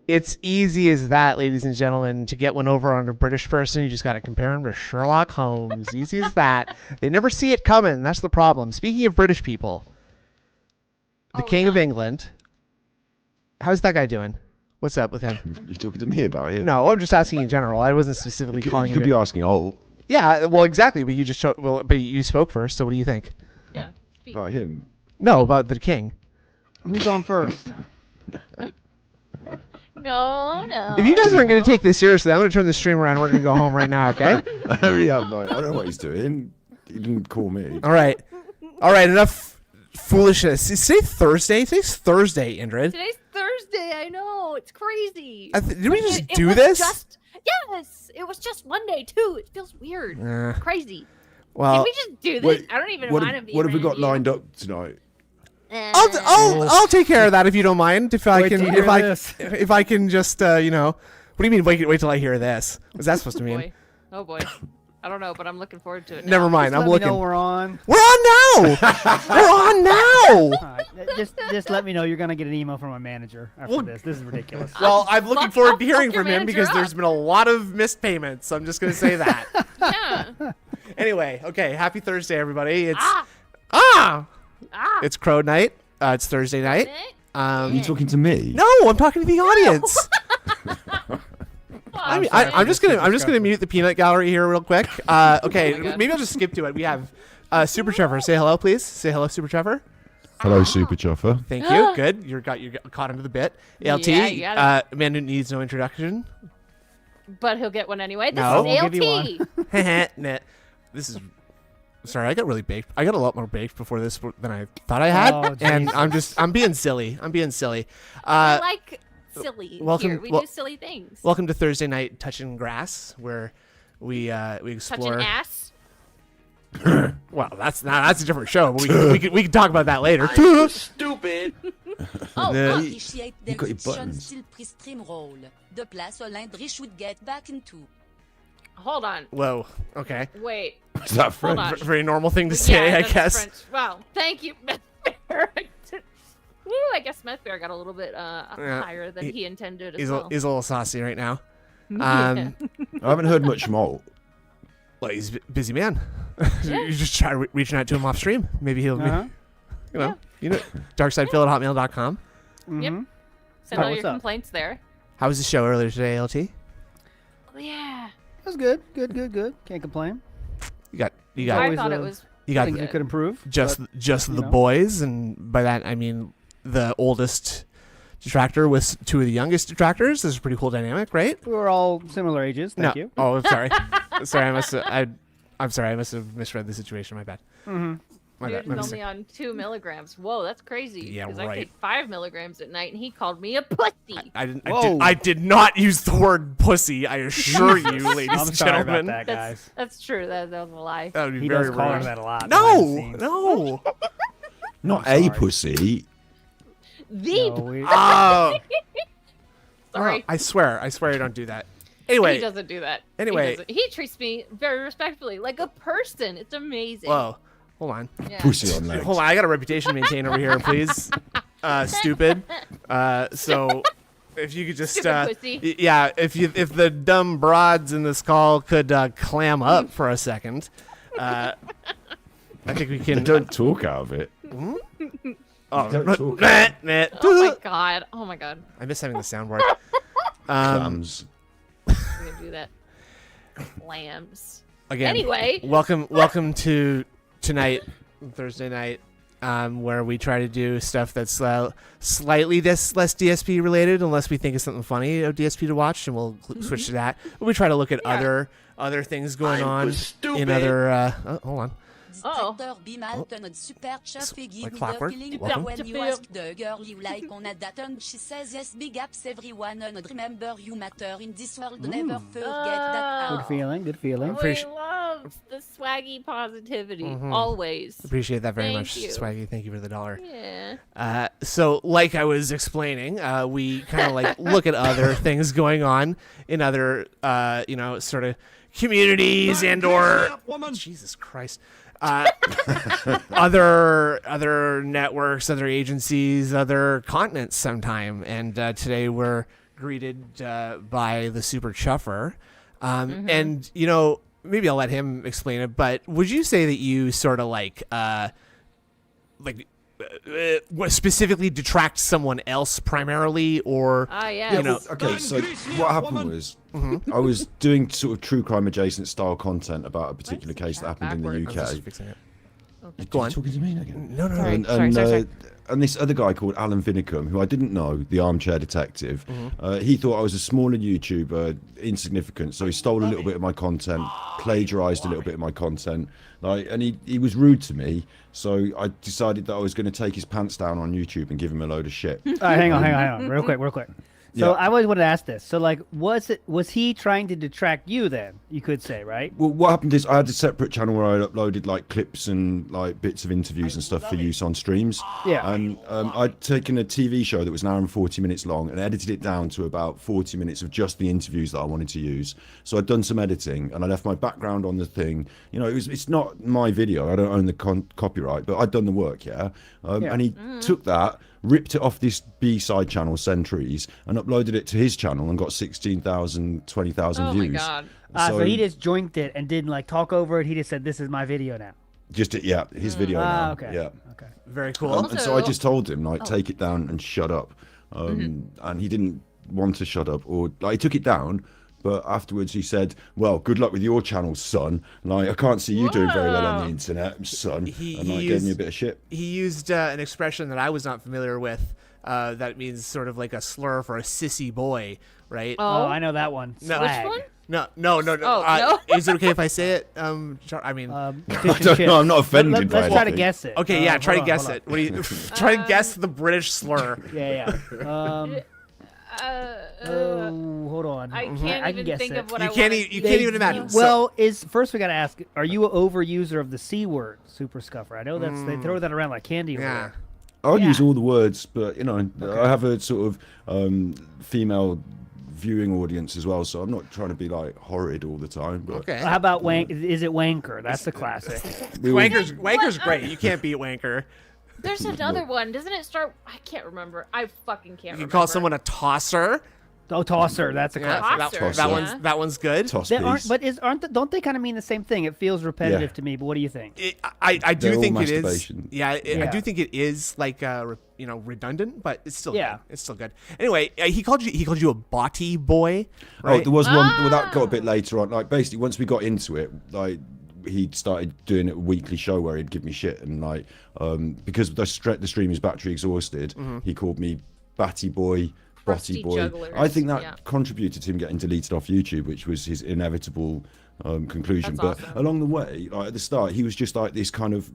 It's easy as that, ladies and gentlemen. To get one over on a British person, you just got to compare him to Sherlock Holmes. Easy as that. They never see it coming. That's the problem. Speaking of British people, the King of England. How's that guy doing? What's up with him? You're talking to me about him? No, I'm just asking in general. I wasn't specifically calling you. You could be asking all. Yeah, well, exactly. But you just but you spoke first. So what do you think? Yeah. About him. No, about the king. Who's on first? No. If you guys aren't going to take this seriously, I'm going to turn the stream around. We're going to go home right now, okay? I really have no. I don't know what he's doing. He didn't call me. All right. Enough foolishness. Is today Thursday? Today's Thursday, Indrid. Today's Thursday. I know. It's crazy. Did we just do this? Yes. It was just Monday too. It feels weird. Crazy. Well, can we just do this? I don't even mind him being What have we got random. lined up tonight? I'll take care of that if you don't mind. If I can just what do you mean wait till I hear this? What's that supposed to mean? Oh boy. I don't know, but I'm looking forward to it. Never mind. I'm looking. Know we're on. We're on now. We're on now. Right. Just let me know. You're gonna get an email from my manager after this. This is ridiculous. Well, I'm looking forward to hearing from him because there's been a lot of missed payments. I'm just gonna say that. Yeah. Anyway, okay. Happy Thursday, everybody. It's It's Crow night. It's Thursday night. Are you talking to me? No, I'm talking to the audience. I'm just gonna mute the peanut gallery here real quick. Okay, maybe I'll just skip to it. We have Super Trevor. Say hello, please. Say hello, Super Trevor. Hello, Super Chuffer. Thank you. Good. You got caught into the bit. ALT. Yeah, man who needs no introduction. But he'll get one anyway. This No. is We'll give you Nah. This is. Sorry, I got really baked. I got a lot more baked before this than I thought I had, and I'm being silly. I like silly. welcome- Here. We wel- do silly things. Welcome to Thursday night touching grass, where we explore. Touching ass. Well, that's a different show, but we can talk about that later. Stupid. Oh, You got your buttons. De place Olympe would get back into. hold on. Whoa. Okay. Wait. Is that Hold French? on. Very normal thing to say, I that's guess. French. Wow. Thank you, Smith Bear. Woo, I guess Smith Bear got a little bit higher than he intended as He's well. he's a little saucy right now. Yeah. I haven't heard much from Alt. Well, he's a busy man. You just try reaching out to him off stream. Maybe he'll, darksidephil@hotmail.com. Yep. Send all your complaints there. How was the show earlier today, LT? Oh, yeah. It was good. Good. Can't complain. You got I Always, thought it was. Things you could improve. just but, the know. boys, and by that I mean the oldest detractor with two of the youngest detractors. This is a pretty cool dynamic, right? We were all similar ages. Thank you. Oh, I'm sorry. I'm sorry. I must have misread the situation. My bad. Mm-hmm. My Yours bad. My is only mistake. on 2 milligrams. Whoa, that's crazy. Yeah, Because I right. take 5 milligrams at night, and he called me a pussy. I did not use the word pussy. I assure you, ladies I'm and sorry gentlemen. about that, guys. That's true. That was a lie. That would be He very does call rude. her that a lot. behind the scenes. No. Not sorry. a pussy. The No, we- Oh, Sorry. I swear I don't do that. Anyway. He doesn't do that. Anyway. He treats me very respectfully, like a person. It's amazing. Whoa. Hold on. Yeah. Pussy on legs. Hold on. I got a reputation to maintain over here, please. Stupid. So if you could just Stupid pussy. yeah, if the dumb broads in this call could clam up for a second. I think we can. Don't talk out of it. Oh, Don't talk. Oh my god. I miss having the soundboard. Clams. I'm gonna do that. Clams. Again. Anyway. Welcome to tonight, Thursday night, where we try to do stuff that's slightly less DSP related, unless we think it's something funny of DSP to watch, and we'll switch to that. But we try to look at other things going on in other. Hold on. Detractor bimal ton od super chuff et Like clockwork. killing Welcome. when you ask the girl you like on a date she says yes big ups everyone and remember you matter in this world never forget that Good feeling. Good feeling. We love the swaggy positivity. Always. Appreciate that very Thank much, you. Swaggy. Thank you for the $1. Yeah. So, like I was explaining, we kind of like look at other things going on in other, sort of communities and/or Jesus Christ, other networks, other agencies, other continents. Sometime. And today we're greeted by the Super Chuffer. Mm-hmm. And, maybe I'll let him explain it, but would you say that you sort of specifically detract someone else primarily, or yeah. Okay, so what happened was I was doing sort of true crime adjacent style content about a particular case that happened in the UK. I'm just fixing it. You're Go on. talking to me again? No. Sorry. And this other guy called Alan Vinicum, who I didn't know, the armchair detective, he thought I was a smaller YouTuber, insignificant, so he stole a little bit of my content, plagiarized a little bit of my content, and he was rude to me, so I decided that I was going to take his pants down on YouTube and give him a load of shit. All right, hang on, real quick. So I always wanted to ask this. So was he trying to detract you then? You could say, right? Well, what happened is I had a separate channel where I uploaded clips and bits of interviews and stuff for use on streams. Yeah. And I'd taken a TV show that was an hour and 40 minutes long and edited it down to about 40 minutes of just the interviews that I wanted to use. So I'd done some editing and I left my background on the thing. It's not my video. I don't own the copyright, but I'd done the work, yeah. And he took that, ripped it off this B-side channel, Centuries, and uploaded it to his channel and got 16,000, 20,000 views. Oh my god. So he just joinked it and didn't talk over it. He just said, "This is my video now." His video now. Okay. Yeah. Okay. Very cool. And so I just told him, take it down and shut up. And he didn't want to shut up, or he took it down. But afterwards he said, "Well, good luck with your channel, son. I can't see you doing very well on the internet, son." And gave me a bit of shit. He used an expression that I was not familiar with. That means sort of like a slur for a sissy boy, right? Oh, I know that one. No. Swag. Which one? No. Oh, no. Is it okay if I say it? I mean, I don't know. I'm not offended by Let's try to anything. guess it. okay, yeah. Try to hold guess on. it. What do you try to guess the British slur? Yeah. Hold on. I can can't even guess think it. of what You I can't. want. You can't even imagine. Well, first we got to ask: are you an overuser of the C word, Super Scuffer? I know they throw that around like candy. Over Yeah. there. I'll use all the words, but I have a sort of female viewing audience as well, so I'm not trying to be horrid all the time. But Okay. How about wank? Is it wanker? That's the classic. Wanker's great. You can't beat wanker. There's another one. Doesn't it start? I can't remember. I fucking can't remember. You can call someone a tosser. Oh, tosser. That's a classic. Tosser, that yeah. that one's good. toss They piece. don't they kind of mean the same thing? It feels repetitive Yeah. to me, but what do you think? I do They're think all it is. masturbation. Yeah, I Yeah. do think it is redundant, but it's still Yeah. good. It's still good. Anyway, he called you a botty boy. Oh, Right? there was one. Well, that got a bit later on. Basically, once we got into it, he started doing a weekly show where he'd give me shit, and because the stream is battery exhausted, he called me batty boy, botty Rusty boy. jugglers, I think that yeah. contributed to him getting deleted off YouTube, which was his inevitable conclusion. That's But awesome. along the way, at the start, he was just this kind of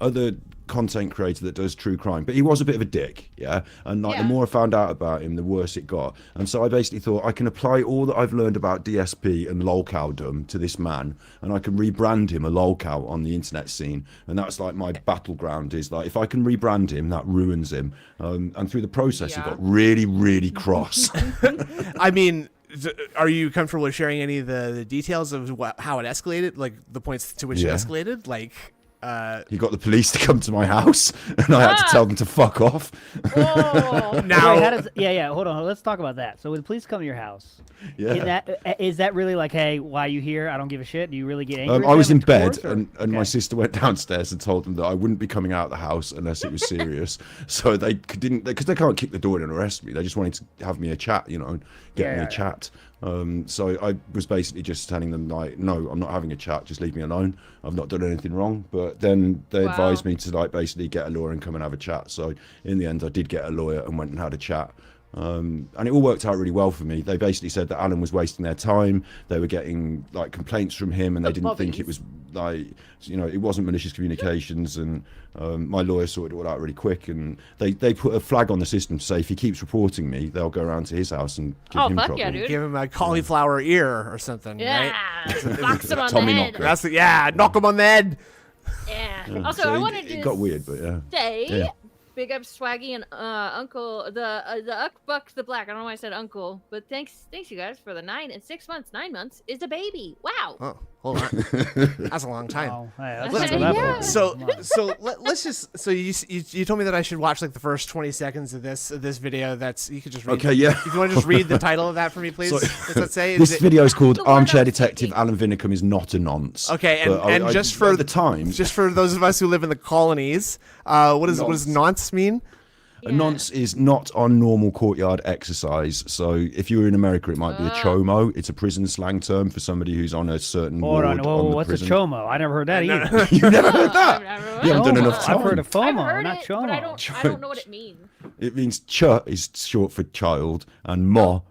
other content creator that does true crime, but he was a bit of a dick, yeah. And the Yeah. more I found out about him, the worse it got. And so I basically thought I can apply all that I've learned about DSP and lolcowdom to this man, and I can rebrand him a lolcow on the internet scene. And that's my battleground is if I can rebrand him, that ruins him. And through the process, he Yeah. got really, really cross. I mean, are you comfortable with sharing any of the details of how it escalated, like the points to which it Yeah. escalated? He got the police to come to my house, and I had to tell them to fuck off. Oh. Now, Wait, how does? Yeah. Hold on. Let's talk about that. So when the police come to your house, Yeah. is that really hey, why are you here? I don't give a shit. Do you really get angry? I was in at them, of bed, course, or- and my Okay. sister went downstairs and told them that I wouldn't be coming out of the house unless it was serious. So they didn't, because they can't kick the door in and arrest me. They just wanted to have me a chat, and get me a chat. So I was basically just telling them no, I'm not having a chat. Just leave me alone. I've not done anything wrong. But then they advised me to basically get a lawyer and come and have a chat. So in the end, I did get a lawyer and went and had a chat. And it all worked out really well for me. They basically said that Alan was wasting their time. They were getting complaints from him, and they didn't think it was it wasn't malicious communications. And my lawyer sorted it all out really quick. And they put a flag on the system to say if he keeps reporting me, they'll go around to his house and give him fuck trouble. yeah, dude. give him a cauliflower ear or something, right? Yeah. Box him on Tommy the head. knocker. Knock him on the head. Yeah. Also, So I wanted to it got weird, but yeah. say, Yeah. big up Swaggy and Uncle the Buck the Black. I don't know why I said Uncle, but thanks you guys for the 9 and 6 months. 9 months is a baby. Wow. Oh, Hold on. That's a long time. Oh, hey, Let's- that's a level. yeah. Let's just. So you told me that I should watch like the first 20 seconds of this video. That's you could just read. Okay, yeah. If you want to just read the title of that for me, please. So- Does that say? This Is it- video is called The word Armchair I'm Detective thinking. Alan Vinicum is not a nonce. Okay, But and just for at the time, just for those of us who live in the colonies, what does Nonce. nonce mean? a nonce is not on normal courtyard exercise. So if you were in America, it might be a chomo. It's a prison slang term for somebody who's on a certain Hold ward on. Whoa, the what's prison. a chomo? I never heard that No, either. You never heard I've that? never You haven't done heard enough that. time. I've heard of I've FOMO, heard not it, but I chomo. don't know what it means. It means ch is short for child, and mo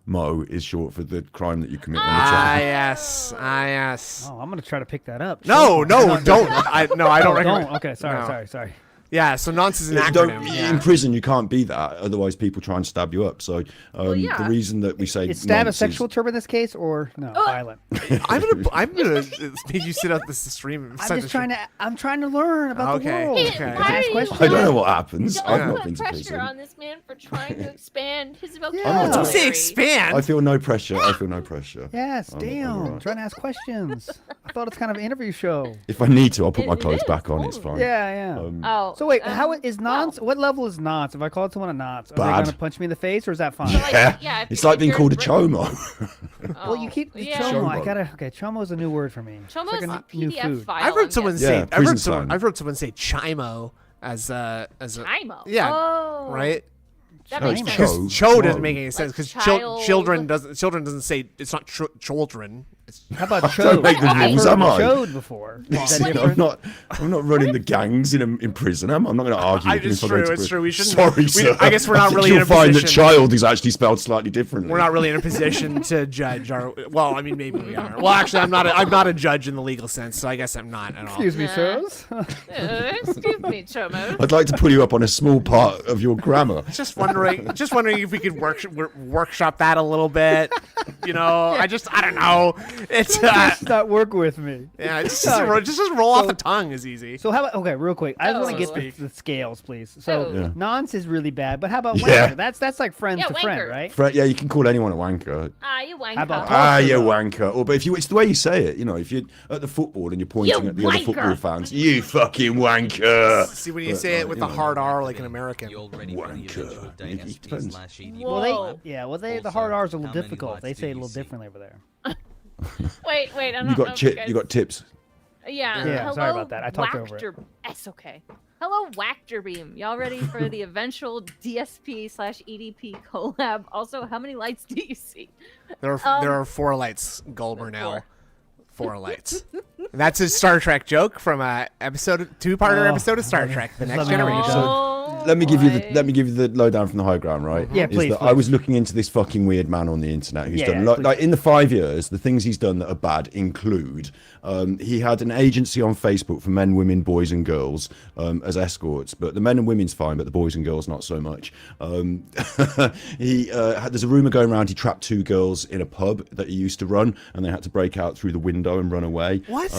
is short for the crime that you commit when you're a Ah child. yes, ah yes. Oh, I'm gonna try to pick that up. No, Chomo. no, don't. I don't Oh, recommend. don't. Okay, sorry, No. sorry. Yeah, so nonce is an Don't- acronym. In Yeah. prison, you can't be that. Otherwise, people try and stab you up. So yeah. the reason that we say Is stab a nonce sexual term in this case, or no, violent? I'm gonna make you sit out this stream. I'm just trying to. I'm trying to learn about Okay, the world. okay. Just Why ask are you questions. I don't know what happens. Don't I've not put been to pressure prison. on this man for trying to expand his not vocabulary. Don't say Sorry. expand. I feel no pressure. I feel no pressure. Yes, I'm damn. alright. Trying to ask questions. I thought it's kind of an interview show. If I need to, I'll put my It clothes is, back on. It's fine. Yeah. Oh. So wait, how is well, nonce? What level is nonce? If I called someone a nonce, are they Bad. gonna punch me in the face, or is that fine? So, like, Yeah, yeah, if it's you- like if being you're called a in Britain- chomo. Well, you keep yeah. chomo. I Chomo. gotta. Okay, chomo is a new word for me. It's Chomo like is a a new PDF food. file. I've heard I'm someone guessing. say. Yeah, I've heard prison someone. slang. I've heard someone say chimo as a. Chimo. Yeah. Oh. Right. That Oh, makes it's sense. cho. Because cho Whoa. doesn't make any sense. Because child. children doesn't say it's not children. It's How about chode? Don't make the I've rules, heard am I? chode before. Is that different? I'm not running the gangs in prison. I'm not going to argue. with you it's if I go true. to It's prison. true. We shouldn't. Sorry, sir. I guess we're I not think really in you'll a find that position. child is actually spelled slightly differently. We're not really in a position to judge our. Well, I mean, maybe we are. Well, actually, I'm not a judge in the legal sense, so I guess I'm not at all. Excuse me, sirs. Excuse me, Chomo. I'd like to pull you up on a small part of your grammar. Just wondering if we could workshop that a little bit. You know, I don't know. It's Just not work with me. yeah, just Sorry. just roll off the tongue is easy. So how about real quick? I just want Oh. to get the scales, please. So Oh. Yeah. nonce is really bad, but how about Yeah. wanker? That's like friend Yeah, to friend, wanker. right? Yeah, you can call anyone a wanker. You wanker. How about You though? wanker. Or, but it's the way you say it. You know, if you're at the football and you're pointing You at the other wanker. football fans, you fucking wanker. See when you But, say it with you the know. hard R like an American. Wanker. It depends. Well, the hard R's are a little how many difficult. lights They do say it a you little see? differently over there. Wait, I don't You know got if you you got tips. Yeah. Yeah, Hello, sorry about that. I talked over it. That's okay. Hello, Wactorbeam. Y'all ready for the eventual DSP/EDP collab? Also, how many lights do you see? There are 4 lights, Goldburnell. Four. 4 lights. And that's a Star Trek joke from a two-parter Oh, episode of Star Trek: The Next let me know. Generation. Oh, Let me give boy. you the lowdown from the high ground, right? Yeah, Is please, that I please. was looking into this fucking weird man on the internet who's Yeah, done yeah, like in the 5 years, the things he's done that are bad include he had an agency on Facebook for men, women, boys, and girls as escorts, but the men and women's fine, but the boys and girls not so much. There's a rumor going around he trapped 2 girls in a pub that he used to run, and they had to break out through the window and run away. What?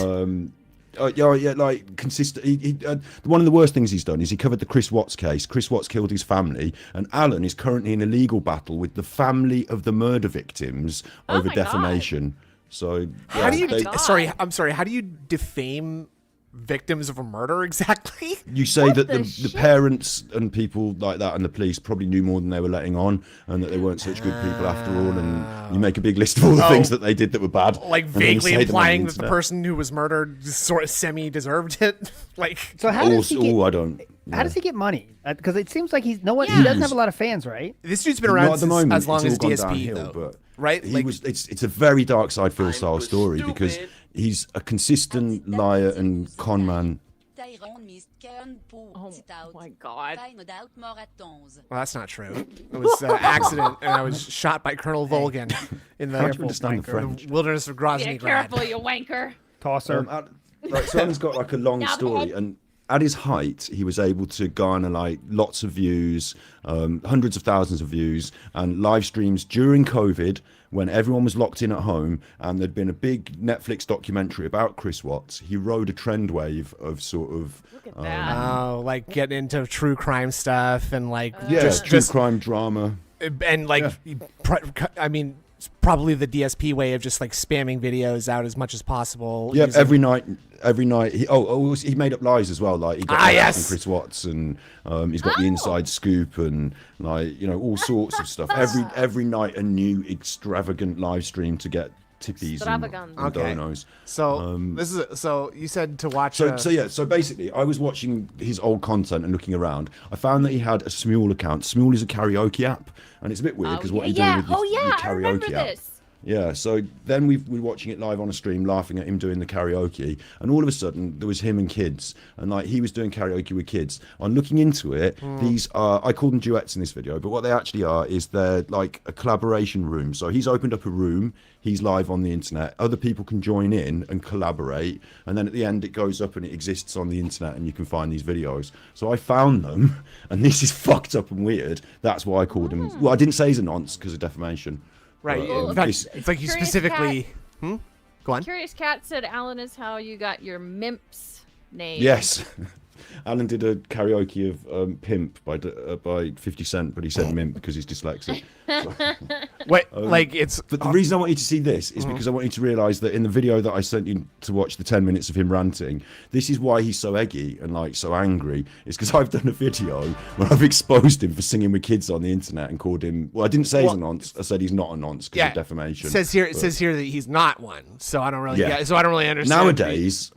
Like consistent. One of the worst things he's done is he covered the Chris Watts case. Chris Watts killed his family, and Alan is currently in a legal battle with the family of the murder victims Oh over my God. defamation. So How do you? my God. I'm sorry. How do you defame victims of a murder exactly? you say What that the the shit? parents and people like that and the police probably knew more than they were letting on, and that they weren't such good people after all, and you make a big list of all the things that they did that were bad, Like and then you vaguely say them on implying that the internet. person who was murdered sort of semi-deserved it. Like So how does he get? I don't. How does he get money? Because it seems like he Yeah. doesn't have a lot of fans, right? this dude's been Not around at the since, moment. as long It's as all gone DSP downhill, though, but right? He Like, was. It's a very dark side Phil style story because he's a consistent liar and con man. Oh my God. well, that's not true. It was an accident, and I was shot by Colonel Volgan in the, How do you understand the wanker. French? wilderness of Be Grozny Grad. careful, you wanker. Tosser. So Alan's got like a long Now the story, head. and at his height, he was able to garner like lots of views, hundreds of thousands of views, and live streams during COVID when everyone was locked in at home, and there'd been a big Netflix documentary about Chris Watts. He rode a trend wave of sort of Look at that. Oh, like getting into true crime stuff and like true just crime drama. and like I mean probably the DSP way of just like spamming videos out as much as possible. Yeah, using- every night. He made up lies as well. Like he got from Chris Watts, and he's got the inside scoop, and like all sorts of stuff. Every night a new extravagant live stream to get tippies and donos. So this is so you said to watch. So basically, I was watching his old content and looking around. I found that he had a Smule account. Smule is a karaoke app, and it's a bit weird because what you're doing with your karaoke app. This. Yeah, so then we were watching it live on a stream, laughing at him doing the karaoke, and all of a sudden there was him and kids, and like he was doing karaoke with kids. On looking into it, these are, I call them duets in this video, but what they actually are is they're like a collaboration room. So he's opened up a room, he's live on the internet, other people can join in and collaborate, and then at the end it goes up and it exists on the internet and you can find these videos. So I found them, and this is fucked up and weird. That's why I called him. Well, I didn't say he's a nonce because of defamation. Right. In fact, it's like you specifically. Go on. Curious Cat said Alan is how you got your Mimps name. Yes. Alan did a karaoke of Pimp by 50 Cent, but he said Mimp because he's dyslexic. Wait, like it's. But the reason I want you to see this is because I want you to realise that in the video that I sent you to watch, the 10 minutes of him ranting, this is why he's so eggy and like so angry. It's because I've done a video where I've exposed him for singing with kids on the internet and called him. Well, I didn't say he's a nonce. I said he's not a nonce because of defamation. It says here that he's not one. So I don't really. Yeah. So I don't really understand.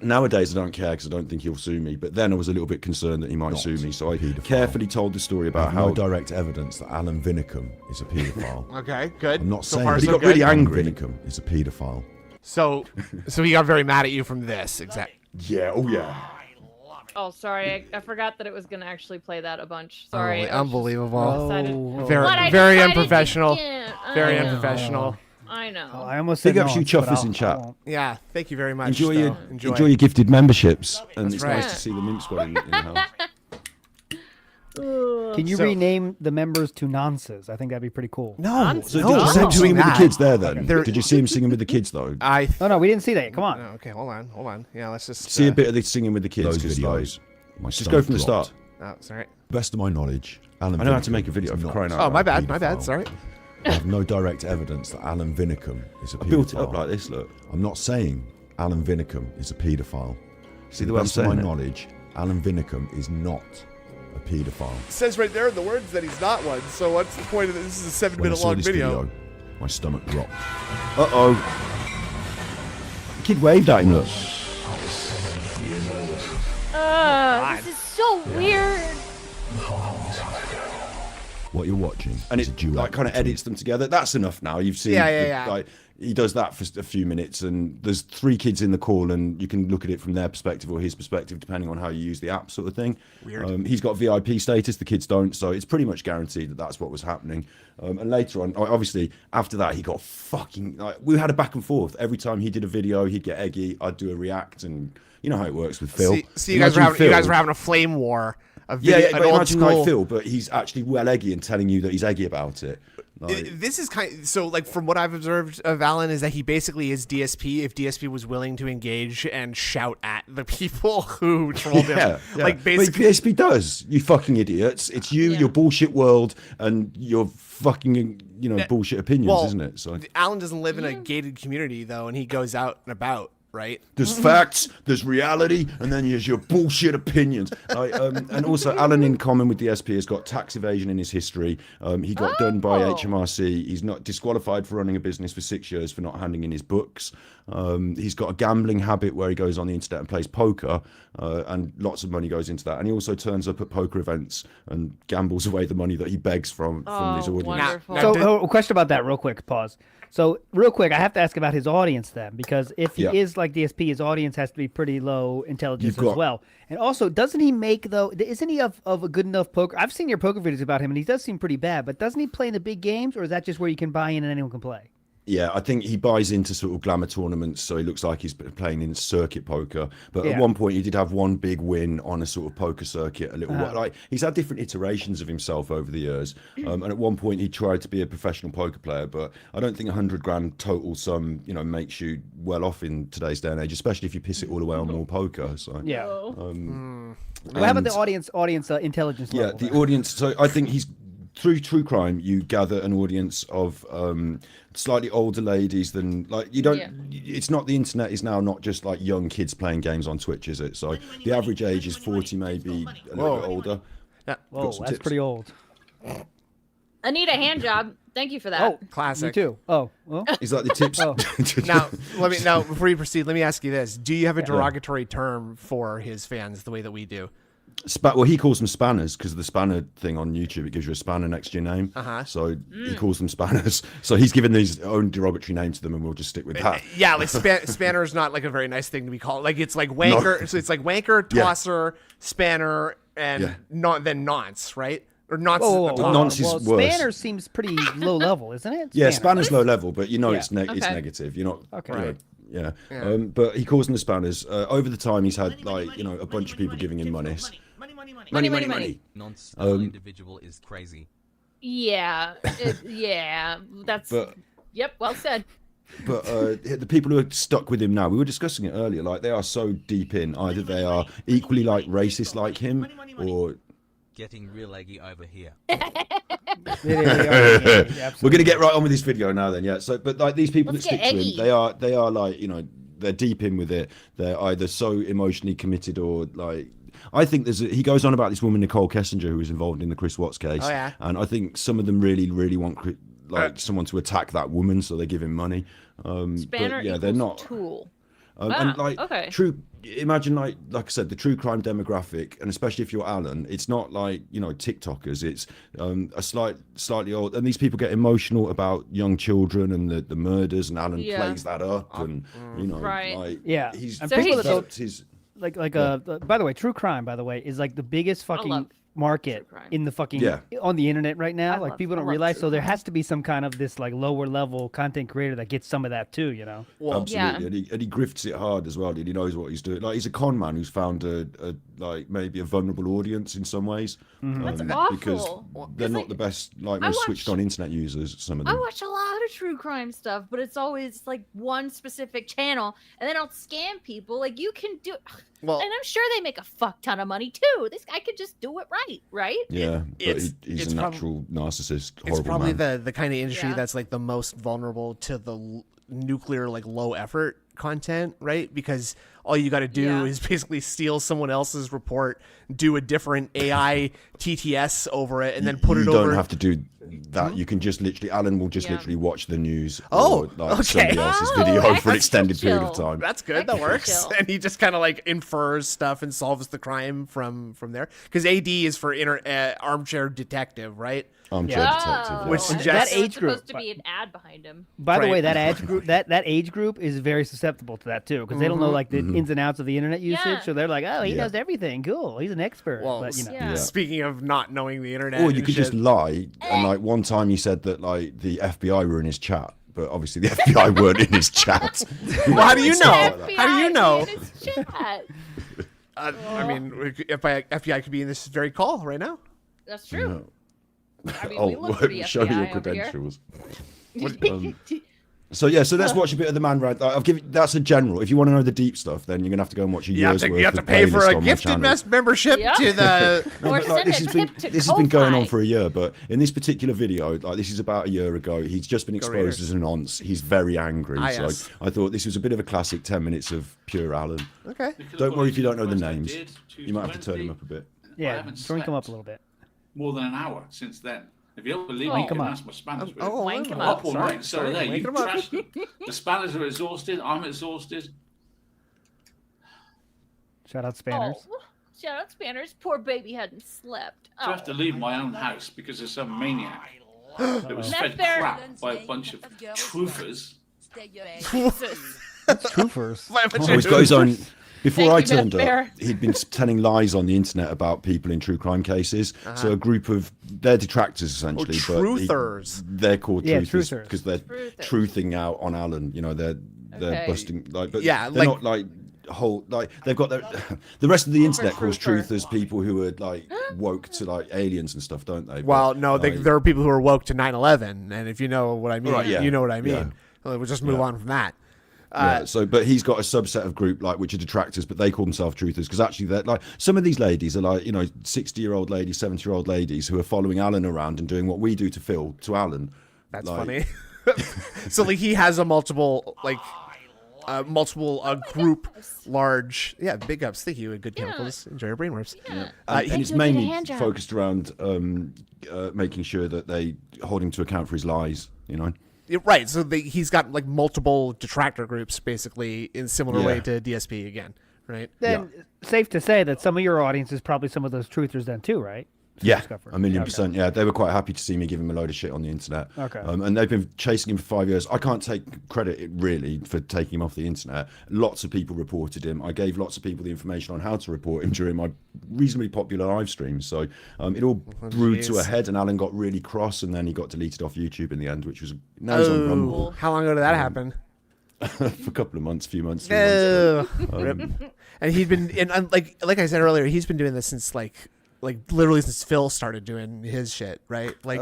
Nowadays, I don't care because I don't think he'll sue me. But then I was a little bit concerned that he might sue me, so I carefully told the story about how direct evidence that Alan Vinicum is a paedophile. Okay, good. I'm not so saying far, but he so got good. really angry. Vinicum is a paedophile. So he got very mad at you from this. Exactly. Yeah. Oh yeah. Oh, sorry. I forgot that it was going to actually play that a bunch. Sorry. Unbelievable. Decided- Very unprofessional. I Very know. unprofessional. I know. Oh, I almost said Big ups no, you chuffers in chat. Yeah, thank you very much. Enjoy your Enjoy. your gifted memberships, and it's right. nice to see the Mimp Squad in the house. Can you So- rename the members to nonces? I think that'd be pretty cool. No, So no, did you I'm see him not singing doing with the that. kids there then? There- Did you see him singing with the kids though? No, we didn't see that. Come on. No, okay, hold on. Yeah, let's just See a bit of the singing with the kids. Those 'cause, videos. like, My just stomach go from the dropped. start. Oh, sorry. Best of my knowledge, Alan I know how to Vinicum make a video is for not crying out Oh, loud. my bad. paedophile. Sorry. I have no direct evidence that Alan Vinicum is a paedophile. I built it up like this. Look. I'm not saying Alan Vinicum is a paedophile. See the way I'm best of my saying it? knowledge, Alan Vinicum is not a paedophile. It says right there in the words that he's not one. So what's the point of this? This is a 7 When I minute saw long this video. my stomach dropped. The kid waved at him. Look. This is so weird. What you're watching And is a it duet. like kind of edits them together. That's enough now. You've seen. Yeah. Like, he does that for a few minutes, and there's 3 kids in the call, and you can look at it from their perspective or his perspective, depending on how you use the app, sort of thing. Weird. He's got VIP status, the kids don't, so it's pretty much guaranteed that that's what was happening. And later on, obviously, after that, he got fucking. Like, we had a back and forth. Every time he did a video, he'd get eggy. I'd do a react, and you know how it works with Phil. See, you guys were having a flame war. Yeah, an but old imagine school. like Phil, but he's actually well eggy and telling you that he's eggy about it. Like, This is kind of, so like from what I've observed of Alan is that he basically is DSP if DSP was willing to engage and shout at the people who trolled him. Like basically, but PSP does. You fucking idiots! It's you, your bullshit world, and your fucking bullshit opinions, isn't it? So Alan doesn't live in a gated community though, and he goes out and about. Right. there's facts, there's reality, and then there's your bullshit opinions. And also, Alan, in common with DSP, has got tax evasion in his history. He got done by HMRC. He's not disqualified for running a business for 6 years for not handing in his books. He's got a gambling habit where he goes on the internet and plays poker, and lots of money goes into that. And he also turns up at poker events and gambles away the money that he begs from his audience. Wonderful. So, a question about that, real quick. Pause. So, real quick, I have to ask about his audience then, because if he is like DSP, his audience has to be pretty low intelligence as well. And also, doesn't he make though? Isn't he of a good enough poker? I've seen your poker videos about him, and he does seem pretty bad. But doesn't he play in the big games, or is that just where you can buy in and anyone can play? Yeah, I think he buys into sort of glamour tournaments, so he looks like he's playing in circuit poker. But at one point, he did have one big win on a sort of poker circuit. A little while. Like he's had different iterations of himself over the years. And at one point, he tried to be a professional poker player. But I don't think 100 grand total sum, makes you well off in today's day and age, especially if you piss it all away on more poker. So Yeah. Hmm. Well, how about the audience intelligence level? Yeah, the audience. So I think he's through true crime, you gather an audience of slightly older ladies than like you don't. It's not, the internet is now not just like young kids playing games on Twitch, is it? So the average age is 40, maybe a little bit older. Whoa, that's pretty old. Anita, hand job. Thank you for that. Oh, Classic. Me too. Oh, well. He's like the tips. Now, before you proceed, let me ask you this: do you have a derogatory term for his fans the way that we do? Well, he calls them spanners because of the spanner thing on YouTube. It gives you a spanner next to your name. So he calls them spanners. So he's given his own derogatory name to them, and we'll just stick with that. Yeah, like spanner is not like a very nice thing to be called. Like it's like wanker. No. So it's like wanker, tosser, spanner, and then nonce, right? Or nonce. Nonce is worse. Spanner seems pretty low level, isn't it? Yeah, spanner's low level, but you know it's negative. You're not. Okay. Right. Yeah. But he calls them the spanners. Over the time, he's had like a bunch of people giving him money. Money. Non-style individual is crazy. Yeah. That's. Yep. Well said. But the people who are stuck with him now, we were discussing it earlier. Like they are so deep in. Either they are equally like racist like him, or getting real leggy over here. We're gonna get right on with this video now then, yeah. So but like these people that stick to him, they are like, they're deep in with it. They're either so emotionally committed or like, I think he goes on about this woman Nicole Kessinger who was involved in the Chris Watts case. Oh, yeah. And I think some of them really, really want someone to attack that woman, so they give him money. Spanner but, they're not tool. And like imagine like I said, the true crime demographic, and especially if you're Alan, it's not like TikTokers. It's a slightly old, and these people get emotional about young children and the murders, and Alan plays that up, and like he's by the way, true crime, by the way, is like the biggest fucking market in the fucking on the internet right now. Like people don't realize, so there has to be some kind of this like lower level content creator that gets some of that too, Well, absolutely. And he grifts it hard as well, and he knows what he's doing. Like he's a con man who's found a like maybe a vulnerable audience in some ways. That's awful. Because they're not the best, like most switched on internet users, some of them. I watch a lot of true crime stuff, but it's always like one specific channel, and they don't scam people. Like you can do, and I'm sure they make a fuck ton of money too. This guy could just do it right? Yeah, but he's a natural narcissist. It's probably man. the kind of industry that's like the most vulnerable to the nuclear, like low effort content, right? Because all you got to do is basically steal someone else's report, do a different AI TTS over it, and then put it over. You don't have to do that. You can just Alan will just literally watch the news or somebody else's video for an extended period of time. That's good. That works. And he just kind of like infers stuff and solves the crime from there. Because AD is for armchair detective, right? Armchair detective. Which suggests that age group supposed to be an ad behind him. By the way, that age group is very susceptible to that too, because they don't know like the ins and outs of the internet usage. So they're like, oh, he knows everything. Cool, he's an expert. Well, but, speaking of not knowing the internet, or you could just lie. And like one time he said that like the FBI were in his chat, but obviously the FBI weren't in his chat. Well, how do you know? How do you know? In his chat. I mean, FBI could be in this very call right now. That's true. I mean, we look pretty show me your FBI credentials. So let's watch a bit of the man rant. That's a general. If you want to know the deep stuff, then you're gonna have to go and watch a year's worth. You have to pay for a gifted membership to the. This has been going on for a year, but in this particular video, like this is about a year ago. He's just been exposed as an nonce. He's very angry. So I thought this was a bit of a classic 10 minutes of pure Alan. Okay. Don't worry if you don't know the names. You might have to turn him up a bit. Yeah, drink him up a little bit. More than an hour since then. If you don't believe me, you can ask my spanners. Wank him up. All right, so there, you can trash them. The spanners are exhausted. I'm exhausted. Shout out Spanners. Oh, shout out Spanners. Poor baby hadn't slept. So I have to leave my own house because of some maniac that was fed crap by a bunch of truthers. Truthers. Always goes on. Before I turned up, he'd been telling lies on the internet about people in true crime cases. So a group of, they're detractors essentially. Truthers. But they're called truthers because they're truthing out on Alan. They're busting but they're not like they've got the rest of the internet calls truthers people who are like woke to like aliens and stuff, don't they? Well, no, there are people who are woke to 9/11, and if you know what I mean, you know what I mean. We'll just move on from that. But he's got a subset of group like which are detractors, but they call themselves truthers because actually they're like some of these ladies are like 60-year-old ladies, 70-year-old ladies who are following Alan around and doing what we do to Phil to Alan. That's funny. So like he has a multiple group large big ups. Thank you. Good chemicals. Enjoy your brainwaves. And it's mainly focused around making sure that they hold him to account for his lies. Right, so he's got like multiple detractor groups basically in similar way to DSP again, right? Then safe to say that some of your audience is probably some of those truthers then too, right? Yeah, 1,000,000%. Yeah, they were quite happy to see me give him a load of shit on the internet. Okay. And they've been chasing him for 5 years. I can't take credit really for taking him off the internet. Lots of people reported him. I gave lots of people the information on how to report him during my reasonably popular live streams. So it all grew to a head, and Alan got really cross, and then he got deleted off YouTube in the end, which was now he's on Rumble. How long ago did that happen? For a couple of months, few months. And he'd been, and like I said earlier, he's been doing this since like literally since Phil started doing his shit, right? Like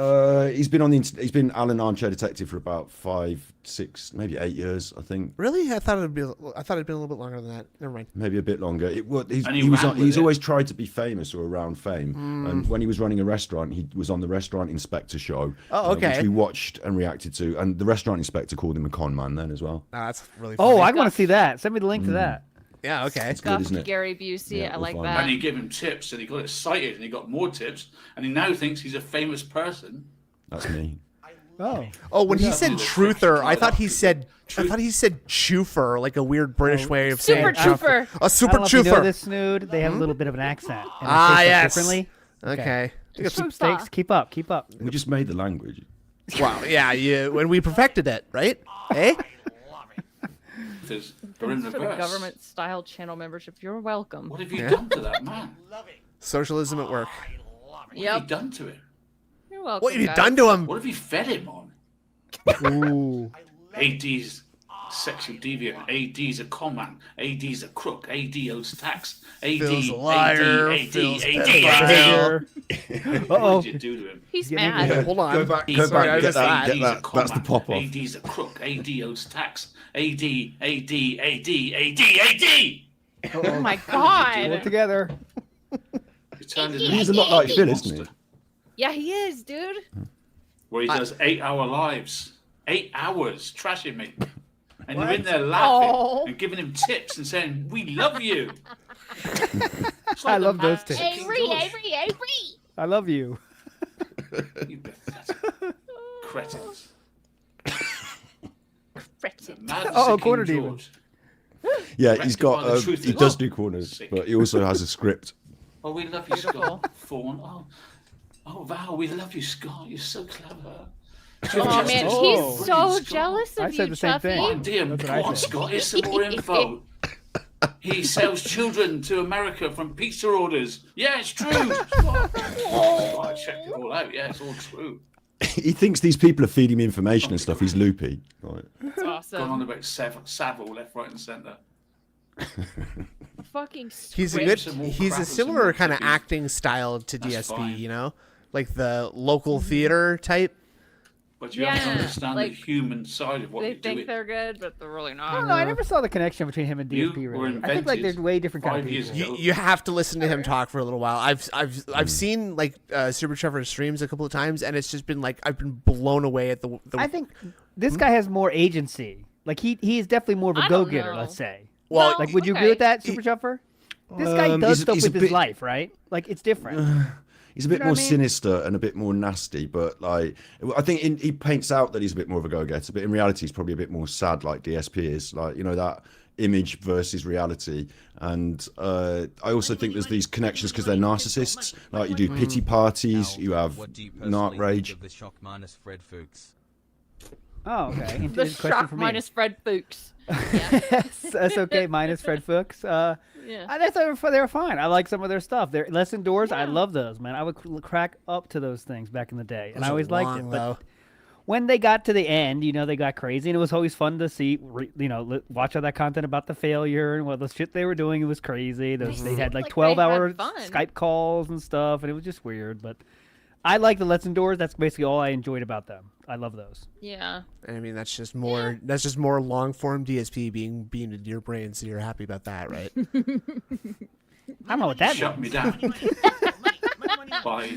he's been Alan Armchair Detective for about 5, 6, maybe 8 years, I think. Really? I thought it'd been a little bit longer than that. Never mind. Maybe a bit longer. He's always tried to be famous or around fame. And when he was running a restaurant, he was on the Restaurant Inspector show. Oh, okay. Which we watched and reacted to, and the Restaurant Inspector called him a con man then as well. Oh, that's really funny. Oh, I want to see that. Send me the link to that. Yeah, okay. It's good, isn't it? Gary Busey, I like that. And he gave him tips, and he got excited, and he got more tips, and he now thinks he's a famous person. That's me. Oh, when he said truther, I thought he said choofer, like a weird British way of saying super choofer. A super I don't know choofer. if you know this, Snood. They have a little bit of an accent. And Yes. Differently. Okay. Stakes. Keep up. We just made the language. Wow. Yeah. When we perfected it, right? Eh? Thanks for the government-style channel membership. You're welcome. What have you done to that man? Socialism at work. What have you done to him? You're welcome. What have you done to him? What have you fed him on? Ooh. AD's sexual deviant. AD's a con man. AD's a crook. AD owes tax. AD, Phil's a liar. AD. Uh-oh. What did you do to him? He's mad. Hold on. Go back. Get that. That's the pop off. AD's a crook. AD owes tax. AD. Oh my god. Work together. He's a lot like Phil, isn't he? Yeah, he is, dude. Where he does 8-hour lives. 8 hours trashing me. And you're in there laughing and giving him tips and saying, "We love you." Like I love those tips. Avery. I love you. You pathetic cretins. Corner demon. Yeah, he's got. He does do corners, but he also has a script. Oh, we love you, Scott. Fawn. Oh, Val, we love you, Scott. You're so clever. Oh man, he's so jealous of I said you, the same thing. Oh, dear, come on, Scott. Here's some more info. He sells children to America from pizza orders. Yeah, it's true. Oh, I checked it all out. Yeah, it's all true. He thinks these people are feeding me information and stuff. He's loopy. Right. That's awesome. Gone on about Savile, left, right, and centre. Fucking He's a similar kind of acting style to DSP, you know, like the local theater type. But you have to understand the human side of what they you're doing. think they're good, but they're really not. I don't know. I never saw the connection between him and DSP. Really. I think like they're way different kind of people. You have to listen to him talk for a little while. I've seen like Super Trevor's streams a couple of times, and it's just been like I've been blown away at the I think this guy has more agency. Like he is definitely more of a go-getter. Let's say. Well, like, would you agree with that, Super Chuffer? This guy does stuff with his life, right? Like it's different. He's a bit more sinister and a bit more nasty, but like I think he paints out that he's a bit more of a go-getter, but in reality he's probably a bit more sad, like DSP is. Like, you know, that image versus reality. And I also think there's these connections because they're narcissists. Like you do pity parties, you have narc rage. The shock minus Fred Fuchs. Oh, okay. The shock minus Fred Fuchs. That's okay. Minus Fred Fuchs. Yeah. I thought they were fine. I like some of their stuff. They're less indoors. I love those, man. I would crack up to those things back in the day, and I always liked it. But when they got to the end, you know, they got crazy, and it was always fun to see, you know, watch all that content about the failure and what the shit they were doing. It was crazy. They had like 12-hour Skype calls and stuff, and it was just weird. But I like the Let's Indoors. That's basically all I enjoyed about them. I love those. Yeah. I mean, that's just more. That's just more long form DSP being beamed into your brain, so you're happy about that, right? I don't know what that Shut means. me down. Bye.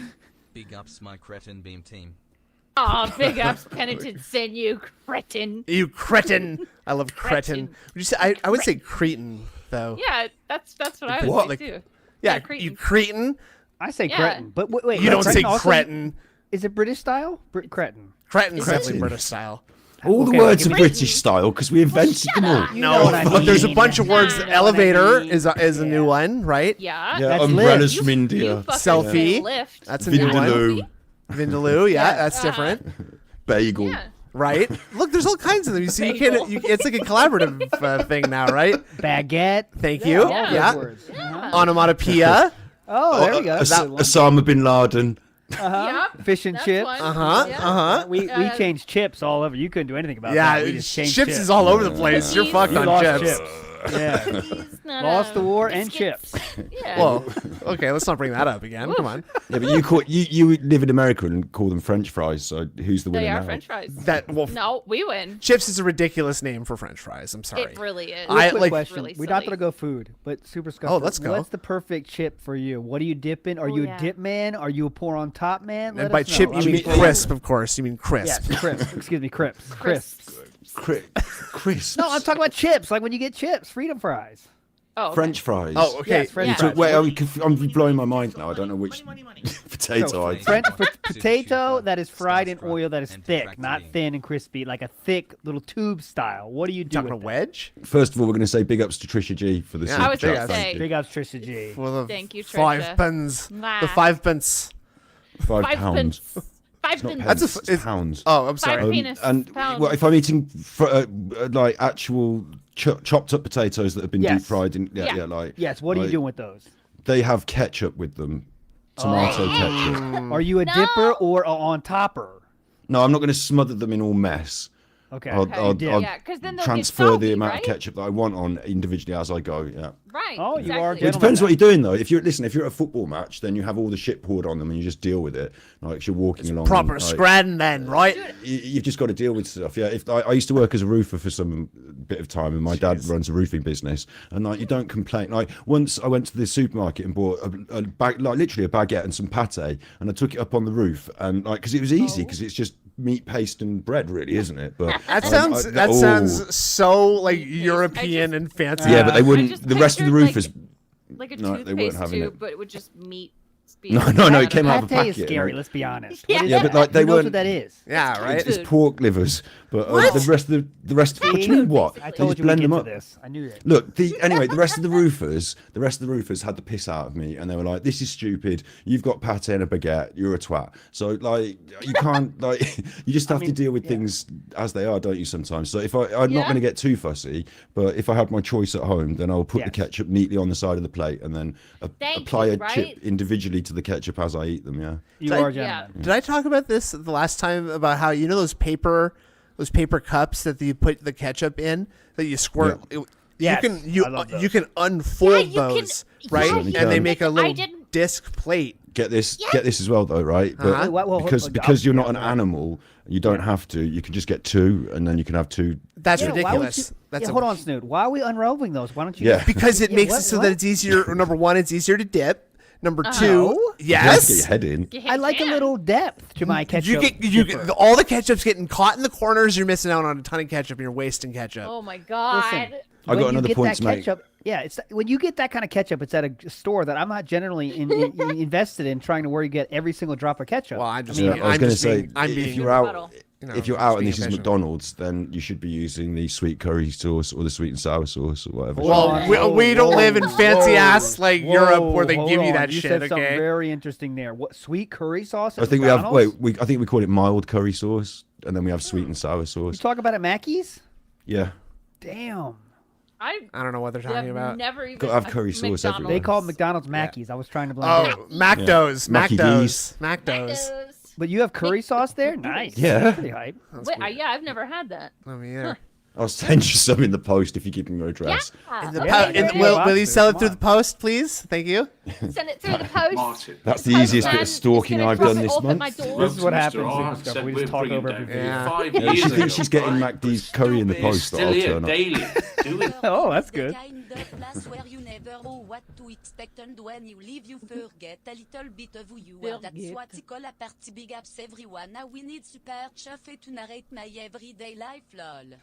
Big ups my cretin beam team. Oh, big ups, penitent sin, you cretin. You cretin. I love cretin. Would you say? I would say cretin though. Yeah, that's what I would What? say Like, too. Yeah, cretin. you cretin. I say Yeah. cretin, but wait. You don't say also- cretin. Is it British style? Cretin. Cretin's definitely Cretin. British style. All the Okay, words like are if- British style because we invented them all. You know what I mean. There's a bunch of words. You know Elevator what I mean. is a new one, right? Yeah. Yeah, That's umbrellas lit. from India. You fucking Selfie. say lift. That's a new one. Vindaloo. Vindaloo, yeah, Yeah. that's different, Bagel. Yeah. right? Look, there's all kinds of them. You see, it's like a collaborative thing now, right? Baguette. Thank Yeah, you. all Yeah. those words. Yeah. Onomatopoeia. Oh, there we go. Osama bin Laden. Yep. Fish and That's chips. one. Uh-huh. We changed chips all over. You couldn't do anything about Yeah, that. We just changed chips is all over the place. You're You fucked You on lost chips. chips. Yeah. He's not Lost the war and biscuits. chips. Yeah. Well, okay, let's not bring that up again. Come on. Yeah, but you live in America and call them French fries. So who's the winner They are now? French fries. No, we win. Chips is a ridiculous name for French fries. I'm sorry. It really is. I Quick like. question. Really We're not silly. gonna go food, but Super Scuffer. Oh, let's go. What's the perfect chip for you? What do you dip in? Are Oh, you yeah. a dip man? Are you a pour on top man? And Let by us know. chip, I you mean mean, crisp, of course. You mean crisp. Yes, crisp. Excuse me, crisp. Crisps. Crisps. No, I'm talking about chips. Like when you get chips, freedom fries. Oh, okay. French fries. Oh, okay. Yes, French Yeah. fries. Wait, I'm blowing my mind now. I don't know which potato So, I. French potato that is fried in oil that is thick, not thin and crispy, like a thick little tube style. What do you do Talking a with that? wedge? First of all, we're going to say big ups to Trisha G for the Yeah, super I was chat. gonna Thank say- you. Big ups, Trisha G. For the Thank you, Trisha. 5 pence. Nah. The 5 pence. £5. Pence. Five It's not pence. pence, That's a- it's it's- pounds. Oh, I'm sorry. Five penis And pounds. well, if I'm eating like actual chopped up potatoes that have been Yes. deep fried in, Yeah. like Yes, what are you like, doing with those? They have ketchup with them, tomato ketchup. Are you a No. dipper or a on topper? No, I'm not going to smother them in all mess. Okay. I'll dip. Yeah, 'cause then they'll get transfer soggy, the amount right? of ketchup that I want on individually as I go. Yeah. Right. Oh, you exactly. are It Gentlemen depends then. what you're doing though. If you're at a football match, then you have all the shit poured on them and you just deal with it. Like you're walking along. Proper and, like, scran then, right? you've just got to deal with stuff. Yeah, if I used to work as a roofer for some bit of time, and my dad runs a roofing business, and like you don't complain. Like once I went to the supermarket and bought a bag, like literally a baguette and some pate, and I took it up on the roof, and like because it was easy because it's just meat paste and bread, really, isn't it? But That sounds so like European and fancy. yeah, but they I wouldn't. just The rest of the pictured, roofers. like a No, they weren't toothpaste having tube, it. but with just meat. No, it came out of a Pate is packet. scary. right? Let's be honest. Yeah. What is Yeah, that? but like they Who knows weren't. what that is. Yeah, right. It's Food. pork livers, but the rest of the what you mean what? I They told just you blend we'd them get up. to this. I knew that. Look, anyway, the rest of the roofers had the piss out of me, and they were like, "This is stupid. You've got pate and a baguette. You're a twat." So like, you can't like, you just have to deal with things as they are, don't you? Sometimes. So if I'm not Yeah. going to get too fussy, but if I had my choice at home, then I'll put the Yes. ketchup neatly on the side of the plate, and then Thank apply you, a right? chip individually to the ketchup as I eat them. Yeah. You I- are a Yeah. gentleman. Did I talk about this the last time about how you know those paper cups that you put the ketchup in that you squirt? Yes, you I love those. can unfold you can- those, right? Certainly And they can. make a I little didn't- disc plate. Get this as well though, right? But Uh-huh. Wait, well, because you're not an yeah, animal, you don't have to. You can just get two, and then you can have two. That's Yeah, why would ridiculous. you- That's yeah, a- hold on, Snoot. Why are we unrolling those? Why don't you? Yeah. because it Yeah, makes what- it so what? that it's easier. Number one, it's easier to dip. Number two, No. You have to get your yes. head in. You I like a can. little depth to my ketchup. dipper. All the ketchup's getting caught in the corners. You're missing out on a ton of ketchup. And you're wasting ketchup. Oh my god. Listen, I got when you another get point that to make. ketchup, yeah, it's when you get that kind of ketchup, it's at a store that I'm not generally invested in trying to where you get every single drop of ketchup. Well, I'm just. Yeah, being, I was I'm going to just say, being, I'm if being. you're out, Rebuttal. You know, if you're just out and being this is efficient. McDonald's, then you should be using the sweet curry sauce or the sweet and sour sauce or whatever. Well, we don't live in fancy ass like Europe where they Hold give you on. that You shit. said something Okay. very interesting there. What sweet curry sauce? I at think we have. McDonald's? I think we call it mild curry sauce, and then we have sweet and sour You sauce. talk about at Mackey's? Yeah, Damn. I I don't know what they're talking have about. never even Gotta have curry sauce everywhere. McDonald's. They call it McDonald's Mackey's. I was trying to blend it. Oh, Macdos, Mackie Macdos, Macdos. Macdos. But you have curry sauce there? Nice. Yeah. Pretty hype. Wait, yeah, I've never had that. I mean, yeah. I'll send you some in the post if you give me your address. Will you sell it through the post, please? Thank you. Send it through the post. Martin. That's the easiest bit of stalking I've done this month. This is what happens. Mr. Stuff. said We we're just talk bringing over down everything. Yeah. 5 Yeah, years she ago, thinks she's getting right? MacD's curry in the It's post, but still I'll here turn up. daily. Do it. Oh, that's good. The kind of place where you never know what to expect, and when you leave you forget a little bit of who you are. That's what I call a party. Big ups everyone. Now we need super chuffy to narrate my everyday life, lol.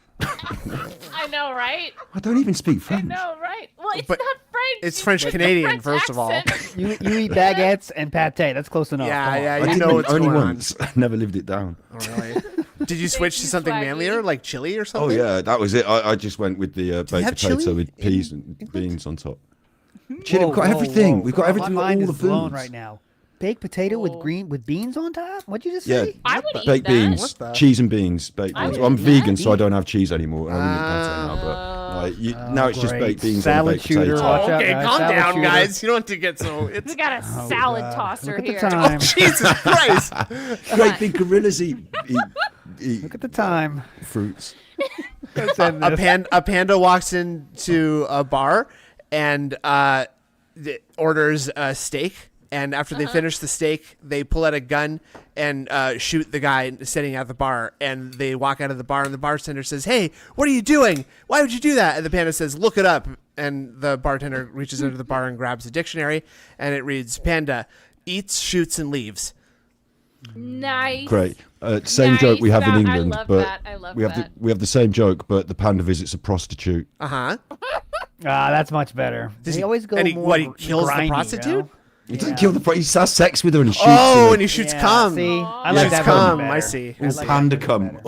I know, right? I don't even speak French. No, right? Well, it's But not French. it's French Canadian, first of all. You eat baguettes and pate. That's close enough. Come on. Yeah, I you did know what's only going on. once. I never lived it down. Oh, really? Did you switch to you, something Swaggy. manlier, like chili or Oh something? yeah, that was it. I just went with the baked have potato chili with in peas and England? beans on top. Chili, Whoa, we've got whoa, everything. whoa. We've got God, everything. My All mind the is blown foods right now. Baked potato with beans on top? What'd you just Yeah, say? I would eat baked that. beans, What's that? cheese and beans, baked I beans. would Well, I'm eat that. vegan, so I don't have cheese anymore. And I wouldn't eat pate now, but now it's just great. baked beans Salad and baked shooter, potato. watch out, Okay, guys. calm Salad down, shooter. guys. You don't have to get so. It's We got a salad God. tosser Look at here. the time. Jesus Christ. Great big gorillas eat Look at the time. fruits. Let's end this. A panda walks into a bar and orders a steak. And after they finish the steak, they pull out a gun and shoot the guy sitting at the bar. And they walk out of the bar, and the bartender says, "Hey, what are you doing? Why would you do that?" And the panda says, "Look it up." And the bartender reaches into the bar and grabs a dictionary, and it reads, "Panda eats, shoots, and leaves." Nice. Great. Same joke we have in Nice. England, I love but that. I love we have that. we have the same joke, but the panda visits a prostitute. Uh-huh. That's much better. Does They he- always go and he- more what, he kills the grimy, prostitute? You know? He doesn't kill the he has sex with her and he shoots Oh, her. and he shoots Yeah, cum. See, Aw. I like Shoots that cum. version I better. see. I Ooh, like panda that cum. better.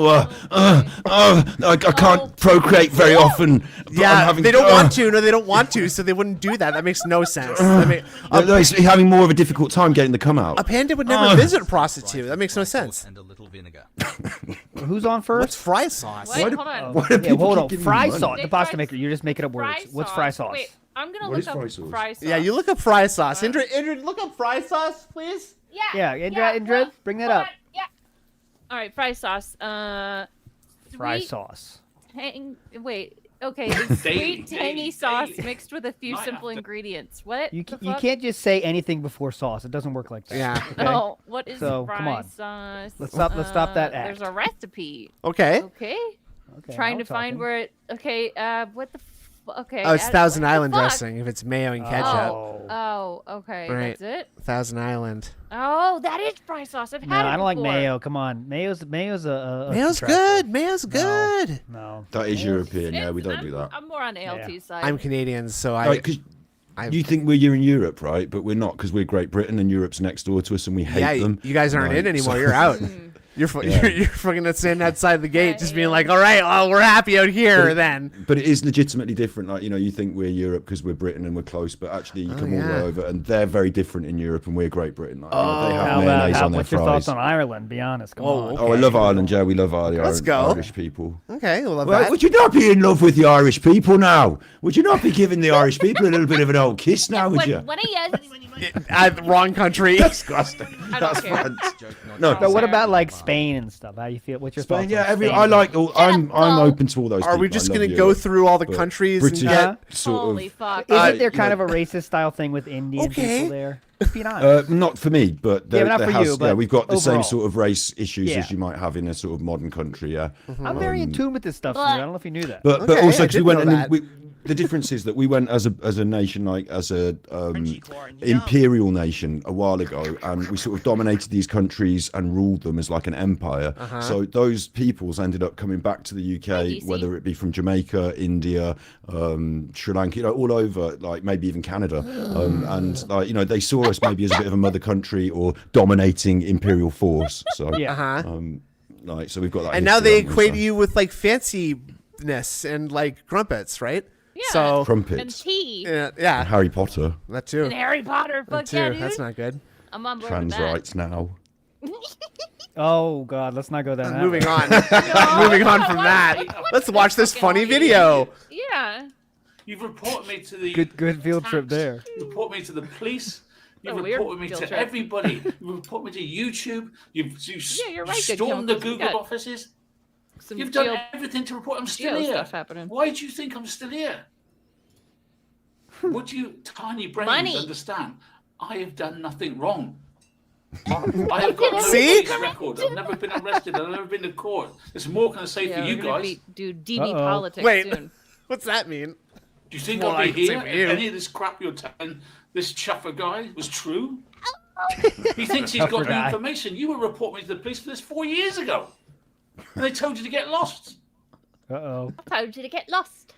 I can't procreate very often. But I'm Yeah, having, they don't want to. No, they don't want to, so they wouldn't do that. That makes no sense. No, he's having more of a difficult time getting the cum out. A panda would never visit a prostitute. That makes no sense. And a little vinegar. Who's on What's first? fry sauce? Wait, hold on. Why do Yeah, people hold keep on. giving Fry me money? sauce. The Big pasta fry- maker. You're just making up words. What's fry sauce? Wait, I'm gonna What look is up fry sauce? fry sauce. Yeah, you look up fry sauce. Indrid, look up fry sauce, please. Yeah, Indra, bring that hold up. on, Yeah. All right, fry sauce. Fry Sweet sauce. Wait. Okay, it's Daily, sweet tangy sauce daily. mixed with a few Might simple have to- ingredients. What? You the you fuck? can't just say anything before sauce. It doesn't work like that. Yeah. Okay? Oh, what is So, fry come on. sauce? Let's stop that There's act. a recipe. Okay. Okay. Okay, Trying now to we're find talking. where it. Okay. What the? Okay. Oh, it's Thousand what the Island fuck? dressing. If it's mayo and ketchup, Oh. Oh, okay. Right. That's it. Thousand Island. Oh, that is fry sauce. I've No, had it I don't like before. mayo. Come on, mayo's a Mayo's detractor. good. Mayo's good. No. That is European, yeah, we don't I'm, do that. I'm more on the ALT side. I'm Canadian, so Right, 'cause I- you think we're in Europe, right? But we're not, because we're Great Britain and Europe's next door to us and we hate yeah, them. you guys aren't Right, in anymore. so- You're out. You're fucking standing outside the gate, just being like, "All right, well, we're happy out here." Then But it is legitimately different. Like, you think we're Europe because we're Britain and we're close, but actually you come all the yeah. way over and they're very different in Europe and we're Great Britain. Like, they have How mayonnaise about on their what's your fries. thoughts on Ireland? Be honest. Come Whoa, on. okay. Oh, I love Ireland, Joe. We love Let's go. Irish people. okay, we'll love Well, that. would you not be in love with the Irish people now? Would you not be giving the Irish people a little bit of an old kiss now, would you? When he has, Wrong country. Disgusting. I don't That's care. French. Joke not No, to But what say. about like Spain and stuff? How do you feel? What's your Spain, thoughts? yeah, on Spain? I like all. I'm Go. open to all those. Are we people. just I gonna love go Europe, through all the but countries British and get? sort Holy of. fuck. Isn't there you kind know- of a racist style thing with Indian Okay. people there? Just being honest. Not for me, but Yeah, there, but not there for has, you, yeah, but we've got the same overall. sort of race issues Yeah. as you might have in a sort of modern country. Yeah, I'm very in tune with this stuff. Stu. I don't know if you knew that. but Okay, also I because we didn't went know and that. the difference is that we went as a nation, like as a imperial nation a while ago, and we sort of dominated these countries and ruled them as like an empire. So those peoples ended up coming back to the UK, DC. whether it be from Jamaica, India, Sri Lanka, all over, like maybe even Canada, and like they saw us maybe as a bit of a mother country or dominating imperial force. So Yeah. Uh-huh. like so we've got that. And now they history, haven't we? equate you with like fanciness and like crumpets, right? Yeah. So And Crumpets, tea. yeah, Harry Potter, that too. And Harry Potter. That Fuck too. yeah, dude. That's not good. I'm on board trans with that. rights now. Oh God, let's not go down that. Moving road. on. Moving on from that. Let's watch this funny video. Yeah. You've reported me to the Good field trip there. You report me to the police. You've A weird reported me field to trip. everybody. You report me to YouTube. You've Yeah, you're right, good stormed the Chronicles. You Google got- offices. some You've done everything to report. I'm still here. stuff happening. Why do you think I'm still here? Would you tiny brains understand? I have done nothing wrong. I have got no police record. I've never been arrested. I've never been to court. There's more can I say for you guys. Do DB politics soon. What's that mean? Do you think I'll be here if any of this crap you're telling this chuffer guy was true? He thinks he's got the information. You were reporting me to the police for this 4 years ago. And they told you to get lost. I told you to get lost.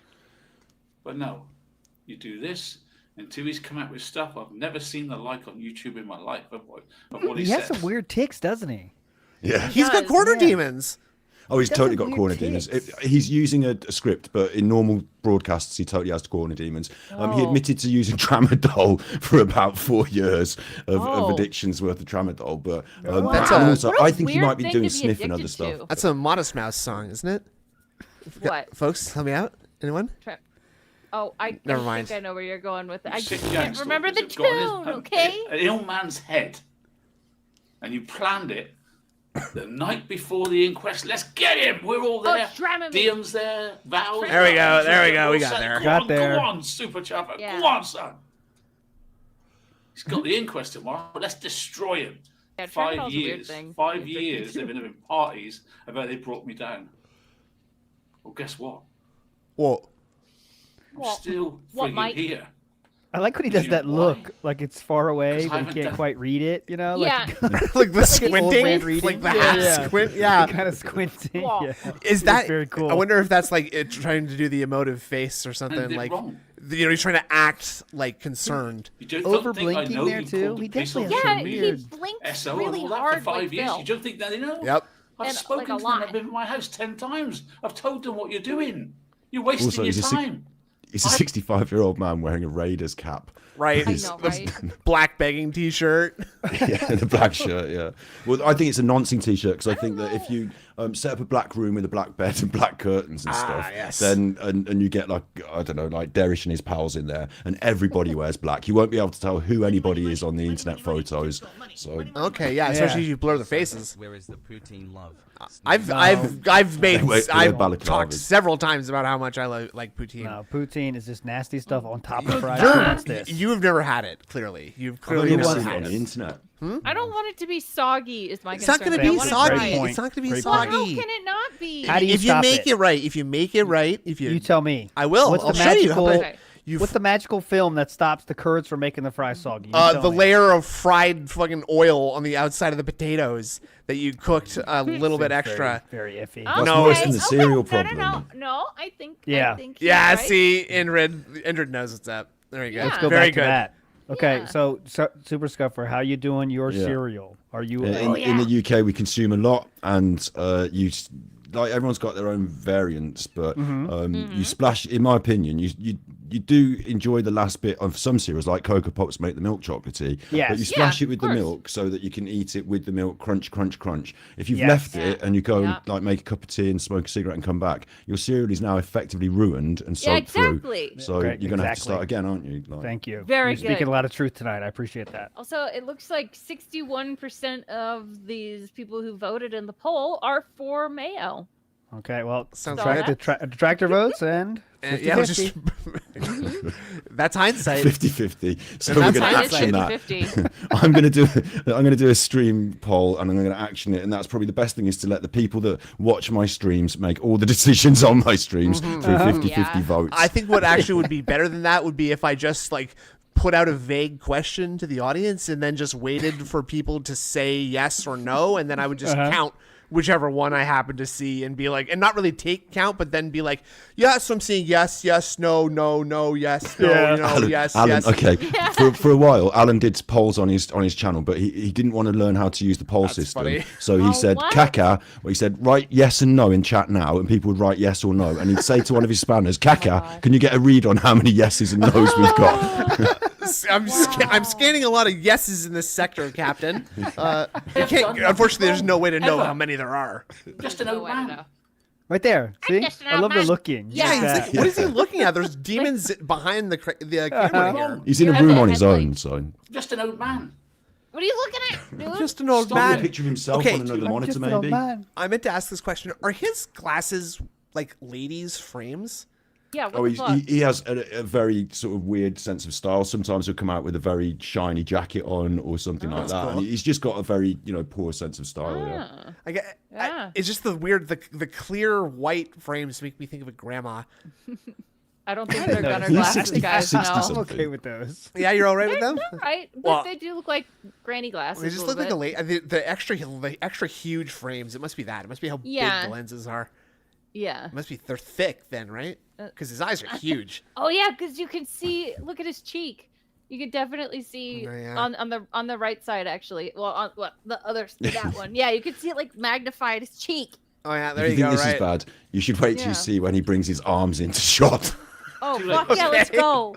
But no, you do this until he's come out with stuff I've never seen the like on YouTube in my life of what he has said. some weird ticks, doesn't he? Yeah. He's got corner demons. Oh, he's totally got corner demons. He's using a script, but in normal broadcasts, he totally has corner demons. He admitted to using tramadol for about 4 years of addictions worth of tramadol. But I think he might be doing sniff and other stuff. That's a Modest Mouse song, isn't it? What? Folks, help me out. Anyone? Never mind. I think I know where you're going with it. I just can't remember the tune, okay? An ill man's head. And you planned it the night before the inquest. Let's get him. We're all there. Dion's there. Val. There we go. There we go. We got there. Go on, Super Chopper. Yeah. Go on, son. He's got the inquest tomorrow. Let's destroy him. Yeah, 5 years. 5 years they've been having parties about they brought me down. Well, guess what? What? I'm still freaking here. I like when he does that look, like it's far away, but you can't quite read it, you know? Like the squinting, like the half squint, kind of squinting. Yeah. Is that very cool? I wonder if that's like it trying to do the emotive face or something. Like, he's trying to act like concerned. Over blinking there too. He definitely has he blinks really hard. For 5 years. You don't think they know? Yep. I've spoken to them. They've been in my house 10 times. I've told them what you're doing. You're wasting your time. He's a 65-year-old man wearing a Raiders cap. Right. I know, right? Black begging T-shirt. Yeah, the black shirt, yeah. Well, I think it's a noncing T-shirt because I think that if you set up a black room with a black bed and black curtains and stuff, then and you get like, I don't know, like Derish and his pals in there and everybody wears black, you won't be able to tell who anybody is on the internet photos. So okay, especially if you blur the faces. Where is the poutine love? I've talked several times about how much I like poutine. No, poutine is just nasty stuff on top of fried chicken. You've never had it. Clearly, you've clearly never seen had it on the internet. I don't want it to be soggy. Is my It's concern. not going to be soggy. It's not going to be soggy. How can it not be? How do you if you make it right, if you tell me. I will. What's I'll the show magical? you. What's the magical film that stops the curds from making the fries soggy? The layer of fried fucking oil on the outside of the potatoes that you cooked a little bit extra. Very iffy. That's worse than the cereal problem. No, I think. Yeah. I think yeah. Right. See, Indrid knows what's up. There you go. Let's go Very back good. to that. Okay, so Super Scuffer, how you doing your cereal? Are you in the UK? We consume a lot, and like everyone's got their own variants, but you splash. In my opinion, you do enjoy the last bit of some cereals, like Cocoa Pops make the milk chocolatey. Yes. But you splash it with the milk so that you can eat it with the milk, crunch, crunch, crunch. If you've left it and you go and like make a cup of tea and smoke a cigarette and come back, your cereal is now effectively ruined and soaked through. So you're going to have to start again, aren't you? Like, Thank you. Very You're good. speaking a lot of truth tonight. I appreciate that. Also, it looks like 61% of these people who voted in the poll are for mayo. Okay, well, sounds right. Detractor votes and 50-50. Yeah, just that's hindsight. 50-50. So we're going to action that. I'm going to do a stream poll and I'm going to action it, and that's probably the best thing is to let the people that watch my streams make all the decisions on my streams through 50-50 votes. I think what actually would be better than that would be if I just like put out a vague question to the audience and then just waited for people to say yes or no, and then I would just count whichever one I happen to see and be like, and not really take count, but then be like, yes, I'm seeing yes, yes, no, no, no, yes, no, no, Alan, yes, Alan, yes. Okay, for a while, Alan did polls on his channel, but he didn't want to learn how to use the poll system. Funny. So he said, caca, well, he said, write yes and no in chat now, and people would write yes or no. And he'd say to one of his spanners, caca, can you get a read on how many yeses and nos we've got? I'm scanning a lot of yeses in this sector, Captain. Unfortunately, there's no way to know how many there are. Just an old man. Right there. See? I love the looking. Yeah, what is he looking at? There's demons behind the camera here. He's in a room on his own, so. Just an old man. What are you looking at, dude? Just an old Stop man. a picture of himself Okay, on another Just monitor, an old maybe. man. I meant to ask this question: are his glasses like ladies' frames? Yeah, what Oh, the fuck? he has a very sort of weird sense of style. Sometimes he'll come out with a very shiny jacket on or something like that. cool. And he's just got a very, poor sense of style. Yeah. Ah. I get. Yeah. It's just the clear white frames make me think of a grandma. I don't think they're gunner He's glasses, 60 guys. 60 No. something. I'm okay with those. Yeah, you're all right with They're them. all right, but Well- they do look like granny glasses. They just look like the extra huge frames. It must be that. It must be how Yeah. big the lenses are. Yeah. It must be they're thick then, right? Because his eyes are huge. Oh yeah, because you can see. Look at his cheek. You can definitely see Oh, yeah. on the right side actually. Well, on the other that one. Yeah, you can see it like magnified his cheek. Oh yeah, If there you you think go. this Right. is bad, you should wait till Yeah. you see when he brings his arms into shot. Oh Too fuck late. yeah, let's go.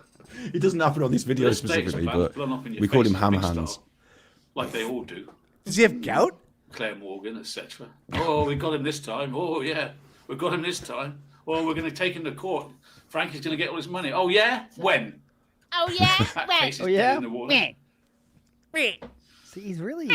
It doesn't happen on this video This date's specifically, about but blown up in your we called face him Hammer big Hands. style, like they all do. Does he have gout? Claire Morgan, etc. Oh, we got him this time. Oh yeah, we got him this time. Oh, we're going to take him to court. Frankie's going to get all his money. Oh yeah, when? Oh yeah, That wait. case is Oh, dead yeah? in the water. See, he's really.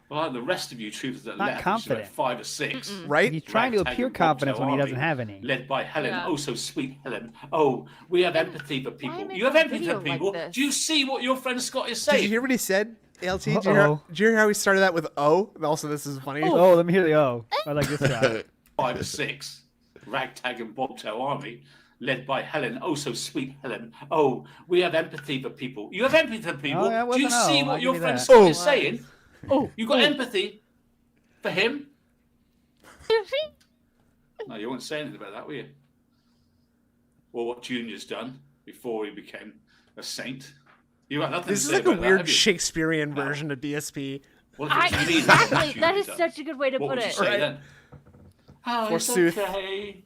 Well, like the rest of you truthers that Not left, which is confident. like 5 or 6. Right? He's trying to Ragtag appear and confident when he bobtail doesn't have any. Led by Helen, Yeah. oh so sweet Helen. Oh, we have empathy for people. make You have a empathy video for like people. this? Do you see what your friend Scott is Did you saying? hear what he said? LT, did Uh-oh. you hear how he started that with O? And also, this is funny. Oh, let me hear the O. I like this guy. 5 or 6. Ragtag and bobtail army. Led by Helen, oh so sweet Helen. Oh, we have empathy for people. You have empathy for people. Oh, that Do you wasn't see O. what I'll your give you friend that. Scott Oh. is saying? Oh, you got empathy for him? No, you won't say anything about that, will you? Or what Junior's done before he became a saint. You got nothing This to is say like a about that, weird have you? Shakespearean version of DSP. What if it's me Exactly. Junior That is done? such a good way to What put would you it. say Right. then? Oh, Forsooth. it's okay.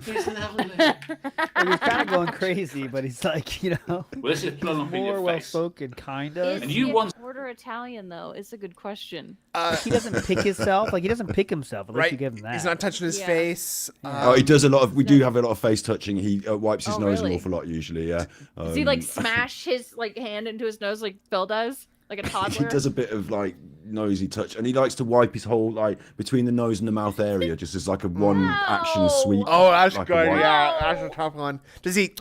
He's lovely. Like, he's kind of going crazy, but he's like, Well, this is blown up in more your well face. spoken, kind of. And you once- order Italian though? It's a good question. He doesn't pick himself. Like he doesn't pick himself. At least Right? you give him that. He's not touching his Yeah. face. Oh, he does a lot of. We do have a lot of face touching. He wipes his Oh, nose really? an awful lot usually. Yeah. Does he like smash his like hand into his nose like Phil does, like a He toddler? does a bit of like nosy touch, and he likes to wipe his whole like between the nose and the mouth area, just as like a one action No. sweep. Oh, that's like a good. wipe. Yeah, that's a tough one. Does he?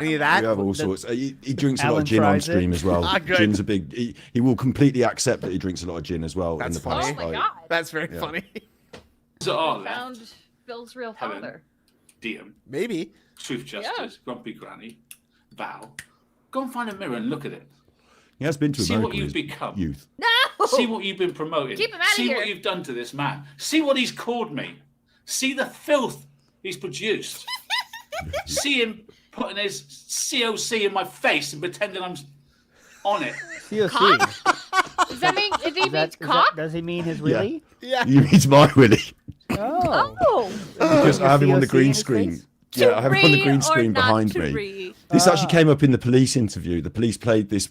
Any of that? We have all sorts. He drinks a lot Alan of gin on tries it. stream as well. Ah, good. Gin's a big. He will completely accept that he drinks a lot of gin as well That's in the past. Oh my like, god! That's very funny. So are left. Found Phil's real Helen. father. Diem, Maybe. Truth Justice, Grumpy Granny, Val. Go and find a mirror and look at it. He has been to See America what in you've his become. youth. No. See what you've been promoting. Keep him outta See here. what you've done to this man. See what he's called me. See the filth he's produced. See him putting his COC in my face and pretending I'm on it. COC. Does that mean if he Is that- means is that- cock? does he mean his really? Yeah. You mean my Willie? Oh. Oh. Because I have him on the COC in green his screen. face? Yeah, I have him on the To green read screen or not behind to me. read? This actually came up in the police interview. The police played this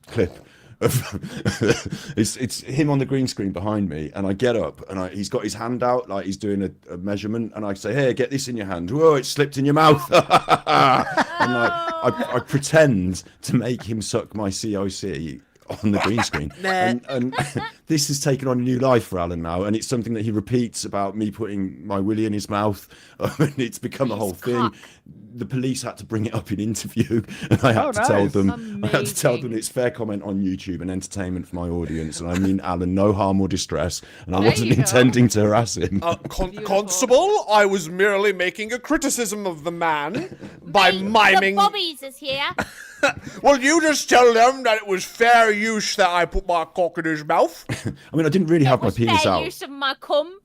clip of it's him on the green screen behind me, and I get up and he's got his hand out like he's doing a measurement, and I say, "Hey, get this in your hand." Whoa, it slipped in your mouth. And like I pretend to make him suck my COC on the green screen, and this has taken on a new life for Alan now, and it's something that he repeats about me putting my willy in his mouth, and it's become a whole thing. The police had to bring it up in interview, and I had to tell them, I had to tell them it's fair comment on YouTube and entertainment for my audience, and I mean Alan, no harm or distress, and I There wasn't you go. intending to harass him. Constable, I was merely making a criticism of the man by miming. The Bobbies is here. Well, you just tell them that it was fair use that I put my cock in his mouth. I mean, I didn't really have my penis Fair out. use of my cum.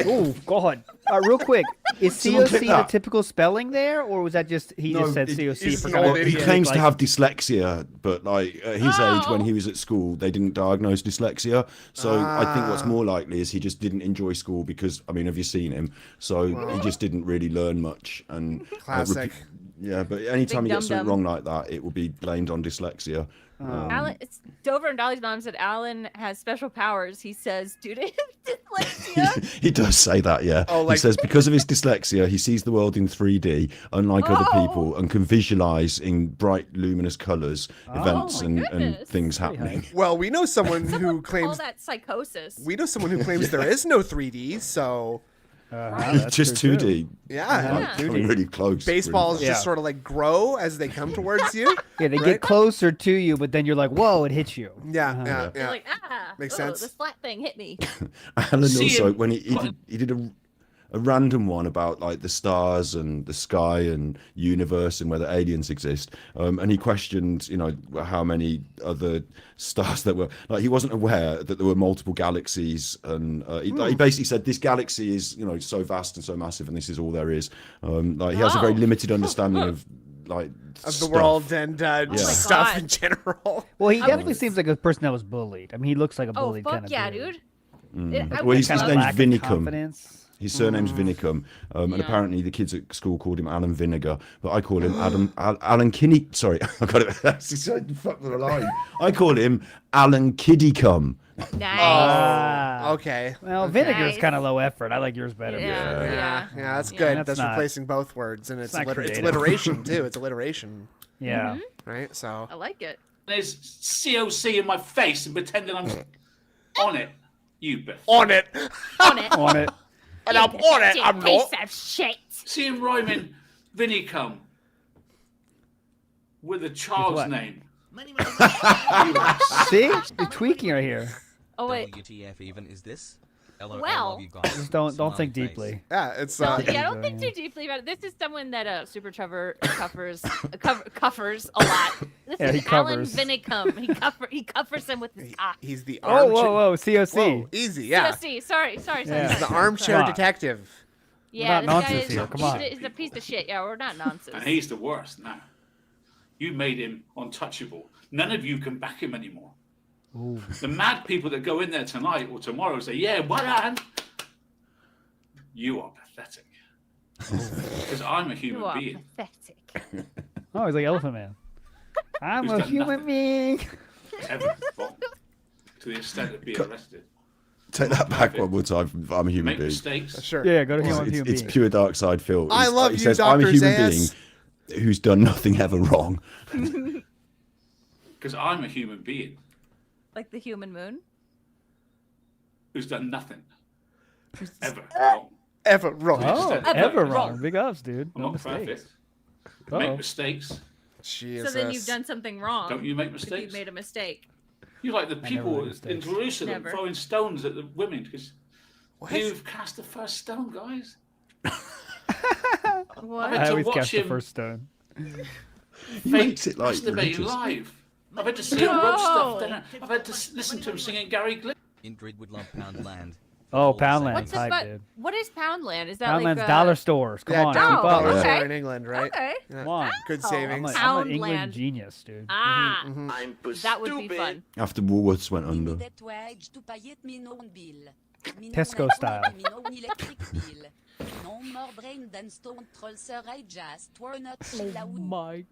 Oh God! Real quick, is Someone clip COC the that. typical spelling there, or was that just he just said it- COC he's for an kind old of He idiot. claims like, to have dyslexia, but like at his age, when he was at school, they didn't diagnose dyslexia. So I think what's more likely is he just didn't enjoy school because, I mean, have you seen him? So he just didn't really learn much. And Classic. Yeah, but anytime you get something dum-dum. wrong like that, it will be blamed on dyslexia. Alan, it's Dover and Dolly's mom said Alan has special powers. He says due to his dyslexia. He does say that, yeah. Oh, like- He says because of his dyslexia, he sees the world in 3D, unlike other people, and can visualize in bright, luminous colors events my and goodness. things happening. Well, we know someone who Call claims that psychosis. we know someone who claims there is no 3D. So That's Just true, 2D. too. yeah, Like, coming really close. baseballs really just sort of like grow as they come towards you. Yeah, they Right? get closer to you, but then you're like, whoa, it hits you. Yeah, Uh-huh. yeah, You're yeah. like, Makes oh, sense. this flat thing hit me. Alan See also, him- when he did a random one about like the stars and the sky and universe and whether aliens exist, and he questioned, how many other stars there were. Like he wasn't aware that there were multiple galaxies, and he basically said this galaxy is so vast and so massive, and this is all there is. Like he has a very limited understanding of like Of the stuff. world and stuff God. in general. Well, he definitely seems like a person that was bullied. I mean, he looks like a Oh, bullied fuck kind of yeah, dude. dude. Well, his Kind of name's lack of Vinicum. confidence. His surname's Vinicum, and apparently the kids at school called him Alan Vinegar, but I call him Alan Kinney. Sorry, I got it. Fuck the line. I call him Alan Kiddicum. Nice. Okay. Well, Okay. vinegar's kind of low effort. I like yours better. Yeah. Yeah, that's Yeah. good. That's That's not- replacing both words, and it's not it's creative. alliteration too. It's alliteration, Yeah. right? So I like it. There's COC in my face and pretending I'm on it. You bet. on it, On it. On it. and I'm on it. I'm Piece not. of shit. See him rhyming Vinicum with a child's what? name. See? You're tweaking right here. Oh wait. WTF even is this? LOL, Well. love you guys. Just don't Smiley think face. deeply. Yeah, it's No, yeah, I Yeah. don't think too deeply about it. This is someone that Super Trevor cuffers a lot. This Yeah, is he Alan covers. Vinicum. He cuffers him with his cock. he's the Oh, armchair. whoa, COC. Whoa, easy, yeah. CSC. Sorry. Yeah. The armchair Come on. detective. Yeah, We're not this guy nonsense is, here, come he's on. a- He's a piece of shit. Yeah, we're not nonsense. And he's the worst now. You made him untouchable. None of you can back him anymore. The mad people that go in there tonight or tomorrow say, yeah, what on? You are pathetic. Because I'm a You human are being. pathetic. Oh, he's like Elephant Man. I'm Who's a done human nothing. being. Ever wrong. To the extent of being arrested. Take that back one more time. I'm a human Make being. mistakes. Sure. Yeah, go to It's, human it's being. pure dark side Phil. I love he you, says, I'm a Dr. human Zayas." being who's done nothing ever wrong. Because I'm a human being Like the human moon. who's done nothing ever wrong. Ever wrong. Oh, Ever ever wrong. wrong. Big ups, dude. I'm No not mistakes. perfect. Make Uh-oh. mistakes. Jesus. So then you've done something wrong. Don't you make If mistakes? you've made a mistake. You're like the never people make in mistakes. Jerusalem Never. throwing stones at the women because What? you've cast the first stone, guys. What? had I to always watch cast the him. first stone. He makes it like Masturbating religious. live. I've had to see him rub stuff No. down. I've had to listen to him singing Gary Glitter. Ingrid would love Poundland. Oh, All the Poundland. same. What's the Hype, but? dude. What is Poundland? Is that Poundland's like dollar stores. Come Yeah, on, down keep Oh, up. dollar okay. store in England, right? Okay. Yeah. Come on. Good Oh. savings. I'm an Poundland. England genius, dude. Ah, Mhm. that would be fun. After Woolworths went under. Tesco style. Oh my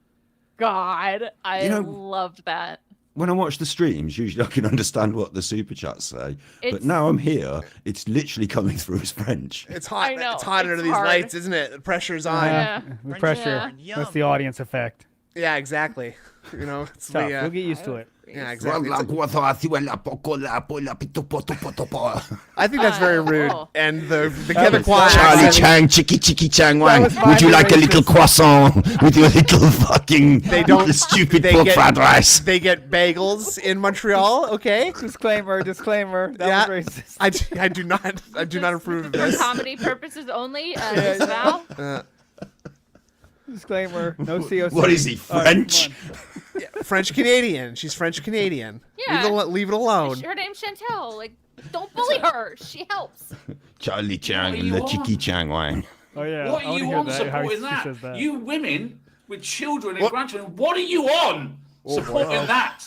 God, I You know- loved that. When I watch the streams, usually I can understand what the super chats say. But It's- now I'm here, it's literally coming through as French. It's hot. I know, It's hot it's under these hard. lights, isn't it? The pressure's on. Yeah. The pressure. That's the audience effect. Yeah, exactly. You know, it's Tough. the, You'll get used to it. yeah, exactly. I think Charlie that's very rude. oh. And the That was- Quebecois Charlie accent, Chang, Chicky Chang Wang. was Would you finally like a little racist. croissant with your little fucking don't- stupid they pork get- fried rice? they get bagels in Montreal. Okay. Disclaimer. That Yeah. was racist. I do not approve of For this. comedy purposes only, disavow. Disclaimer. No COC. What is he, All right, come French? on. French Canadian. She's French Canadian. Yeah. Leave it alone. Her name's Chantel. Like, don't bully her. She helps. Charlie Chang What are and you the on? Chicky Chang Wang. Oh yeah. What I are wanna you hear on that, how he supporting that? says that. You women with children and What? grandchildren, what are you on supporting that?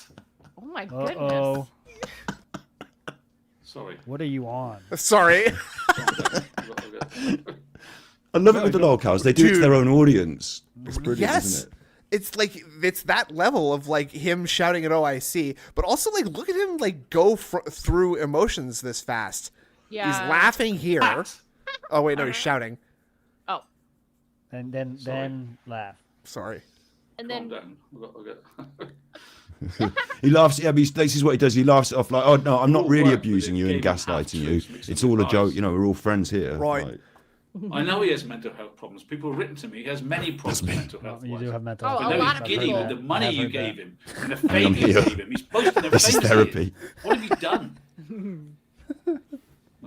Oh my goodness. Uh-oh. Sorry. What are you on? Sorry. I love it with the lolcows. They do it to their own audience. It's brilliant, Yes. isn't it? It's like it's that level of like him shouting at OIC, but also like look at him like go through emotions this fast. Yeah. He's laughing here. Oh wait, no, he's shouting. Oh. And then laugh. Sorry. And Calm then down. He laughs. Yeah, but this is what he does. He laughs it off like, "Oh no, I'm not All really work, abusing but you it and gave him gaslighting you. half-truths, mixing It's all a with joke. lies. You know, we're all friends here." Right. Like, I know he has mental health problems. People have written to me. He has many problems with mental health. You do have mental Oh, health. a But lot now of he's giddy people. with the money you gave him and the I'm fame you here. gave him. He's posting a This is face therapy. What have you done? The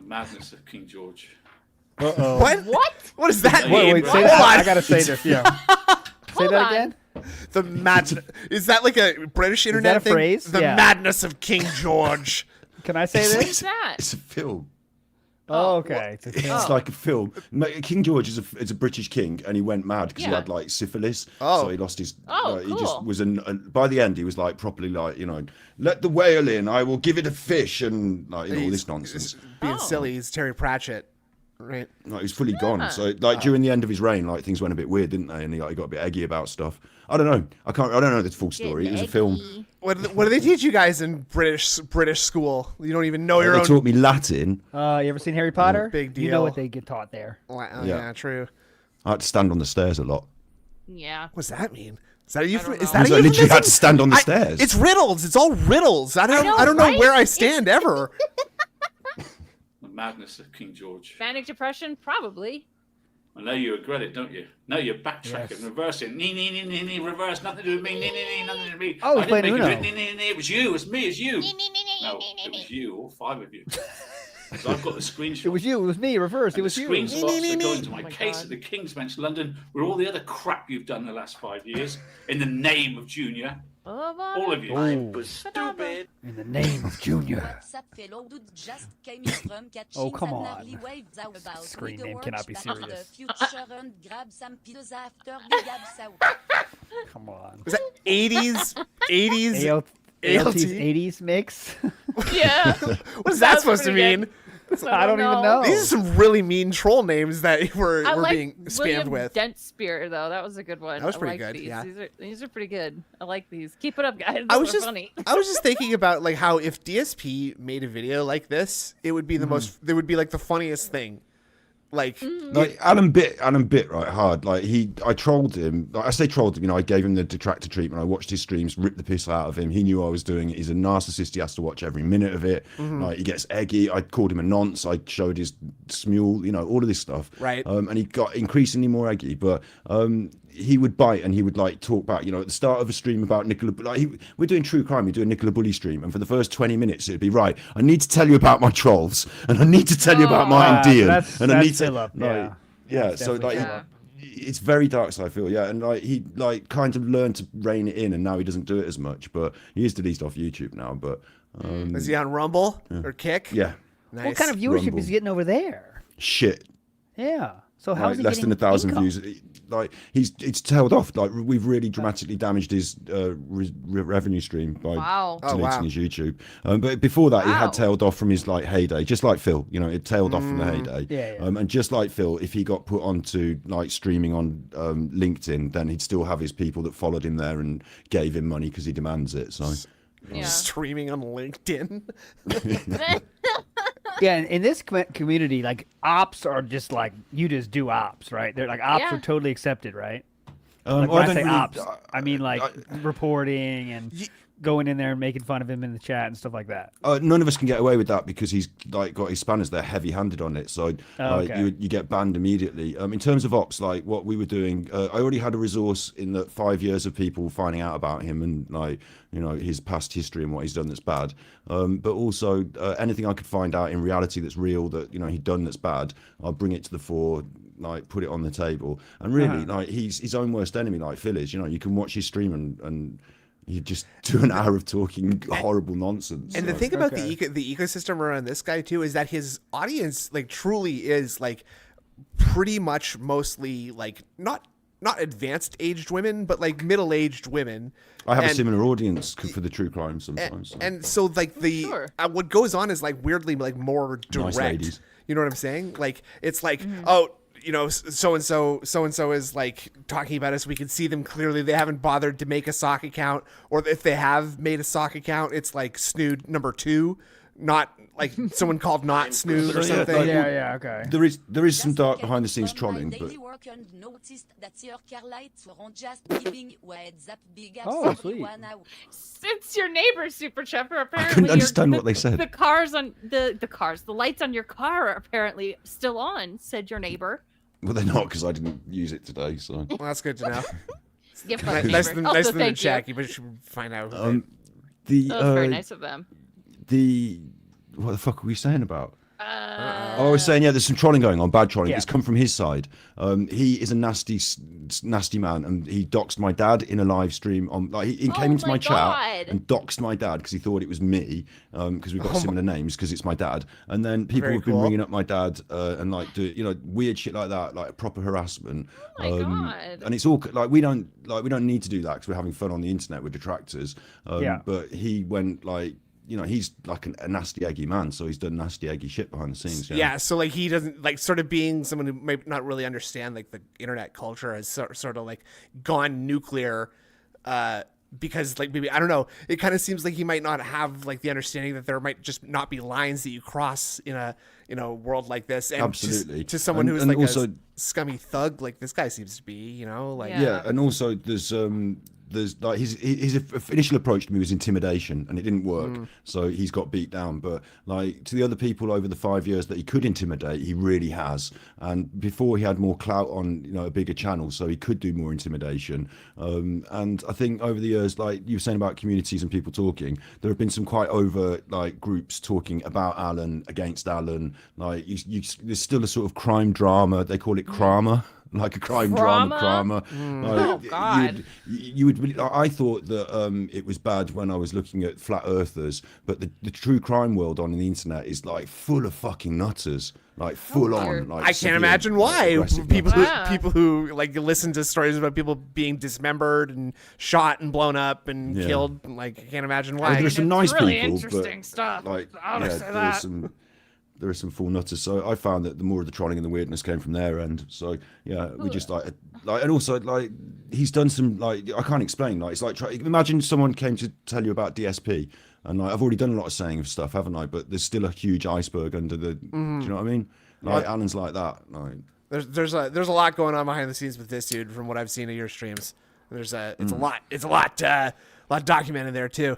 madness of King George. Uh-oh. What? What does that Wait, mean? Wait, say Hold that. on. I gotta say this. Yeah. Say Hold that on. again. The mad. Is that like a British internet a thing? phrase? The Yeah. madness of King George. Can I say what's this? that? it's a film. Oh, okay. It's a thing. It's like a film. King George is a British king, and he went mad because he Yeah. had like syphilis. Oh. So he lost his. Oh, He just cool. was by the end, he was like properly like, you know, let the whale in. I will give it a fish, and like, you know, all this nonsense. Being Oh. silly. He's Terry Pratchett. Right. Like, he was fully gone. So like during the end of his reign, like things went a bit weird, didn't they? And he got a bit eggy about stuff. I don't know. I don't know the full story. It was a film. What do they teach you guys in British school? You don't even know your They own. taught me Latin. You ever seen Harry Potter? Big You know deal. what they get taught there. Yeah, true. I had to stand on the stairs a lot. Yeah. What's that mean? Is that a don't know. is that a I literally euphemism? had to stand on the stairs. It's riddles. It's all riddles. I don't know right? where I stand ever. The madness of King George. Manic depression, probably. I know you regret it, don't you? No, you're backtracking, Yes. reversing. Nee, reverse. Nothing to do with me. Nee, nothing to do with me. Oh, I playing didn't make Uno. it. Nee, it was you. It was me. It's you. No, it was you. All five of you. So I've got the screenshot. It was you. It was me. Reverse. It was you. Screenshots that go into my my case God. at the King's Bench London with all the other crap you've done the last 5 years in the name of Junior. All of you. Stupid. In the name of Junior. WhatsApp fellow dude just came in from catching Oh, come some on. gnarly waves out about Screen nigga name work cannot be back serious. the future and grab some pills after the gab sour. Come on. Was that 80s? 80s? ALT's 80s mix. Yeah. What is that supposed to pretty mean? good. I don't even know. These are some really mean troll names that we're I like being spammed William with. Dent Spear though. That was a good one. That was I pretty like good, These. yeah. These are pretty good. I like these. Keep it up, guys. I Those was are just funny. I was just thinking about like how if DSP made a video like this, it would be the most. It would be like the funniest thing. Like Like Alan bit right hard. Like I trolled him. Like, I say trolled him. You know, I gave him the detractor treatment. I watched his streams, ripped the piss out of him. He knew I was doing it. He's a narcissist. He has to watch every minute of it. Like he gets eggy. I called him a nonce. I showed his smule. You know, all of this stuff. Right. And he got increasingly more eggy. But he would bite and he would like talk back. You know, at the start of a stream about Nicola. Like we're doing true crime. We do a Nicola Bully stream, and for the first 20 minutes, it'd be right. I need to tell you about my trolls, and I need to tell you about my Indian, and I need to. Philip, Like, yeah, That's so like definitely it's very dark side, I feel, yeah, and like he like kind of learned to rein it in, and now he doesn't do it as much, but he is deleted off YouTube now. But is he on Rumble or Kick? yeah, Nice. What kind of viewership Rumble. is he getting over there? shit, Yeah. So how's like he less than getting 1,000 income? views. Like it's tailed off. Like we've really dramatically damaged his revenue stream by Wow. Oh, deleting wow. his YouTube. But before that, he Wow. had tailed off from his like heyday, just like Phil. You know, it tailed off from the heyday. Yeah, yeah. And just like Phil, if he got put onto like streaming on LinkedIn, then he'd still have his people that followed him there and gave him money because he demands it. So Yeah. Streaming on LinkedIn. Yeah, and in this community, like ops are just like you just do ops, right? They're like ops Yeah. are totally accepted, right? well, Like when I don't say really- ops, I mean like reporting and going in there and making fun of him in the chat and stuff like that. none of us can get away with that because he's like got his spanners. They're heavy-handed on it, so like, okay. you get banned immediately. In terms of ops, like what we were doing, I already had a resource in the 5 years of people finding out about him and like you know his past history and what he's done that's bad. But also anything I could find out in reality that's real that you know he'd done that's bad, I'll bring it to the fore. Like put it on the table, and really, like he's his own worst enemy. Like Phil is, you know, you can watch his stream and you just do an hour of talking horrible nonsense. And the So- thing about Okay. the ecosystem around this guy too is that his audience like truly is like pretty much mostly like not advanced aged women, but like middle aged women. I have a And- similar audience for the true crime sometimes. so. And so like the Sure. what goes on is like weirdly like more direct. ladies. You know what I'm saying? Like it's like oh so and so is like talking about us. We can see them clearly. They haven't bothered to make a sock account, or if they have made a sock account, it's like Snood number 2, not like someone called not Snood or something. Okay. There is some dark behind the scenes trolling, but oh, sweet. Since your neighbor, Super Cheffer, apparently I couldn't understand what they said. The lights on your car are apparently still on, said your neighbor. Well, they're not because I didn't use it today. So well, that's good to know. Nice of them to check. You should find out. That was very nice of them. What the fuck were we saying about? I was saying, there's some trolling going on, bad trolling. Yeah. It's come from his side. He is a nasty man, and he doxed my dad in a live stream. He came into my chat and doxed my dad because he thought it was me, because we've got similar names, because it's my dad. And then people have been ringing up my dad and like do weird shit like that, like proper harassment. Oh my God. And it's all like we don't need to do that because we're having fun on the internet with detractors. But he went like. He's like a nasty, eggy man, so he's done nasty, eggy shit behind the scenes. Yeah, so like he doesn't like sort of being someone who may not really understand like the internet culture has sort of like gone nuclear, because like maybe I don't know. It kind of seems like he might not have like the understanding that there might just not be lines that you cross in a world like this. And absolutely, to someone who's and like also, a scummy thug like this guy seems to be, and also there's like his initial approach to me was intimidation, and it didn't work. So he's got beat down. But like to the other people over the 5 years that he could intimidate, he really has. And before he had more clout on a bigger channel, so he could do more intimidation. And I think over the years, like you were saying about communities and people talking, there have been some quite overt like groups talking about Alan, against Alan. Like there's still a sort of crime drama. They call it crama. Like a crime drama. Oh God! You would. I thought that it was bad when I was looking at flat earthers, but the true crime world on the internet is like full of fucking nutters, like full on. Like I can't imagine why people who like listen to stories about people being dismembered and shot and blown up and killed. Like I can't imagine why. There's some nice really people, interesting but stuff. like there are some full nutters. So I found that the more of the trolling and the weirdness came from their end. So we just like, and also like he's done some like I can't explain. Like it's like imagine someone came to tell you about DSP, and like I've already done a lot of saying of stuff, haven't I? But there's still a huge iceberg under the. Do you know what I mean? Like Alan's like that. Like there's a lot going on behind the scenes with this dude from what I've seen of your streams. It's a lot documented there too.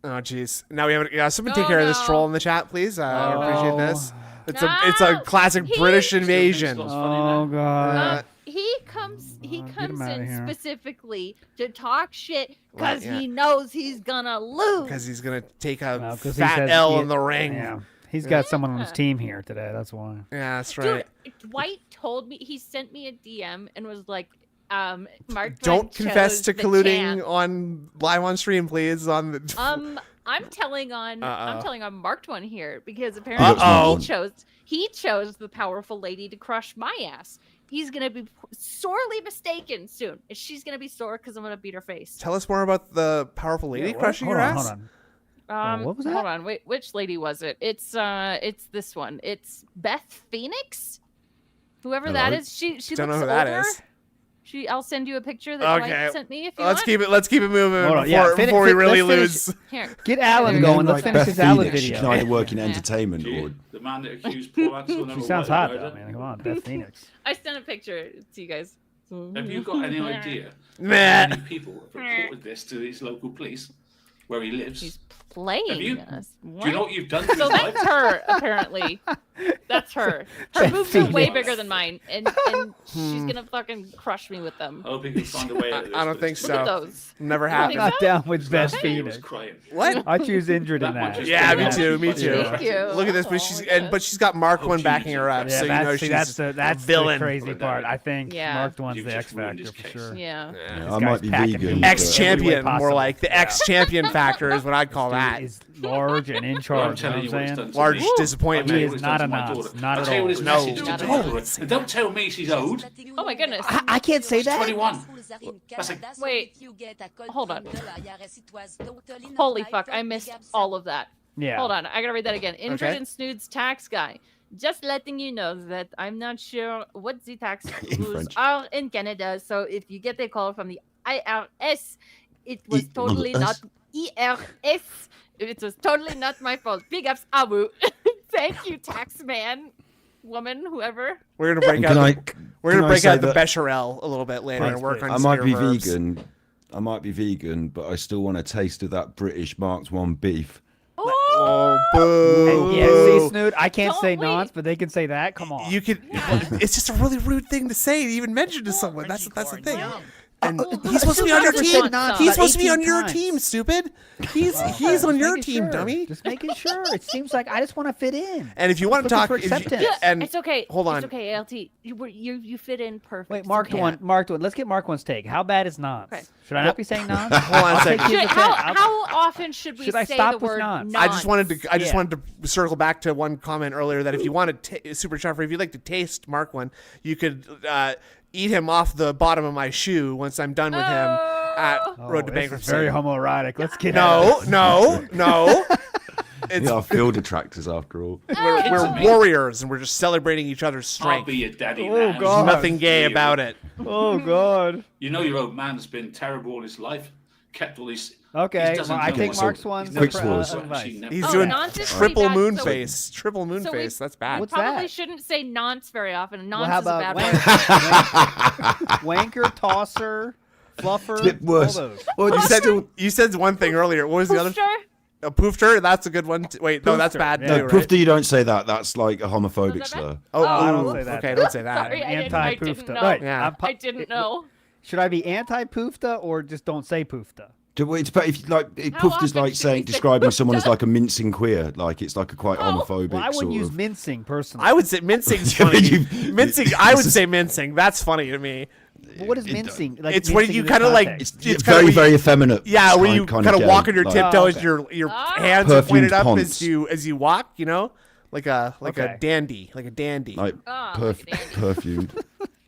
Oh jeez! Now we have someone take care of this troll in the chat, please. I appreciate this. It's a classic British invasion. Oh God! He comes in specifically to talk shit because he knows he's gonna lose. Because he's gonna take a fat L in the ring. Yeah. He's got someone on his team here today. That's why. Yeah, that's right. Dude, Dwight told me, he sent me a DM and was like, Mark don't confess to colluding on live on stream, please. On the I'm telling on Marked One here because apparently he chose the powerful lady to crush my ass. He's gonna be sorely mistaken soon, and she's gonna be sore because I'm gonna beat her face. Tell us more about the powerful lady crushing your ass. Hold on. What was that? Hold on. Wait, which lady was it? It's this one. It's Beth Phoenix. Whoever that is. She don't know looks who that older. is. I'll send you a picture that Dwight sent me if you want. Let's keep it moving before we really lose. Here. Get Alan going. Let's finish this Alan video. She can either work in entertainment or the man that accused Paul Axel. She sounds hot though, man. Come on, Beth Phoenix. I sent a picture to you guys. Have you got any idea how many people have reported this to his local police where he lives? He's playing Have you? us. Do you know what you've done to So his life? that's her, apparently. That's her. Her moves are way bigger than mine, and she's gonna fucking crush me with them. I hope he can find a way out of this. I don't think Look at so. those. Never I don't happened. think Not down with Beth He was Phoenix. crying. What? I choose injured in That one that. just- Yeah, me too. Thank you. Look at this, but Oh, she's got Mark one backing Jesus. her up, Yeah, so you know she's that's a the villain. crazy part. I think Yeah. Marked One's You've the just X ruined Factor his for case. sure. Yeah. I might be packing vegan. him. but- Ex-champion, Every way more like the possible. ex-champion factor is what I'd call that. Is large and in I'm charge. You know telling you what what I'm he's saying? done to Large me. disappointment. I'll tell you He what is he's not done a to my nonce, daughter. not I'll at tell you what his all. message Not to at my all. daughter. And don't tell me she's old. Oh my goodness. I can't say that. 21. Wait. Hold on. Holy fuck! I missed all of that. Yeah. Hold on. I gotta read that again. Injured Okay. and Snood's tax guy. Just letting you know that I'm not sure what the tax rules French. are in Canada. So if you get a call from the IRS, it was totally not ERS. It was totally not my fault. Big ups, Abu. Thank you, tax man, woman, whoever. We're gonna break Can out. I- We're gonna can I break say out the that- bechamel a little bit later and work on. I some might of be your verbs. vegan. I might be vegan, but I still want a taste of that British Mark 1 beef. Oh, boo! And, yeah, see, Snoot, I can't Don't say wait. nonce, but they can say that. Come on. You could. It's just a really rude thing to say to even mention to someone. That's the thing. And he's supposed to be on your Never team. said nonce He's about supposed to be 18 on your times. team, stupid. He's Just on your making team, sure. dummy. Just making sure. It seems like I just want to fit in. And if you want to Looking talk, for if you- acceptance. and It's okay. hold on. It's okay, LT. You fit in perfect. Wait, It's marked okay. one. Marked one. Let's get Mark one's take. How bad is nonce? Okay. Should I not be saying nonce? Hold on a second. How often should we Should I say stop the with word nonce? I just wanted to. I just Yeah. wanted to circle back to one comment earlier that if you want to Super Chuffer, if you'd like to taste Mark one, you could eat him off the bottom of my shoe once I'm done with him at Road to this is Bankruptcy. very homoerotic. Let's get No. It's, We are field detractors after all. we're warriors and we're just celebrating each other's I'll strength. be your daddy Oh, now. God. There's nothing gay about it. Oh God. You know your old man's been terrible all his life. Kept all these. Okay, he doesn't well, I know take what's- Mark's he's one. never Quick seen swallows. sweat, Advice. she never- He's Oh, doing nonce is pretty triple bad, moon so- face. Triple moon so we- face. That's bad. What's Probably that? shouldn't say nonce very often. Nonce Well, how is a about bad word. wanker, tosser, fluffer? It's a bit worse. All those. Well, You said one thing earlier. What was the other? Poofter? A poofter. That's a good one. Wait, no, that's Poofter, bad yeah. too. No, Right? Poofter, you don't say that. That's like a homophobic Was that bad? slur. Oh, I don't ooh, say that. Okay, don't say that. Sorry, I didn't Anti-poofta. know. Right. Yeah. I didn't know. Should I be anti-poofta or just don't say poofta? Well, it's but if like How Poofed is often like should saying we say describing someone as Poofta? like a mincing queer, like it's like a quite homophobic Well, I sort wouldn't use of. mincing personally. I would say mincing's Yeah, but funny. Mincing. I would say mincing. That's funny to me. But what is mincing? Like It's when mincing you in this kind of like. context? It's kinda very where you- very effeminate. Yeah, where you kind of gay, walk on your like- tiptoes, okay. your Ah. hands are pointed Perfumed up ponce. as you walk. You know, like a Okay. dandy, like a dandy. like Ah, perf- like a dandy. perfumed.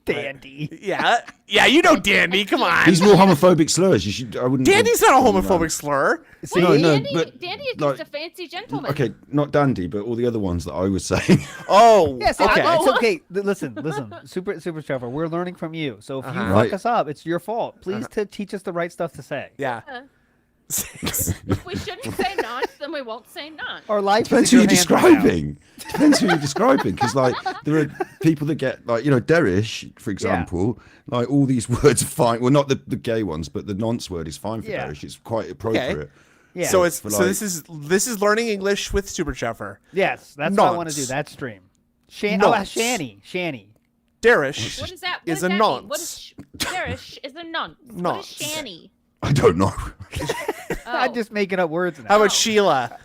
dandy. Yeah, you know dandy. Come on, These are all homophobic slurs. You should. I wouldn't. dandy's not a homophobic slur. See, No, no, Dandy, but Dandy is like- just a fancy gentleman. Okay, not dandy, but all the other ones that I was saying. Oh, Yes, okay. it's okay. Listen, super Trevor. We're learning from you. So if you fuck Right. us up, it's your fault. Please to teach us the right stuff to say. Yeah. If we shouldn't say nonce, then we won't say nonce. Our life Depends is who in you're your hands right now. describing. Depends who you're describing, because like there are people that get like Derish, for example. Like all these words are fine. Well, not the gay ones, but the nonce word is fine for Yeah. Derish. It's quite appropriate. Yeah. So it's For, so like- this is learning English with Super Chuffer. Yes, that's what I want to do. Nonce. That stream. Nonce. Shanny. Derish What is that? is what a does that mean? What nonce. is Garish is a nonce. What Nonce. is shanny? I don't know. I'm just making up words now. How about Sheila?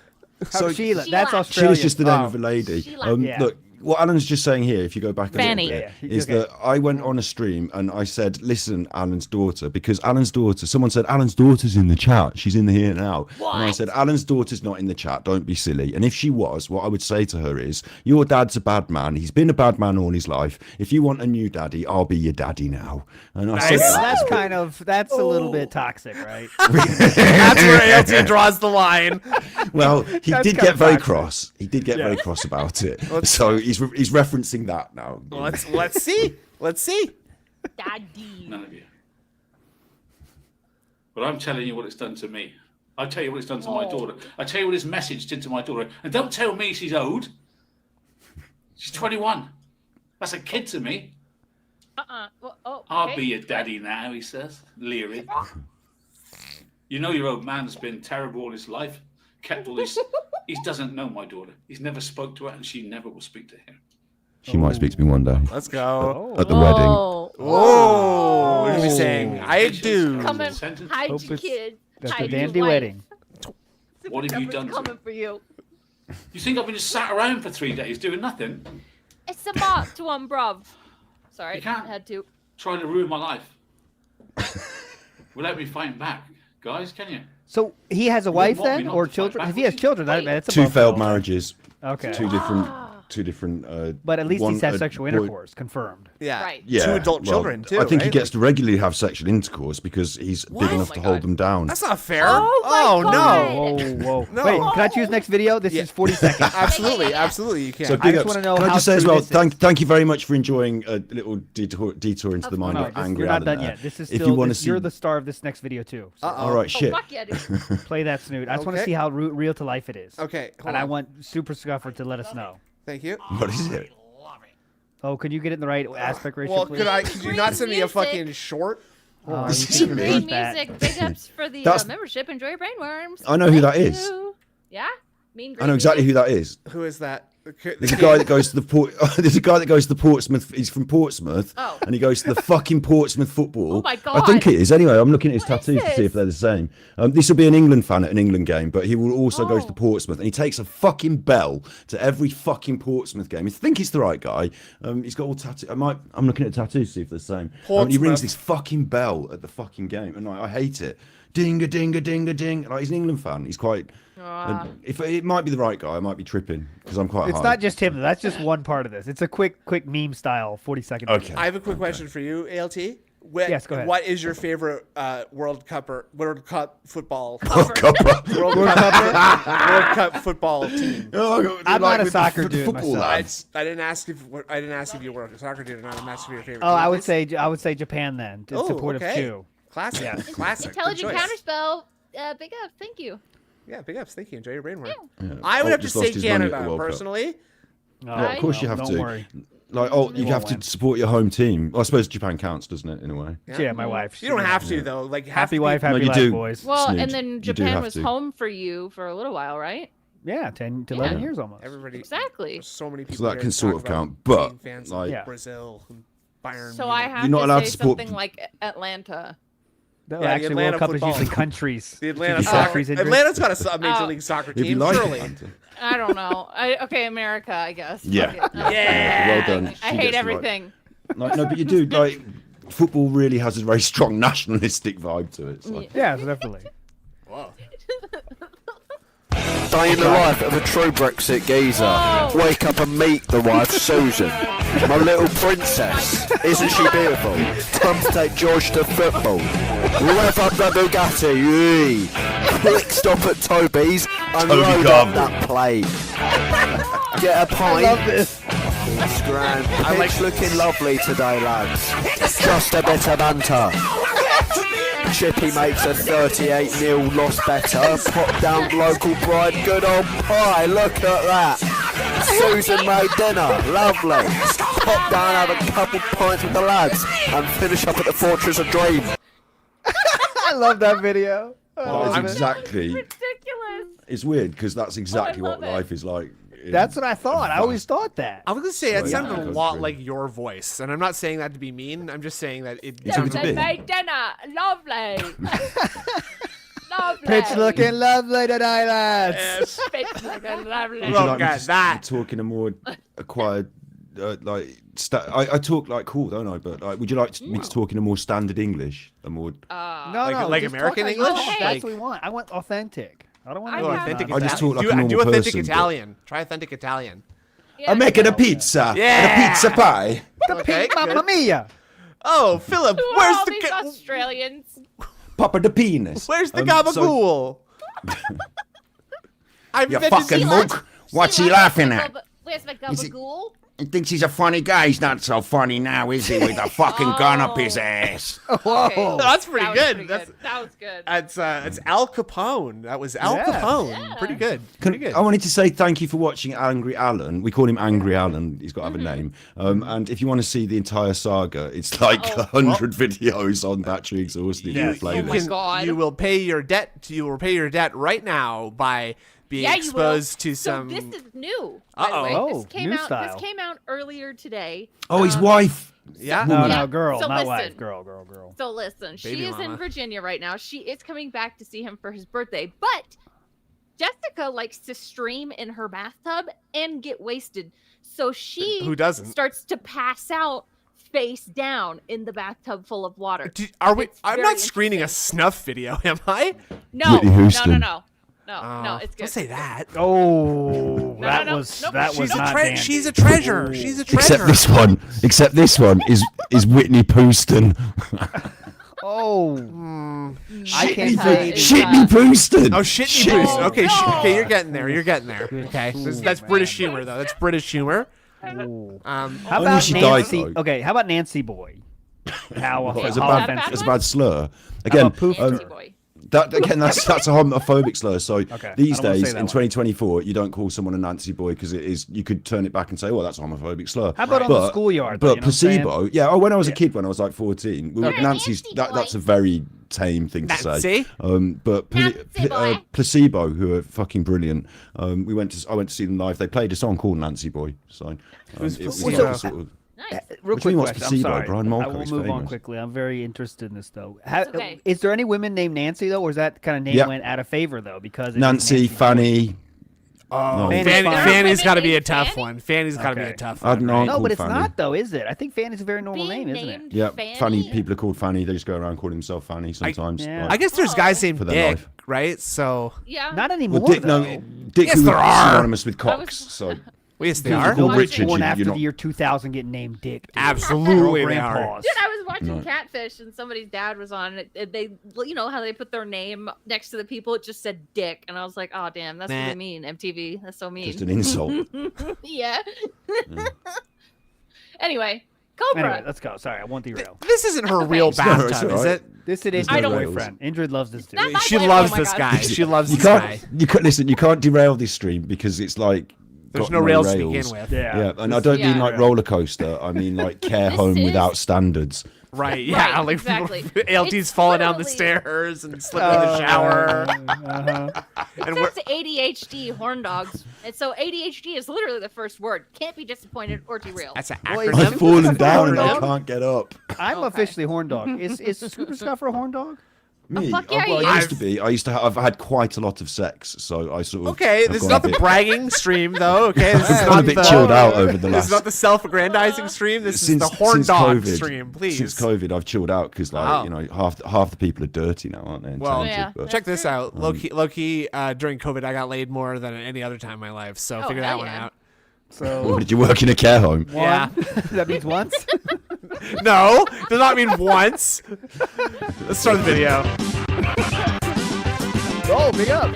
So Sheila, that's Sheila. Australian. Sheila's just the name Oh. of a lady. Sheila. Yeah. Look, what Alan's just saying here, if you go back a Fanny. little bit, Yeah, is okay. that I went on a stream and I said, listen, Alan's daughter, because Alan's daughter, someone said, Alan's daughter's in the chat. She's in here now. And I said, Alan's daughter's not in the chat. Don't be silly. And if she was, what I would say to her is, your dad's a bad man. He's been a bad man all his life. If you want a new daddy, I'll be your daddy now. And I said, That's a little bit toxic, right? That's where ALT draws the line. well, he That's did kinda get very toxic. cross. He did get very cross about it. So he's referencing that now. Let's see. Let's see. Daddy. None of you. But I'm telling you what it's done to me. I'll tell you what it's done to my daughter. I tell you what his message did to my daughter. And don't tell me she's old. She's 21. That's a kid to me. Well, oh, I'll okay. be your daddy now, he says, leering. You know your old man's been terrible all his life. Kept all these. He doesn't know my daughter. He's never spoke to her, and she never will speak to him. She might speak to me one day Let's go. at the wedding. Oh, Oh, we're gonna be saying I do. coming. Sentence. Hide Hope your it's- kid. That's Hide the your dandy wife. wedding. What have you Trevor's done to coming him? for you. You think I've been just sat around for 3 days doing nothing, It's a mark to one, bruv. Sorry, You can't. I had to. trying to ruin my life? Without me fighting back, guys, can you? So he has a wife want me then, not or to fight children? back, If he has would you? children, Wait. that's Two above failed all. marriages. Okay. Two different. two different. But at least he's had sexual intercourse, confirmed. Yeah. Right. Yeah, Two adult children too. I think he right? gets to regularly have sexual intercourse because he's big enough to hold them down. That's not fair. Oh my God. no. Whoa. No. Wait, can I choose next video? This is 40 seconds. Absolutely, you can. So I big just ups. wanna know Can I how just say as true well, this is. thank you very much for enjoying a little detour into the mind No, of Angry you're not Alan done there. yet. This is If still. you want to see, You're the star of this next video too. So all right, shit. Oh, fuck yeah, dude. play that snoot. I just want to Okay. see how real to life it is. Okay, hold And I on. want Super Scuffer to let us know. Thank you. What is it? Oh, could you get it in the right aspect ratio, Well, please? could you not send me a Music. fucking short? Oh, This you is can me. read Green that. music. Big ups for the That's- membership. Enjoy your brainworms. I know who that Thank is. you. Yeah? Mean I green know exactly music? who that is. Who is that? There's a guy that goes to the There's a guy that goes to the Portsmouth. He's from Portsmouth, Oh. and he goes to the fucking Portsmouth football. Oh my I think God. it is. Anyway, I'm looking at his What is tattoos to see this? if they're the same. This will be an England fan at an England game, but he will also go to the Oh. Portsmouth, and he takes a fucking bell to every fucking Portsmouth game. I think he's the right guy. He's got all tattoos. I'm looking at tattoos to see if they're the same. He rings Portsmouth. this fucking bell at the fucking game, and I hate it. Ding a ding a ding a ding. Like, he's an England fan. He's quite. If it might be the right guy, I might be tripping because I'm quite. It's high. not just him. Though. That's just one part of this. It's a quick meme style 40-second. Okay. I have a quick question for you, ALT. Yes, go ahead. What is your favorite World Cup football? World Cup. World Cup football team. I'm not a soccer dude football myself. lads. I didn't ask if you were a soccer dude or not. I'm asking for your favorite. Oh, team. I would say Japan then. In Oh, support of okay. Chew. Classic. Yes. Classic. Good Intelligent choice. counterspell. Big up. Thank you. Yeah, big ups. Thank you. Enjoy your brainworm. Yeah. I would have to just lost say his money at the Canada World Cup. personally. No, Of course you have don't to. worry. Like, you have to support your home team. Well, I suppose Japan counts, doesn't it, in a way? Yeah, my wife. You don't have to though. Like Happy wife, happy you life, do. boys. Well, Snoot. and then You do Japan have was to. home for you for a little while, right? Yeah, 10 to 11 years almost. Everybody. Exactly. There's so many people. So that here can to sort talk of about count, but, being fans like- of Yeah. Brazil, and Bayern. So Munich. I have You're not to allowed say to support- something like Atlanta. No, Yeah, the actually, Atlanta World Cup football. is usually countries. The Atlanta Should be soccer. countries in Atlanta's got a Major Oh. League Soccer If you team, like surely. Atlanta. I don't know. Okay, America, I guess. Yeah. Fuck it. Yeah. Well done. I She hate gets the right- everything. Like, no, but you do. Like, football really has a very strong nationalistic vibe to it. It's like, Yeah, definitely. Day in the life of a true Brexit geezer. Whoa. Wake up and meet the wife, Susan. My little princess. Isn't she beautiful? Time to take George to football. Rev up the Bugatti. Yee. Quick stop at Toby's and Toby load Garble. up that plate. Get a pint. I love this. Grand. Pitch looking lovely today, lads. Just a bit of banter. Chippy makes a 38-0 loss better. Pop down local bride, good old pie, look at that. Susan made dinner, lovely. Pop down, have a couple pints with the lads, and finish up at the Fortress of Dream. I love that video. that's exactly. Ridiculous. It's weird because that's exactly what love it. life is like. in- That's what I thought. I always thought that. I was gonna say it Well, sounded yeah. a lot like your voice, and I'm not saying that to be mean. I'm just saying that it. It's a sounds bit. Made dinner, lovely. Lovely. Pitch looking lovely tonight, lads. Pitch looking lovely. Would you Look like me at to that. talk in a more acquired, I talk like cool, don't I? But like, would you like me to talk in a more standard English? A more. No, like just American talk English? That's Like- what we want. I want authentic. I don't want I to have- authentic I just Italian. talk like a normal do authentic person, but- Italian. Try authentic Italian. Yeah, I'm making a no. pizza. Yeah. And a pizza pie. Okay. Mamma good. mia. Oh, Philip, Who are where's all the these Australians? Papa the penis. where's the So, gabagool? I've you invented fucking these- mook. What's he laughing at? Where's the Is it- gabagool? He thinks he's a funny guy. He's not so funny now, is he? With a fucking gun up his ass. Okay. That's pretty That was good. pretty That's That was good. it's Al Capone. That was Al Yeah. Capone. Yeah. Pretty good. Pretty good. I wanted to say thank you for watching Angry Alan. We call him Angry Alan. He's got to have a name. And if you want to see the entire saga, it's like 100 videos on Battery Exhausted. You, in the you Oh my playlist. God. you will pay your debt. You will pay your debt right now by being Yeah, you exposed will. to some. So this is new. By the way. Uh-oh. This came New out. style. This came out earlier today. Oh, his wife. Yeah. No, Yeah. no, girl, So not listen. wife. Girl. So listen, Baby she is mama. in Virginia right now. She is coming back to see him for his birthday, but Jessica likes to stream in her bathtub and get wasted. So she Who doesn't? starts to pass out face down in the bathtub full of water. Are we? It's I'm very not screening a interesting. snuff video, am I? No, Whitney no, Houston. no. it's good. Don't say that. Oh, No, that no, was nope. that was not dandy. She's a treasure. She's a treasure. Except this one is Whitney Houston. Oh, I can't Shitney say. Shitney Houston. Oh, Shitney Houston. Okay, okay, you're getting there. You're getting there. Okay, that's British humor though. That's British humor. Ooh. How How about she Nancy? died, Okay, how about Nancy Boy? How It's a a bad- offensive. it's a bad slur. Again, about poof? Nancy boy. that's a homophobic slur. So Okay, these I don't wanna days say that in one. 2024, you don't call someone a Nancy boy because it is. You could turn it back and say, "Well, that's a homophobic slur." How about on the schoolyard? though, But you know what I'm saying? placebo, yeah. Oh, when I was a kid, when I was like 14, You're a Nancy's Nancy that's boy. a very tame thing to Nancy? say. But Nancy boy. placebo, who are fucking brilliant. I went to see them live. They played a song called Nancy Boy. So it was Placebo? like a sort of. Nice. Real Which quick one was question. I'm placebo? sorry. Brian I Molko will is move on famous. quickly. I'm very interested in this though. It's okay. Is there any women named Nancy though, or is that kind of name Yep. went out of favor though because it's Nancy, Boy? Fanny. Oh, Fanny's Fanny's fine. got to be a Named tough Fanny? one. Fanny's got to be Okay. a tough I one. don't know. right? No, called but it's Fanny. not though, is it? I think Fanny's a very normal Being name, isn't it? named Yeah, Fanny? Fanny. People are called Fanny. They just go around calling themselves Fanny sometimes. yeah. like- I guess there's guys Oh. named For their Dick, life. right? So Yeah. Not anymore. Well, Dick, though. no, Dick Yes, who there was are. synonymous with I Cox. was- So yes, they People are. call No one's Richard, born you're after not- the year 2000 getting named Dick. dude. Absolutely, They're they all are. grandpas. Dude, I was watching No. Catfish and somebody's dad was on it. And they, you know how they put their name next to the people? It just said Dick. And I was like, oh, damn, that's Nah. really mean, MTV. That's so mean. just an insult. Yeah. Anyway, Cobra. Anyway, let's go. Sorry, I won't derail. This isn't her real No, it's all bathtub, is right. it? This it is I my don't- boyfriend. Ingrid loves this dude. Not my She boyfriend, loves oh my this God. guy. She loves You this guy. can't. You can't listen. You can't derail this stream because it's like There's got no rails to begin with. Yeah, and I don't mean Yeah. like roller coaster. I mean like care This home is- without standards. Right, yeah. Right, like exactly. ALT's It's falling down the literally- stairs and slipping in the shower. It And we're, says ADHD horn dogs. And so ADHD is literally the first word. Can't be disappointed or derailed. that's an Boy, acronym. I've fallen Horn down and I dog? can't get up. I'm Okay. officially horn dog. Is Scooter Scuffer a horn dog? Me, fuck yeah, well, he I used is. to be. I used to. I've had quite a lot of sex, so I sort of. Okay, have this is gone not a the bit- bragging stream, though. Okay, this is I've not gone a bit the, chilled out over the This last. is not the self-aggrandizing stream. This is the horn dog COVID, stream. Please. Since COVID, I've chilled out because, like, Wow. you know, half the people are dirty now, aren't they? and Well, talented, Yeah. but- Check this out. Um, Low key, during COVID, I got laid more than any other time in my life. So Oh, figure hell that one yeah. out. So What, did you work in a care home? Yeah. that means once. No, does not mean once. Let's start the video. Oh, big up.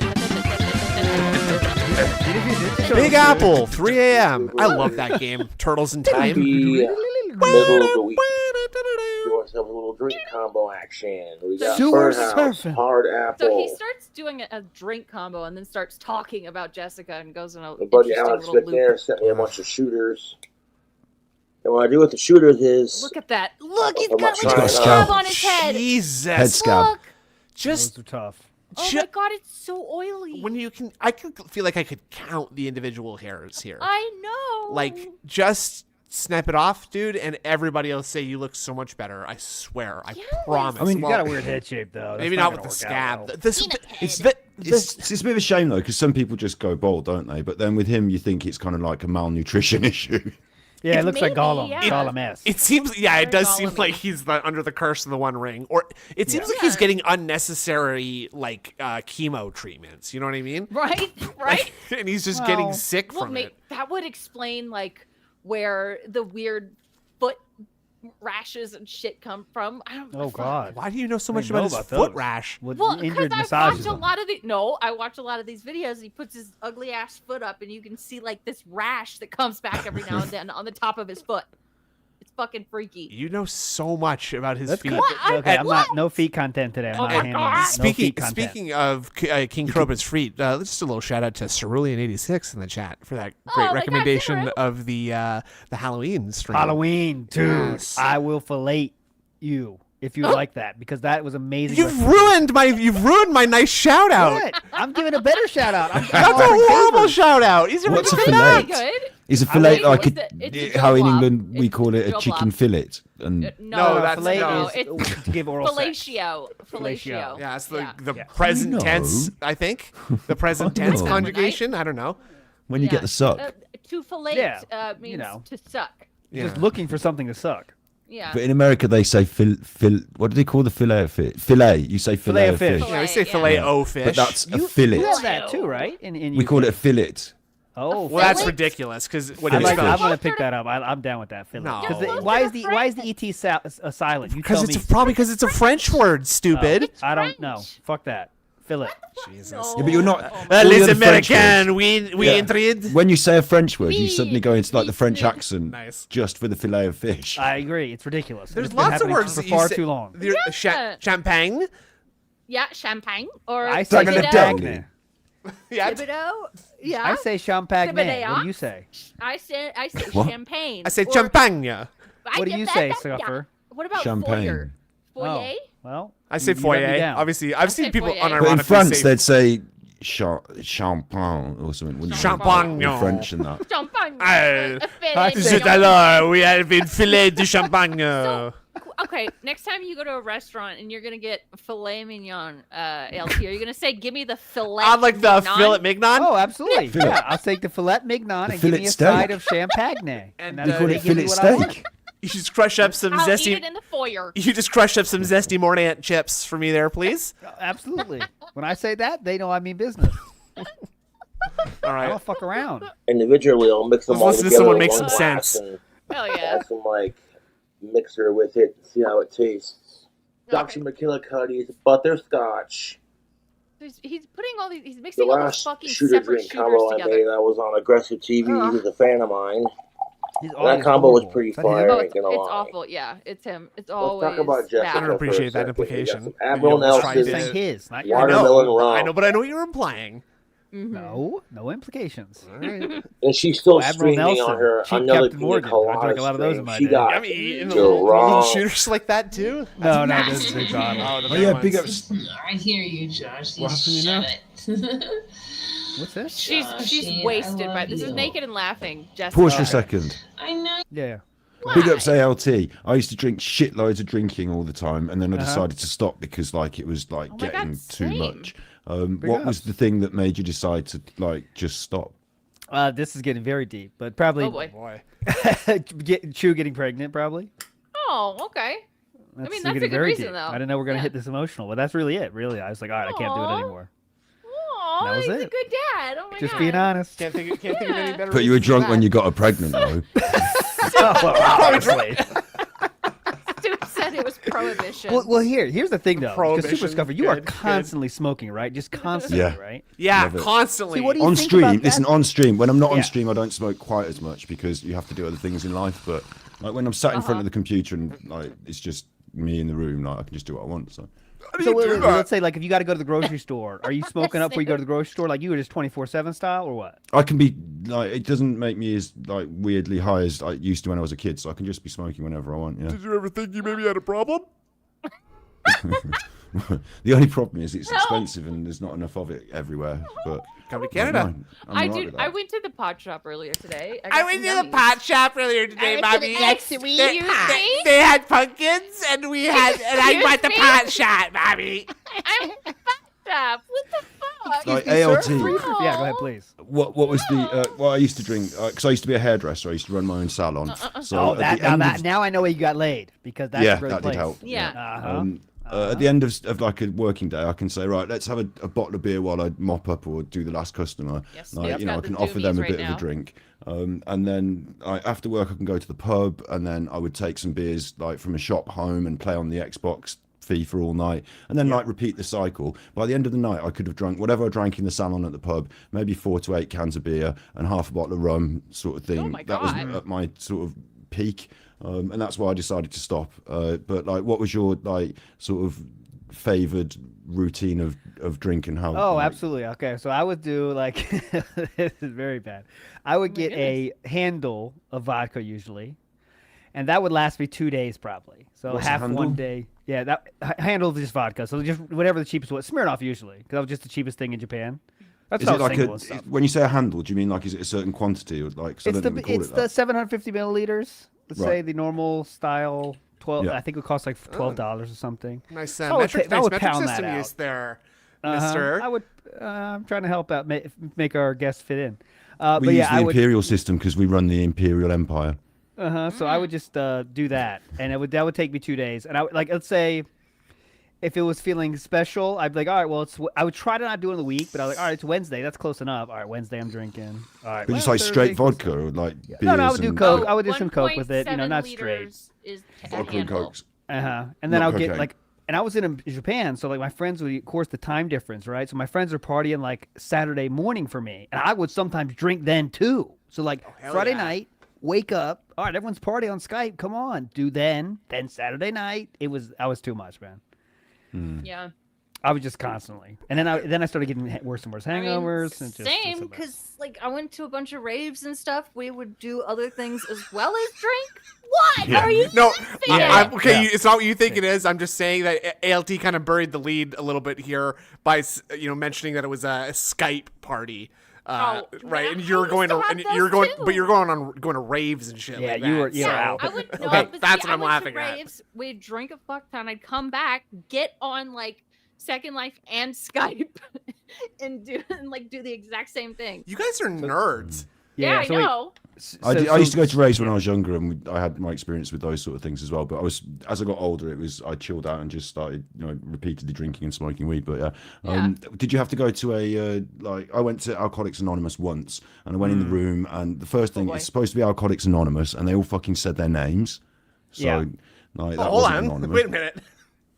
Big Apple, 3 a.m. I love that game. Turtles in Time. The middle of the week. You want to have a little drink combo action. We got Sewer Birdhouse, surfing. Hard Apple. So he starts doing a drink combo and then starts talking about Jessica and goes in a My buddy interesting Alex little McNair loop. sent me a bunch of shooters. And what I do with the shooters is Look at that. Look, he's I'm got not like a trying scab to- on his head. Jesus. Head scab. Look. Just Those are tough. Oh Ju- my god, it's so oily. when you can, I could feel like I could count the individual hairs here. I know. Like, just snap it off, dude, and everybody else say you look so much better. I swear. I Yes. promise. I mean, You Well, got a weird head shape though. That's maybe not with gonna the work out scab. well. This, It's the, it's a bit of a shame though, because some people just go bald, don't they? But then with him, you think it's kind of like a malnutrition issue. Yeah, it looks like maybe, Gollum. yeah. Gollum-esque. it seems, yeah, it Very does seem Gollum-y. like he's under the curse of the One Ring, or it seems like Yeah. he's getting unnecessary like chemo treatments. You know what I mean? right? Right? And he's just Well, getting sick Well, from it. that would explain like where the weird foot rashes and shit come from. I don't. Oh God. Why do you know so I much didn't about know his about foot those. rash? With Well, because injured I massages. watch a lot of the I watch a lot of these videos. He puts his ugly ass foot up, and you can see like this rash that comes back every now and then on the top of his foot. It's fucking freaky. You know so much about his That's feet. good. What? Okay, I'm What? not. No feet content today. I'm Oh not my handling God. no Speaking feet content. speaking of King Croba's feet, let's just a little shout out to Cerulean86 in the chat for that great my God, recommendation Ceru. of the Halloween stream. Halloween, dude. Yes. I will fillet you if you like that because that was amazing. You've ruined my nice shout out. What? I'm giving a better shout out. I'm That's a horrible shout out. He's What's a already fillet? done Good. Is a fillet mean, like it's a how in job. England we It's call it a a chicken job. fillet? And No, that's- fillet no, is to give oral sex. fellatio. Fellatio. Yeah, it's the Yeah. present No. tense, I think. The present tense No. conjugation. I don't know. when you get the suck, To fillet Yeah, means you know. to suck. Yeah. Just looking for something to suck. Yeah. But in America, they say what do they call the fillet of fish? Fillet. You say fillet of fish. Yeah, we say fillet o fish. But that's a fillet. You have that too, right? We call it a fillet. Oh, well, that's ridiculous. Because I'm going to pick that up. I'm down with that. Fillet. No. Why is the ET silent? Because because it's a French word. Stupid. I don't know. Fuck that. Fillet. Jesus. Yeah, but you're not. Les Americains, we intrigued. When you say a French word, you suddenly go into like the French accent. Nice. Just for the fillet of fish. I agree. It's ridiculous. There's It's lots been of words for that far you say, too long. Champagne. Yeah, champagne or I say Thibodeau. champagne. Yeah. Thibodeau. Yeah. I say champagne. Thibodeau. What do you say? I say What? champagne. I say or- champagne. What do you say, Suffer? What about Champagne. foyer? Foyer? Oh, well, I say you let me foyer. down. Obviously, I've seen say people foyer. But in unironically France, say they'd say champagne or something. Wouldn't Champagne. they? In French and that. Champagne. Ah, Zut alors, we have been filet de champagne. Okay, next time you go to a restaurant and you're gonna get filet mignon, LT, are you gonna say, "Give me the filet"? I'd like the mignon? fillet mignon. Oh, absolutely. Fillet. Yeah, I'll take the fillet mignon The and give me fillet a steak. side of champagne. And, that's We call they it give me fillet what I want. steak. You just crush up some I'll zesty. eat it in the foyer. You just crush up some zesty Mordant chips for me there, please. Absolutely. When I say that, they know I mean business. All I right. don't fuck around. Individually, I'll mix them Let's all listen to together someone in make one some glass sense. and Hell yeah. add some like mixer with it and see how it tastes. Dr. McKillicuddy's butterscotch. He's putting all these. He's The mixing all these last fucking shooter separate drink shooters combo I together. made, I was on Aggressive TV. He was a fan of mine. That combo was pretty fire. Oh, I it's ain't gonna lie. awful. Yeah, it's him. It's Let's always talk about Jessica. that. I don't appreciate for a that second. We got implication. some Admiral You almost tried Nelson's to- Saying his, not your watermelon I rum. know, but I know what you're implying. No implications. All right. And she's still Admiral streaming Nelson, on her Cheap another Captain Pina Morgan. I Colada drank a lot of those in stream. my She day. got I mean, eating Gerard. shooters like that too. No, this is big bottle. Oh, the Oh big yeah, ones. big ups. I hear you, Josh. What happened, you know? What's this? She's Josh, wasted I by love this. Is you. naked and laughing. Jessica. Pause for a second. I know. Yeah. Big ups ALT. I used to drink shitloads of drinking all the time, and then I Uh-huh. decided to stop because like it was like Oh my getting God, too same. much. Big What was ups. the thing that made you decide to like just stop? This is getting very deep, but probably Oh boy. Boy. Chew getting pregnant, probably. Oh, okay. That's mean, still that's a getting good very reason, deep. though. I didn't know we're gonna Yeah. hit this emotional, but that's really it. Really, I was like, all right, I can't do it Aw. anymore. Oh, That was he's it. a good dad. Oh my Just god. being honest. Can't think of any better. But you were reason for drunk when that. you got her pregnant, though. Oh, well, obviously. Stu said it was prohibition. well, here's the thing though. Because Prohibition. Super Scuffer, you are Good, good. constantly smoking, right? Just constantly, Yeah. right? Yeah, Love it. constantly. See, what do you On think stream, about that? listen, on stream. When I'm not Yeah. on stream, I don't smoke quite as much because you have to do other things in life. But like when I'm sat in front of the computer and like it's just me in the room, like I can just do what I want. So So wait, let's say like if you got to go to the grocery store, are you smoking up before you go to the grocery store? Like you were just 24/7 style or what? I can be like it doesn't make me as like weirdly high as I used to when I was a kid. So I can just be smoking whenever I want. Yeah. Did you ever think you maybe had a problem? The only problem is it's expensive and there's not enough of it everywhere. But Come to Canada. no, I'm all right with I that. went to the pot shop earlier today. I got went some to the yummies. pot shop earlier today, Bobby. Excuse me? They had pumpkins, and we had, and I Excuse went to me? pot shop, Bobby. I'm at the pot shop. What the fuck? Like Excuse me, ALT. sir? Yeah, go ahead, please. What was the what I used to drink? Because I used to be a hairdresser. I used to run my own salon. So Oh, at the end of- now I know where you got laid because that's yeah, a great that place. did help. Yeah. Uh-huh. At the end of like a working day, I can say, right, let's have a bottle of beer while I mop up or do the last customer. Yes, Like, Steve's you know, I got can the offer them a doobies bit right of a now. drink. And then after work, I can go to the pub, and then I would take some beers like from a shop home and play on the Xbox FIFA all night, and then like repeat the cycle. By the end of the night, I could have drunk whatever I drank in the salon at the pub, maybe 4 to 8 cans of beer and half a bottle of rum, sort of thing. Oh my That was God. at my sort of peak, and that's why I decided to stop. But like, what was your like sort of favored routine of drink and how? Oh, like, absolutely. Okay, so I would do like this is very bad. I would get a handle of vodka usually, and that would last me 2 days probably. So What's a half handle? one day. Yeah, that handle is just vodka. So just whatever the cheapest was. Smirnoff usually, because that was just the cheapest thing in Japan. That's Is not it like single and stuff. when you say a handle? Do you mean like is it a certain quantity or like? 'cause I It's don't even call it's it the that. 750 milliliters. Let's Right. say the normal style 12. Yeah. I think it would cost like $12 or something. Nice I would metric, ta- I nice would metric pound that system out. use there, Uh-huh. mister. I would. I'm trying to help out, make our guests fit in. We but use yeah, the I would. imperial system because we run the imperial empire. So I would just do that, and that would take me 2 days. And I would, like, let's say, if it was feeling special, I'd be like, all right, well, I would try to not do it in the week, but I was like, all right, it's Wednesday, that's close enough. All right, Wednesday I'm drinking. All right, but just like straight vodka or like beers. No, I would do Coke. Oh, I would do some Coke with it, not 1.7 straight. liters is Vodka and Cokes. And then I would get cocaine. like, and I was in Japan, so like my friends would, of course, the time difference, right? So my friends are partying like Saturday morning for me, and I would sometimes drink then too. So like Friday night, wake up, all right, everyone's partying on Skype, come on, do then Saturday night. I was too much, man. Yeah. I was just constantly, and then I started getting worse and worse hangovers. And just, same, because like I went to a bunch of raves and stuff. We would do other things as well as drink. What are you? No, okay. It's not what you think it is. I'm just saying that ALT kind of buried the lead a little bit here by mentioning that it was a Skype party. Right, and you're going to raves and shit. Yeah, like you were that, out. I would. No, Okay, but that's see, what I'm I went laughing to at. raves, we'd drink a fuck ton. I'd come back, get on like Second Life and Skype, and do the exact same thing. You guys are nerds. Yeah, I know. I used to go to raves when I was younger, and I had my experience with those sort of things as well. But as I got older, I chilled out and just started, repeatedly drinking and smoking weed. But did you have to go to I went to Alcoholics Anonymous once, and I went in the room, and the first thing it's supposed to be Alcoholics Anonymous, and they all fucking said their names. So that hold wasn't on, anonymous. wait a minute.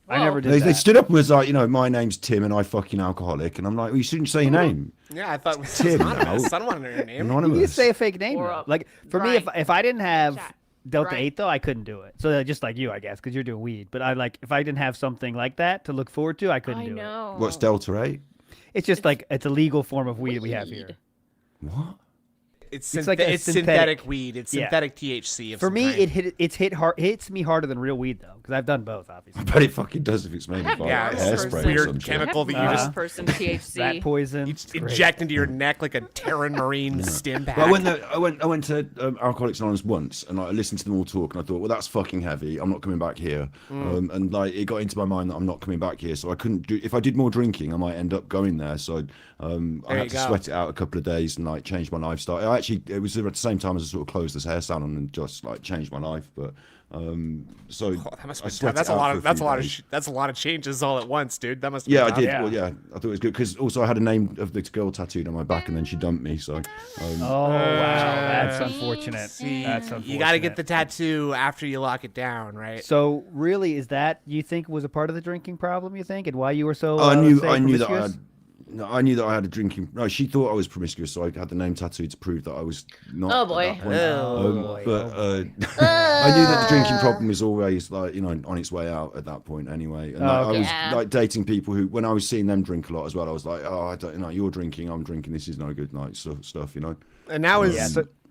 I never did that. They stood up and was like, my name's Tim and I fucking alcoholic. And I'm like, well, you shouldn't say your name. Yeah, I thought it was Tim. anonymous. I don't want to know your name. Anonymous. You say a fake name. Or Though. Like for me, if I didn't have Delta 8 though, I couldn't do it. So just like you, I guess, because you're doing weed. But if I didn't have something like that to look forward to, I couldn't do it. What's Delta 8? It's just it's a legal form of weed we have here. What? It's synthetic synthetic weed. It's synthetic THC. For me, it hits me harder than real weed though, because I've done both, obviously. But it fucking does if it's made of hairspray. Weird chemical that you just THC. Rat poison. You just inject into your neck like a Terran Marine stim pack. But I went to Alcoholics Anonymous once, and I listened to them all talk, and I thought, well, that's fucking heavy. I'm not coming back here. And it got into my mind that I'm not coming back here, so I couldn't do. If I did more drinking, I might end up going there. So I had to sweat it out a couple of days and change my lifestyle. It was at the same time as I sort of closed this hair salon and just changed my life. But that must be that's a lot of changes all at once, dude. That must be I did. Yeah. Well, I thought it was good because also I had a name of the girl tattooed on my back, and then she dumped me. So wow, that's unfortunate. That's unfortunate. You got to get the tattoo after you lock it down, right? So really, is that you think was a part of the drinking problem? You think, and why you were so? I knew that I had. No, I knew that I had a drinking. No, she thought I was promiscuous, so I had the name tattooed to prove that I was not. Oh boy! But I knew that the drinking problem was always on its way out at that point anyway. And I was dating people who, when I was seeing them drink a lot as well, I was like, oh, I don't know, you're drinking, I'm drinking. This is no good, stuff, And now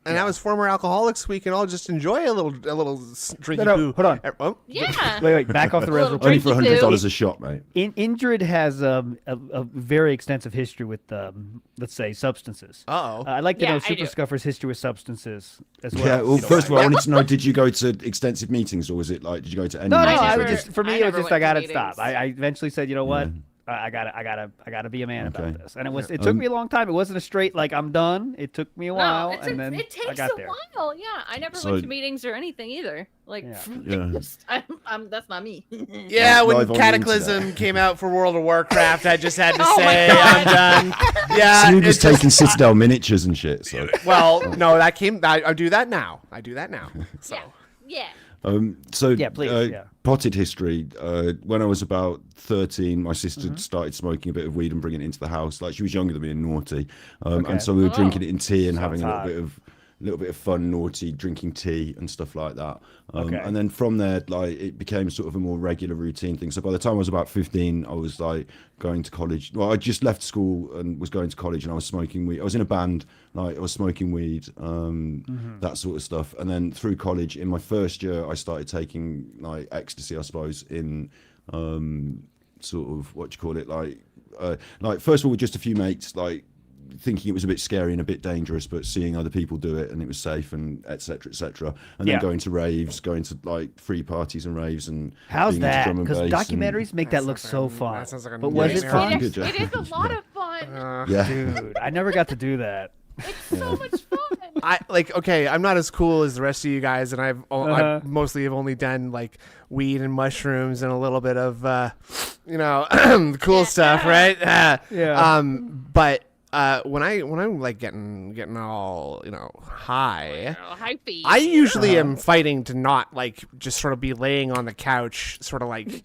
now as former alcoholics, we can all just enjoy a little drinky poo. Hold on. Oh. Yeah. Wait. Back off the rails. Only for $100 a shot, mate. Indrid has a very extensive history with, let's say, substances. I'd like to know Super Scuffer's history with substances as well. Yeah. Well, first of all, I wanted to know: did you go to extensive meetings, or was it did you go to any? No. meetings? It was just I gotta stop. I eventually said, you know what? I gotta be a man about this, and it took me a long time. It wasn't a straight I'm done. It took me a while, and then it takes I got there. a while. Yeah, I never went to meetings or anything either. That's not me. Yeah, when Cataclysm came out for World of Warcraft, I just had to say I'm done. Yeah, so you just taking Citadel miniatures and shit. So no, that came. I do that now. So yeah. Please. Potted history. When I was about 13, my sister started smoking a bit of weed and bringing it into the house. She was younger than me and naughty, and so we were drinking it in tea and having a little bit of fun, naughty, drinking tea and stuff like that. And then from there, it became sort of a more regular routine thing. So by the time I was about 15, I was going to college. Well, I just left school and was going to college, and I was smoking weed. I was in a band, I was smoking weed, that sort of stuff. And then through college, in my first year, I started taking ecstasy, I suppose, in sort of what do you call it? First of all, just a few mates, thinking it was a bit scary and a bit dangerous, but seeing other people do it and it was safe and etc. And then going to raves, going to free parties and raves and how's that? Because documentaries make that look so fun. That sounds like but was it fun? It is a lot of fun. Dude, I never got to do that. It's so much fun. I'm not as cool as the rest of you guys, and I mostly have only done like weed and mushrooms and a little bit of cool stuff, right? But when I'm like getting all high, I usually am fighting to not like just sort of be laying on the couch, sort of like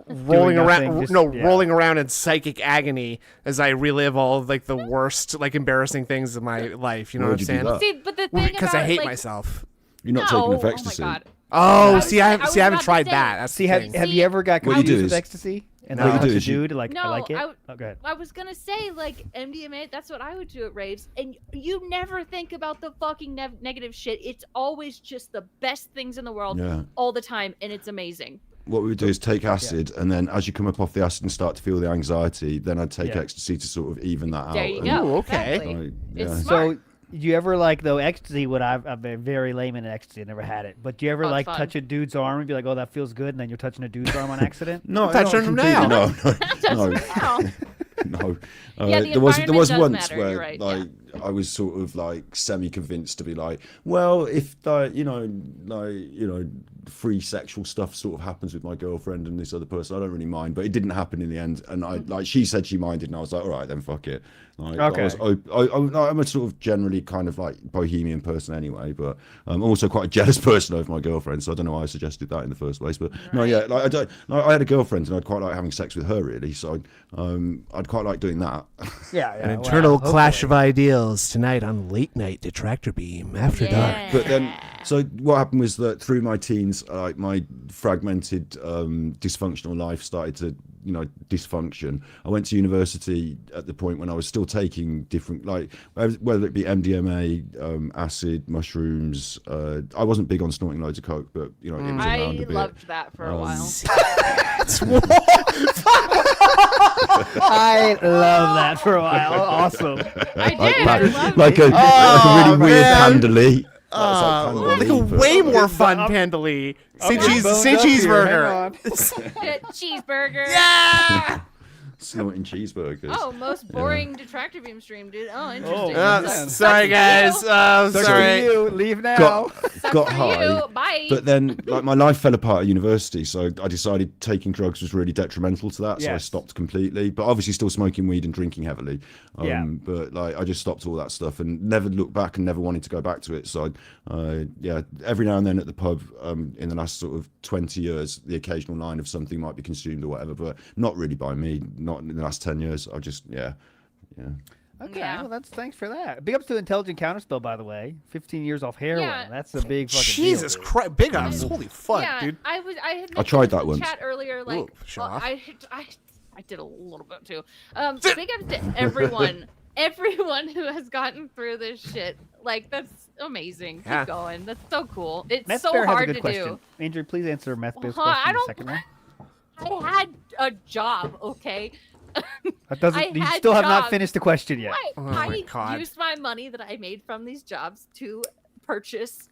rolling around in psychic agony as I relive all of like the worst, like embarrassing things of my life. You know what I'm saying? See, but the thing because I hate myself. You're not taking enough ecstasy. Oh my God. Oh, see, I haven't tried that. That's have you ever got confused with ecstasy? And what you do to like, no, I like it? go ahead. I was gonna say like MDMA. That's what I would do at raves, and you never think about the fucking negative shit. It's always just the best things in the world all the time, and it's amazing. What we would do is take acid, and then as you come up off the acid and start to feel the anxiety, then I'd take ecstasy to sort of even that out. There you go. Ooh, okay. Exactly. It's smart. So, do you ever like though ecstasy? I've been very layman in ecstasy. I never had it. But do you ever like touch a dude's arm and be like, "Oh, that feels good," and then you're touching a dude's arm on accident? No, touching him now. No. There was once matter. where Right, like I was sort of like semi-convinced to be like, well, if free sexual stuff sort of happens with my girlfriend and this other person, I don't really mind. But it didn't happen in the end, and she said she minded, and I was like, all right, then fuck it. Like, okay. I'm a sort of generally kind of like bohemian person anyway, but I'm also quite a jealous person over my girlfriend, so I don't know why I suggested that in the first place. But I had a girlfriend, and I'd quite like having sex with her, really. So I'd quite like doing that. An internal clash of ideals tonight on Late Night Detractor Beam After Dark. But then, so what happened was that through my teens, like my fragmented, dysfunctional life started to, dysfunction. I went to university at the point when I was still taking different, like whether it be MDMA, acid, mushrooms. I wasn't big on snorting loads of coke, but it was around a bit. I loved that for a while. I love that for a while. Awesome. I did. I loved like it. a really weird Pandali. Like a way more fun Pandali. Say cheeseburger. Cheeseburger. Yeah. Snorting cheeseburgers. Oh, most boring Detractor Beam stream, dude. Oh, interesting. Sorry, guys. Sorry. You. Leave now. Got high. Bye. But then, like, my life fell apart at university, so I decided taking drugs was really detrimental to that, so I stopped completely. But obviously, still smoking weed and drinking heavily. But like, I just stopped all that stuff and never looked back and never wanted to go back to it. So, every now and then at the pub, in the last sort of 20 years, the occasional line of something might be consumed or whatever, but not really by me. Not in the last 10 years. I just Okay, well, thanks for that. Big ups to Intelligent Counterspell, by the way. 15 years off heroin. Yeah. That's a big fucking Jesus deal, Christ, big ups. Holy fuck, dude. I tried that once. Chat earlier, like, I did a little bit too. Big ups to everyone who has gotten through this shit. Like, that's amazing. Keep going. That's so cool. It's Meth so Bear hard has a good to question. do. Andrew, please answer Meth Bear's question in the second round. I had a job, okay? That doesn't. You still have not finished the question yet. I used my money that I made from these jobs to purchase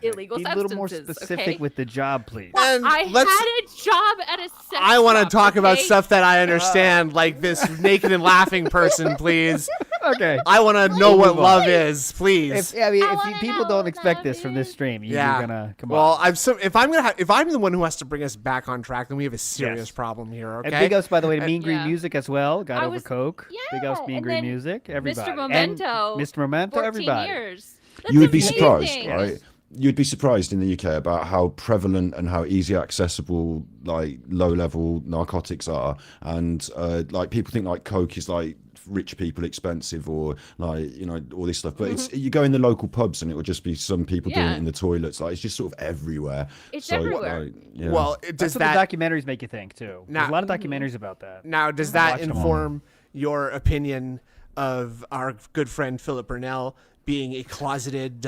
illegal substances. Be a little more specific with the job, please. I had a job at a sex I want to shop, talk about stuff that I understand, like this naked and laughing person, please. Okay. I want to know what love is, please. If people don't expect this from this stream, you're gonna come on. Well, if I'm the one who has to bring us back on track, then we have a serious problem here. Okay. And big ups, by the way, to Mean Green Music as well. Got over coke. Big ups, Mean Green Music. Everybody. Mr. Memento. And Mr. Memento. 14 Everybody. years. You would be surprised, right? You'd be surprised in the UK about how prevalent and how easy accessible like low-level narcotics are, and like people think like coke is like rich people expensive or like all this stuff, but it's you go in the local pubs and it will just be some people doing it in the toilets. Like it's just sort of everywhere. It's everywhere. Like, Well, that's what the documentaries make you think too. There's a lot of documentaries about that. Now, does that inform your opinion of our good friend Philip Burnell being a closeted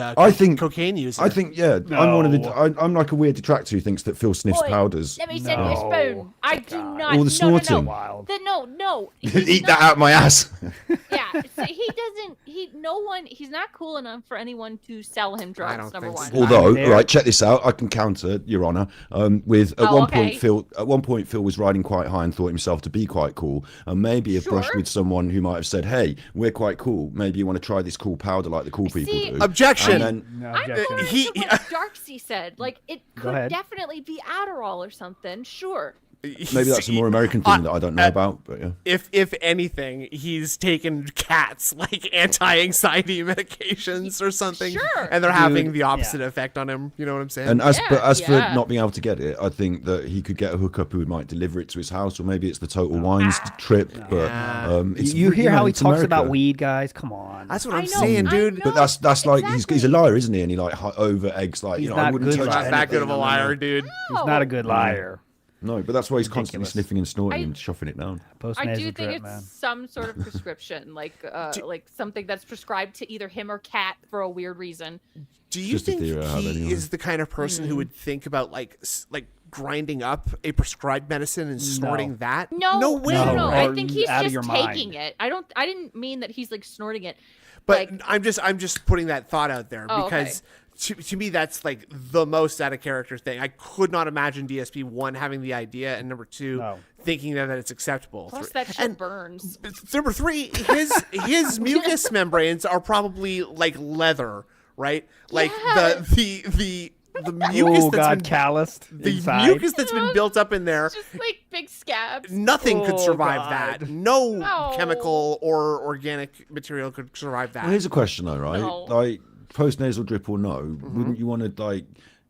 cocaine user? I think, I'm one of the. I'm like a weird detractor who thinks that Phil sniffs powders. Let me send you a spoon. I do not. All the snorting. No. Eat that out my ass. Yeah, so he doesn't. He's not cool enough for anyone to sell him drugs. Number one. Although, right, check this out. I can counter, Your Honour. At one point, Phil was riding quite high and thought himself to be quite cool, and maybe a brush with someone who might have said, "Hey, we're quite cool. Maybe you want to try this cool powder like the cool people do. Objection. And then, No I'm objection. going to what Darksy said. Like, it Go could ahead. definitely be Adderall or something. Sure. maybe that's a more American thing that I don't know about, but yeah. If anything, he's taken cats like anti-anxiety medications or something, Sure. and they're having the opposite effect on him. You know what I'm saying? And as for not being able to get it, I think that he could get a hookup who might deliver it to his house, or maybe it's the Total Wines trip. But it's, you hear how he it's talks America. about weed, guys? Come on. That's what I'm saying, dude. But that's like he's a liar, isn't he? And he like over eggs, like He's I not wouldn't good touch liar. Not that good of a liar, dude. He's not a good liar. No, but that's why he's constantly Ridiculous. sniffing and snorting and shuffling it down. I do think it's some sort of prescription, like something that's prescribed to either him or Cat for a weird reason. Do you think he is the kind of person who would think about like grinding up a prescribed medicine and snorting that? No way. No. I think he's out of just your taking mind. it. I didn't mean that he's like snorting it. But like, I'm just putting that thought out there Oh, because to me that's like the most out of character thing. I could not imagine DSP one having the idea and number two thinking that it's acceptable. plus that shit burns. Number three, his mucous membranes are probably like leather, right? Like the mucus that's been calloused. The inside. mucus that's been built up in there. Just like big scabs. Nothing could survive God. that. No chemical or organic material could survive that. Well, here's a question though, right? No. Like post nasal drip or no, wouldn't you want to like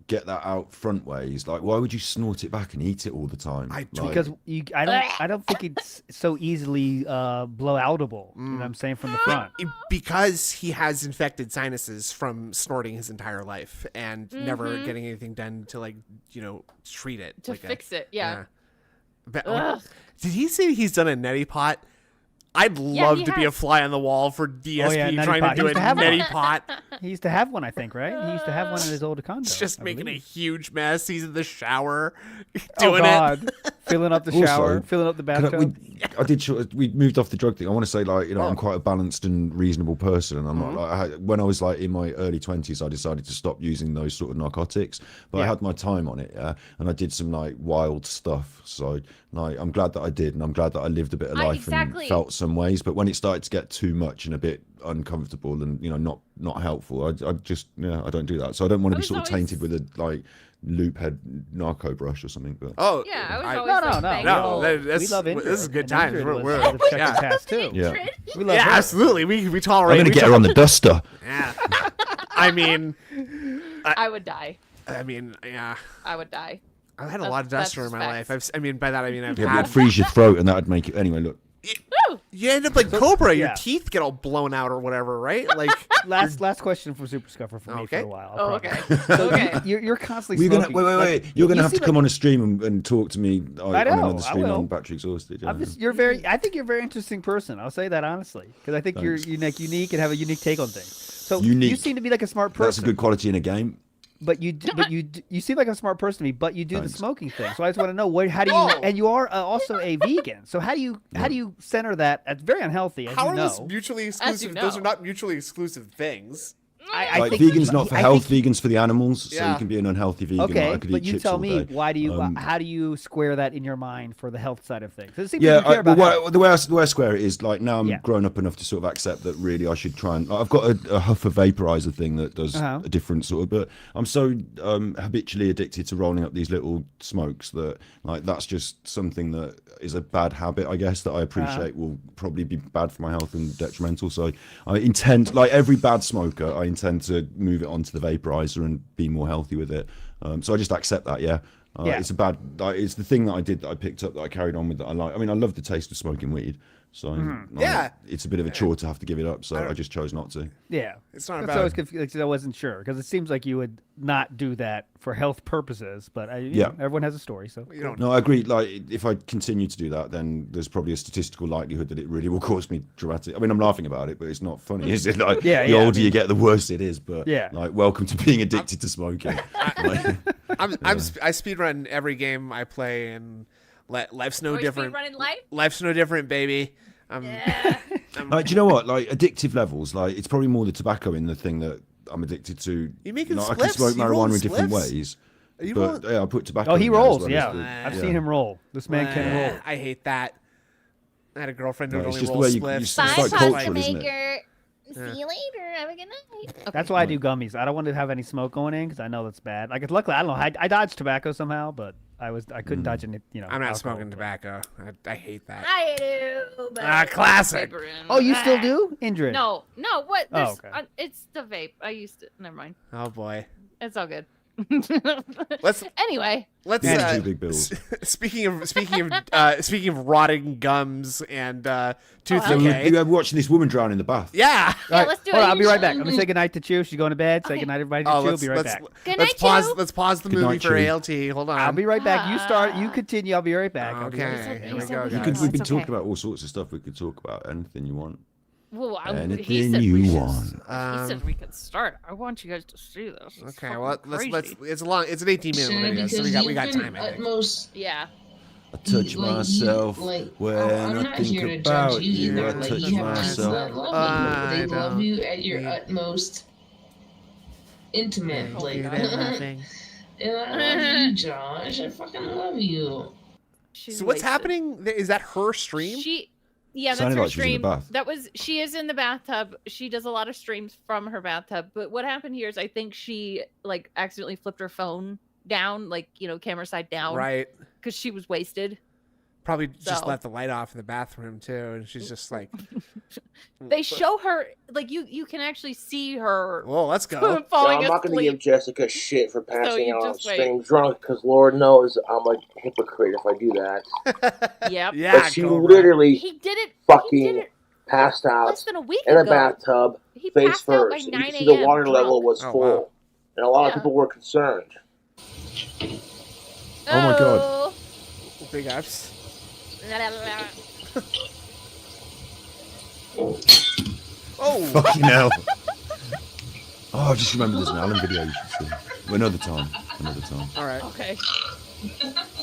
get that out front ways? Like, why would you snort it back and eat it all the time? Because I don't think it's so easily blow outable. You know what I'm saying, from the front. Because he has infected sinuses from snorting his entire life and never getting anything done to treat it. To fix it, yeah. But, did he say he's done a neti pot? I'd love to be a fly on the wall for DSP trying to do a neti pot. He used to have one, I think, right? He used to have one in his old condo. He's just making a huge mess. He's in the shower doing it. Filling up the shower, filling up the bathtub. We moved off the drug thing. I want to say, I'm quite a balanced and reasonable person, and I'm not like when I was like in my early 20s, I decided to stop using those sort of narcotics. But I had my time on it, and I did some like wild stuff. So I'm glad that I did, and I'm glad that I lived a bit of life and felt some ways. But when it started to get too much and a bit uncomfortable and not helpful, I just I don't do that. So I don't want to be sort of tainted with a like loop head narco brush or something. But I was always no. We love Ingrid. This is good And times. Ingrid We're was check the test too. Yeah. We love her. Absolutely. We tolerate. I'm gonna get her on the duster. Yeah. I mean, I would die. I mean, yeah. I would die. I've had a lot of duster in my life. By that I mean I've Yeah, had. but freeze your throat, and that'd make it anyway. Look. You end up like Cobra. Your teeth get all blown out or whatever, right? Like last question from Super Scuffer for me for a while. Okay. So you're constantly Wait. smoking. You're gonna have to come on a stream and talk to me on another stream will. on Battery Exhausted. Yeah. I think you're a very interesting person. I'll say that honestly, because I think you're unique and have a unique take on things. So you seem to be like a smart person. That's a good quality in a game. But you seem like a smart person to me. But you do the smoking thing. So I just want to know how do you? And you are also a vegan. So how do you center that? That's very unhealthy. As how you are know. those mutually exclusive? Those are not mutually exclusive things. I think vegan's not for health, vegan's for the animals. So you can be an unhealthy vegan. Okay, I could but eat you chips tell all me, day. why do you? How do you square that in your mind for the health side of things? It seems Yeah, like you care about health. the way I square it is like now I'm grown up enough to sort of accept that really I should try and I've got a Huffer vaporizer thing that does a different sort of, but I'm so habitually addicted to rolling up these little smokes that like that's just something that is a bad habit, I guess, that I appreciate will probably be bad for my health and detrimental. So I intend, like every bad smoker, I intend to move it onto the vaporizer and be more healthy with it. So I just accept that. It's it's the thing that I did that I picked up that I carried on with that I like. I mean, I love the taste of smoking weed. So it's a bit of a chore to have to give it up. So I just chose not to. Yeah, it's not about. So I was confused. I wasn't sure because it seems like you would not do that for health purposes. But everyone has a story. So no, I agree. Like if I continue to do that, then there's probably a statistical likelihood that it really will cause me dramatic. I mean, I'm laughing about it, but it's not funny, is it? Like the older you get, the worse it is. But like, welcome to being addicted to smoking. I speedrun every game I play, and life's no different. Life's no different, baby. Do you know what? Like addictive levels, like it's probably more the tobacco in the thing that I'm addicted to. You making like, spliffs? I can smoke marijuana in different spliffs? ways. But I put tobacco. Oh, he in there as rolls. well Yeah, I've seen him roll. This man can roll. I hate that. I had a girlspliffs. It's just the way you. It's like cultural, isn't it? See you later. Have a good night. Okay. That's why I do gummies. I don't want to have any smoke going in because I know that's bad. Like, luckily, I don't know. I dodged tobacco somehow, but I couldn't dodge any. You know, I'm not alcohol, smoking tobacco. I hate that. I do. But classic. Oh, you still do, Indrid? No. What? Oh, okay. It's the vape. I used to. Never mind. Oh boy. It's all good. Anyway, let's two big bills. speaking of rotting gums and tooth decay. We're watching this woman drown in the bath. Yeah. Yeah, let's do it. I'll be right back. I'm gonna say goodnight to Chew. She's going to bed. Say goodnight, everybody. To Chew. I'll be right back. Let's pause the movie for ALT. Hold on. I'll be right back. You start. You continue. I'll be right back. Okay. Here we go. We've been talking about all sorts of stuff. We could talk about anything you want. Well, anything you want. He said we could start. I want you guys to see this. Okay, well, let's. It's an 18-minute video, so we got time. I think. Yeah. I touch myself when I think about you. I touch myself. They love you at your utmost intimate. Like, and I love you, Josh. I fucking love you. So what's happening? Is that her stream? Yeah, that's Sounded her like stream. Bath. She is in the bathtub. She does a lot of streams from her bathtub. But what happened here is I think she like accidentally flipped her phone down, like, you know, camera side down. Right. Because she was wasted. Probably just left the light off in the bathroom too, and she's just like. They show her like you can actually see her. Well, let's go. I'm not going to give Jessica shit for passing out on stream drunk because Lord knows I'm a hypocrite if I do that. Yep. Yeah. But she literally he did it. Passed out less than a week in a ago. bathtub, He face passed out by first. 9 You can see the water a.m. level was Oh, full, wow. and a lot of people were concerned. Oh my god. Big ups. Oh. Fucking hell. Oh, I just remember there's an Alan video you should see. Well, another time. All right. Okay.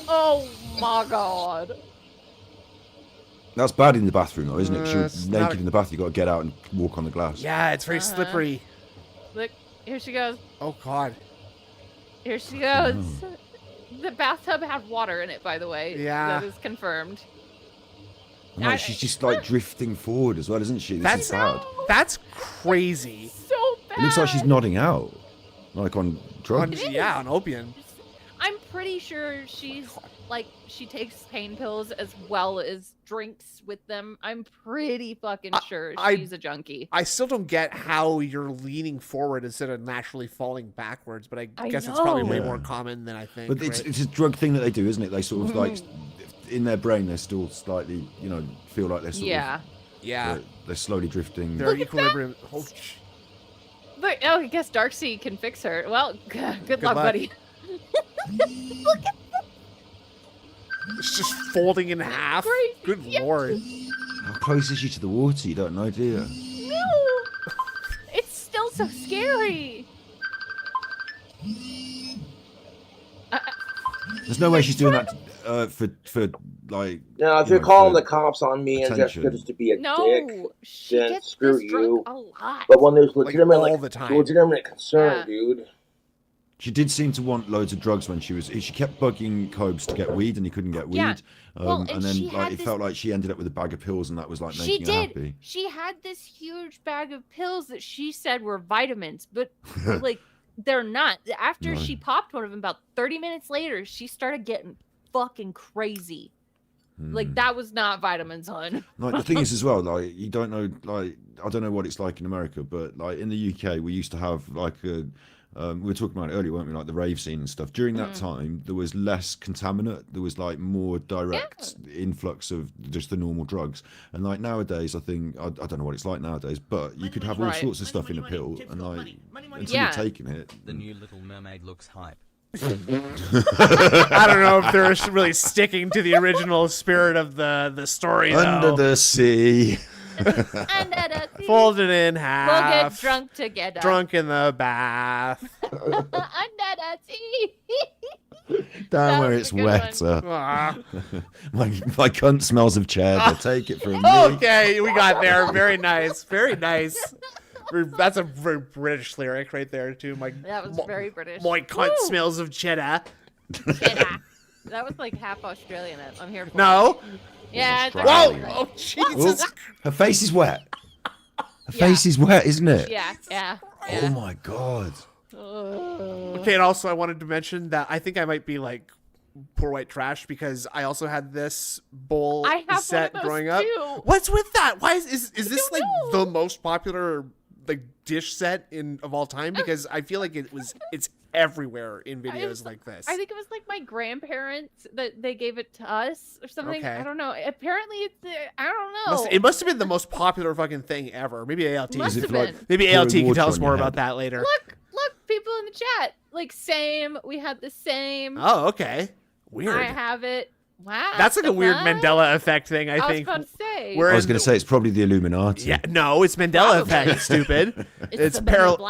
Oh my god. That's bad in the bathroom, though, isn't it? 'Cause it's you're not naked in the bath, you got to get out and walk on the glass. Yeah, it's very slippery. Look, here she goes. Oh god. Here she goes. The bathtub had water in it, by the way. Yeah. That is confirmed. No, she's just like drifting forward as well, isn't she? This is bad. That's crazy. So bad. It looks like she's nodding out, like on drugs. On opium. I'm pretty sure she's like she takes pain pills as well as drinks with them. I'm pretty fucking sure she's a junkie. I still don't get how you're leaning forward instead of naturally falling backwards, but I guess it's probably way more common than I think. But it's a drug thing that they do, isn't it? They sort of like, in their brain, they're still slightly, you know, feel like they're sort of, they're slowly drifting. Their equilibrium. But I guess Darkseid can fix her. Well, good luck, buddy. Look at It's just folding in half. Crazy. Good lord. How close is she to the water? You don't know, do you? No, it's still so scary. There's no way she's doing that for like. Now, if you're calling the cops on me and Jessica just to be a dick, she then gets screw this you. drunk a lot. But when there's legitimate, all the time. legitimate concern, dude. She did seem to want loads of drugs when she kept bugging Cobes to get weed, and he couldn't get weed. Yeah. Well, and then like it felt like she ended up with a bag of pills, and that was like making her happy. She had this huge bag of pills that she said were vitamins, but like they're not. After she popped one of them, about 30 minutes later, she started getting fucking crazy. Like that was not vitamins, hon. Like the thing is as well, like you don't know, like I don't know what it's like in America, but like in the UK, we used to have like a. We were talking about it earlier, weren't we? Like the rave scene and stuff. During that time, there was less contaminant. There was like more direct influx of just the normal drugs. And like nowadays, I think I don't know what it's like nowadays, but you could have all sorts of stuff in a pill, and like until you're taking it. The new Little Mermaid looks hype. I don't know if they're really sticking to the original spirit of the story. Under the sea. Folded in half. We'll get drunk together. Drunk in the bath. Under the sea. Down where it's wetter. my cunt smells of cheddar. Take it from me. Okay, we got there. Very nice. Very nice. That's a very British lyric right there, too. That was very British. My cunt smells of cheddar. Cheddar. That was like half Australian. I'm here for No. it. Yeah. Whoa! Oh, Jesus. Her face is wet. Her face is wet, isn't it? Yeah. Oh my god. Okay, and also I wanted to mention that I think I might be like poor white trash because I also had this bowl set growing up. Too. What's with that? Why is this like the most popular like dish set of all time? Because I feel like it's everywhere in videos like this. I think it was like my grandparents that they gave it to us or something. Okay. I don't know. Apparently it's I don't know. It must have been the most popular fucking thing ever. Maybe ALT. Like maybe ALT can tell us more about that later. Look, people in the chat. Like same. We had the same. Oh, okay. Weird. I have it. Wow. That's like a weird Mandela effect thing, I think. I was about to say. I was going to say it's probably the Illuminati. Yeah, no, it's Mandela effect, stupid. It's parallel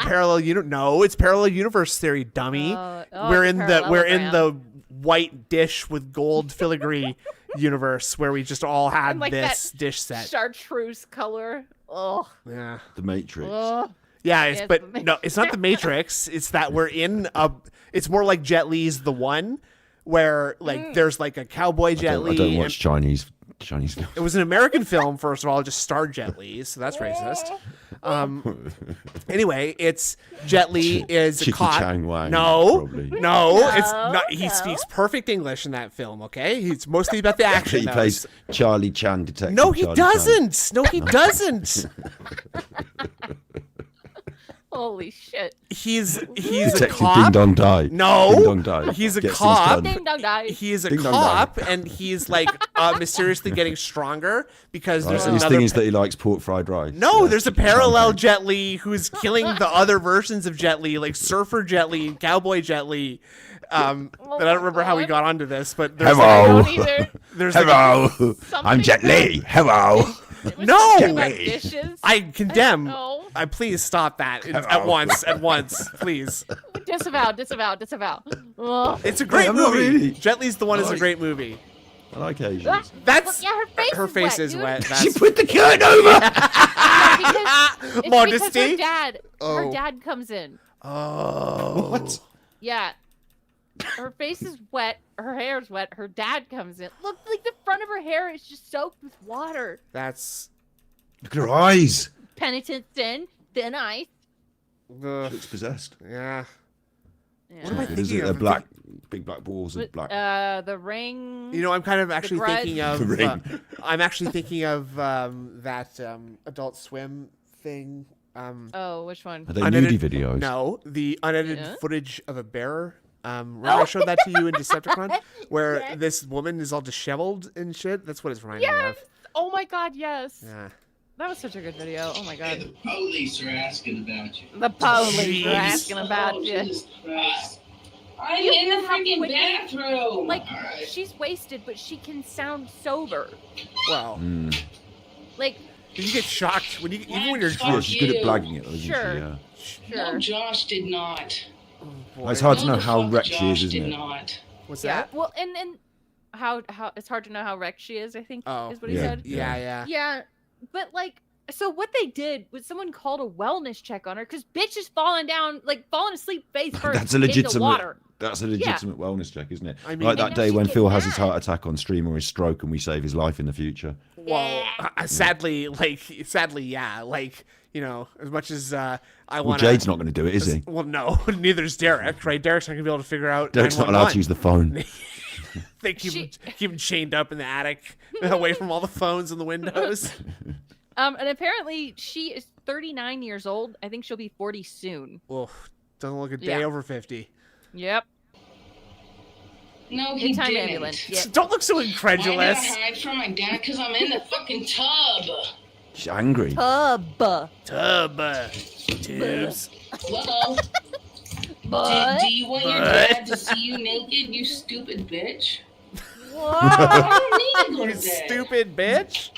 it's parallel universe theory, dummy. We're in the white dish with gold filigree universe where we just all had like this dish set. Chartreuse color. Oh. Yeah. The Matrix. Yeah, no, it's not the Matrix. It's that we're in it's more like Jet Li's The One. Where like there's like a cowboy Jet Li. I don't watch Chinese films. It was an American film, first of all, just starred Jet Li, so that's racist. Anyway, it's Jet Li is a cop. Chang Wang, no, it's not. He speaks perfect English in that film. Okay, he's mostly about the action. He plays Charlie Chan, detective. No, he doesn't. No, he doesn't. Holy shit. He's Detective a cop. Ding Dong Die. No. Ding Dong Die. He's a cop. Ding Dong Die. He's a cop, and he's like mysteriously getting stronger because there's his thing is that he likes pork fried rice. No, there's a parallel Jet Li who's killing the other versions of Jet Li, like Surfer Jet Li and Cowboy Jet Li. But I don't remember how we got onto this, but there's Hello. I'm Jet Li. Hello. No, dishes. I condemn. I please stop that at once, please. Disavow. It's a great movie. Really. Jet Li's The One is a great movie. I like Asians. That's her face is wet. She put the curtain over. It's Modesty. Because her dad comes in. Oh. What? Yeah. Her face is wet. Her hair is wet. Her dad comes in. Look, like the front of her hair is just soaked with water. Look at her eyes. Penitent sin, thin ice. She looks possessed. Yeah. What am I thinking They're of? black, big black balls of black. The Ring. You know, I'm kind of actually thinking of. The Ring. I'm actually thinking of that Adult Swim thing. Which one? Are they nudie videos? No, the unedited footage of a bear. Remember I showed that to you in Decepticon, where this woman is all disheveled and shit. That's what it's reminding me of. Oh my god, yes. Yeah. That was such a good video. Oh my god. The police are asking about you. The police are asking about you. Jesus Christ. I'm in the freaking bathroom. Like, she's wasted, but she can sound sober. Wow. Like, you get shocked when even when you're Yeah, drunk. she's good at blagging it, though, isn't Sure. she? Sure. No, Josh did not. It's hard to know No, the how fuck wrecked she Josh is, isn't did it? not. What's Yeah. that? Well, and how it's hard to know how wrecked she is, I think, is what he said. Yeah. Yeah. But, like, so what they did was someone called a wellness check on her because bitch is falling asleep face first That's a into legitimate. water. That's a legitimate wellness check, isn't it? I mean, like that day when she Phil gets has his mad. heart attack on stream or his stroke, and we save his life in the future. Well, sadly, yeah. Like, you know, as much as I Well, want. Jade's not going to do it, is he? Well, no. Neither's Derek. Right? Derek's not going to be able to figure out. Derek's not allowed to use the phone. They keep him chained up in the attic, away from all the phones and the windows. And apparently she is 39 years old. I think she'll be 40 soon. Well, doesn't look a day over 50. Yep. No, he Time didn't. ambulance. Yep. Don't look so Why incredulous. did I hide from my dad? Because I'm in the fucking tub. She's angry. Tubs. Hello? But Do you want your dad to see you naked, you stupid bitch? what? I don't need to go You to bed. stupid bitch.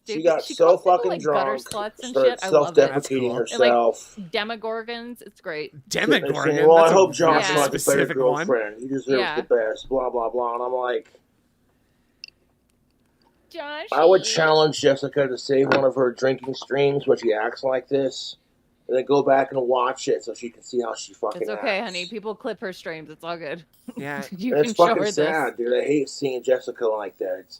She got She so calls people, fucking like, gutter drunk, sluts and started shit. I love that. self-deprecating That's And, like, herself. Demogorgons. It's great. Demogorgon. Well, I That's a hope Josh Yeah. finds a better specific one. girlfriend. He deserves Yeah. the best. Blah blah blah. And I'm like, Josh. I would challenge Jessica to save one of her drinking streams where she acts like this, and then go back and watch it so she can see how she fucking It's okay, acts. honey. People clip her streams. It's all good. Yeah. You It's can show fucking her sad, dude. I hate seeing Jessica like that.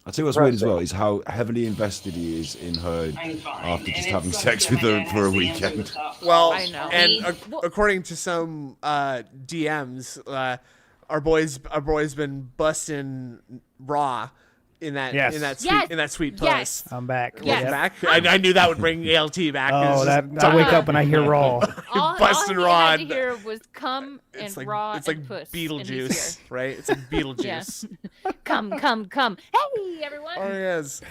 I tell you what's weird as well is how heavily invested he is in her after just having sex with her for a weekend. Well, I know. And according to some DMs, our boy's been busting raw in that sweet place. Yes. I'm back. Welcome back. I knew that would bring ALT back. Oh, I wake up when I hear raw. Busting raw. All I had to hear was cum and raw it's like and puss. Beetlejuice, right? It's like Beetlejuice. Come. Hey, everyone. Oh, yes.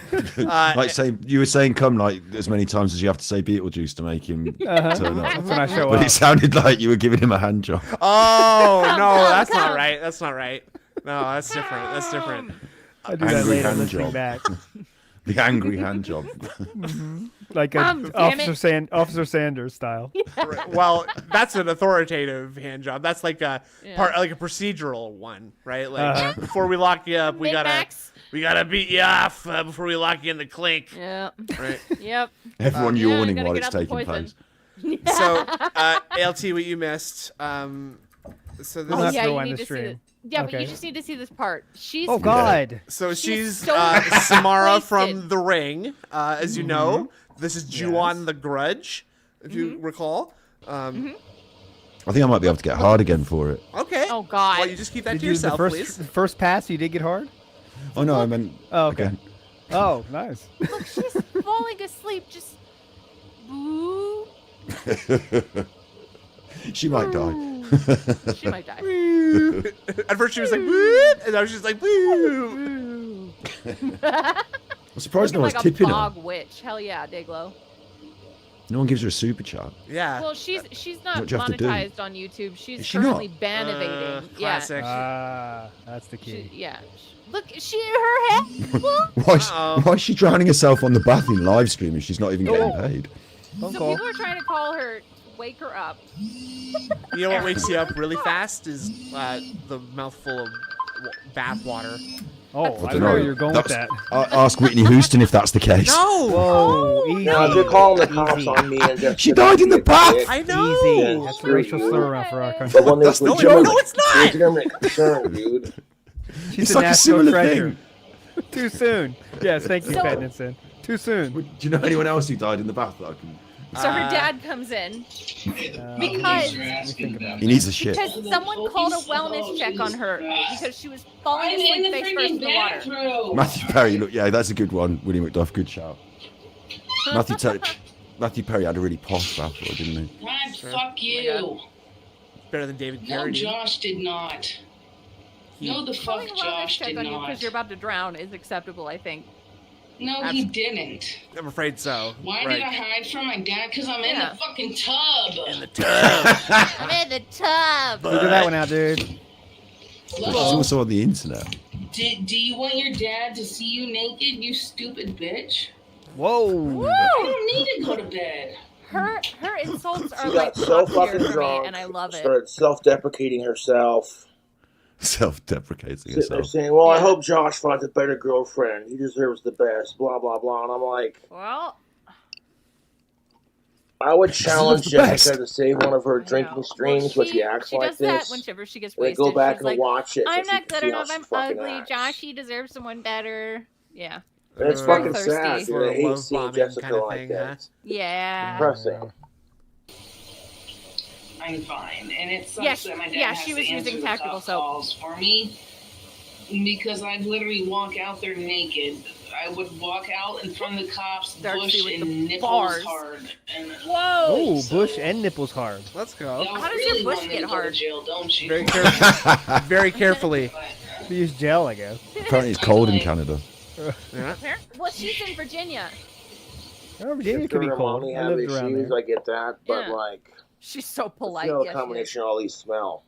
You were saying come like as many times as you have to say Beetlejuice to make him turn up. That's when I show But up. it sounded like you were giving him a hand job. Oh, no, that's not right. That's not right. No, that's different. That's different. I do that later listening back. The angry hand job. Like Officer Sanders style. Right. Well, that's an authoritative hand job. That's like a like a procedural one, right? Like before we lock you up, we gotta beat you off before we lock you in the clink. Yeah. Right. Yep. Everyone yawning while it's taking place. So, ALT, what you missed. So this you need to see it. Yeah, but you just need to see this part. Oh God! Yeah. So she's so Samara from The Ring, as you know. This is Ju-on the Grudge, if you recall. I think I might be able to get hard again for it. Okay. Oh God! Well, you just keep that to yourself, please. The first pass, you did get hard. Oh no, I meant. Oh, okay. Again. Oh, nice. Look, she's falling asleep. Just. Boo. She might die. She might die. At first she was like, woo, and now she's like, woo. I'm surprised no one's like tipping a her. bog witch. Hell yeah, Dayglow. No one gives her a super chat. Yeah. Well, she's not What do you have to do? monetized on YouTube. She's Is she currently not? ban evading. Classic. That's the key. Look, her head. Why is she drowning herself on the bath in live stream if she's not even getting paid? So people are trying to call her, wake her up. You know what wakes you up really fast is the mouthful of bath water. Oh, I don't know where you're going with that. Ask Whitney Houston if that's the case. No! Whoa, easy. No, they're calling the cops on me and just. She died in the bath! I know! Easy. That's a racial slur for our country. But when there's No, it's not! legitimate concern, dude. She's It's a like a national similar treasure. thing. Too soon. Yes, thank you, Pattinson. Too soon. Do you know anyone else who died in the bath that I can... So her dad comes in because He needs a shit. because someone called a wellness check on her because she was falling asleep face first in the water. Matthew Perry, look, yeah, that's a good one. Willie McDuff, good shout. Matthew Perry had a really posh bath, didn't he? God, fuck you. Better than David No, Carradine. Josh did not. No, the fuck Calling a wellness Josh check did on you not. because you're about to drown is acceptable, I think. No, he didn't. I'm afraid so. Why did I hide from my dad? Because I'm in the fucking tub. In the tub. I'm in the tub. Figure that one out, dude. It's also on the internet. Do you want your dad to see you naked, you stupid bitch? Whoa. Woo! I don't need to go to bed. Her insults are She like got so top fucking tier for me, drunk. and I love it. Started self-deprecating herself. Self-deprecating Sitting there herself. saying, well, I hope Josh finds a better girlfriend. He deserves the best, blah, blah, blah. And I'm like, Well, I would challenge the best. Jessica to save one of her drinking streams, but she acts she like does that this. whenever she gets They wasted. go back She's and like, watch it. I'm so not she good can see enough. how I'm she fucking ugly. acts. Josh, he deserves someone better. Yeah. And it's Very fucking thirsty. sad. For I a hate love seeing bombing Jessica kind of like thing, that. huh? It's Yeah. depressing. I'm fine, and it sucks Yeah, that my dad yeah, has she to was answer using the tactical tough soap. calls for me because I'd literally walk out there naked. I would walk out in front of the cops, Darcy bush with and the nipples bars. hard. And, Whoa! Oh, bush and nipples hard. Let's go. y'all How does really your bush want me get to go hard? to jail, don't you? Very carefully. We use gel, I guess. Apparently it's cold in Canada. Yeah. Well, she's in Virginia. Oh, Virginia If could be her cold. mommy I have lived around issues, there. I get that. But, Yeah. like, She's so polite. you know, Yeah, a she is. combination of all these smell.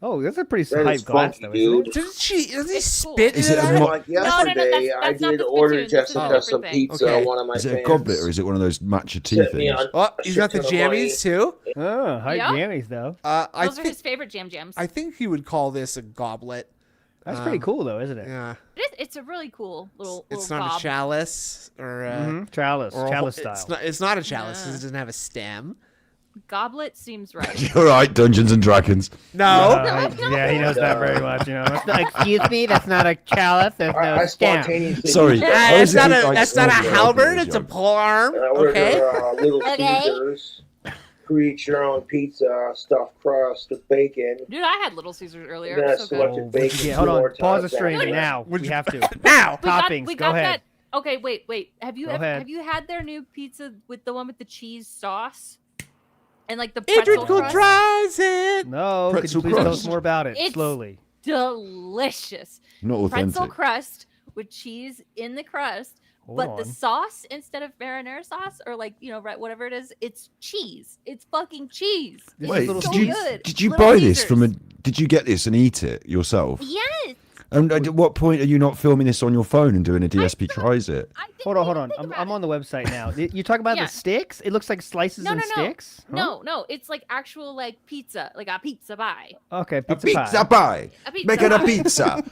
Oh, that's a pretty That hype is glass, funky, though, isn't dude. it? Does he It's cool. spit Is into it a that? mo- Like no, yesterday, that's I not did the order spittoon. This is a Jessica different some thing. pizza. Okay. One of my Is it a fans goblet or is it one of those matcha tea sent me things? on Oh, he's got the shit ton of money. jammies too. Oh, hype Yeah. jammies, though. I Those are his favorite jams. I think he would call this a goblet. That's pretty cool, though, isn't it? Yeah. It's a really cool little It's little not gob. a chalice or Chalice, or a chalice whole- style. It's not a chalice. 'Cause Yeah. it doesn't have a stem. Goblet seems right. All right, Dungeons and Dragons. No. Yeah, he knows that very much. You know, excuse me, that's not a chalice. There's no I stamp. spontaneously. Sorry. That's not a halberd. It's a pole arm. Okay. Okay. Little Caesars. Create your own pizza, stuffed crust with bacon. Dude, I had Little Caesars earlier. Yeah, So selected good. bacon. Yeah, hold on. more Pause the times stream that. now. We have to. Now. Toppings. We Go got ahead. that. Okay, wait. Have you Go ahead. have you had their new pizza with the one with the cheese sauce and like the Adrian pretzel crust? tries it. No, could Pretzel you please tell us crust. more about it It's slowly? Delicious. Not authentic. Pretzel crust with cheese in the crust, Hold but on. the sauce instead of marinara sauce or like whatever it is, it's cheese. It's fucking cheese. This Wait, is little so did you good. did you Little buy this Caesars. from a? Did you get this and eat it yourself? Yes. And at what point are you not filming this on your phone and doing a DSP tries it? I didn't Hold on. even think about I'm it. on the website now. You talk about Yeah. the sticks? It looks like slices and sticks. Huh? No, it's like actual like pizza, like a pizza pie. Okay, A pizza pie. pizza pie. A pizza Make it a pie. pizza.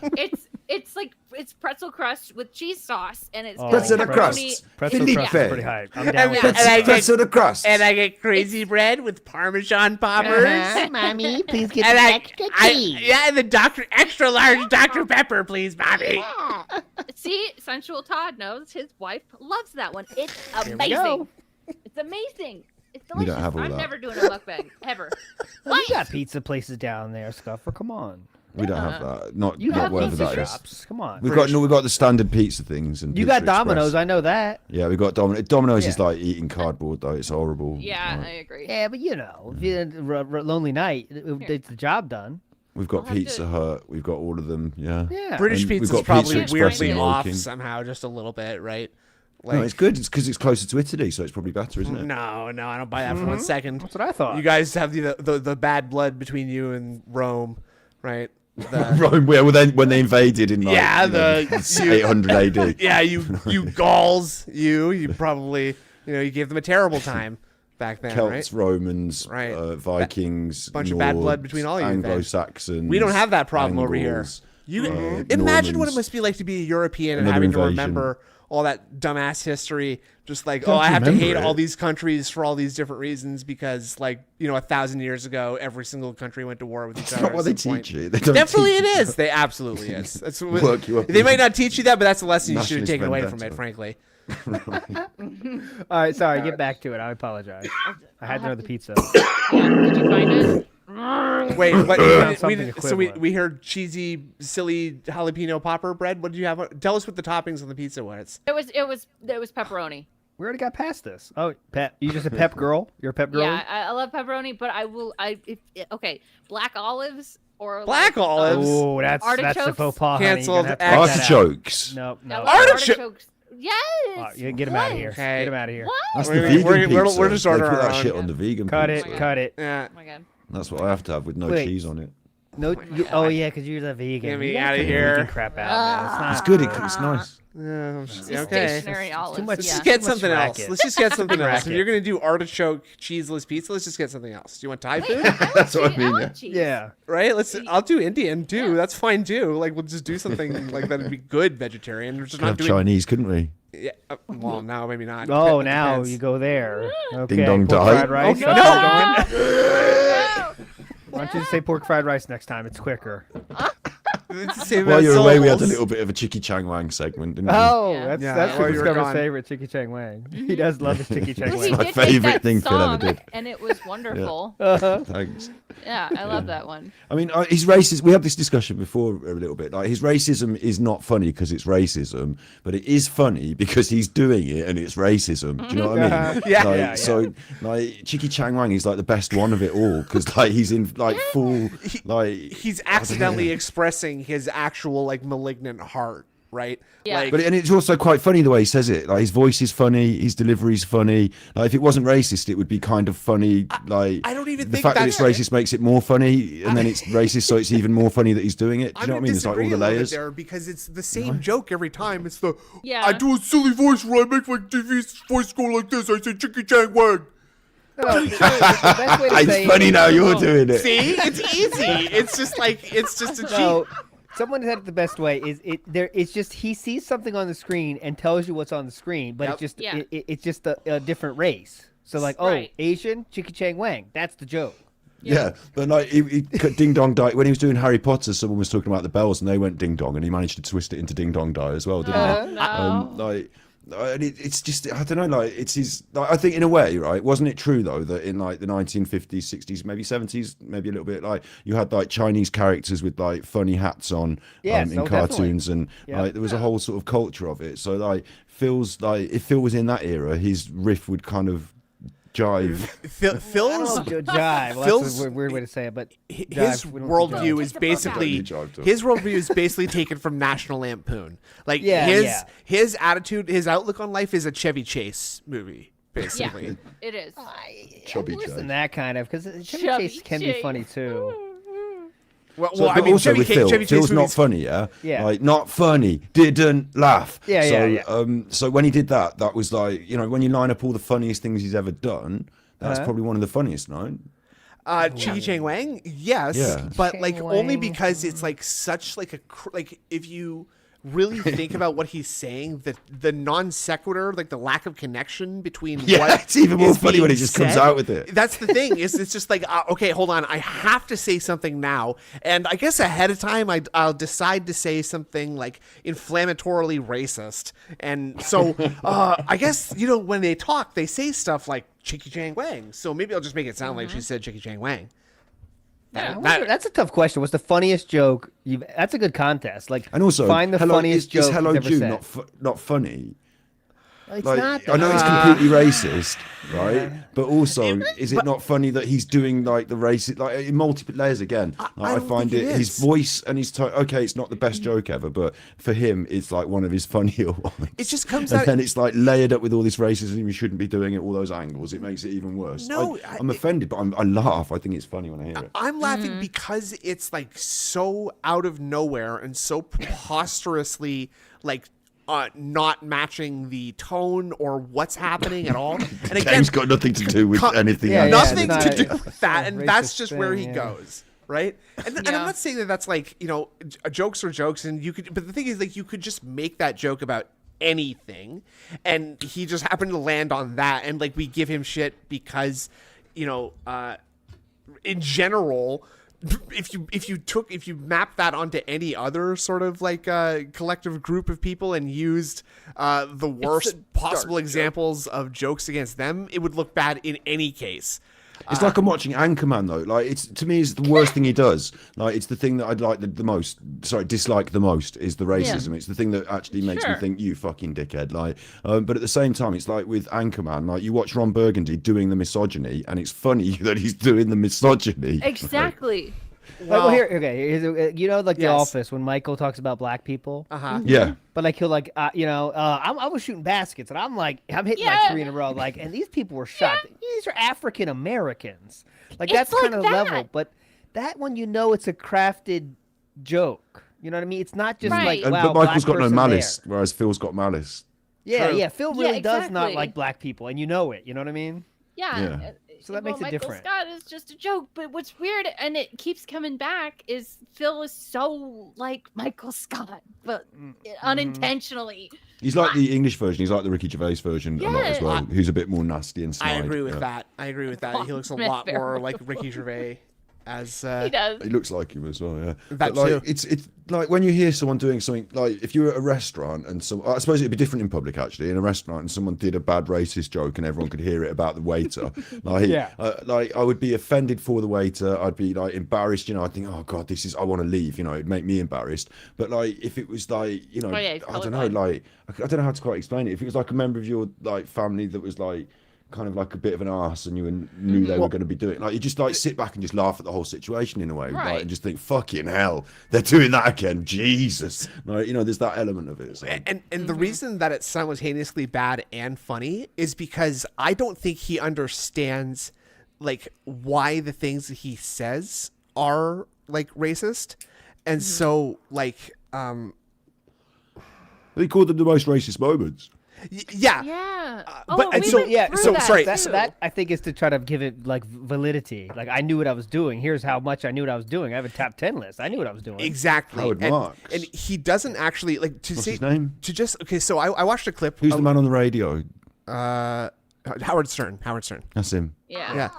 It's pretzel crust with cheese sauce, and it's got Pretzel the pepperoni- crust. Pretzel Felipe. crust is pretty high. I'm down And, with and that. I get, Pretzel the crust. and I get crazy bread with Parmesan poppers. Mommy, please get And some I, extra cheese. and the extra large Dr. Pepper, please, Bobby. See, sensual Todd knows his wife loves that one. It's we amazing. go. It's amazing. It's We delicious. don't have all I'm that. never doing a mukbang ever. Well, you got pizza places down there, Scuffer. Come on. We don't have that. Not You have whatever pizza that is. shops. Come on. We've got the standard pizza things and You Pizza got Domino's. Express. I know that. Yeah, we got Domino's. Domino's is Yeah. like eating cardboard though. It's horrible. Yeah, Like, I agree. Yeah, but you know, if you had a lonely night, it's the job done. we've got I'll have Pizza to- Hut. We've got all of them. Yeah. Yeah. British And we've pizza's got probably Pizza Express weirdly in off Woking. somehow, just a little bit, right? No, it's good. It's because it's closer to Italy, so it's probably better, isn't it? No, I don't buy that for 1 second. That's what I thought. You guys have the bad blood between you and Rome, right? The, Rome, well, then when they invaded in like, Yeah, you know, the- 800 AD. yeah, you Gauls, you probably you gave them a terrible time back then, Celts, right? Romans, Right. Vikings, Bunch of bad blood between all of you then. Anglo-Saxons. We don't have that problem over here. Angles, You imagine what it Normans. must be like to be a European and Another having to invasion. remember all that dumbass history. Just like, Don't I have to remember hate it. all these countries for all these different reasons because, 1,000 years ago, every single country went to war with each It's other. not at what they some point. teach you. They don't Definitely teach it you is. They absolutely is. That's what, Work you up they in might not teach you that, but that's a lesson you should have nationalist taken away from vendetta. it, frankly. All right, sorry. Get back to it. I apologize. I had to know the pizza. Did you find it? Wait, what? Something So we equivalent. heard cheesy, silly jalapeno popper bread. What did you have? Tell us what the toppings on the pizza was. It was pepperoni. We already got past this. Oh, Pep. You just a Pep girl? You're a Pep girl? Yeah, I love pepperoni, but black olives or Black olives? Oh, that's the artichokes? faux pas, honey. You're Canceled. gonna have to cut that out. Artichokes. No. Artichokes. Yes. Oh, yeah, get him out of here. Okay. Get him out of here. What? That's We're- the vegan we're- we're- pizza. we're just They ordering put our that own. shit on the vegan Cut pizza. it. Cut it. Yeah. Oh my god. That's what I have to have with no Wait. cheese on it. No. Oh yeah, because you're the vegan. Get me You gotta outta cut the here. vegan crap out, man. It's not. It's good. It's nice. Yeah, okay. Stationary olives. too much- Let's yeah. just get Too much something else. racket. Let's just get something else. If Racket. you're gonna do artichoke cheeseless pizza, let's just get something else. Do you want Thai food? That's what I mean. Yeah. Yeah. Right? I'll do Indian too. That's fine too. We'll just do something like that'd be good vegetarian. We're just Could not have doing. Chinese, couldn't we? Yeah. Well, no, maybe not. Oh, Dep- now depends. you go there. Okay. Ding dong pork die. fried rice. Oh, That's no. where we're going. Why don't you just say pork fried rice next time? It's quicker. It's the same While as you were away, we had a syllables. little bit of a Chicky Chang Wang segment, didn't we? Oh, Yeah. that's Yeah, while Super you were Discover's gone. favorite, Chicky Chang Wang. He does love his Chicky Chang Well, Wang. he my did make favourite that thing Phil ever song, did. and it was wonderful. Thanks. Yeah, I love that one. I mean, his racism. We had this discussion before a little bit. Like his racism is not funny because it's racism, but it is funny because he's doing it and it's racism. Do you know what I mean? Yeah. Like, Yeah. So, like, Chicky Chang Wang is like the best one of it all because like he's in like full like. He's accidentally expressing his actual malignant heart, right? Yeah. But and it's also quite funny the way he says it. Like his voice is funny, his delivery's funny. Like if it wasn't racist, it would be kind of funny. Like I don't even the think fact that it's that's- racist makes it more funny, and then it's racist, so it's even more funny that he's doing it. Do you know what I mean? It's like all the layers. there because it's the same joke every time. It's the Yeah. I do a silly voice where I make my TV's voice go like this. I say Chicky Chang Wang. No, the best way to say It's funny it- now you're doing it. See, it's easy. It's just a cheat. No, someone said it the best way is it's just he sees something on the screen and tells you what's on the screen, but Yep. it's just Yeah. it's just a different race. So like, Asian, Chickie Chang Wang. That's the joke. Yeah, but like he Ding Dong Die when he was doing Harry Potter. Someone was talking about the bells, and they went ding dong, and he managed to twist it into Ding Dong Die as well, didn't he? No. And it's just I don't know. Like it's his. Like, I think in a way, right? Wasn't it true though that in like the 1950s, 60s, maybe 70s, maybe a little bit like you had like Chinese characters with like funny hats on in cartoons, and like there was a whole sort of culture of it. So like Phil's like if Phil was in that era, his riff would kind of jive. Phil's jive. Well, that's a weird way to say it, but his worldview is basically taken from National Lampoon. Like his attitude, his outlook on life is a Chevy Chase movie, basically. Yeah, it is. Chubby worse Chase. than that kind of, because Chevy Chase can be funny too. Well, I mean, also with Phil, Phil's not funny, yeah. Like not funny, didn't laugh. So when he did that, that was like, you know, when you line up all the funniest things he's ever done, that's probably one of the funniest, no? Chickie Chang Wang, yes, but like only because it's like such like if you really think about what he's saying, the non sequitur, like the lack of connection between it's even more funny when he just comes out with it. That's the thing, is it's just like okay, hold on, I have to say something now, and I guess ahead of time I'll decide to say something like inflammatorily racist, and so I guess, you know, when they talk they say stuff like Chickie Chang Wang, so maybe I'll just make it sound like she said Chickie Chang Wang. That's a tough question. What's the funniest joke? That's a good contest. Like, and also, find the funniest joke. Is Hello you've ever June said. not funny? It's like, not. I know it's completely racist, right? But also, is it not funny that he's doing like the racist, like in multiple layers again? Like, I find it his voice and his tone. Okay, it's not the best joke ever, but for him, it's like one of his funnier ones. It just comes and out, then it's like layered up with all this racism. You shouldn't be doing it. All those angles. It makes it even worse. No, I'm offended, but I laugh. I think it's funny when I hear it. I'm laughing because it's like so out of nowhere and so preposterously like. Not matching the tone or what's happening at all. And again, Game's got nothing to do with anything. Nothing to do with that, and that's just where he goes, right? And I'm not saying that that's like, you know, jokes are jokes, and you could. But the thing is, like, you could just make that joke about anything, and he just happened to land on that, and like we give him shit because, you know, in general. If you map that onto any other sort of like collective group of people and used the worst possible examples of jokes against them, it would look bad in any case. It's like I'm watching Anchorman though. Like it's to me, it's the worst thing he does. Like it's the thing that I'd like the most. Sorry, dislike the most is the racism. Yeah. It's the thing that actually makes me think, you fucking dickhead. Like, but at the same time, it's like with Anchorman. Like you watch Ron Burgundy doing the misogyny, and it's funny that he's doing the misogyny. Exactly. Well, you know, like The Office when Michael talks about black people. Yeah. But like he'll like, I was shooting baskets and I'm hitting like 3 in a row. Like, and these people were shocked. These are African Americans. Like that's kind of level. But that one, you know, it's a crafted joke. You know what I mean? It's not just like, wow, but Michael's got no malice, whereas Phil's got malice. Yeah. Phil really does not like black people, and you know it. You know what I mean? Yeah. So that makes it different. Michael Scott is just a joke, but what's weird, and it keeps coming back, is Phil is so like Michael Scott, but unintentionally. He's like the English version. He's like the Ricky Gervais version a lot as well, who's a bit more nasty and snide. I agree with that. He looks a lot more like Ricky Gervais. As he does. He looks like him as well, yeah. That but like too. it's like when you hear someone doing something, like if you're at a restaurant and I suppose it'd be different in public actually, in a restaurant and someone did a bad racist joke and everyone could hear it about the waiter. Like I would be offended for the waiter. I'd be like embarrassed, you know, I'd think, oh god, I want to leave, you know, it'd make me embarrassed. But like if it was like, you know, I don't know, like I don't know how to quite explain it. If it was like a member of your like family that was like kind of like a bit of an arse and you knew they were going to be doing, like you just like sit back and just laugh at the whole situation in a way, like, and just think, fucking hell, they're doing that again, Jesus. Like, you know, there's that element of it. So. And the reason that it's simultaneously bad and funny is because I don't think he understands like why the things that he says are like racist, and so like they called them the most racist moments. Yeah. That I think is to try to give it like validity. Like I knew what I was doing. Here's how much I knew what I was doing. I have a top 10 list. I knew what I was doing. Exactly. Howard Marks. And he doesn't actually like to What's say his name? To just so I watched a clip. Who's the man on the radio? Howard Stern. That's him. Yeah.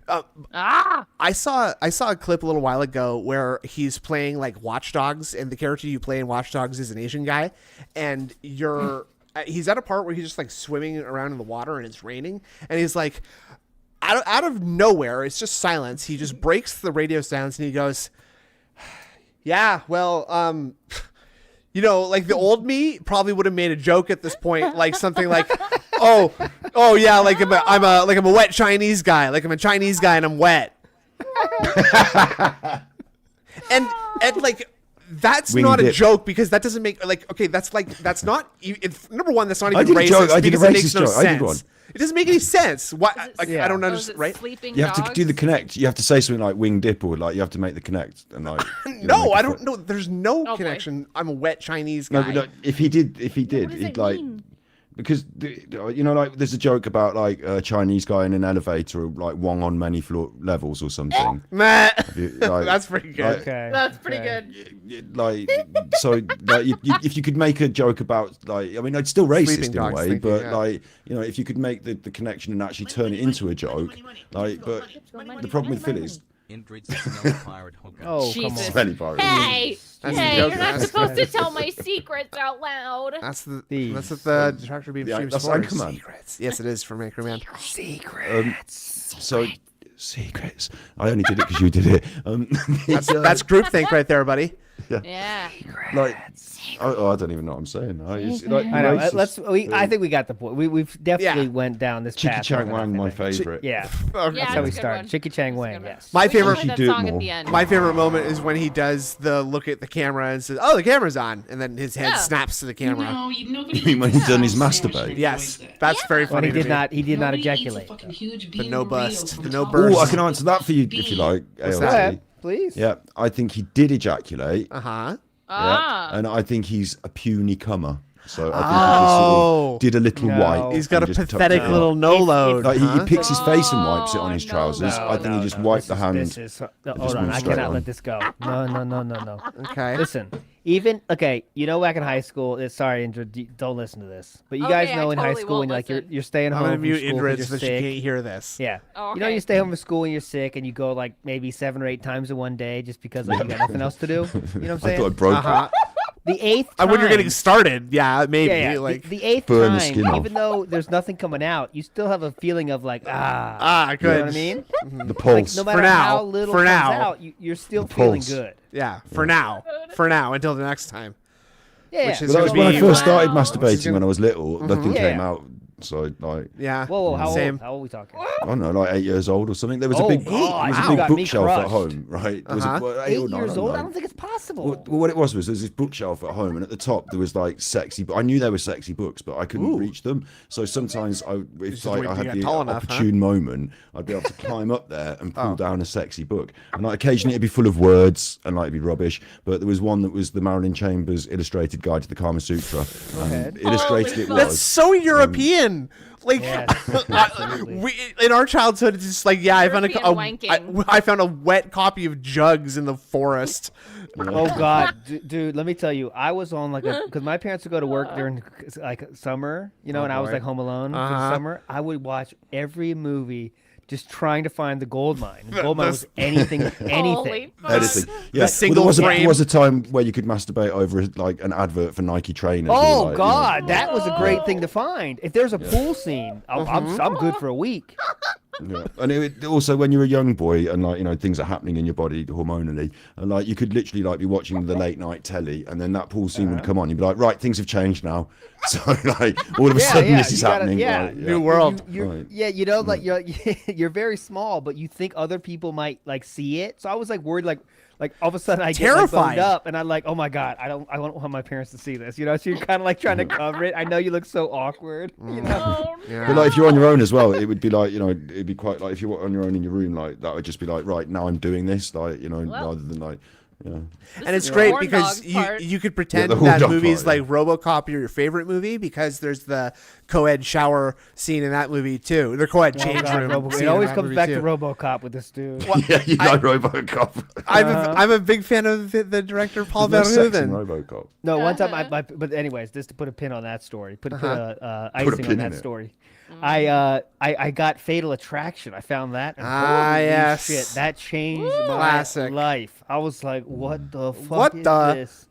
I saw a clip a little while ago where he's playing like Watch Dogs, and the character you play in Watch Dogs is an Asian guy, and he's at a part where he's just like swimming around in the water and it's raining, and he's like, out of nowhere, it's just silence. He just breaks the radio silence and he goes, "Yeah, well, like the old me probably would have made a joke at this point, like something like, oh yeah, like I'm a wet Chinese guy, like I'm a Chinese guy and I'm wet." and like that's not a joke, because that doesn't make that's not number one, that's not even racist because it makes no sense. It doesn't make any sense. Why? I don't understand. Right? You have to do the connect. You have to say something like wing dip, or like you have to make the connect. And like no, I don't know. There's no connection. I'm a wet Chinese guy. No, but if he did, he'd like. Because like there's a joke about like a Chinese guy in an elevator, like Wong on many floor levels or something. That's pretty good. That's pretty good. Like so, like if you could make a joke about like, I mean, it's still racist in a way, but like if you could make the connection and actually turn it into a joke, like. But the problem with Phil is. Oh, Jesus. Hey, you're not supposed to tell my secrets out loud. That's what the Detractor beam streams for. Secrets. Yes, it is from Anchorman. Secrets. Secrets. I only did it because you did it. That's groupthink right there, buddy. Yeah. Like, I don't even know what I'm saying. I know. I think we got the point. We've definitely went down this path. Chicky Chang Wang, my favorite. That's how we started. Chicky Chang Wang. Yes. My favorite moment is when he does the look at the camera and says, "Oh, the camera's on," and then his head snaps to the camera. You mean when he's done his masturbate? Yes, that's very funny. He did not ejaculate. The no bust. The no burst. Oh, I can answer that for you if you like. ALT. Please. Yeah, I think he did ejaculate. Uh-huh. Yeah, and I think he's a puny comer. So I think he sort of did a little wipe. He's got a pathetic little no-load. Like he picks his face and wipes it on his trousers. I think he just wiped the hand. Hold on, I cannot let this go. No. Okay. Listen, back in high school, sorry, Indra, don't listen to this. But you guys know in high school when you're staying home from school Indra so she can't hear this. Yeah. Oh, okay. You stay home from school and you're sick and you go like maybe 7 or 8 times in one day just because you got nothing else to do. You know what I'm saying? I thought I broke it. The 8th time. When you're getting started, maybe. Yeah. Like the 8th burn the time, skin even though there's nothing coming out, you still have a feeling of like, good. You know what I mean? The pulse. Like, no matter how little comes out, you're still feeling good. Yeah, for now, until the next time. Yeah. Which is That was when I first started masturbating when I was little. Nothing came out. So like, yeah. Whoa, how old are we talking? I don't know, like 8 years old or something. There was a big bookshelf at home, right? There was 8 years old? I don't think it's possible. Well, what it was there was this bookshelf at home, and at the top there was like sexy. I knew there were sexy books, but I couldn't reach them. So sometimes, if I had the opportune moment, I'd be able to climb up there and pull down a sexy book. And like occasionally it'd be full of words and like it'd be rubbish. But there was one that was the Marilyn Chambers Illustrated Guide to the Kama Sutra. Illustrated it was. That's so European. Like in our childhood, it's just like I found a wet copy of Jugs in the forest. Oh God, dude, let me tell you, I was on because my parents would go to work during like summer, and I was like home alone for the summer. I would watch every movie. Just trying to find the gold mine. The gold mine was anything. Anything. Yeah. There was a time where you could masturbate over like an advert for Nike trainers. Oh God, that was a great thing to find. If there's a pool scene, I'm good for a week. Yeah. And also when you're a young boy and things are happening in your body hormonally, and like you could literally be watching the late night telly, and then that pool scene would come on. You'd be like, right, things have changed now. So like all of a sudden this is happening. New world. You're very small, but you think other people might see it. So I was worried like all of a sudden I terrified get up and I'm like, oh my God, I don't want my parents to see this. So you're kind of trying to cover it. I know you look so awkward. But if you're on your own as well, it would be it'd be quite if you were on your own in your room, that would just be right now I'm doing this, rather than And it's great because you could pretend that movie's like RoboCop or your favorite movie because there's the co-ed shower scene in that movie too. The co-ed change room. It always comes back to RoboCop with this dude. Yeah, you like RoboCop. I'm a big fan of the director Paul Verhoeven. RoboCop. No, one time but anyways, just to put a pin on that story, put icing on that story. I got Fatal Attraction. I found that. And holy yes. shit, that changed my Classic. life. I was like, what the fuck What is the? this?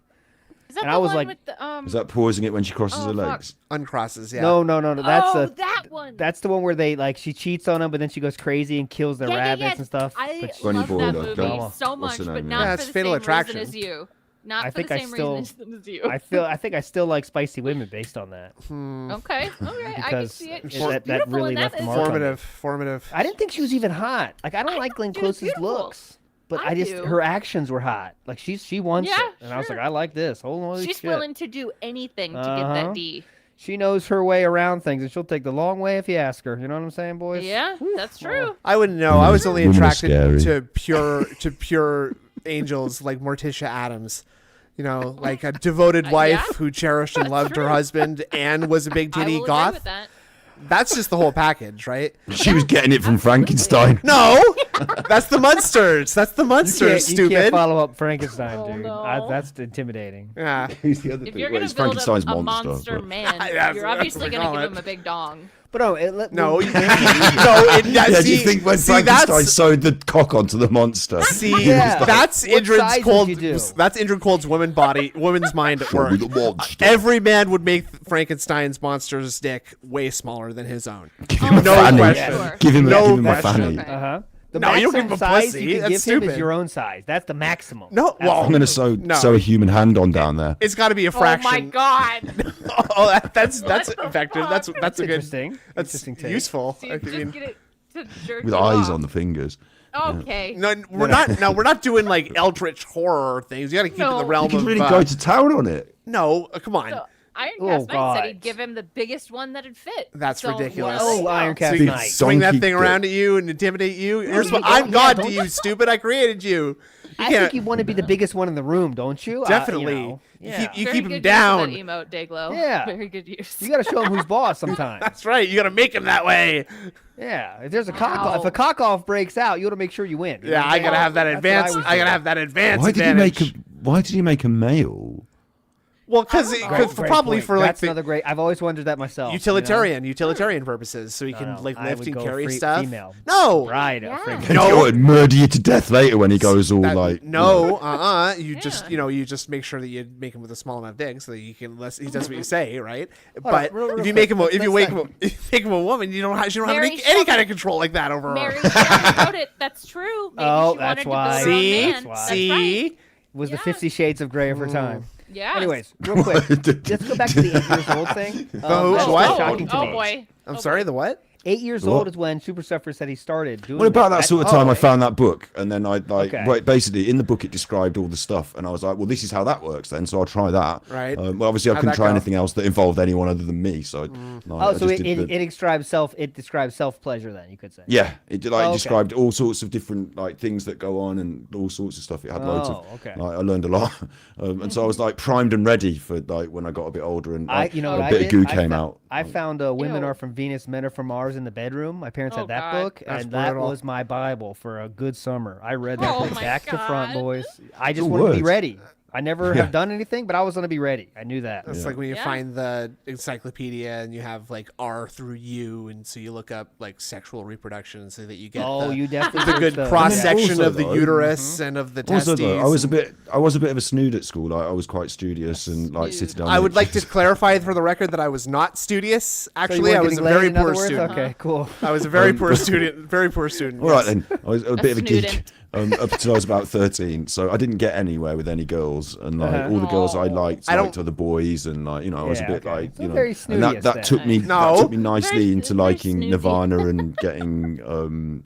Is that And the I was one like- with the Is that pausing it when she crosses her legs? Uncrosses, yeah. No. That's that one. That's the one where they she cheats on him, but then she goes crazy and kills the rabbits and stuff. I But Bunny love Boy, that though, movie go. so What's much, the but name? not Yeah, for it's the Fatal same Attraction. reason as you. Not I for think the I same still- reason as you. I think I still like spicy women based on that. Okay, all right, I can Because see it. that- She's that beautiful really in left that a is- mark on me. Formative. I didn't think she was even hot. Like I don't like Glenn she was Close's beautiful. looks, but I I just do. her actions were hot. Like she wants Yeah, it, and I was sure. like, I like this. Holy She's shit! willing to do anything to get Uh-huh. that D. She knows her way around things, and she'll take the long way if you ask her. You know what I'm saying, boys? Yeah, that's true. I wouldn't know. I was only Women are attracted scary. to pure angels like Morticia Adams. You know, like a devoted wife Yeah. who cherished and loved her husband and was a big I titty will goth. agree with that. That's just the whole package, right? She was getting it from Frankenstein. No, that's the Munsters. That's the Munsters. You can't Stupid. follow up Frankenstein, Oh, dude. no. That's intimidating. Yeah. Who's the other If bit? you're Well, gonna it's build Frankenstein's a monster but- man, That's you're what obviously we gonna call give it. him a big dong. But no, No, see, no. Yeah, do you think when Frankenstein that's sewed the cock onto the monster? see Yeah. that's What Indrid's size cold. would you do? That's Indrid Cold's woman's mind at Show work. me the monster. Every man would make Frankenstein's monster's dick way smaller than his own. Give him a no fanny. question. Give him, No give him a question. fanny. Uh-huh. The No, you don't give him a maximum size pussy. you can That's give him stupid. is your own size. That's the maximum. No, That's well, I'm going to sew No. a human hand on down there. it's got to be a fraction. Oh my god! Oh, that's effective. That's a good. interesting. That's Interesting take. useful. So you I just mean, get it to jerk With you eyes off. on the fingers. Okay. no, we're not. No, we're not doing like eldritch horror things. You got to keep it in the No. realm You can of. really go to town on it. No, come on. So Iron Oh, Cast Knight said he'd God. give him the biggest one that'd fit. That's So, ridiculous. well, Oh, Iron Cast So you Knight. swing that Donkey thing dick. around at you and intimidate you. You're you I'm don't- God yeah, to don't- you, stupid. I created you. I think you want to be the biggest one in the room, don't you? Definitely. You know, You yeah. keep- Very him good use of down. That emote, Dayglow. Yeah. Very good use. You got to show him who's boss sometimes. That's right. You got to make him that way. Yeah. If there's a cock off, Wow. if a cock off breaks out, you got to make sure you win. You know Yeah, what I'm I gotta saying? have that That's what advance. always I gotta do. have that advance Why did advantage. he make a male? Well, because Great probably point. for like That's the another great. I've always wondered that myself. utilitarian purposes, so he No, can no, like I lift would and go carry free- stuff. female. No, Right. Yeah. Freaking- No. And murder you to death later when he goes all That- like. no, You Yeah. just you just make sure that you make him with a small amount of dick so that you can he does what you say, right? on, But real if you quick, make him if you let's make him if you make him a woman, you don't have Mary any Shelley- kind of control like that over Mary her. Shelley wrote it. That's true. Maybe Oh, she that's wanted why. to build her own See, man. That's why. That's see. right. Was the Yeah. 50 Shades of Grey of her time. Yeah. Anyways, real quick, let's go back to the 8 years old thing. That's what? so shocking to Oh me. boy. I'm sorry, the what? 8 years What? old is when Super Suffer said he started doing. What about that sort of time oh, I found that book and then I Okay. right, basically in the book it described all the stuff and I was like, well, this is how that works then, so I'll try that. Right. Well, obviously I How'd couldn't that try go? anything else that involved anyone other than me, so no, Oh, I so just it did the- describes self pleasure then, you could say. yeah, it Oh, okay. described all sorts of different like things that go on and all sorts of stuff. It had loads of. Oh, okay. Like, I learned a lot, and so I was like primed and ready for like when I got a bit older and You know what a I bit did? of goo I came fou- out. I found Women Ew. Are From Venus, Men Are From Mars in the bedroom. My parents Oh, had that God. book, That's and that brutal. was my Bible for a good summer. I read that Oh, book my back to front, God. boys. I just Good wanted to be words. ready. I never Yeah. have done anything, but I was going to be ready. I knew that. That's like when you Yeah. find the encyclopedia and you have like R through U, and so you look up like sexual reproduction so that you get Oh, the, you definitely the did good stuff. cross Yeah. section Also, of the though- uterus and of the Also, testes. though, I was a and- bit of a snood at school. I was quite studious and like Snood. sitting down. I would like to clarify for the record that I was not studious. So you Actually, I weren't was a getting laid, very in other poor words? student. Okay, cool. I was a very poor student. Very poor student. All right yes. then, I was a bit of a geek student. up until I was about 13. So I didn't get anywhere with any girls, and like Uh-huh. all the girls I liked I don't- liked other boys, and like I was a Yeah, bit okay. like So you know, very and snooty that took me No. that took me nicely Very- into very liking snooty. Nirvana and getting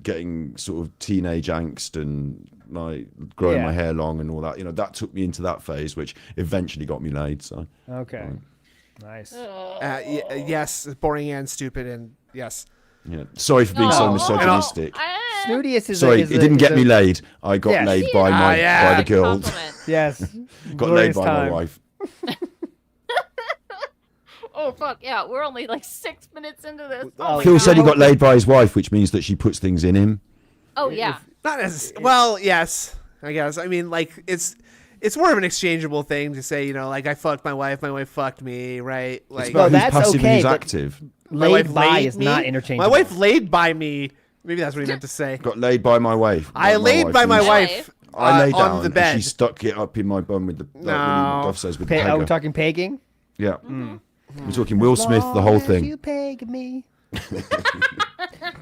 getting sort of teenage angst and like growing Yeah. my hair long and all that. You know, that took me into that phase, which eventually got me laid. So Okay. Nice. Yes, boring and stupid, and yes. yeah, sorry for being so No. misogynistic. Snootiest is Sorry, is it didn't get me laid. laid. I got Yes. laid by my yeah. by the girl. Compliment. Yes. Got Glorious laid by time. my wife. Oh fuck yeah, we're only like 6 minutes into this. Oh, Oh, my Phil said he God. got laid by his wife, which means that she puts things in him. Oh yeah. Not as well. Yes, I guess. I mean, like it's it's more of an exchangeable thing to say, like I fucked my wife fucked me, right? Like, it's about who's that's passive okay, and who's but- active. my wife Laid by laid is me? not interchangeable. My wife laid by me. Maybe that's what he meant to say. Got laid by my wife. I laid by my means wife. I lay down on the bed. and she stuck it up in my bum with the like No. Willie McDuff says with the Are we pegger. talking pegging? Yeah. We're talking Will Smith, the whole thing. You peg me.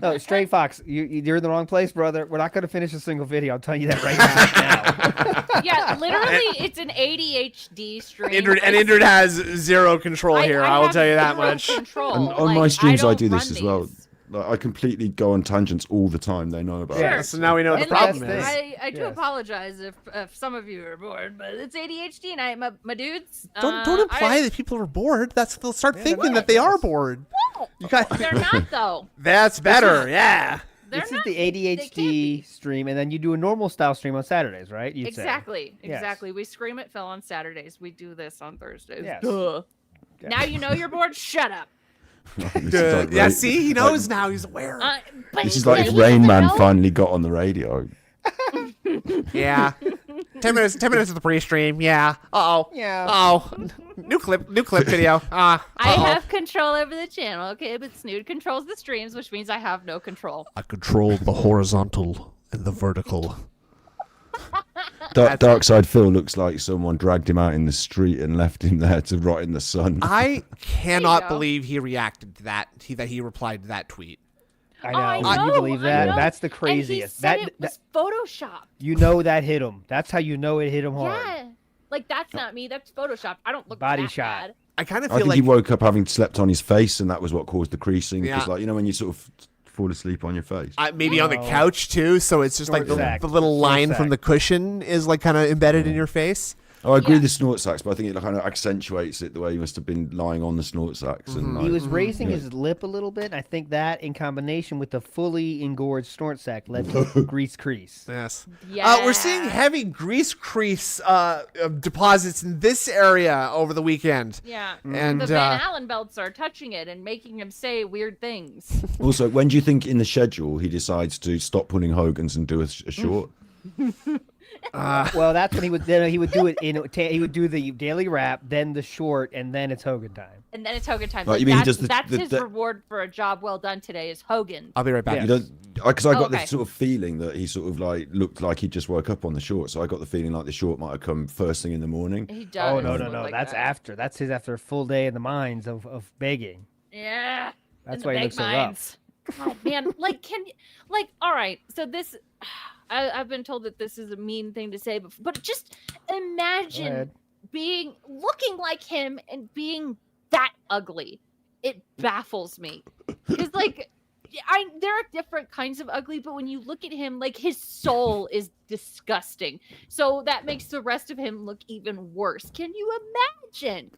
No, Straight Fox, you're in the wrong place, brother. We're not going to finish a single video. I'm telling you that right now. Yeah, literally, it's an ADHD stream. Indrid has zero control here. I will have tell you that zero much. Control. And on Like, my streams, I don't do this run as well. these. Like, I completely go on tangents all the time. They know about Sure. it. So now we know what the And problem that's is. I do Yes. apologize if some of you are bored, but it's ADHD night, my dudes. Don't imply that people are bored. They'll start thinking that they are bored. You got. They're not though. That's better. Yeah. They're This is not, the they can't be. ADHD stream, and then you do a normal style stream on Saturdays, right? You'd say. Exactly. Yes. Exactly. We scream at Phil on Saturdays. We do this on Thursdays. Yes. Duh. Now you know you're bored. Shut up. This is like Yeah. Rain- See, he knows now. He's aware. But This is but like if he Rain doesn't Man know. finally got on the radio. Yeah. 10 minutes of the pre-stream. Yeah. Yeah. Oh. New clip video. I have control over the channel, okay? But Snood controls the streams, which means I have no control. I control the horizontal and the vertical. Dark Side Phil looks like someone dragged him out in the street and left him there to rot in the sun. I cannot go. believe he reacted to that. That he replied to that tweet. I I know. know, You believe I that? know. That's the And he craziest. said That, it was Photoshop. you know that hit him. That's how you know it hit him hard. Yeah. Like, that's not me. That's Photoshop. I don't look Body that shot. bad. I kind of I feel think like he woke up having slept on his face, and that was what caused the creasing. Yeah. Because, like, you know, when you sort of fall asleep on your face. maybe on the couch too, so it's just like Snort sack. the little Snort line from sack. the cushion is like kind of embedded in your face. Oh, I agree Yeah. with the snort sacks, but I think it kind of accentuates it the way he must have been lying on the snort sacks. And He like, was raising his lip a little bit. And I think that, in combination with the fully engorged snort sack, led to a grease crease. Yes. Yeah. We're seeing heavy grease crease deposits in this area over the weekend. Yeah. And the Van Allen belts are touching it and making him say weird things. Also, when do you think in the schedule he decides to stop pulling Hogan's and do a short? Well, that's when he would do it he would do the daily wrap, then the short, and then it's Hogan time. And then it's Hogan time. Right, Like, you mean he that's does that's the- his reward for a job well done today is Hogan. I'll be right back. Yeah. You don't, because I got okay. the sort of feeling that he sort of like looked like he just woke up on the short. So I got the feeling like the short might have come first thing in the morning. He does. Oh no, look like that's that. after. That's his after a full day in the mines of begging. Yeah. That's in why the he big looks so rough. mines. Oh man, like all right. So this, I've been told that this is a mean thing to say, but just imagine ahead. looking like him and being that ugly. It baffles me because there are different kinds of ugly, but when you look at him, like his soul is disgusting. So that makes the rest of him look even worse. Can you imagine?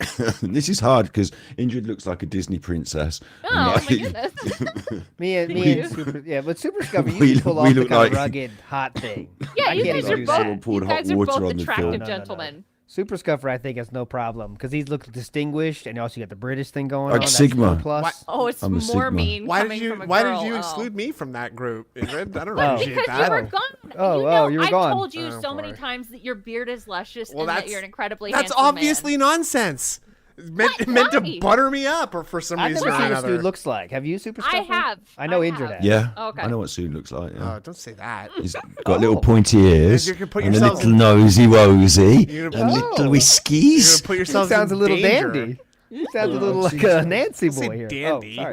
This is hard because Ingrid looks like a Disney princess. Oh and, my like, goodness. Me and you? Super, yeah, but Super Scubby, you We can pull look- off we the look kind of like- rugged, hot thing. Yeah, I you can't guys even are do both. that. Someone poured You hot guys are water both on the attractive film. No. gentlemen. Super Scuffer, I think, has no problem because he's looked distinguished, and also you got the British thing going Like on. Sigma. That's plus. Why- Oh, it's I'm a more Sigma. mean. Why coming did you from a Why girl. did you Oh. exclude me from that group, Ingrid? I don't Oh. appreciate Because that. you were gone. You were I gone. told you Oh, so many boy. times that your beard is luscious Well, and that that's- you're an incredibly That's handsome obviously nonsense. It's meant to Why? butter me up, or for some I've reason never or seen what another. Stu looks like. Have you, Super man. I Scuffer? have. I know I Indrid have. has. Yeah, Okay. I know what Sue looks like. Yeah. Oh, don't say that. He's got little pointy ears You can put and a yourselves little in- nosy wosy You're and gonna- little You're whiskies. gonna put He yourselves sounds a in little danger. dandy. He sounds a Oh, little like geez. a Nancy Say boy here. dandy. Oh,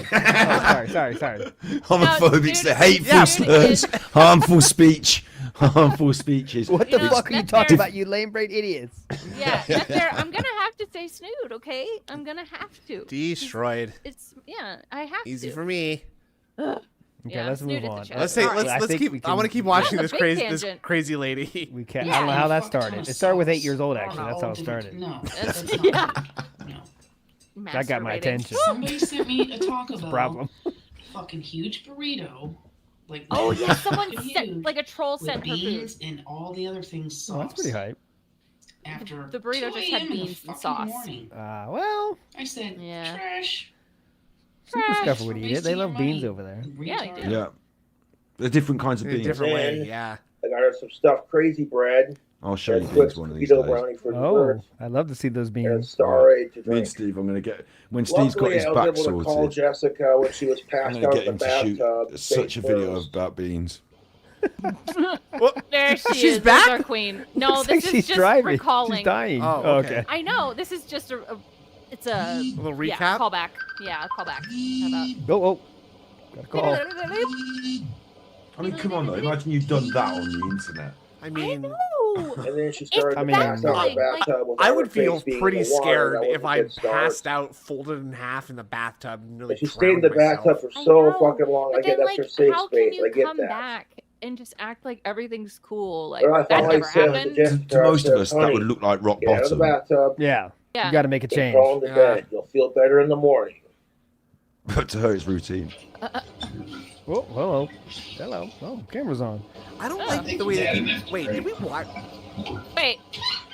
sorry. Homophobic, dude, hateful dude, slurs, harmful speech, harmful speeches. What the You know, fuck are you that talking there- about, you lame brain idiots? Yeah, I'm gonna have to say Snood, okay? I'm gonna have to. Destroyed. I have Easy to. for me. Okay, Yeah, let's Snood move at the on. chest. Let's say All right. I let's think keep. we I want to can- keep watching That's this a big this tangent. crazy lady. We can't. Yeah. I don't know how that Fuck started. ton of It started with 8 sauce. years old, Oh, actually. no, That's how it didn't- started. No, that's not. Yeah. No. That got my Masturbating. attention. Somebody sent me a Taco Bell. Problem. Fucking huge burrito. Like Oh yeah, someone huge, sent like a troll with sent her food. beans and all the other things sauce. Oh, that's pretty hype. After The burrito 2 just had a.m. in the beans and fucking sauce. morning. Well, I said, Yeah. trash. Super Trash. Scuffer would eat it. They love beans over there. Yeah, they do. Yeah, they're different kinds of In a beans. different way. Man. Yeah. I got her some stuffed crazy bread. I'll show you Quick's these one of these keto days. brownie for Oh, dessert. I'd love to see those And beans. Star Aid to Me and drink. Steve, I'm gonna get when Steve's got Luckily, his I back was able to call sorted. Jessica when she was I'm passed gonna out get in him the to shoot bathtub. such a video about beans. There she She's is. back? There's our queen. No, Looks this like is she's just driving. recalling. She's dying. Oh, Oh, okay. okay. I know. This is just it's a little recap? Yeah, callback. Yeah, a callback. How about? Oh, got a call. I mean, come on though. Imagine you've done that on the internet. I mean, Ooh. And then she started I to mean, pass out in the like, bathtub. with I her would feel face being in pretty the water. scared That was if a I good start. passed out, folded in half in the bathtub, and really And she stayed in drowned the bathtub myself. for I so know, fucking long. But I get then, that's her like, safe how space. can you I get come that. back and just act like everything's cool? Like But I that thought never I said happened. To most of us, that would look like rock Get out of the bottom. bathtub. Yeah. Yeah. You got to make a Get change. crawling to bed. You'll feel better in the morning. But to her, it's routine. Oh, hello. Hello. Oh, camera's on. I don't like the way that. Wait, did we watch? Wait,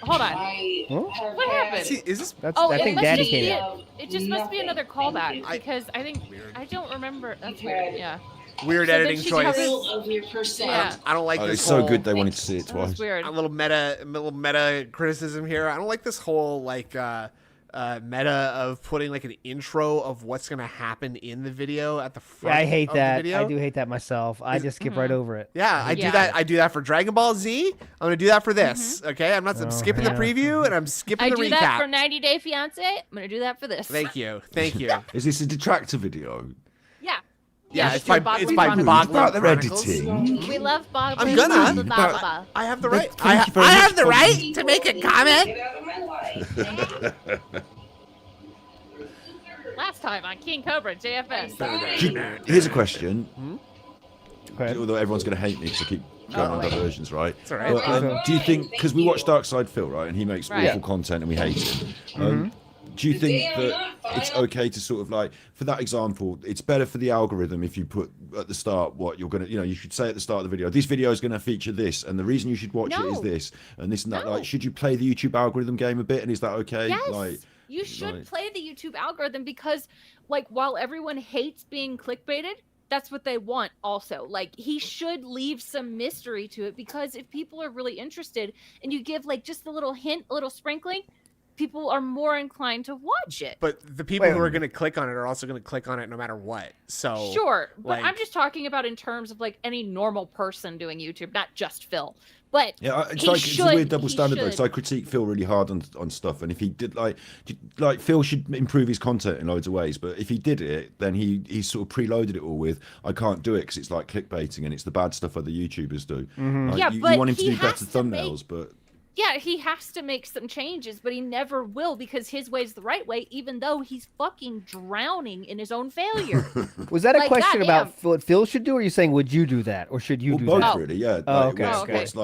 hold on. Huh? What happened? Is this? That's, Oh, I it think must Daddy just came be out. it just must be another callback because I think I don't remember. That's weird. Yeah. Weird So then editing she choice. covers- Of your percent. Yeah. I don't like Oh, this. it's so whole- good they wanted to see it That was twice. weird. A little meta criticism here. I don't like this whole meta of putting like an intro of what's gonna happen in the video at the front. Yeah, I hate of that. The video. I do hate that myself. I just skip right over it. Yeah, I do Yeah. that. I do that for Dragon Ball Z. I'm gonna do that for this. Okay, I'm not. I'm Oh, skipping yeah. the preview and I'm skipping I the do recap. that for 90 Day Fiance. I'm gonna do that for this. Thank you. Thank you. Is this a Detractor video? Yeah. Yeah, Yes, it's by Boglin it's by Chronicles. About Boglin their Chronicles. editing. We love Bob. I'm gonna. I have the right. I have the right to make a comment. Get out of my life. Last time on King Cobra JFS. Here's a question. Okay. Although everyone's going to hate me because I keep going on wait. diversions, right? It's all right. But, do you think, because we watch Dark Side Phil, right, and he makes Right. awful content and we hate him, do you think that it's okay to sort of like, for that example, it's better for the algorithm if you put at the start what you're going to, you should say at the start of the video, this video is going to feature this, and the reason you should watch it is No. this, and this and that. No. Like, should you play the YouTube algorithm game a bit, and is that okay? Yes. Like, You should like- play the YouTube algorithm because, like, while everyone hates being clickbaited, that's what they want also. Like, he should leave some mystery to it because if people are really interested and you give, like, just a little hint, a little sprinkling, people are more inclined to watch it. But the people who are going to click on it are also going to click on it no matter what. So Sure, but like- I'm just talking about in terms of, like, any normal person doing YouTube, not just Phil. But yeah, it's he like it's a weird should- double he standard though. should. Because I critique Phil really hard on stuff, and if he did like Phil should improve his content in loads of ways. But if he did it, then he sort of preloaded it all with I can't do it because it's like clickbaiting and it's the bad stuff other YouTubers do. Like, Yeah, you but want him to he do better has to make- thumbnails, but yeah, he has to make some changes, but he never will because his way's the right way, even though he's fucking drowning in his own failure. Was that a Like, question goddamn. about what Phil should do, or are you saying would you do that, or should you well, do both that? really, yeah. Oh, Like, okay. what's, Oh, okay. what's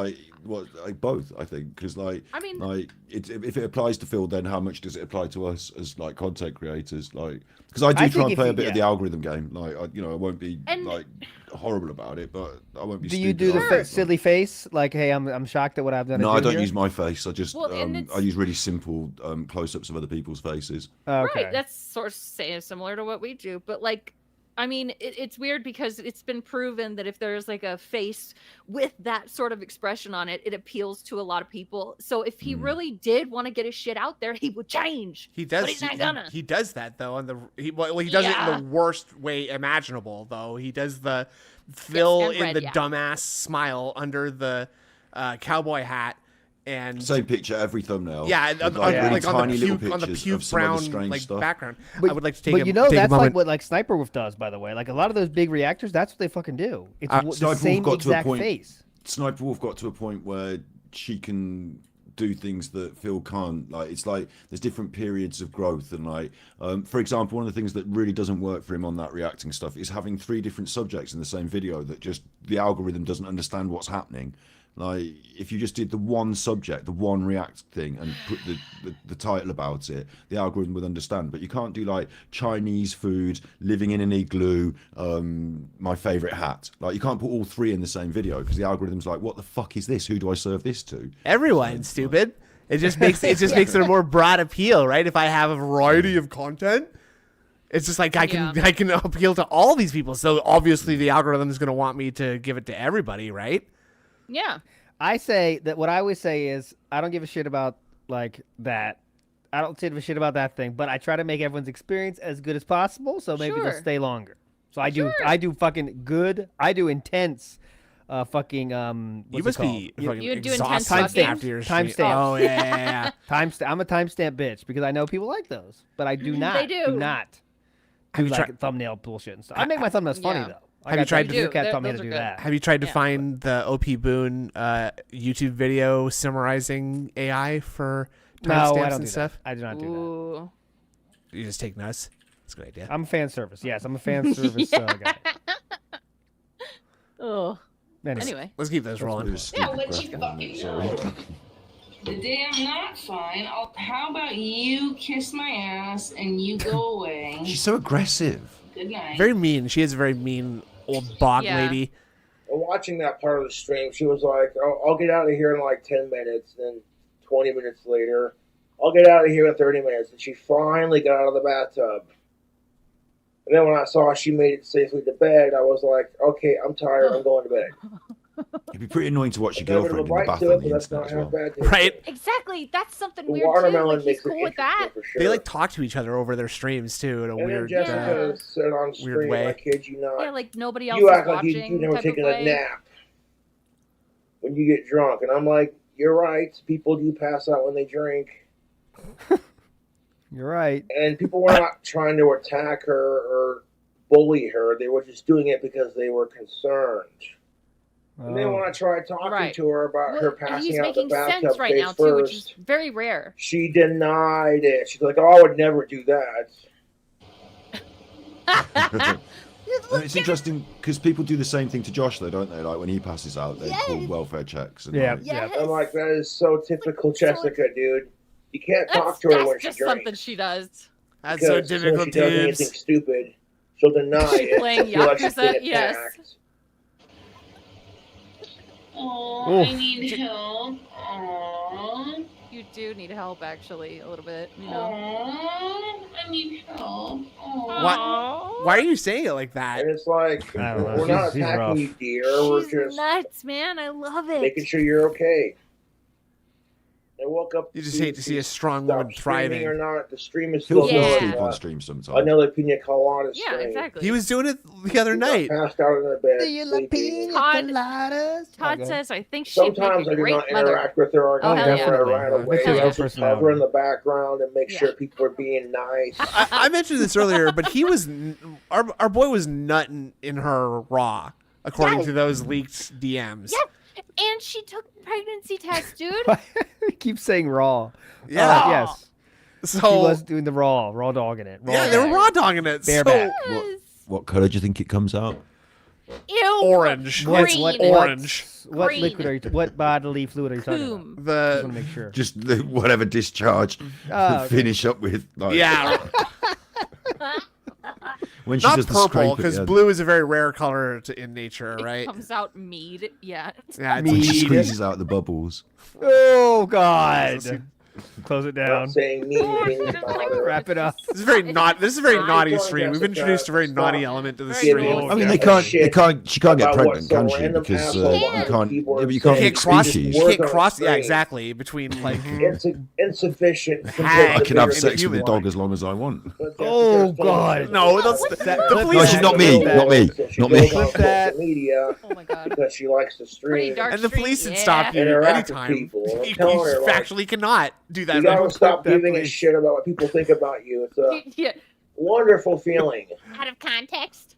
like both, I think, because like I mean- like if it applies to Phil, then how much does it apply to us as like content creators? Like, because I do I try think and if play a you- bit of yeah. the algorithm game. Like, I won't be And- like horrible about it, but I won't be. Do you stupid do the about it. silly face, like, hey, I'm shocked at what I've done? No, I don't use my face. I just Well, and it's- I use really simple close-ups of other people's faces. Okay. Right, that's sort of similar to what we do, but like, I mean, it's weird because it's been proven that if there's like a face with that sort of expression on it, it appeals to a lot of people. So if he really did want to get his shit out there, he would change. He does. But he's not gonna. He does that though. On he does it Yeah. in the worst way imaginable. Though he does the Phil and in red, the yeah. dumbass smile under the cowboy hat, and Same picture every thumbnail. yeah, with, on, like, on, really like on tiny the little puke, on the pictures puke of some other brown strange like stuff. background. But, I would like to take. But a, you know take a that's moment. like what like Sniper Wolf does, by the way. Like a lot of those big reactors, that's what they fucking do. It's the Sniper Wolf same got to a exact point- face. Sniper Wolf got to a point where she can do things that Phil can't. Like, it's like there's different periods of growth, and like for example, one of the things that really doesn't work for him on that reacting stuff is having 3 different subjects in the same video that just the algorithm doesn't understand what's happening. Like, if you just did the one subject, the one react thing, and put the title about it, the algorithm would understand. But you can't do like Chinese food, living in an igloo, my favorite hat. Like, you can't put all 3 in the same video because the algorithm's like, what the fuck is this? Who do I serve this to? Everyone, stupid. It just makes makes it a more broad appeal, right? If I have a variety of content, it's just like I can appeal to all these people. So obviously the algorithm is going to want me to give it to everybody, right? Yeah. I say that what I always say is I don't give a shit about like that. I don't give a shit about that thing, but I try to make everyone's experience as good as possible, so maybe they'll stay longer. So I do fucking good. I do intense. Fucking you must be fucking exhausted after your timestamp. Oh yeah. Timestamp. I'm a timestamp bitch because I know people like those, but I do not. They do not do like thumbnail bullshit and stuff. I make my thumbnails funny though. Have you tried to tell me to do that? Have you tried to find the OP Boone YouTube video summarizing AI for timestamps and stuff? I do not do that. You just take notes. That's a good idea. I'm a fan service. Yes, I'm a fan service guy. Oh. Anyway, let's keep those rolling. Yeah, let you fucking know. The day I'm not fine, how about you kiss my ass and you go away? She's so aggressive. Good night. Very mean. She is a very mean old bog lady. Watching that part of the stream, she was like, I'll get out of here in like 10 minutes. And 20 minutes later, I'll get out of here in 30 minutes. And she finally got out of the bathtub. And then when I saw she made it safely to bed, I was like, okay, I'm tired. I'm going to bed. It'd be pretty annoying to watch your girlfriend in the bath on the internet as well. Right? Exactly. That's something weird too. Like, he's cool with that. Sure. They like talk to each other over their streams too in a weird, Jessica said on stream, way. I kid you not. Yeah, like nobody else you is act like watching. you never taken a nap when you get drunk, and I'm like, you're right. People do pass out when they drink. You're right. And people were not trying to attack her or bully her. They were just doing it because they were concerned. And then when I tried talking to her about her passing out the bathtub sense right now too, which is very rare. She denied it. She's like, "Oh, I would never do that." It's interesting because people do the same thing to Josh, though, don't they? Like when he passes out, they call welfare checks. And I'm like, that is so typical Jessica, dude. You can't talk to her when she drinks. That's just something she does. That's so typical, dude. She does anything stupid, she'll deny it. Playing Yakuza, yes. Oh, I need help. Aww. You do need help, actually, a little bit. You know. Aww, I need help. Why are you saying it like that? And it's like, we're not attacking you, dear. We're just nuts, man. I love it. making sure you're okay. I woke up. You just hate to see a strong woman thriving. Or not, the stream is still going. On stream sometimes. Another pina colada Yeah, stream. exactly. He was doing it the other night. Passed out in their bed. Todd says, I think she'd Sometimes make I a do great not mother. interact with her. Or Oh, hell her right away. I just cover in the background and make Yeah. sure people are being nice. I mentioned this earlier, but he was our boy was nutting in her raw, according to those leaked DMs. Yeah. And she took pregnancy test, dude. I keep saying raw. Yeah. Yes. So she was doing the raw dogging it. Yeah, they were raw dogging it. Bareback. What color do you think it comes out? Ew. Orange. Green. Orange. What Green. liquid are you? What bodily fluid are you talking Boom. about? The Just want to make sure. Just the, whatever discharge. Okay. Finish up with. Like, yeah. When she Not does the purple, scrape because at the blue is a very rare color in nature, It right? comes out mead. Yeah. Yeah, end, when it's she mead. squeezes out the bubbles. Oh God! Close it I'm down. not saying me being bothered. Wrap it up. This is very This is a very naughty don't stream. We've Jessica, introduced a very stop. naughty element to the Very stream. naughty. I mean, she can't get pregnant, can she? Because you can't. Yeah, but you can't You mix cross. species. You can't cross. Yeah, exactly. Between like. It's insufficient. Hag. I can have Bigger sex than with a human. dog as long as I want. Oh God! No, that's the No, police. she's not me. Not me. She Not goes me. on social media Oh my God. because she likes to Pretty stream. dark And the street, police would yeah. stop you Interact with anytime. people. I'm You telling her, like, factually cannot do that. You gotta stop giving a shit about what people think about you. It's a Yeah. wonderful feeling. Out of context.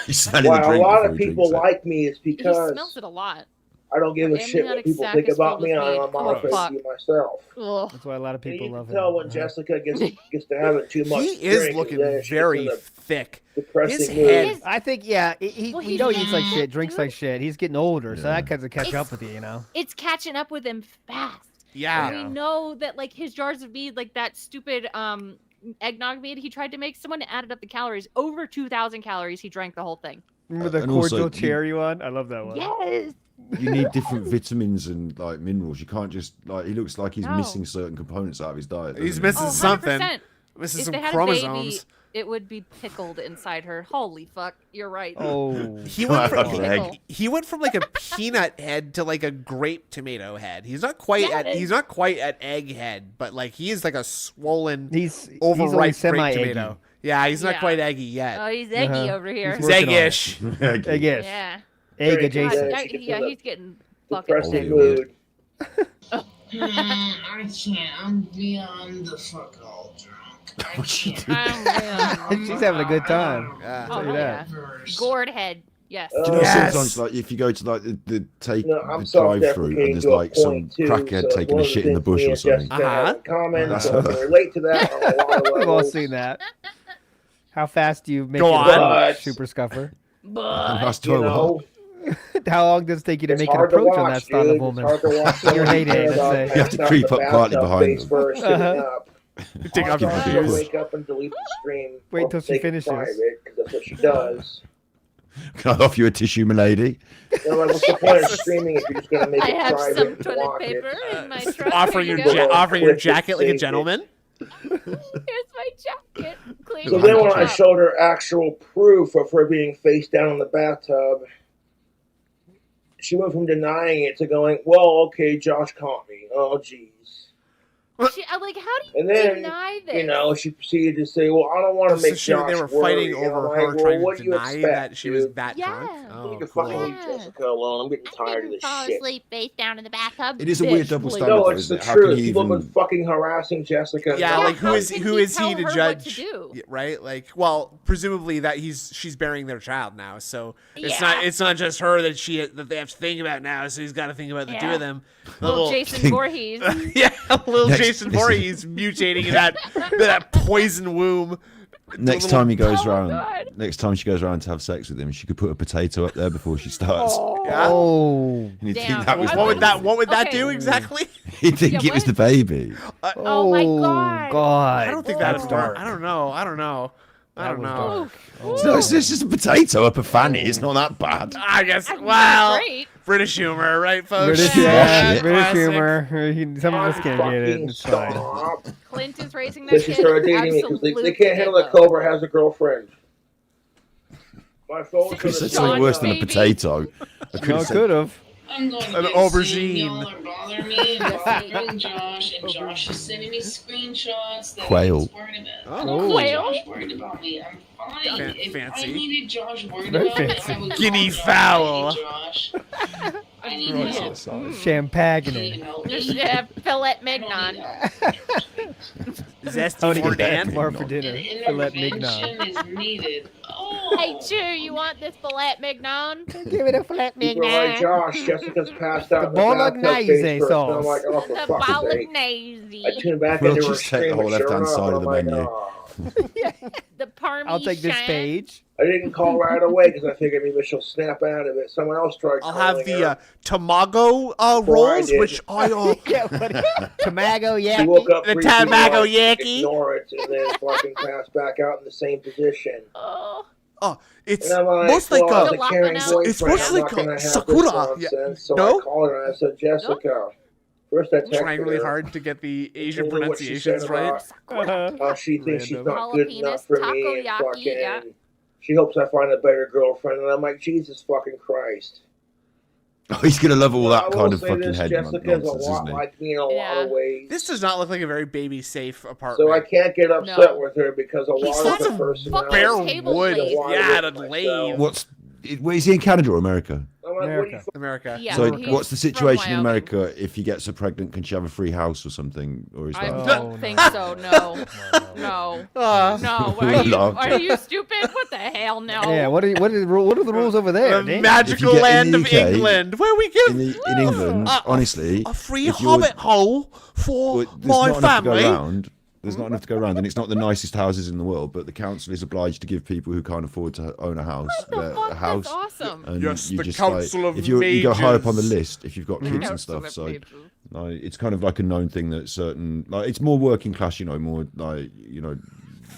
He's standing Why the a drink lot before of he people drinks it. like me is He because smells it a lot. I don't give a The shit what amniotic people sac think is about filled me. with I'm mead. not Oh, afraid fuck. to be myself. Ugh. That's why a lot of And people you love can him. tell when Jessica gets to having too much He drink. is looking and then she gets very in a thick. depressing His mood. head. I think yeah. Well, We know he he's eats like mad, shit, drinks dude. like shit. He's getting older, so that kind of catch It's- up with you, you know. It's catching up with him fast. Yeah. And we know that like his jars of mead, like that stupid eggnog mead he tried to make, someone added up the calories. Over 2,000 calories. He drank the whole thing. Remember the And also, cordial cherry one? I love that one. Yes. You need different vitamins and like minerals. You can't just like. He looks like he's No. missing certain components out of his diet. He's doesn't he? missing something. 100%. Missing If some they had a chromosomes. It would be pickled inside her. Holy fuck! You're right. Oh, he went from like a peanut head to like a grape tomato head. He's not quite at egg head, but like he is like a swollen, overripe grape tomato. Yeah, he's not quite eggy yet. Oh, he's eggy over here. He's eggish. Eggish. Yeah. Egg adjacent. He's getting fucking depressing mood. I can't. I'm beyond the fuck all drunk. I can't. She's having a good time. Yeah. Gourd head. Yes. Do you know sometimes like if you go to like the drive-through and there's like some crackhead taking a shit in the bush or something? Comments, I can relate to that on a lot of levels. We've all seen that. How fast do you make it super scuffer? But, you know, how long does it take you to make an approach on that style of woman? Your heyday, let's say. You have to creep up quietly behind them. First, Take off your shoes. Wake up and delete the stream. Wait till she finishes. Because that's what she does. Can I offer you a tissue, milady? You know, like, what's the point of streaming if you're just going to make it private? I have some toilet paper in my truck. Offering your jacket like a gentleman. Here's my jacket. So then when I showed her actual proof of her being face down in the bathtub, she went from denying it to going, well, okay, Josh caught me. Oh, geez. How do you deny this? You know, she proceeded to say, well, I don't want to make Josh They were fighting worry. over her trying to deny that she was that drunk. You can fucking leave Jessica alone. I'm getting tired of this fall shit. asleep face down in the bathtub. It is a weird double standard. No, it's the truth. People have been fucking harassing Jessica. Yeah, like who is he to judge? To do? Right? Like, well, presumably that she's bearing their child now, so it's not just her that they have to think about now. So he's got to think about the two of them. Little Jason Voorhees. Jason Voorhees mutating in that poison womb. Next time she goes around to have sex with him, she could put a potato up there before she starts. Oh. And you'd think that was what would that do exactly? He'd think it was the baby. Oh my god. I don't think that's dark. I don't know. It's just a potato up a fanny. It's not that bad. I guess. Well, British humor, right, folks? British humor. Some of us can't get it. It's fine. Clint is raising that kid. She started dating me because they can't handle that Cobra has a girlfriend. My phone could have something worse than a potato. I could have. I'm going to an aubergine. Y'all are bothering me and bothering Josh, and Josh is sending me screenshots that Quail. he's worried about. Quail? Josh worried about me. I'm fine. If Fancy. I needed Josh worried Very about me, fancy. I would Guinea call fowl. Josh. I need help. Champagne. Filet mignon. Zesty for Dan. More for dinner. Filet mignon. Intervention is needed. Oh. Hey, Chew, you want this filet mignon? Give it a filet People are like, Josh, Jessica's passed out. The bolognese sauce. I'm like, oh, for The fuck's sake. bolognese. I tuned back We'll into her just take stream the whole and sure left-hand enough, side of I'm the like, menu. oh. The parmesan. I'll take this page. I didn't call right away because I figured maybe she'll snap out of it. Someone else tried I'll calling have the her. tamago rolls, which I Tamago She yaki. woke up The three people tamago like, yaki. ignore it, and then fucking pass back out in the same position. Oh. It's And I'm like, most like well, as a. a caring boyfriend, It's most I'm like not gonna a have Sakura. this nonsense. So No? I called her and I said, Jessica. First I texted Trying really her, hard to get the Asian told her what she pronunciations said right. about how she thinks she's Random. not good enough for me, and Takoyaki, fucking. yeah. She hopes I find a better girlfriend, and I'm like, Jesus fucking Christ. Oh, he's gonna love all that I will kind of say fucking this, head Jessica's nonsense, a lot isn't he? like me in a lot of ways. This does not look like a very baby safe apartment. So I can't get upset with her because a He's lot got of some the personality. bare table wood. blades. Yeah, to lay. Where is he in Canada or America? I'm like, what do you America. Yeah, So he's what's the from situation in Wyoming. America if he gets her pregnant? Can she have a free house or something? Or is I that? don't think so. No. No. No. Are you stupid? What the hell? No. Yeah, what are the rules over there? The Dave? magical land of England, where we give in England, honestly, a free if you're- hobbit hole for there's my not enough to go family. around. There's not enough to go around, and it's not the nicest houses in the world. But the council is obliged to give people who can't afford to own a house a house. That's awesome. And Yes, you the just Council of if you go high up on the Mages. list if you've got kids and Council stuff. of So Mages. like, it's kind of like a known thing that certain it's more working class, more like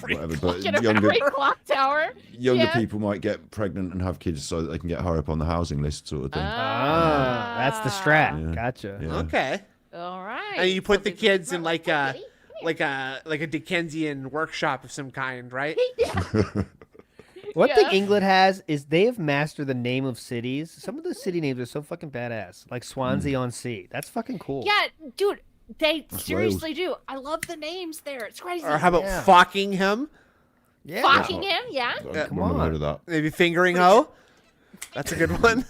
whatever. But Get a younger free clock tower. younger Yeah. people might get pregnant and have kids so that they can get higher up on the housing list, sort of thing. Ah, that's the strat. Yeah. Gotcha. Yeah. Okay. All right. And you put the kids in like like a Dickensian workshop of some kind, right? One thing England has is they have mastered the name of cities. Some of the city names are so fucking badass, like Swansea on Sea. That's fucking cool. Yeah, dude, they That's seriously Wales. do. I love the names there. It's crazy. Or how about Fockingham? Yeah. Fockingham? Yeah. Come on. Heard of that. Maybe Fingering Hoe? That's a good one.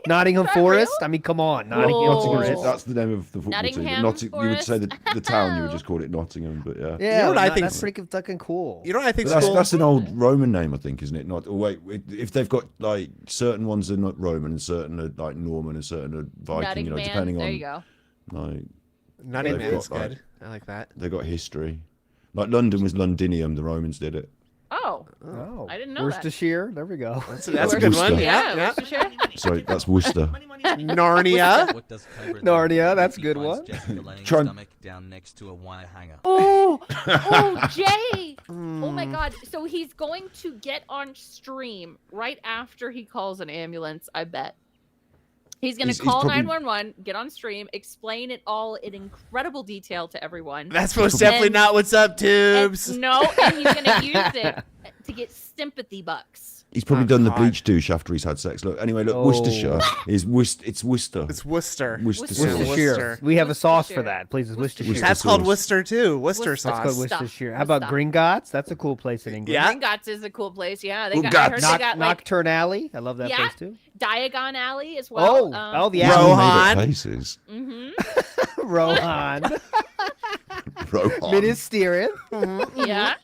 Nottingham Forest? I mean, come on. Nottingham Forest. That's the name of the football Nottingham team. You would say the town, you would just call it Nottingham, but yeah. Yeah, You know what I think that's pretty fucking cool. You know what I think? That's an old Roman name, I think, isn't it? Not. Or wait, if they've got like certain ones are not Roman and certain are like Norman and certain are Viking, Nutting depending Man. on. There you go. Like, Nutting they've Man's got, like, good. I like that. They got history. Like London was Londinium. The Romans did it. Oh. Oh, I didn't know that. Worcestershire. There we go. That's a good one. Worcester. Yeah. Worcestershire. Sorry, that's Worcester. Narnia. Narnia, that's a good one. Try and- stomach down next to a wire hanger. Oh, Jay. Oh my God. So he's going to get on stream right after he calls an ambulance, I bet. He's going to He's call probably- 911, get on stream, explain it all in incredible detail to everyone. That's most definitely not what's up, And, tubes. no, and he's going to use it to get sympathy bucks. He's probably done the God. bleach douche after he's had sex. Look, anyway, look, Oh. Worcestershire is It's It's Worcester. Worcester. Worcestershire. Worcestershire. Worcestershire. We have a sauce for Worcestershire. that. Please, it's Worcestershire. That's sauce. called Worcester too. Worcester Worcester. That's called sauce. Stuff. Worcestershire. How about Stuff. Gringotts? That's a cool place in England. Yeah. Gringotts is a cool place. Yeah, I heard they got like Nocturne Alley. I love that Yeah. place too. Diagon Alley as well. The These are alley. all made-up Rohan. places. Mm-hmm. Rohan. Rohan. Ministerial. Yeah.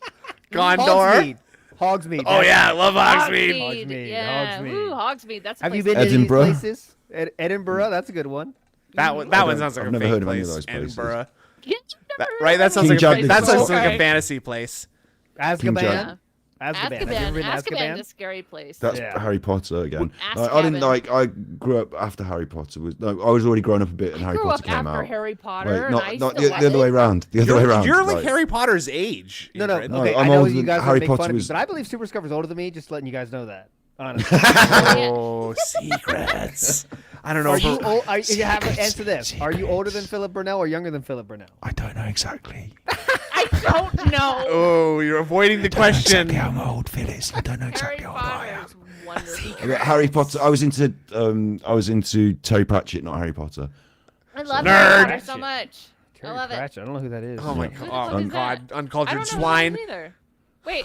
Gondor. Hogsmeade. Oh yeah, I love Hogsmeade. Hogsmeade. Yeah. Hogsmeade. Ooh, Hogsmeade. That's a Have you place been to to these Edinburgh? places? Edinburgh. That's a good one. That one sounds like I've a never fake heard of any place. of those places. Edinburgh. Get Right? That sounds King like Jack that sounds like Okay. a fantasy place. Azkaban. Yeah. Azkaban. Have you ever Azkaban. been to Azkaban's a scary place. That's Yeah. Harry Potter again. Ask I didn't Gavin. like. I grew up after Harry Potter was. No, I was already grown up a bit, and I Harry grew Potter up came after out. Harry Potter, Wait, and not I not still the other way around. The other way around. You're like Harry Potter's age. No, no. Ingrid. No, Okay, I'm I know older you than- guys Harry make Potter fun of me, was- but I believe Super Discover's older than me. Just letting you guys know that. Honestly. Oh, secrets. I don't know. Are if you we're- old? You have to answer this. Are you older than Philip Burnell or younger than Philip Burnell? I don't know exactly. I don't know. Oh, you're avoiding the question. Exactly how I'm old, Phyllis. I don't know Harry exactly how old I am. Potter's wonderful. I got Harry Potter. I was into Terry Pratchett, not Harry Potter. I love Nerd. Harry Potter so much. Terry I love it. Pratchett. I don't know who that is. Oh my Who the fuck god, is that? I uncultured don't know swine. who it is either. Wait,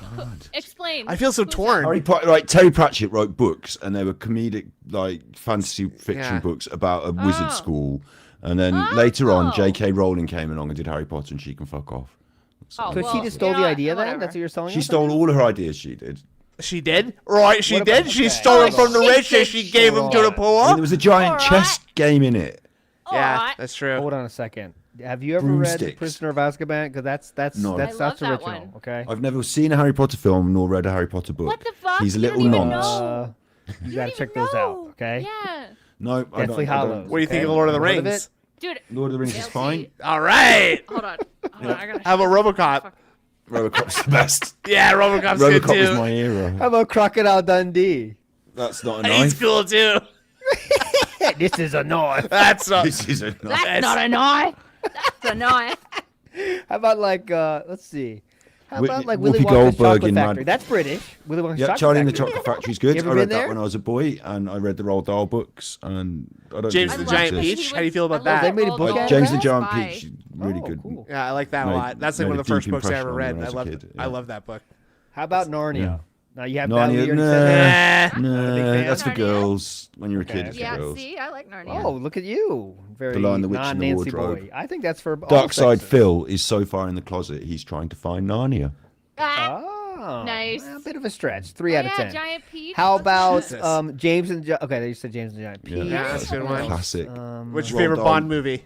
explain. I feel so Who's torn. Harry Potter, like Terry Pratchett wrote books, and they were comedic, like fantasy fiction Yeah. books about a wizard Oh. school. And then later on, Oh. J.K. Rowling came along and did Harry Potter, and she can fuck off. Oh, So well, she just stole you know the what? idea then? Whatever. That's what you're selling She us? stole all her ideas. She did. She did? Right, she What did. about- She okay. stole it Oh, from the she rich and did. she gave them to the I mean, poor. there was a giant Alright. chess game in it. Yeah, Alright. that's true. Hold on a second. Have you ever read Broomsticks. Prisoner of Azkaban? Because that's No. I love that original. one. Okay. I've never seen a Harry Potter film nor read a Harry Potter book. What the fuck? He's a You little don't even nonce. know. You You gotta don't check even those out. know. Okay. Yeah. No, Deathly Hallows. What do you think okay? of Lord of the Heard Rings? Dude, Lord of the Rings is DLC. fine. All right. Hold on. Hold on. I gotta How about RoboCop? RoboCop's the best. Yeah, RoboCop's good RoboCop was too. my era. How about Crocodile Dundee? That's not a He's knife. cool too. This is a knife. That's not. This is a knife. That's not a knife. That's a knife. How about like let's see. How Whoopi- about like Willy Whoopi Wonka's Goldberg Chocolate in Factory? Mad- That's British. Willy Wonka's Yeah, Chocolate Charlie and the Factory. Chocolate Factory's good. You ever I been read that there? when I was a boy, and I read the Roald Dahl books, and I don't James think the it Giant exists. Peach. How do you feel about I that? love They made a Roald book Dahl. out of James the that? Giant Spy. Peach, really Oh, good. cool. Yeah, I like that a Made- lot. That's like made one a of the first deep books I impression ever on me read. when I I was a love. kid, I yeah. love that book. How about Narnia? Yeah. Now you have Narnia, you already said that. Nah. nah, fan? that's for Narnia? girls. When you're a kid, Okay. it's for Yeah, girls. see, I like Narnia. Oh, look at you. Very The Lion, the Witch, and the non-Nancy Wardrobe. boy. I think that's for all Dark Side sexes. Phil is so far in the closet, he's trying to find Narnia. Ah, Oh, Nice. well, a bit of a stretch. 3 out of yeah, 10. Giant Peach. How about Jesus. James and okay? You said James and Giant Peach. Yeah, that's a good one. Classic. What's your Roald favorite Dahl. Bond movie?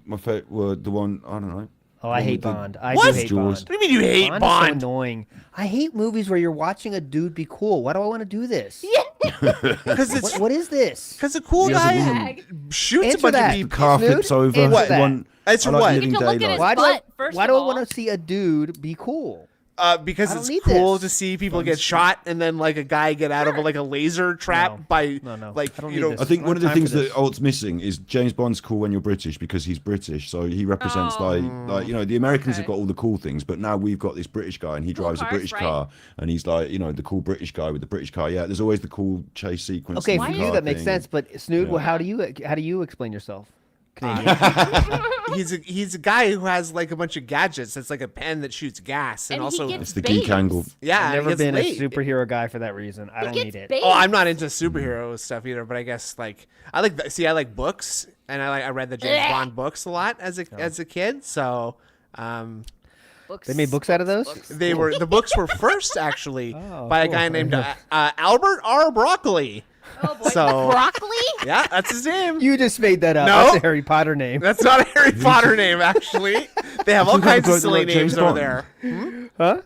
My favorite were the one, I don't know. Oh, I hate The- Bond. I What? do hate Jaws. Bond. What do you mean you hate Bond? Bond? Is so annoying. I hate movies where you're watching a dude be cool. Why do I want to do this? Because it's What is this? because a cool He has a guy woman. shoots Answer a bunch that. of The people. car Dude, flips over. answer that. One, It's I like what? Living You get to look at Daylight. his Why do butt, first why of do I all. want to see a dude be cool? Because I it's don't need cool this. to see people get shot and then like a guy get out of like a laser trap by like I don't you need know. this. I think don't one of the have time things for that this. Alt's missing is James Bond's cool when you're British because he's British, so he represents like you know the Americans have got all the cool things, but now we've got this British guy and he drives a British car and he's like you know the cool British guy with the British car. Yeah, there's always the cool chase sequence. Okay, with for the you car that makes thing. sense, but Snood, well, how do you explain yourself? He's a guy who has like a bunch of gadgets. It's like a pen that shoots gas, and he also gets It's the geek angle. Yeah, I've and never he gets been laid. a superhero guy for that reason. I don't need it. Oh, I'm not into superhero stuff either, but I guess like I like books, and I read the James Bond books a lot as a kid. So, They made books out of those? The books were first actually by a cool. guy named Albert R. Broccoli. Oh boy, So- broccoli. Yeah, that's his name. You just made that up. No. That's a Harry Potter name. That's not a Harry Potter name, actually. They have all You haven't kinds of got silly like James names over Bond? there. Huh?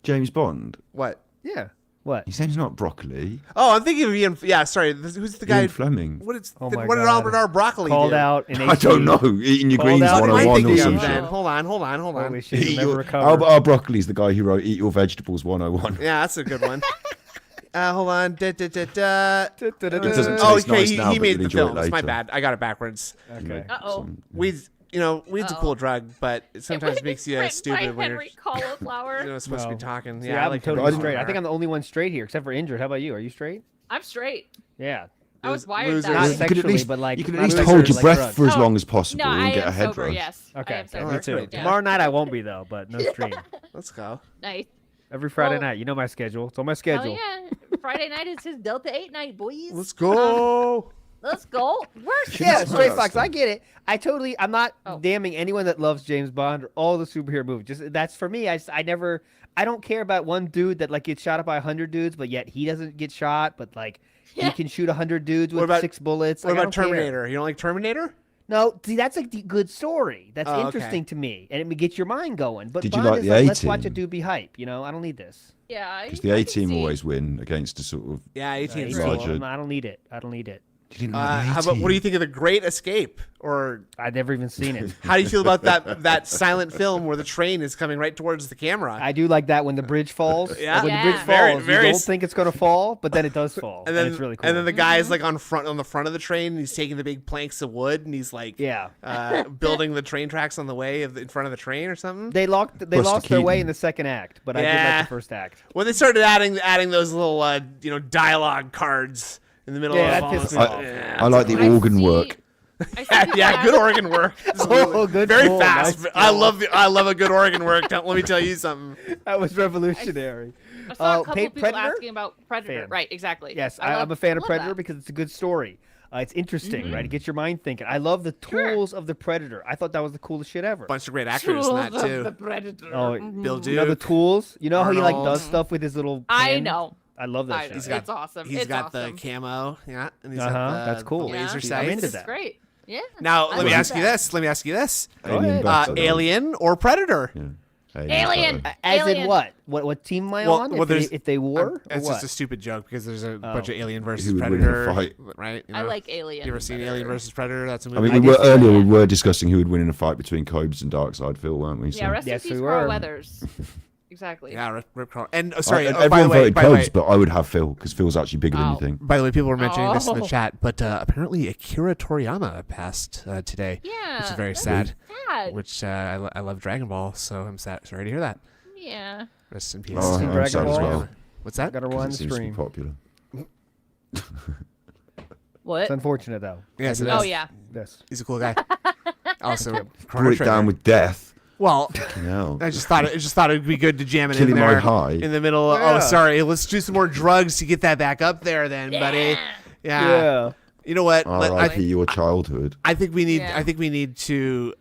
James Bond. What? Yeah. What? His name's not Broccoli. Oh, I'm thinking of Ian. Yeah, sorry. Who's the guy? Ian Fleming. What is? Oh my what did God. Albert R. Broccoli Called do? out in I don't know. Eating your Called greens out in What am I 101 or thinking some of shit. then? Hold on. Holy shit, Eat you'll never your- recover. Albert R. Broccoli's the guy who wrote Eat Your Vegetables 101. Yeah, that's a good one. Hold on. It doesn't Oh, taste okay. nice now, He but made you'll the enjoy it films. My later. bad. I got it backwards. Okay. Uh-oh. Weed's a cool drug, but it sometimes makes you Written stupid by when Henry you're Cauliflower. supposed to be No. talking. See, Yeah, I I'm like totally Henry straight. I think Cauliflower. I'm the only one straight here, except for Injured. How about you? Are you straight? I'm straight. Yeah. I was wired Losers. that Not way. You could at sexually, least, but like you could at not least sexually, hold your like breath drugs. for as Oh, long as possible No, I and get a am head sober. rush. Yes. I Okay. am sober. Me that's too. great. Yeah. Tomorrow night I won't be though, but no stream. Let's go. Nice. Every Friday Well- night. You know my schedule. It's on my Hell schedule. yeah. Friday night is his Delta 8 night, boys. Let's go. Let's go. Where's Yeah, Shouldn't straight that Fox. stuff. I get it. I'm not Oh. damning anyone that loves James Bond or all the superhero movies. Just that's for me. I don't care about one dude that like gets shot up by 100 dudes, but yet he doesn't get shot. But like he can shoot 100 dudes What with about- 6 bullets. What Like, I about don't care. Terminator? You don't like Terminator? No, see, that's a good story. That's Oh, okay. interesting to me, and it gets your mind going. But Did you Bond like is the like, let's watch a A-Team? dude be hype. You know, I don't need this. Yeah. Because the I A can team see. always win against a sort of. Yeah, 18 is Hey, cool. Roger. I don't need it. I don't need it. You didn't like the How about A-Team? what do you think of The Great Escape? Or I've never even seen it. how do you feel about that silent film where the train is coming right towards the camera? I do like that when the bridge falls. Yeah. Like, when Yeah. the bridge Very- falls, very you s- don't think it's going to fall, but then it does fall. and then it's really cool. And then the guy is like on the front of the train, and he's taking the big planks of wood, and he's like Yeah. building the train tracks on the way in front of the train or something. They lost their Keaton. way in the second act, but I did Yeah. like the first act. When they started adding those little dialogue cards in the middle Yeah, of that pissed me I, off. I like the I organ see- work. I see people yeah, good ask- organ work. Oh, good Very pull. fast. Nice I pull. love a good organ work. Let me tell you something. That was revolutionary. I saw a couple Predator? people asking about Predator. Fan. Right, exactly. Yes, I I'm a fan of love Predator that. because it's a good story. It's interesting, Mm-hmm. right? It gets your mind thinking. I love the Sure. tools of the Predator. I thought that was the coolest shit ever. Bunch of great actors in that Tools of too. the Predator. Oh, Bill you know the Duke. tools? You know how he like Arnold. does stuff with his little I hand? know. I love that I shit. know. He's got- It's awesome. He's it's got awesome. the camo, yeah, and he's Uh-huh, got that's cool. the Yeah, laser I'm sights. into it's that. great. Yeah. Now I let me love ask you that. this. Let me ask you this: Alien better, though. Alien or Predator? Yeah. Alien. better. As Alien. in what? What team am I Well- on? well, if they were? Or It's what? just a stupid joke because there's a bunch of Alien versus Who would win in a Predator, fight? right? You I know? like Alien. You ever seen better. Alien versus Predator? That's a I movie. mean, did see earlier that. we were discussing who would win in a fight between Cobes and Darkseid, Phil, weren't we? So. Yeah, rest Yes, in peace, we Carl were. Weathers. Exactly. yeah, Rip Curl. And sorry, And by the everyone way, voted by the way, Cobes, but I would have Phil because Phil's actually bigger than you Oh. think. by the way, people were mentioning this in the Oh. chat, but apparently Akira Toriyama passed today, Yeah. which is very that's sad. sad. Which I love Dragon Ball, so I'm sorry to hear that. Yeah. Rest in peace. Oh, Seen I'm Dragon sad as Ball? well. What's that? Gotta 'cause run it the seems to be stream. popular. What? It's unfortunate though. Yes, it Oh is. yeah. This. He's a cool guy. Also, Chrono Brought it down Trigger. with death. Well, No. I just thought it'd be good to jam it Killing in my there high. in the middle. Yeah. Oh, sorry. Let's do some more drugs to get that back up there, then, buddy. Yeah. Yeah. You know what? R.I.P. your childhood. I think we need. Yeah. I think we need to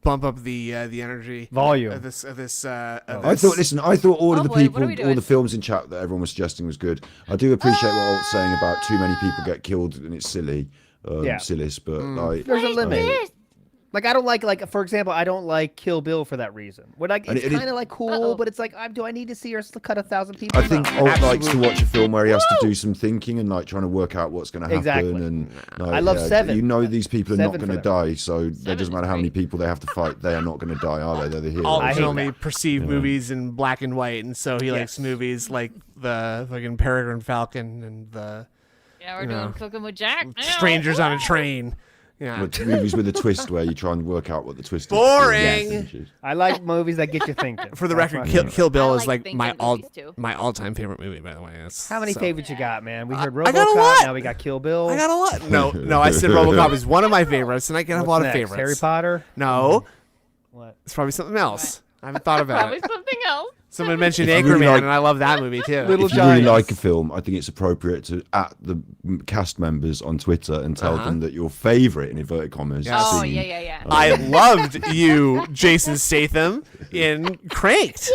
bump up the energy Volume. of this. I thought. Listen, I thought all Oh of the boy, what people, are we all doing? the films in chat that everyone was suggesting was good. I do appreciate what Alt's saying about too many people get killed and it's silly, Yeah. silliest, but like There's a Wait, limit. this. Like I don't like for example, I don't like Kill Bill for that reason. It's kind of like cool, but it's like, do I need to see her cut 1,000 people? I think Alt likes to watch a film where he has to do some thinking and like trying to work out what's going to happen. Exactly. And like, I love Seven. You know these people are not Seven going to die, so it doesn't matter how many people they have to fight. They are not going to die, are they? They're the heroes. Alt can only perceive movies in black and white, and so he likes movies like the fucking Peregrine Falcon and the. Yeah, we're doing Cooking with Jack. Strangers on a Train. Yeah. Movies with a twist where you try and work out what the twist is. Boring. I like movies that get you thinking. For the record, Kill Bill is like my all-time favorite movie. By the way, how many favorites you got, man? We heard I got a RoboCop. lot. Now we got Kill Bill. I got a lot. No, I said RoboCop is one of my favorites, and I get a lot of favorites. Harry Potter. No. What? It's probably something else. I haven't thought about Probably it. something else. Someone mentioned Anchorman, and I love that movie too. If you really like a film, I think it's appropriate to at the cast members on Twitter and tell them that your favorite, in inverted commas, Oh, scene, yeah. I loved you, Jason Statham, in Cranked.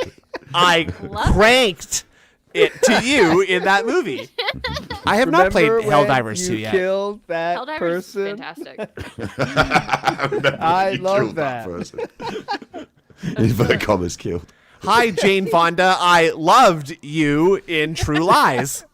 I cranked it to you in that movie. I have not played Helldivers 2 yet. Killed that Helldivers person. Fantastic. I love that. Inverted commas killed. Hi, Jane Fonda. I loved you in True Lies.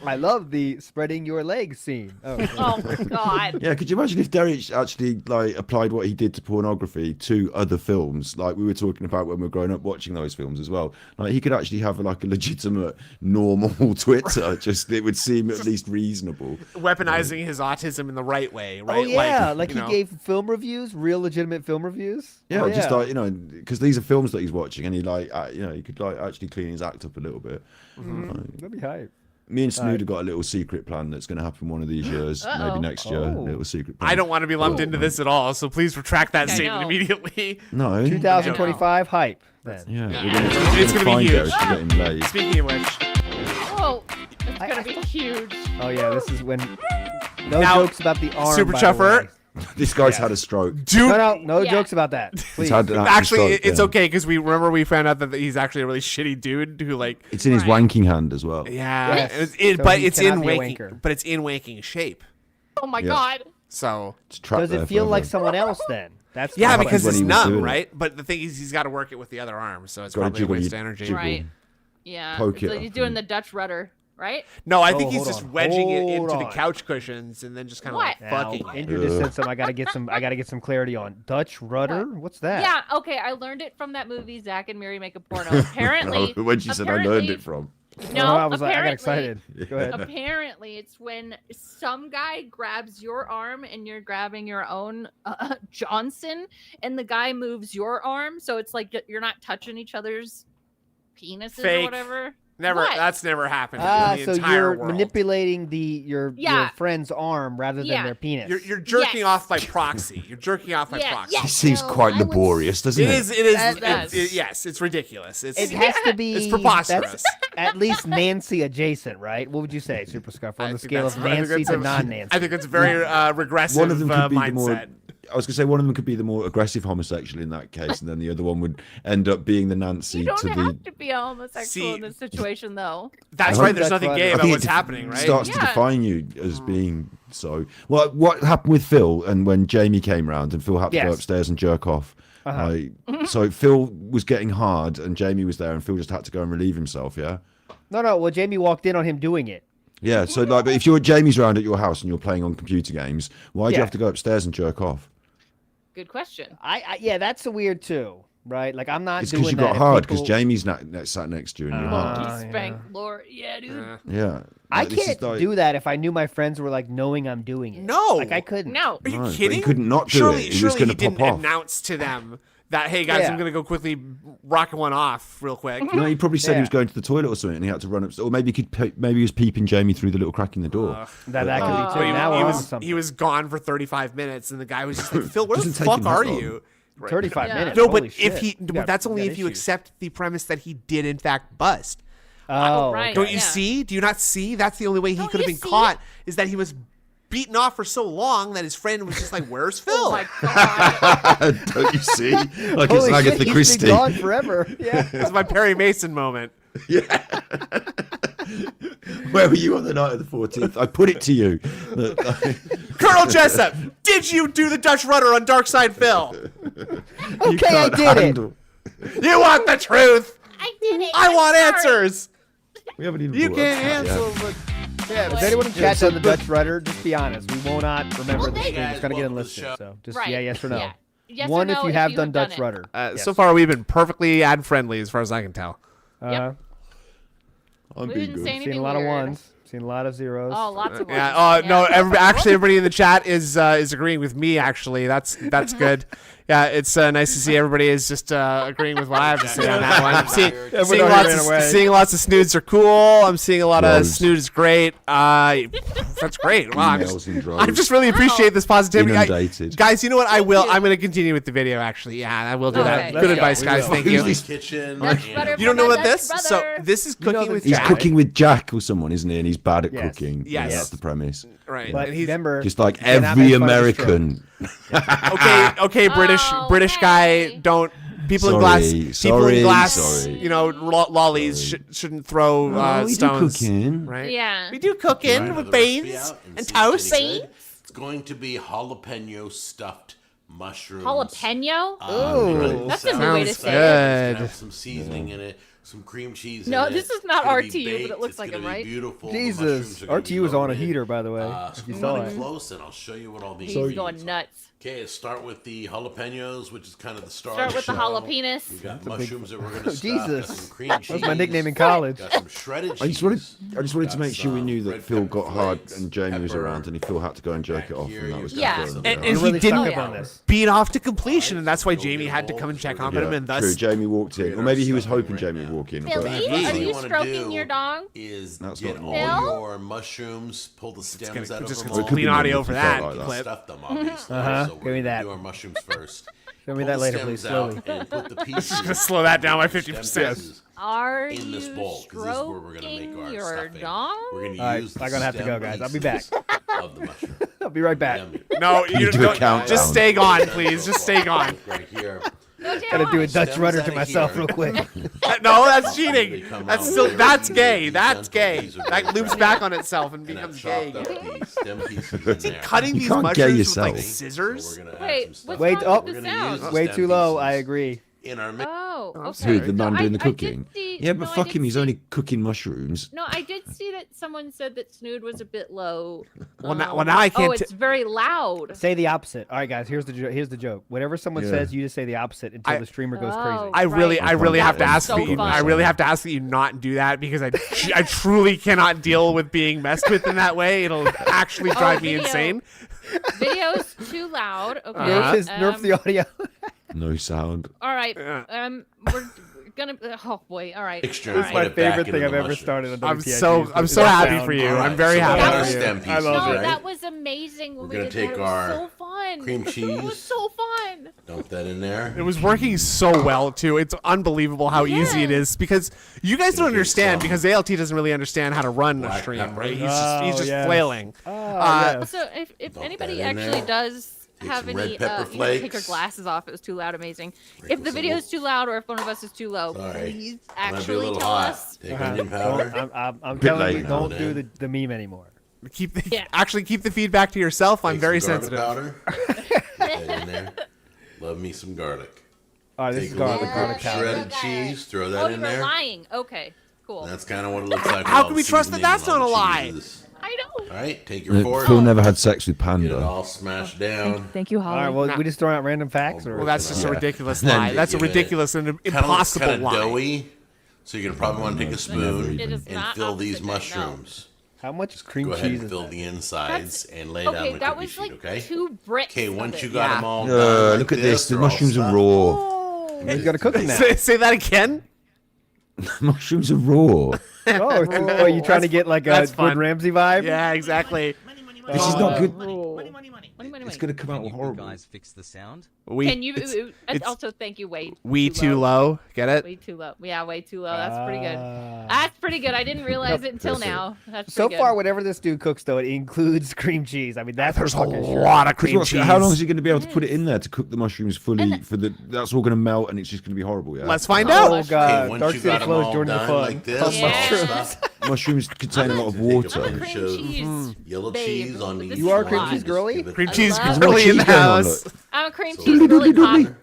I love the spreading your legs scene. Oh my god. Yeah, could you imagine if Derek actually like applied what he did to pornography to other films, like we were talking about when we were growing up watching those films as well? Like he could actually have like a legitimate, normal Twitter. Just it would seem at least reasonable. Weaponizing his autism in the right way, right? Oh yeah, like he gave film reviews, real legitimate film reviews. Yeah, just like because these are films that he's watching, and he like he could like actually clean his act up a little bit. That'd be hype. Me and Snood have got a little secret plan that's going to happen one of these years, maybe next year. A little secret plan. I don't want to be lumped into this at all, so please retract that statement immediately. No. 2025 hype. Then. Yeah, it's going to be huge. Speaking of which, it's going to be huge. Oh yeah, this is when no jokes about the arm. Super Chuffer. This guy's had a stroke. Dude, no jokes about that. Please. Actually, it's okay because we found out that he's actually a really shitty dude who like. It's in his wanking hand as well. Yeah, Yes. but it's in wanking. But it's in wanking shape. Oh my god. So does it feel like someone else then? That's because it's numb, right? But the thing is, he's got to work it with the other arm, so it's probably a waste of energy. Jiggle. Right. Yeah. Poke So it he's up doing the Dutch rudder. Right? No, I think he's just wedging it into the couch cushions and then just kind of like fucking. Andrew just said something. I gotta get some clarity on Dutch rudder. What's that? Yeah. Okay. I learned it from that movie Zack and Miri Make a Porno. Apparently. No, when she said I learned it from. No, I got excited. Go ahead. Apparently, it's when some guy grabs your arm and you're grabbing your own Johnson, and the guy moves your arm, so it's like you're not touching each other's penises or whatever. Never. What? That's never happened. In the so entire you're world. manipulating your friend's arm rather than their penis. You're jerking off by proxy. You're jerking off by proxy. It seems quite laborious, doesn't it? It is. Yes, it's ridiculous. It has to be. It's preposterous. At least Nancy adjacent, right? What would you say, Super Scuffer, on the scale of Nancy to non-Nancy? I think it's a very regressive one of them could be mindset. I was going to say one of them could be the more aggressive homosexual in that case, and then the other one would end up being the Nancy you don't to have to be a homosexual in this situation, though. That's right. There's nothing gay about what's happening, right? It starts to define you as being so. Well, what happened with Phil, and when Jamie came round, and Phil had to go upstairs and jerk off. So Phil was getting hard, and Jamie was there, and Phil just had to go and relieve himself. Yeah. No. Well, Jamie walked in on him doing it. Yeah. So like, but if Jamie's round at your house and you're playing on computer games, why do you have to go upstairs and jerk off? Good question. Yeah, that's weird too, right? Like I'm not. It's because you got hard because Jamie's sat next to you and you're hard. Spank Lord, yeah, dude. Yeah. I can't do that if I knew my friends were like knowing I'm doing it. No, like I couldn't. No, are you kidding? He couldn't not do it. He was going to pop didn't off. Announce to them that, hey guys, I'm going to go quickly rock one off real quick. No, he probably said he was going to the toilet or something, and he had to run up. Or maybe he was peeping Jamie through the little crack in the door. That could be too. He was gone for 35 minutes, and the guy was just like, Phil, where the fuck are you? 35 minutes. No, but that's only if you accept the premise that he did in fact bust. Oh, right. Don't you see? Do you not see? That's the only way he could have been caught is that he was beaten off for so long that his friend was just like, "Where's Phil?" Oh my god! Don't you see? Like it's Agatha Christie. He's been gone forever. Yeah, it's my Perry Mason moment. Yeah. Where were you on the night of the 14th? I put it to you. Colonel Jessup, did you do the Dutch rudder on Darkside Phil? Okay, I did it. You want the truth? I did it. I want answers. We haven't even. You brought up can't that answer. yet. But If anyone in chat done the Dutch rudder, just be honest. We will not remember the stream. guys, It's gonna get welcome to the enlisted. show. So just Right. yes or no. Yeah. Yes or One no if you have done Dutch it. rudder. Yes. So far, we've been perfectly ad friendly, as far as I can tell. Uh-huh. I'm We being didn't good. say Seen anything a lot of weird. ones. Seen a lot of zeros. Oh, lots of ones. Yeah. No. Actually, everybody in the chat is agreeing with me. Actually, that's good. Yeah, it's nice to see everybody is just agreeing with what I have to say on that one. I'm seeing lots of snoods are cool. I'm seeing a lot of snood is great. That's great. Wow, I just really appreciate this positivity. Guys, you know what? I'm going to continue with the video. Actually, yeah, I will do that. Good advice, guys. Thank you. Kitchen. You don't know about this? So this is cooking with He's Jack. cooking with Jack or someone, isn't he? And he's bad at cooking. Yes. That's the premise. Right. But And he's remember, Just like you cannot every make fun of the stroke. American. okay, British guy. Don't people in glass. Sorry. You know, lollies shouldn't throw we stones. do cooking. Right. Yeah. We do cooking with beans and toast. It's going to be jalapeno stuffed mushrooms. Jalapeno? Ooh, that's a new way to say good. it. It's gonna have some seasoning in it, some cream cheese. No, in it. this is not It's gonna be RTU, but it baked. looks It's like gonna it, right? be beautiful. Jesus, RTU is on a heater, by the way. If you saw it. Close, and I'll show you what all these. He's going nuts. Okay, let's start with the jalapenos, which is kind of the star. Start of the with the show. jalapenos. We got mushrooms that we're going to stuff. Jesus. Got some cream cheese. That was my nickname in college. Got some shredded cheese. I just wanted to make sure we knew that red Phil pepper got hard flakes, and Jamie was pepper, around, and Phil had to go and jerk it off, and that was Yeah. confirmed. And You're he really didn't stuck up on this. beat off to completion, and that's why Jamie had to come and check on him, and True. thus Jamie walked in, or maybe he was hoping Jamie would walk in. Billy, but- are you wanna stroking do your dog? Is That's get not all normal. your mushrooms, pull the stems out of just them gonna all. clean audio for that like that. clip. Stuff them, obviously. Uh-huh. So Give we're me gonna that. do our mushrooms first. Show me Pull that the later, stems please, out slowly. and put the pieces gonna slow that down by stem 50%. pieces Are in this you bowl, 'cause this is where we're gonna make stroking our your stuffing. dog? We're going All right, to use the I'm gonna have to go, stem guys. I'll be back. pieces of the mushroom. I'll be right back. Yummy. No, you do a don't. countdown. Just stay gone, please. Just stay gone. Right here. Gotta do a Dutch Stems rudder to outta myself here. real quick. No, that's cheating. They come That's out still very that's easy, gay. That's gentle. gay. These are That very loops fresh. back on itself and And I've becomes chopped gay. up the stem pieces in there. Cutting You these can't gay mushrooms with yourself. like So scissors. So we're gonna add Wait, some stuff. what's Wait, wrong oh, with the We're gonna use sound? the way stem too low. pieces I agree. in our mix. Oh, Who, okay. the man doing the I did cooking? see- Yeah, but no, I fuck did him, he's see- only cooking mushrooms. No, I did see that someone said that Snood was a bit low. Well, now I can't. Oh, it's very loud. Say the opposite. All right, guys. Here's the joke. Whatever someone says, you just say the opposite until the streamer goes crazy. I really Right. have to That was ask so that you. fun. I really have to ask that you not do that because I truly cannot deal with being messed with in that way. It'll actually drive me video. insane. Video's too loud. Okay. Nerf the audio. No sound. All right. We're gonna. Oh boy. All right. Extra. All It's my right. favorite thing I've ever started on I'm WPIG. so happy for you. I'm very so happy we got our for you. stem pieces, I love No, it. right? that was amazing. When We're we gonna did take that. It our was so fun. cream It was cheese. so fun. Dump that in there. It was working so well too. It's unbelievable how easy it is because you guys don't understand because ALT doesn't really understand how to run a Black stream, pepper. right? He's just yes. flailing. Also, if Dump anybody that in actually there. does Take have some any, red pepper take your flakes. glasses off. It was too loud. Amazing. If Sprinkle the some video is too loud or if one of us is too low, Sorry. please Might be a actually little tell hot. us. Take onion powder. I'm Bit telling late you, now, don't then. do the meme anymore. Keep the, Yeah. Actually keep the feedback to yourself. I'm Take very some garlic sensitive. powder. Put that in there. Love me some garlic. All right, this Take is a little garlic bit of powder. shredded cheese. Throw Oh, that you in were there. lying. Okay, cool. That's kind of what it looks like. How with all can the we trust that seasoning that's and all not a the lie? cheeses. I know. All right, take your fork. Phil never had sex with Get it Panda. all smashed down. Thank you, All Holly. right, well, we just throwing out random facts, or Well, that's just a Yeah. ridiculous Then lie. That's a give it- ridiculous and Kinda looks impossible kinda lie. doughy, so you're gonna probably want to take a spoon It is and not fill these opposite, no. mushrooms. how much cream Go ahead cheese and is fill that? the insides and lay down Okay, the that cookie was sheet. like Okay. 2 bricks. Okay. of Once it. you got Yeah. them all done, Look like at this. The they're all mushrooms are stuffed. raw. Oh. You gotta cook them now. Say that again. Mushrooms are raw. Oh, are you trying to get like a that's Gordon fun. Ramsay vibe? Yeah, exactly. This is not good. Money. It's gonna come out Can you horrible. guys fix the sound? Can you it's- also thank you, Wade? too low. Get it? Way too low. Yeah, way too low. That's pretty good. That's pretty good. I didn't realize it until That's it. now. That's So pretty far, good. whatever this dude cooks, though, it includes cream cheese. I mean, that's There's a fucking sure. lot of cream What's- cheese. How long is he going to be able to put it in there to cook the mushrooms fully? And- For the that's all going to melt and it's just going to be horrible. Yeah. Let's find Oh, out. Oh Okay, god, once Dark you City got them closed all during the done fun. like this, Yeah. all stuffed, mushrooms contain a lot of water. I'm a cream cheese. Yellow babe, cheese on but these. this You is are a a cream lot. cheese girly? Cream cheese love girly in the cheese going on, house. look. I'm a cream cheese girly pop.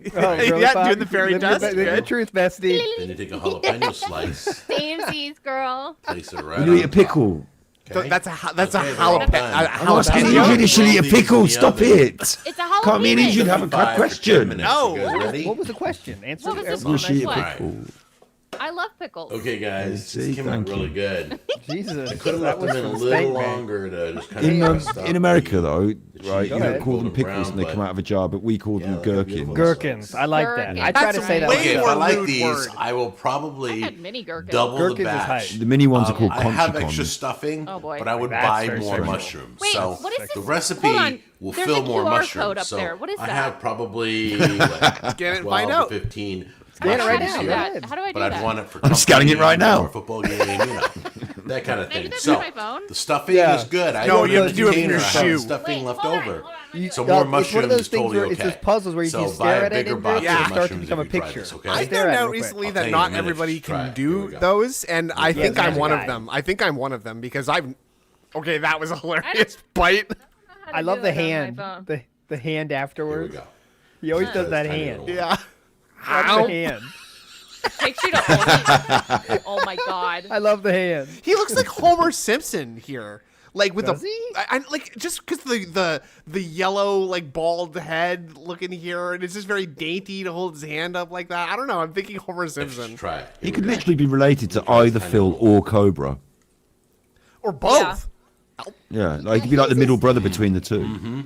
Yeah, doing the fairy dust. Live your Good. truth, bestie. Then you take a jalapeno slice, Samesies, girl. place it right. When you eat a on pickle. top, okay? That's a Okay, they're all jalapeno. done. I'm asking Jalapeno. you initially a pickle. Stop it. It's a jalapeno. Can't me and Asian have a 5 or 10 question. minutes. No. You guys ready? What was the question? Answer. What was this Will one? she eat a What? pickle? I love pickles. Okay, guys, See, this came out thank really you. good. Jesus. I could have that left was them in a from little Stank Man. longer to just kind of crust up In America, the- though, the right, cheese you Go don't ahead. call them golden pickles and they brown, come but- out of a jar, but we call them Yeah, they're beautiful. gherkins. Gherkins. I like that. Gherkins. I try to That's say that. way Okay, if more I like lewd these, word. I will I probably had mini gherkins. double Gherkins the is batch. hype. The mini ones are called I have Conchicons. extra stuffing, Oh, boy. but I would That's buy very more sexual. mushrooms. Wait, so what is the this? recipe Hold on. will There's fill a more QR mushrooms. code up so there. What is I that? have probably like Scan it and 12 find out. to 15 Scan it right mushrooms now. here. Go ahead. How do I do But that? I'd want it for I'm scanning it company right now. or a football game, that kind of Can I do thing. that So with my phone? the stuffing Yeah. is good. I No, don't you have have to do it with container. your I have shoe. stuffing Wait, left hold on, over. hold on. So Yeah, more it's one of mushrooms those is things totally where okay. it's just puzzles where you So can buy stare a at it bigger and box Yeah. of start to mushrooms become a if you try picture. this, okay? I Stare found at it out real quick. recently I'll that tell you not in a minute. everybody Just try can it. Here we do go. those, and I think Yeah, I'm one of guy. them. I think I'm one of them because I've. Okay, that was a I hilarious bite. How to I love do the it on my hand. phone. The hand Here we afterwards. go. He always does that Tiny hand. little Yeah. Love Ow. the hand. Takes you to hold it. Oh my god. I love the hand. He looks like Homer Simpson here. Like with Does the, he? I like just because the yellow like bald head looking here, and it's just very dainty to hold his hand up like that. I don't know. I'm thinking Homer Simpson Just try it. He Here could we go. literally be related to either Phil or Cobra. or both. Yeah, like he could be like the middle brother between the two.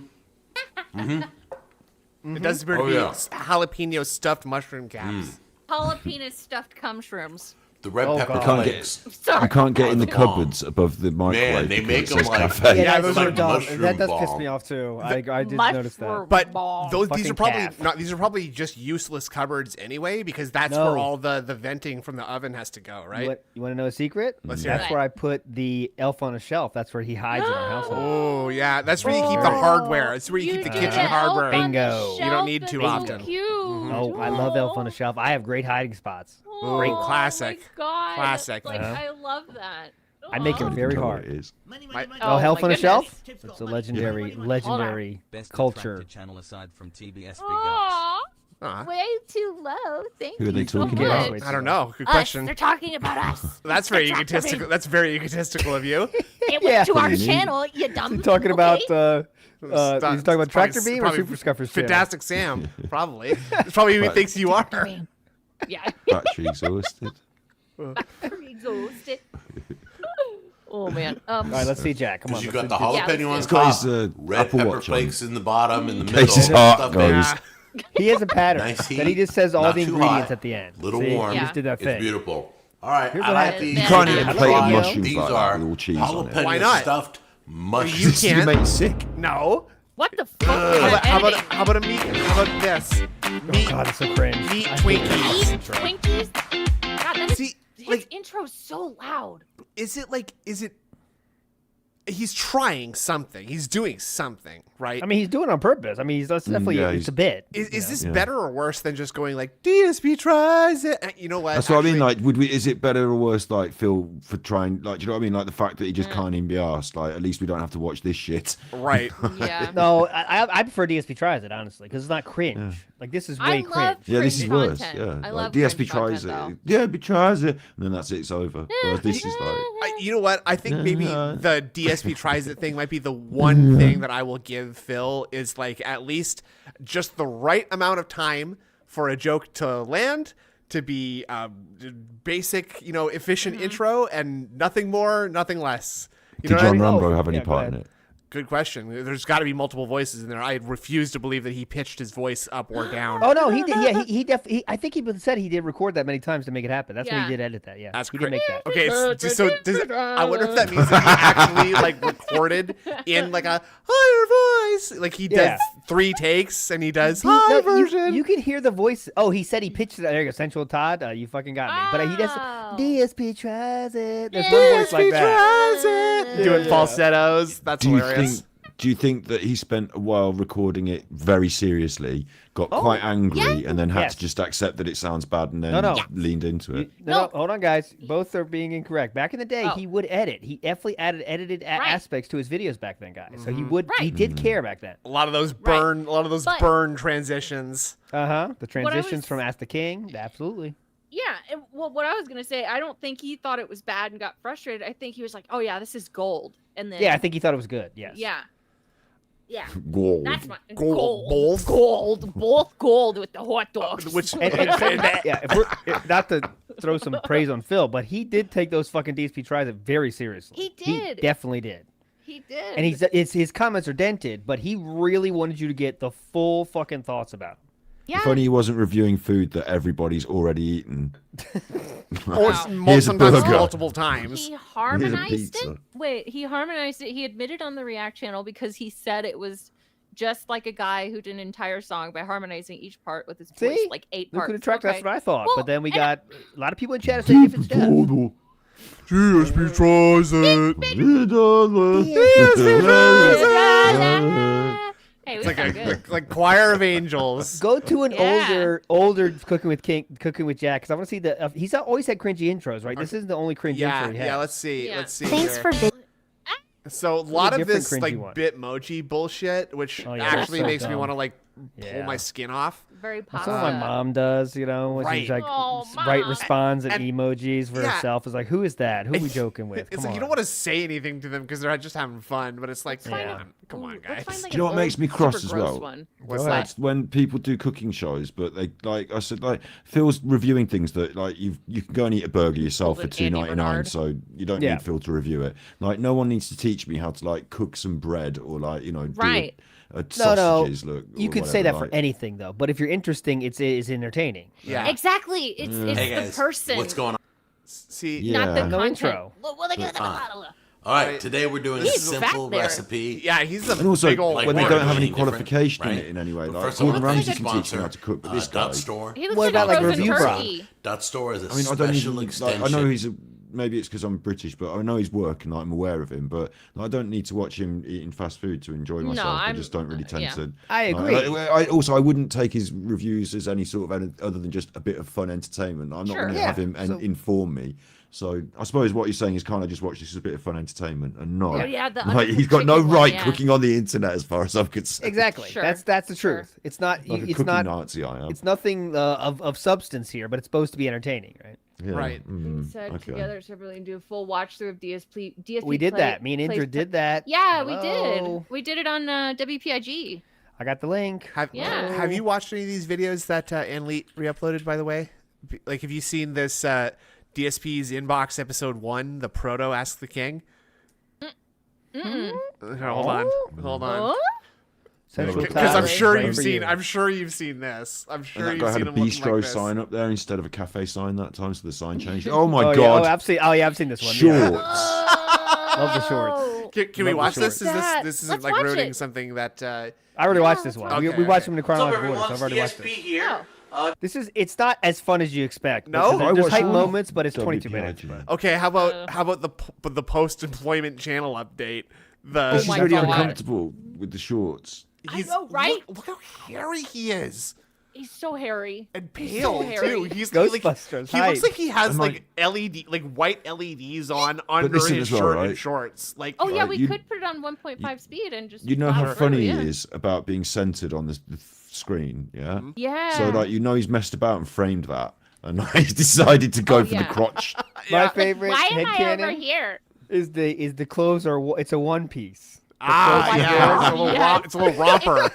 It does appear to Oh, be yeah. jalapeno stuffed mushroom caps. Jalapeno stuffed cum shrooms. The red Oh, pepper God. Can't flakes. Sorry. You can't get in the Bomb. cupboards above the microwave. they because make it 'em says like- cafe. Yeah, those those are are dumb. mushroom That does piss bomb. me off too. I did notice that. Mushroom But bomb. these Fucking are probably calf. not. These are probably just useless cupboards anyway, because that's No. where all the venting from the oven has to go, right? You want to know a secret? Let's hear That's it. where I put the elf on a shelf. That's where he hides in our household. Oh yeah, that's where you keep the hardware. That's where you keep the do kitchen the elf hardware. on the Bingo. You don't shelf, need too that's often. Cute. Oh, I love elf on a shelf. I have great hiding spots. Oh, Great classic. my God. Classic. Like, Uh-huh. I love that. I make it Aw. very Know what hard. it is. Oh, elf my on a goodness. shelf? It's a legendary Best culture. Detractor channel aside from TBS Big Ups. Aw, Aw. way too low. Thank Who are they you so talking much. about? I don't know. Good Us. question. They're talking about us. That's very Detractor egotistical. That's very egotistical of you. It went Yeah. to our What do you mean? channel, you dumb. Talking about okay? he's talking about Tractor Beam or Super Scuffers channel? Fantastic Sam, probably. It's probably who he thinks you are. Yeah. Battery exhausted. Battery exhausted. Oh man. All right, let's see Jack. Come on. Because you let's got see the Jack. jalapeno on He's got top, his, red Apple pepper Watch on. flakes in the bottom, in the middle. Case his heart stuffing. goes. He has a pattern. Nice Then he heat, just says all not the too ingredients hot, at the end. little See? warm. He just did that It's thing. beautiful. All right, Here's I what like happens. these. You can't eat a These plate of are- mushrooms These like that are with all cheese on it. jalapeno Why not? stuffed You mushrooms. can't. You make you sick. No. What the fuck? How about a meat? How about this? Meat, God, it's so cringe. meat I hate Twinkies. Eat Twinkies? God, that is, See, his like, intro's so loud. is it? He's trying something. He's doing something, right? I mean, he's doing it on purpose. I mean, that's definitely yeah, it's a bit. Is this Yeah. better or worse than just going like DSP tries it? You know what? That's what I mean. Actually, Like, is it better or worse? Like, Phil for trying. Like, do you know what I mean? Like the fact that he just can't even be asked. Like, at least we don't have to watch this shit. right? Yeah. No, I prefer DSP tries it honestly because it's not cringe. Like this is I way love cringe. Yeah, this is cringe worse. content. Yeah, I like love DSP cringe tries content, it. Yeah, he tries it, and then that's it. It's over. Whereas this is like. You know what? I think maybe the DSP tries it thing might be the one thing that I will give Phil is like at least just the right amount of time for a joke to land, to be basic, efficient intro, and nothing more, nothing less. You know Did what I John mean? Rambo have any Yeah, go part in ahead. it? Good question. There's got to be multiple voices in there. I refuse to believe that he pitched his voice up or down. Oh no, he did. Yeah, he definitely. I think he said he did record that many times to make it happen. That's when Yeah. he did edit that. Yeah, That's he great. did make that. Okay, so does it, I wonder if that means that he actually like recorded in like a higher voice, like he does Yeah. 3 takes and he does No, high you- version. You can hear the voice. Oh, he said he pitched it. There you go, Sensual Todd. You fucking got me. But he does. Oh. DSP tries it. There's one voice like that. Doing falsettos. That's Do you hilarious. think Do you think that he spent a while recording it very seriously, got quite angry, and then had to just accept that it sounds bad and then leaned into it? No, hold on, guys. Both are being incorrect. Back in the day, he would edit. He definitely edited aspects to his videos back then, guys. So he did care back then. A lot of those burn transitions. The transitions from Ask the King, absolutely. Yeah, and what I was gonna say, I don't think he thought it was bad and got frustrated. I think he was like, "Oh yeah, this is gold," and then I think he thought it was good. Yes. Yeah. Gold. That's my both gold with the hot dogs. If we're not to throw some praise on Phil, but he did take those fucking DSP tries very seriously. He did. He definitely did. He did. And his comments are dented, but he really wanted you to get the full fucking thoughts about him. Yeah. If only he wasn't reviewing food that everybody's already eaten. Or sometimes multiple times. He harmonized it. Wait, he harmonized it. He admitted on the React channel because he said it was just like a guy who did an entire song by harmonizing each part with his voice, like 8 parts. Detractor, that's what I thought. Well, but then we got a lot of people in chat saying different stuff. DSP tries it. Hey, it's like choir of angels. Go to an older Cooking with Jack, because I want to see the. He's always had cringy intros, right? This isn't the only cringe intro he had. Yeah, let's see. Yeah. Let's see. Thanks here. for. So a lot of this different like cringy one. Bitmoji bullshit, which yeah, actually that's so makes me dumb. want to like pull my skin off. Very That's positive. what my mom does, you know, when she's like responds and emojis for herself. Is like, who is that? Who are we joking with? It's like you don't want to say anything to them because they're just having fun, but it's like, come on, guys. Do you know what makes me cross as well? What's that? When people do cooking shows, but they like I said, like Phil's reviewing things that like you can go and eat a burger yourself for $2.99, so you don't need Phil to review it. Like no one needs to teach me how to like cook some bread or like do sausages. Look, you could say that for anything though, but if you're interesting, it's entertaining. Yeah, exactly. It's hey guys, the person. what's going on? See, not the no content. intro. All right, today we're doing a simple recipe. Yeah, he's a and also big old when they don't have any different, qualification right? in it in any way. But Like first of all, Gordon let's Ramsay thank can teach our me how to cook, but this guy. Dot Store. He looks What like about, like, frozen review turkey. Dot Store is a I mean, I don't special even, extension. like, I know he's maybe it's because I'm British, but I know his work and I'm aware of him. But I don't need to watch him eating fast food to enjoy myself. I just don't really tend to. I agree. I wouldn't take his reviews as any sort of other than just a bit of fun entertainment. I'm not going to have him inform me. So I suppose what you're saying is kind of just watch this as a bit of fun entertainment and not. Like, he's got no right cooking on the internet as far as I'm concerned. Exactly. That's the truth. It's not. Like it's not. Nazi, I am. It's nothing of substance here, but it's supposed to be entertaining, right? Yeah. Right. Together separately and do a full watch through of DSP. We did that. Me and Indra did that. Yeah, we did. We did it on WPIG. I got the link. Have you watched any of these videos that Anleet re-uploaded, by the way? Like, have you seen this DSP's Inbox episode 1, the Proto Ask the King? Hold on. Because I'm sure you've seen. I'm sure you've seen this. I'm sure you've seen had a him looking bistro like this. sign up there instead of a cafe sign that time, so the sign changed. Oh my god! I've seen this one. Shorts. Love the shorts. Can we watch this? This isn't like ruining it. something that. I already watched this one. Okay, we watched them in the chronological order, What's so up, I've already everyone? watched this. Here. It's not as fun as you expect. No? There's hype moments, but it's 22 minutes. Okay, how about the post-employment channel update? She's really uncomfortable with the shorts. I know, right? Look how hairy he is. He's so hairy And pale too. He's Ghostbusters. He looks like he has like LED, like white LEDs on under his shirt and shorts. Like, oh yeah, we could put it on 1.5 speed and just. You know how funny he is about being centered on the screen, yeah. Yeah. So like he's messed about and framed that, and he's decided to go for the crotch. My favorite Why am I headcanon over here? is the clothes are it's a one piece. It's a little romper.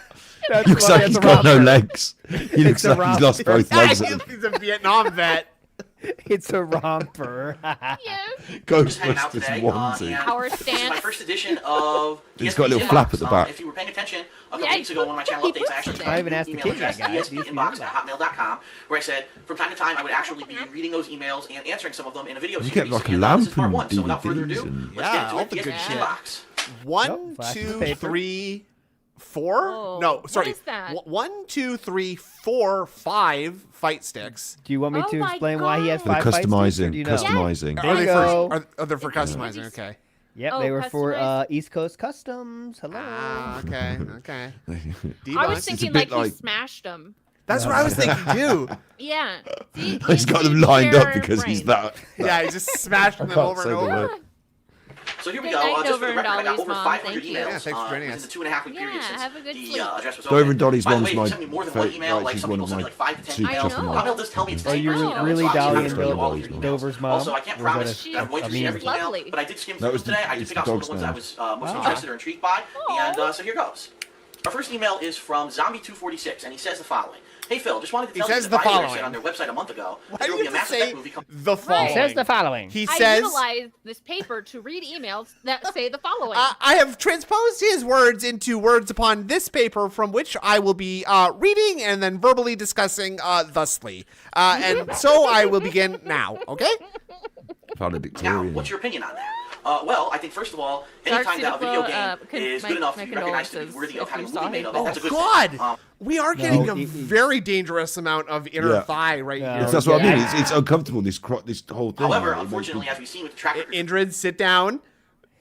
Looks like he's got no legs. He looks like he's lost both legs. He's a Vietnam vet. It's a romper. Ghostbusters wanted. Power This is stance. my first edition of. He's got a little flap at the back. If you were paying attention, a couple weeks ago, one of my channel updates, I actually I haven't had asked an the email kid that address, guy. dspinbox@hotmail.com, where I said from time to time I would actually be reading those emails and answering some of them in a video You series. get like a And lamp this is part and one. So without further ado, DVDs. let's get all into the it. good DSP shit. Inbox. 1, 2, 3, 4. Oh, No, sorry. what is that? 1, 2, 3, 4, 5 fight sticks. Do you want me Oh to my explain why he has For 5 fight sticks, or customizing, do you know? customizing. Are they go. for customizing? Okay. Yep, Oh, they were for customized? East Coast Customs. Hello. Okay. I was thinking like he smashed them. That's what I was thinking too. Yeah. See, He's got them lined up because he's that. Yeah, he just smashed them over and over. So here we Good go. night, Just for the Dover and record, I got Dolly's over mom. 500 Thank you. emails Yeah, thanks for joining within us. the 2.5-week period Yeah, since have a good the sleep. address was Dover open. and Dolly's By the mom's way, my you sent me more than one email. Like she's some one people of sent me my like 5 to 10 two emails. chopping How about this? Tell me it's Are you fake, really so Dolly obviously and I'm all of your emails. Dover's mom? Also, I can't Or was promise that I'm going to see every email, Lovely. but I did skim That through was them today. I did it's pick out the some of the dog's ones I was most interested or intrigued by. And so here goes. Our first email is from Zombie246, and he says the following. Hey Phil, just wanted to tell you that the BioWare said on their website a month ago that there will be a Mass Effect movie coming. The following. It says the following. He I says, utilized this paper to read emails that say the following. I have transposed his words into words upon this paper from which I will be reading and then verbally discussing thusly. And so I will begin now, okay? Now, what's your opinion on that? Well, I think first of all, anytime that a video game is good enough to be recognized to be worthy of having a movie made of it, that's a good thing. We are getting a very dangerous amount of inner thigh right here. That's what I mean. It's uncomfortable, this whole thing. However, unfortunately, as we've seen with Detractor... Indrid, sit down.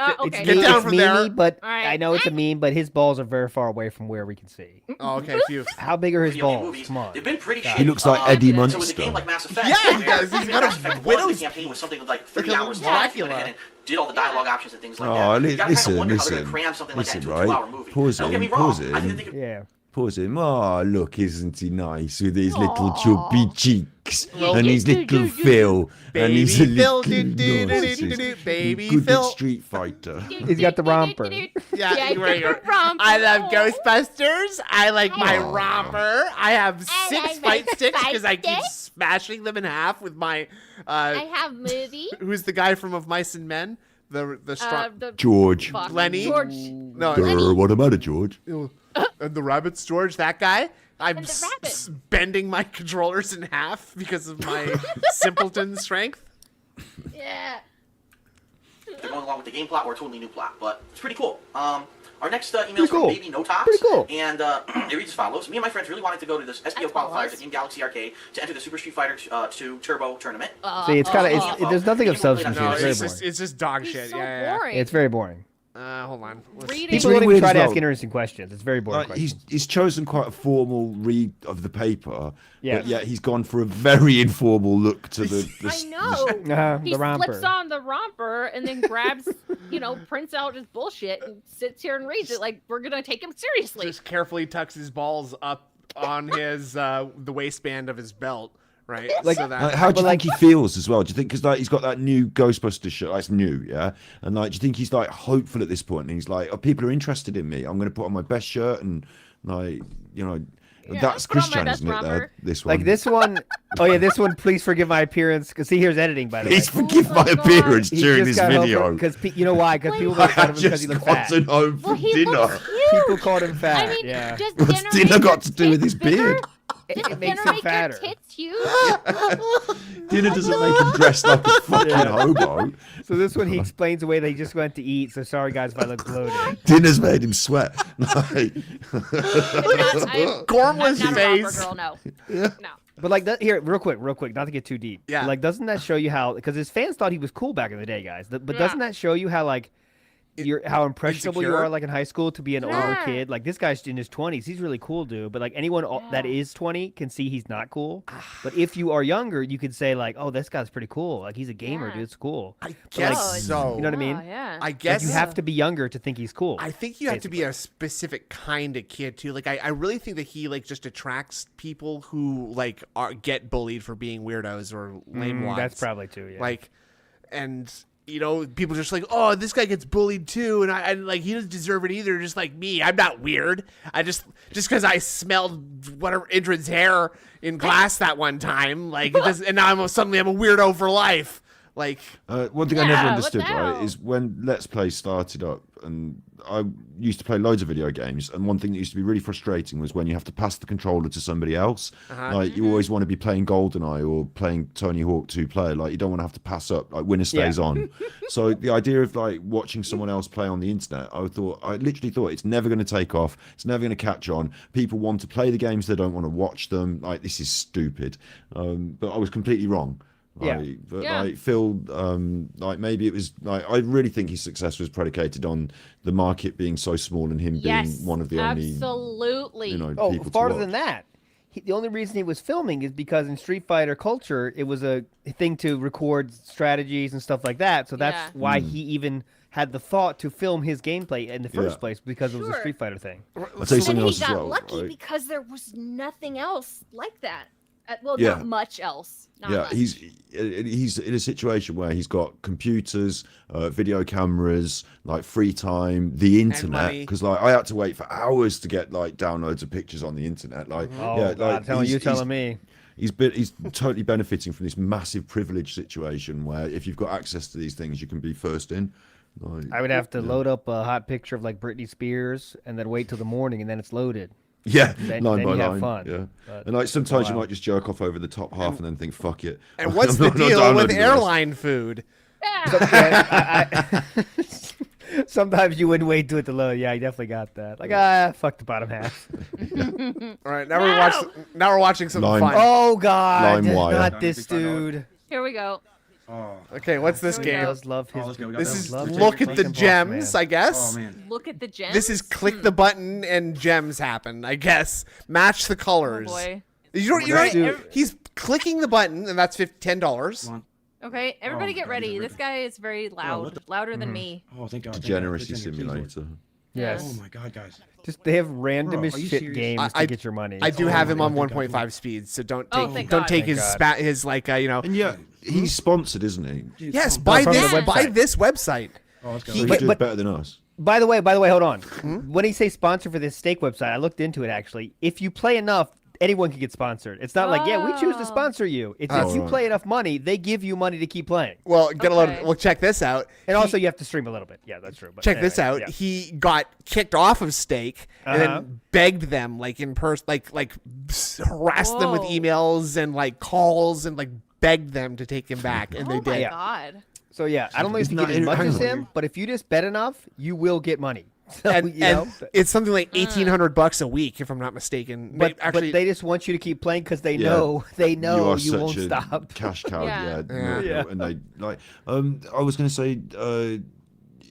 Okay. Get down from there. But I know it's a meme, but his balls are very far away from where we can see. Oh, okay, phew. How big are his balls? Come on. They've been pretty shit. He looks like Eddie So Munster. with a game like Mass Effect, Yeah, he does. He's got a Mass Effect widow's... the campaign was something like 30 like a hours long. Went Dracula. ahead and did all the dialogue options and things like Oh, that. You gotta kind of wonder how they're listen, gonna cram something like that into a right? 2-hour movie. Pause Don't get me it, wrong. pause I think it. they could... Yeah. Pause him. Oh, look, isn't he nice with his little chubby cheeks and his little Phil and his little Baby good Phil. at Street Fighter. He's got the romper. Yeah, I love Ghostbusters. I like my romper. I have 6 fight sticks because I keep smashing them in half with my. I have movie. Who's the guy from Of Mice and Men? The strong George. Lenny. George. No. What about it, George? And the rabbits, George, that guy. I'm bending my controllers in half because of my simpleton strength. Yeah. They're going along with the game plot or a totally new plot, but it's pretty cool. Our next email is from cool. Baby No Tops. Pretty cool. And it reads as follows. Me and my friends really wanted to go to this SPO qualifiers at Game Galaxy Arcade to enter the Super Street Fighter 2 Turbo tournament. See, it's kind of there's nothing of substance here. No, It's very boring. it's just dog shit. So Yeah. boring. It's very boring. Hold on. People don't even try to ask interesting questions. It's very boring. He's chosen quite a formal read of the paper, yeah. But yet he's gone for a very informal look to the I know. He the romper. flips on the romper and then grabs, prints out his bullshit and sits here and reads it like we're gonna take him seriously. Just carefully tucks his balls up on his the waistband of his belt. Right. Like, so that, how do you think he feels as well? Do you think because he's got that new Ghostbusters shirt? That's new, yeah. And do you think he's hopeful at this point? And he's like, "Oh, people are interested in me. I'm going to put on my best shirt and that's Christian, isn't it? This one, like this one. Oh yeah, this one. Please forgive my appearance. Because here's editing by the way. Please forgive my appearance during this video. Because you know why? Because people got him because he looked fat. Home for dinner. People called him fat. I mean, yeah. What's dinner got to do with his beard? It makes him fatter. Dinner doesn't make him dress like a fucking hobo. So this one he explains away that he just went to eat. So sorry guys if I look bloated. Dinner's made him sweat. Gormless face. Girl, no. But here, real quick, not to get too deep. Yeah. Like, doesn't that show you how? Because his fans thought he was cool back in the day, guys. But doesn't that show you how how impressionable you are in high school to be an older kid? Like this guy's in his 20s. He's really cool, dude. But anyone that is 20 can see he's not cool. But if you are younger, you could say oh, this guy's pretty cool. Like he's a gamer, dude. It's cool. I guess so. You know what I mean? Yeah. I guess you have to be younger to think he's cool. I think you have to be a specific kind of kid too. Like I really think that he just attracts people who get bullied for being weirdos or lame wads. That's probably too. Yeah. And. People just oh, this guy gets bullied too, and he doesn't deserve it either. Just like me, I'm not weird. I just because I smelled whatever Indrid's hair in class that one time, and now I'm a weirdo for life. One thing I never understood, right, is when Let's Play started up, and I used to play loads of video games, and one thing that used to be really frustrating was when you have to pass the controller to somebody else. You always want to be playing GoldenEye or playing Tony Hawk 2-player. You don't want to have to pass up. Winner stays on. So the idea of watching someone else play on the internet, I literally thought it's never going to take off. It's never going to catch on. People want to play the games, they don't want to watch them. This is stupid. But I was completely wrong. But like Phil, like maybe it was like I really think his success was predicated on the market being so small and him being one of the only absolutely. People farther to than that. The only reason he was filming is because in Street Fighter culture, it was a thing to record strategies and stuff like that. So that's why he even had the thought to film his gameplay in the first place, because it was a Street Fighter thing. I'll tell you something else he as got well. lucky because there was nothing else like that. Not much else. Not much. He's in a situation where he's got computers, video cameras, like free time, the internet. Because like I had to wait for hours to get like downloads of pictures on the internet. Like, telling me. He's totally benefiting from this massive privilege situation where if you've got access to these things, you can be first in. Like, I would have to load up a hot picture of like Britney Spears and then wait till the morning and then it's loaded. Yeah, then line by you line. have fun. Yeah, but, and like sometimes you might just jerk off over the top half and then think, "Fuck it." And what's the deal with airline food? Sometimes you wouldn't wait to it to load. Yeah, I definitely got that. Like, fuck the bottom half. All right, now we're watching something fun. Oh God, not this dude. Here we go. Okay, what's this game? This is look at the gems, I guess. Oh, man. Look at the gems. This is click the button and gems happen, I guess. Match the colors. Oh boy. He's clicking the button, and that's $10. Okay, everybody get ready. This guy is very loud, louder than me. Oh, thank God. Degeneracy simulator. Yes. Oh my God, guys. Just they have randomest shit games to get your money. I do have him on 1.5 speed, so don't take his like And yeah, he's sponsored, isn't he? Yes, buy this website. Oh, let's go. So he does better than us. By the way, hold on. When he say sponsor for this steak website, I looked into it actually. If you play enough, anyone can get sponsored. It's not like, we choose to sponsor you. It's if you play enough money, they give you money to keep playing. Well, check this out. And also you have to stream a little bit. Yeah, that's true. But check this out. Yeah. He got kicked off of Stake and then begged them like in person, like harassed them with emails and like calls and like begged them to take him back, and they did. Oh my God. So yeah, I don't know if you get as much as him, but if you just bet enough, you will get money. So, and it's something like $1,800 a week, if I'm not mistaken. But they just want you to keep playing because they know you won't stop. Cash cow, and they like. I was going to say, in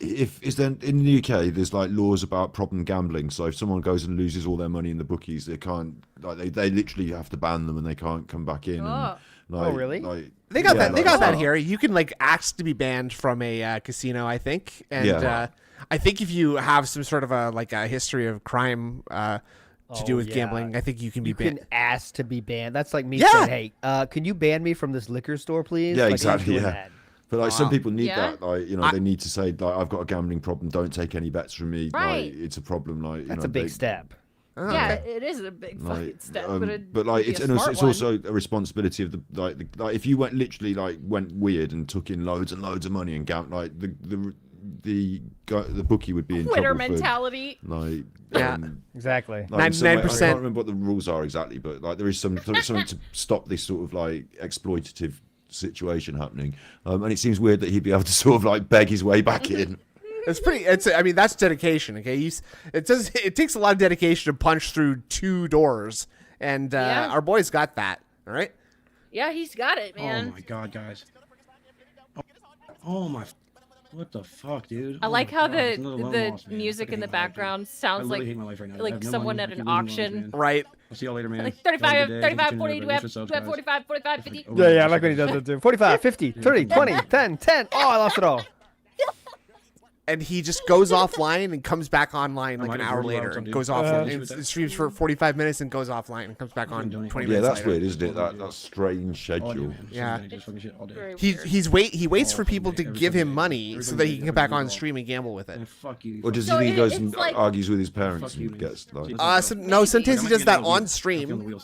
the UK, there's like laws about problem gambling. So if someone goes and loses all their money in the bookies, they can't. Like they literally have to ban them, and they can't come back in. And, really? They got that. They got that here. You can like ask to be banned from a casino, I think, and. I think if you have some sort of a history of crime to do with gambling, I think you can be banned. You can ask to be banned. That's like me saying, "Hey, can you ban me from this liquor store, please?" Yeah, exactly. Yeah. But like some people need that. Like they need to say like, "I've got a gambling problem. Don't take any bets from me. Right. Like, it's a problem." Like that's a big step. Oh, yeah, it is a big fucking step, but it's also a responsibility of the if you went weird and took in loads and loads of money and gambled, like the bookie would be in Quitter trouble mentality. Exactly. 99%. I can't remember what the rules are exactly, but like there is something to stop this sort of like exploitative situation happening. And it seems weird that he'd be able to sort of like beg his way back in. I mean, that's dedication. Okay, it takes a lot of dedication to punch through 2 doors, and our boy's got that. All right. Yeah, he's got it, man. Oh my God, guys. Oh my. What the fuck, dude? I like how the music in the background sounds like someone at an auction. Right. I'll see y'all later, man. Like 35, 40, do we have 45, 45, 50? Yeah, I like when he does it too. 45, 50, 30, 20, 10. Oh, I lost it all. And he just goes offline and comes back online like an hour later. And goes off and streams for 45 minutes and goes offline and comes back on 20 minutes. Yeah, that's later. weird, isn't it? That's strange schedule. Yeah. He waits for people to give him money so that he can come back on stream and gamble with it. Or does he goes and argues with his parents and gets like? No, sometimes he does that on stream.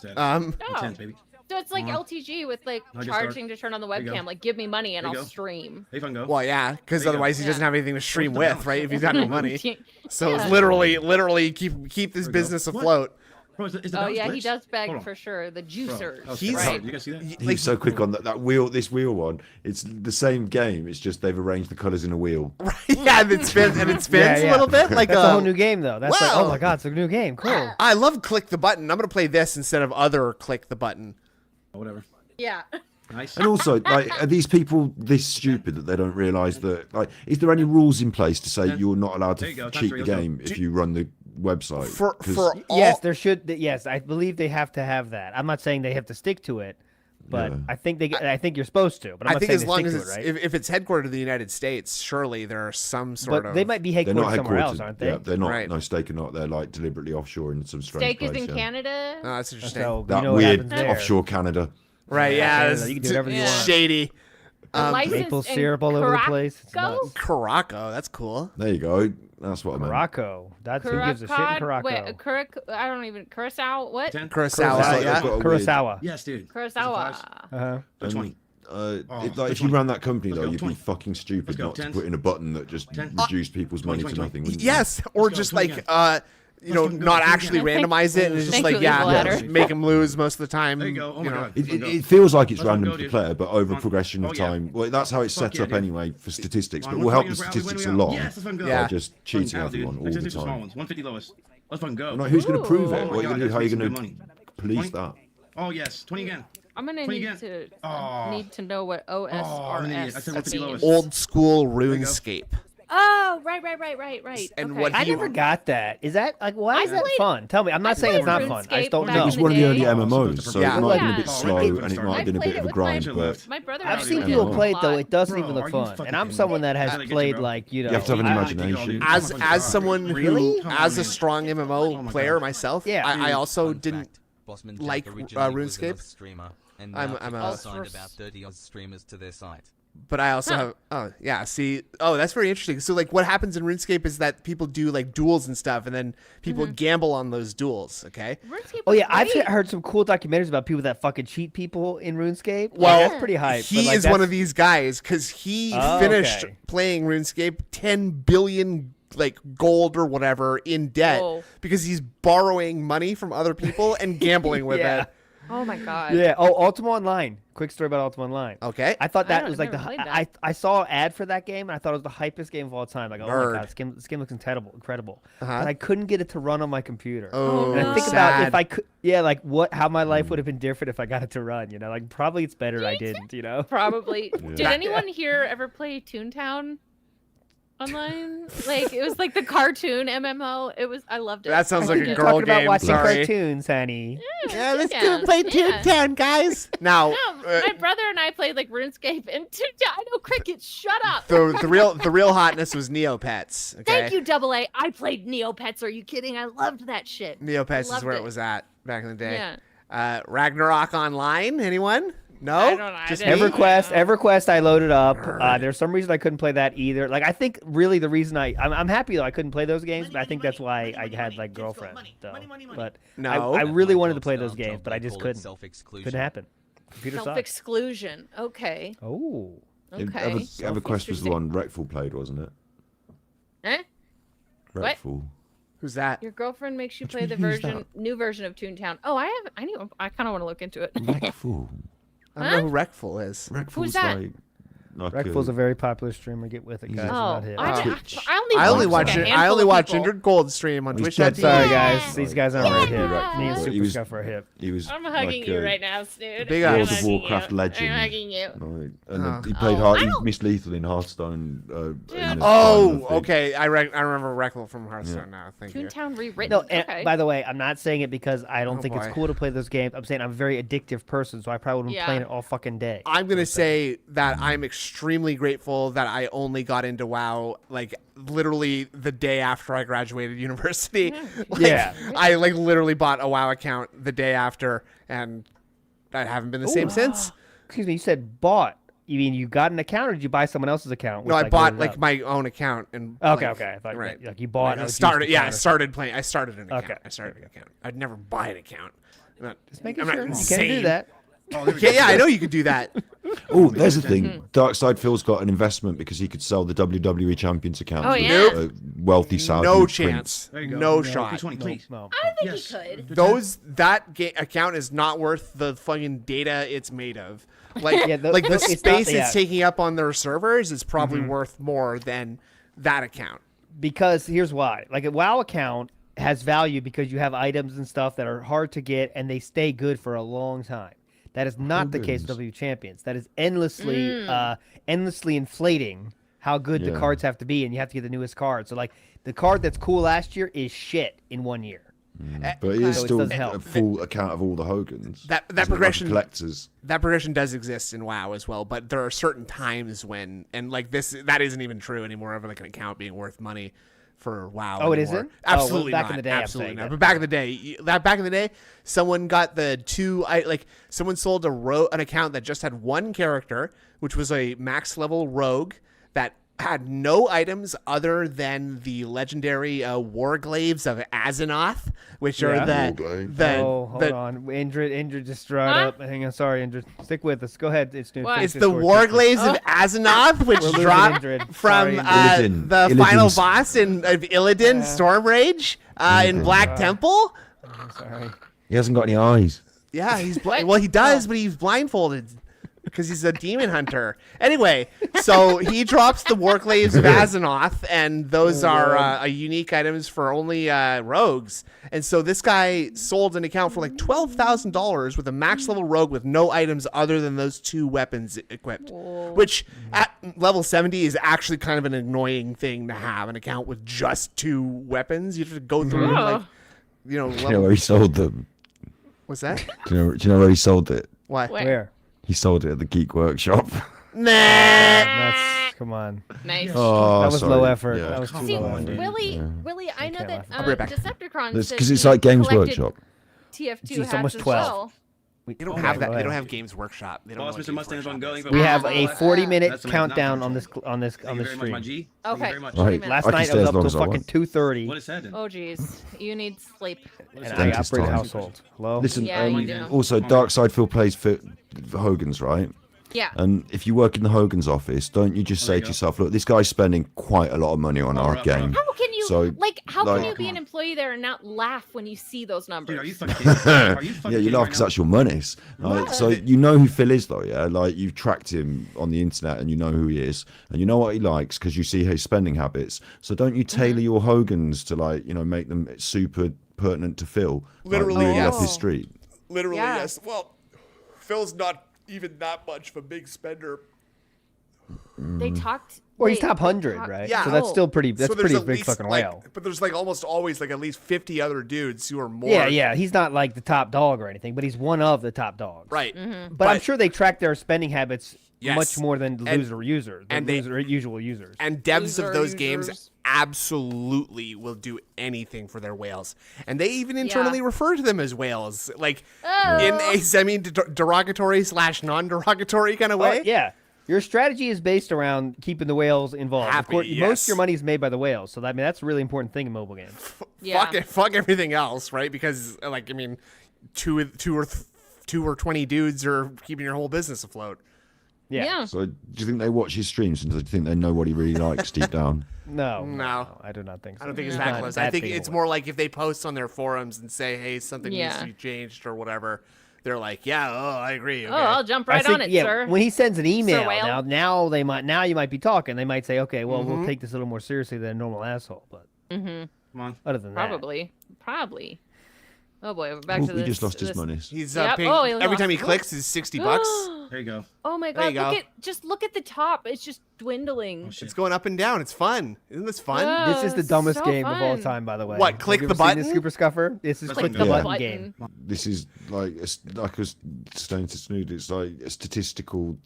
So it's like LTG with like charging to turn on the webcam, like give me money and I'll stream. Well, yeah, because otherwise he doesn't have anything to stream with, right? If he's got no money, so it's literally keep this business afloat. Bro, he does beg for sure. The juicers. He's right? You guys see that? He's so quick on that wheel. This wheel one, it's the same game. It's just they've arranged the colors in a wheel. Right? Yeah, and it spins a little bit. Like that's a whole new game though. That's like, oh my God, it's a new game. Cool. I love click the button. I'm gonna play this instead of other click the button. Whatever. Yeah. Nice. And also, like, are these people this stupid that they don't realise that? Like, is there any rules in place to say you're not allowed to cheat the game if you run the website? Yes, there should. Yes, I believe they have to have that. I'm not saying they have to stick to it, but I think I think you're supposed to. But I'm not saying as long they as stick to it, right? if it's headquartered in the United States, surely there are some sort of. But they might be headquartered somewhere else, aren't they? Yeah, they're not. No, Steak are not. They're like deliberately offshore in some strange Steak place. is in Canada. Oh, that's interesting. So, that you know what weird happens there. offshore Canada. Right? Yeah, you can do whatever you want. Shady. Maple syrup all over the place. It's nuts. Caraco, that's cool. There you go. That's what I meant. Caraco. That's who gives a shit in Caraco. Wait, I don't even Curacao. What? Kurosawa. Yeah. Kurosawa. Yes, dude. Kurosawa. 20. If you ran that company though, you'd be fucking stupid not to put in a button that just reduced people's money to nothing. wouldn't you? Yes, or just like not actually randomize it, and it's just like make them lose most of the time. There you go. Oh my God. It feels like it's random for the player, but over a progression of time. Well, that's how it's set up anyway for statistics. But we'll help the statistics along by just cheating everyone all the time. 150 lowest. Let's fucking go. No, who's going to prove it? What are you going to do? How are you going to police that? Oh yes, 20 again. I'm gonna need to know what OSRS means. Old school RuneScape. Oh, right. And okay. what I never got that. Is that like why is that fun? Tell me. I'm not saying it's not fun. I just don't know. It was one of the early MMOs, so it might have been a bit Yeah. slow and it might have been a bit of a grind. But My brother. I've seen people play it though. It doesn't even look fun. And I'm someone that has played like you have to have an imagination. As someone who, as a strong MMO player myself, I also didn't like RuneScape. I'm signed about 30 Oz streamers to their site. But I also have, that's very interesting. So like what happens in RuneScape is that people do like duels and stuff, and then people gamble on those duels, okay? I've heard some cool documentaries about people that fucking cheat people in RuneScape. Well, that's pretty hype. He is one of these guys because he finished playing RuneScape 10 billion like gold or whatever in debt because he's borrowing money from other people and gambling with it. Oh my god. Yeah. Oh, Ultima Online. Quick story about Ultima Online. Okay. I thought that was like I saw an ad for that game and I thought it was the hypest game of all time. Like, oh my god, this game looks incredible. But I couldn't get it to run on my computer. Oh, and I think about if I could, how my life would have been different if I got it to run. You know, like probably it's better I didn't. You know. Probably. Did anyone here ever play Toontown? Online, like it was like the cartoon MMO. I loved it. That sounds like a girl game. About watching cartoons, honey. Yeah, let's go play Toontown, guys. Now, my brother and I played like RuneScape and Toontown. I know Cricket. Shut up. The real hotness was Neopets. Okay? Thank you, Double A. I played Neopets. Are you kidding? I loved that shit. Neopets is where it was at back in the day. Yeah. Ragnarok Online. Anyone? No, I don't know. Just EverQuest. I loaded up. There's some reason I couldn't play that either. Like I think really the reason I'm happy though I couldn't play those games, but I think that's why I had like girlfriend. But I really wanted to play those games, but I just couldn't. Couldn't happen. Self-exclusion. Okay. Oh. Okay. EverQuest was the one Wreckful played, wasn't it? Eh? Wreckful. Who's that? Your girlfriend makes you play the new version of Toontown. Oh, I kind of want to look into it. Wreckful. I don't know who Wreckful is. Who's that? Wreckful's a very popular streamer. Get with it, guys. I only watch Indrid Gold stream on Twitch. Sorry, guys. These guys aren't right here. Me and Super Scuff are hip. I'm hugging you right now, dude. Big World of Warcraft legend. I'm hugging you. And he played he Miss Lethal in Hearthstone. Okay. I remember Wreckful from Hearthstone now. Thank you. Toontown rewritten. No, and by the way, I'm not saying it because I don't think it's cool to play those games. I'm saying I'm a very addictive person, so I probably wouldn't be playing it all fucking day. I'm gonna say that I'm extremely grateful that I only got into WoW like literally the day after I graduated university. I like literally bought a WoW account the day after, and I haven't been the same since. Excuse me, you said bought. You mean you got an account, or did you buy someone else's account? No, I bought like my own account and. Okay. I thought, like you bought. I started playing. I started an account. I started an account. I'd never buy an account. Just making sure. You can't do that. I know you could do that. Oh, there's the thing. Darkside Phil's got an investment because he could sell the WWE Champions account. Oh, yeah. Wealthy Saudi No chance. No shot. 20, please. I think he could. That account is not worth the fucking data it's made of. Like, the space it's taking up on their servers is probably worth more than that account. Because here's why. Like a WoW account has value because you have items and stuff that are hard to get and they stay good for a long time. That is not the case with W Champions. That is endlessly inflating how good the cards have to be, and you have to get the newest card. So like the card that's cool last year is shit in 1 year. But it is still a full account of all the Hogans. That progression, collectors. That progression does exist in WoW as well, but there are certain times when, and like that isn't even true anymore of like an account being worth money for WoW. Oh, anymore. It isn't? Absolutely back not. in the day, Absolutely not. But back in the day, someone got someone sold an account that just had one character, which was a max level rogue that had no items other than the legendary warglaives of Azeroth, which are hold on. Indrid just brought up. Hang on, sorry, Indrid. Stick with us. Go ahead. It's the warglaives of Azeroth, which drop from the final boss of Illidan, Stormrage, in Black Temple. Sorry. He hasn't got any eyes. Yeah, he's well, he does, but he's blindfolded. Because he's a demon hunter. Anyway, so he drops the Warglaives of Azeroth, and those are unique items for only rogues. And so this guy sold an account for like $12,000 with a max level rogue with no items other than those 2 weapons equipped. Which at level 70 is actually kind of an annoying thing to have, an account with just 2 weapons. You have to go through Do you know where he sold them? What's that? Do you know where he sold it? Why? Where? He sold it at the Geek Workshop. Come on. Nice. Oh, that was sorry. low effort. Yeah. That was too low effort. Willie, I know that I'll be right back. Decepticon Because it's like Games Workshop. TF2 It's almost 12. Well. They don't have that. They don't have Games Workshop. They don't. Mr. Mustang's on going. We have a 40-minute countdown on this stream. Okay. Right. Last night I was up till fucking 2:30. What is that? Oh jeez, you need sleep. And I operate a household. Hello. Listen. Yeah, you do. Also, Darkside Phil plays for Hogan's, right? Yeah. And if you work in the Hogan's office, don't you just say to yourself, "Look, this guy's spending quite a lot of money on our game." How can you how can you be an employee there and not laugh when you see those numbers? Dude, are you fucking Yeah, you laugh because that's your monies. So you know who Phil is, though, yeah? Like, you've tracked him on the internet and you know who he is. And you know what he likes because you see his spending habits. So don't you tailor your Hogans to, make them super pertinent to Phil? Literally, really yes. up his street. Literally, yes. Well, Phil's not even that much of a big spender. They talked. Well, he's top 100, right? Yeah. So that's still pretty. That's So pretty there's at big least, fucking whale. But there's almost always at least 50 other dudes who are more. Yeah. He's not like the top dog or anything, but he's one of the top dogs. Right. But I'm sure they track their spending habits Yes. much more than usual users. And devs of those games absolutely will do anything for their whales. And they even internally refer to them as whales, in a semi-derogatory / non-derogatory kind of way. Yeah. Your strategy is based around keeping the whales involved. Of course, most of your money is made by the whales, so that's a really important thing in mobile games. Fuck everything else, right? Because two or 20 dudes are keeping your whole business afloat. Yeah. So do you think they watch his streams and do you think they know what he really likes deep down? No, I do not think so. I don't think it's that close. I think it's more like if they post on their forums and say, "Hey, something needs to be changed" or whatever. They're like, I agree. Okay. Oh, I'll jump right on it, sir. When he sends an email, now you might be talking. They might say, okay, well, we'll take this a little more seriously than a normal asshole. But come on, other than that, probably. Oh boy, we're back to this. He just lost his money. He's every time he clicks is $60. There you go. Oh my god! Look at the top. It's just dwindling. It's going up and down. It's fun. Isn't this fun? Oh, this is the dumbest so game of all fun. time, by the way. What? Click Have the you ever seen button? this Scooper Scuffer. This is click the button game. This is like a stone to snood. It's like a statistical.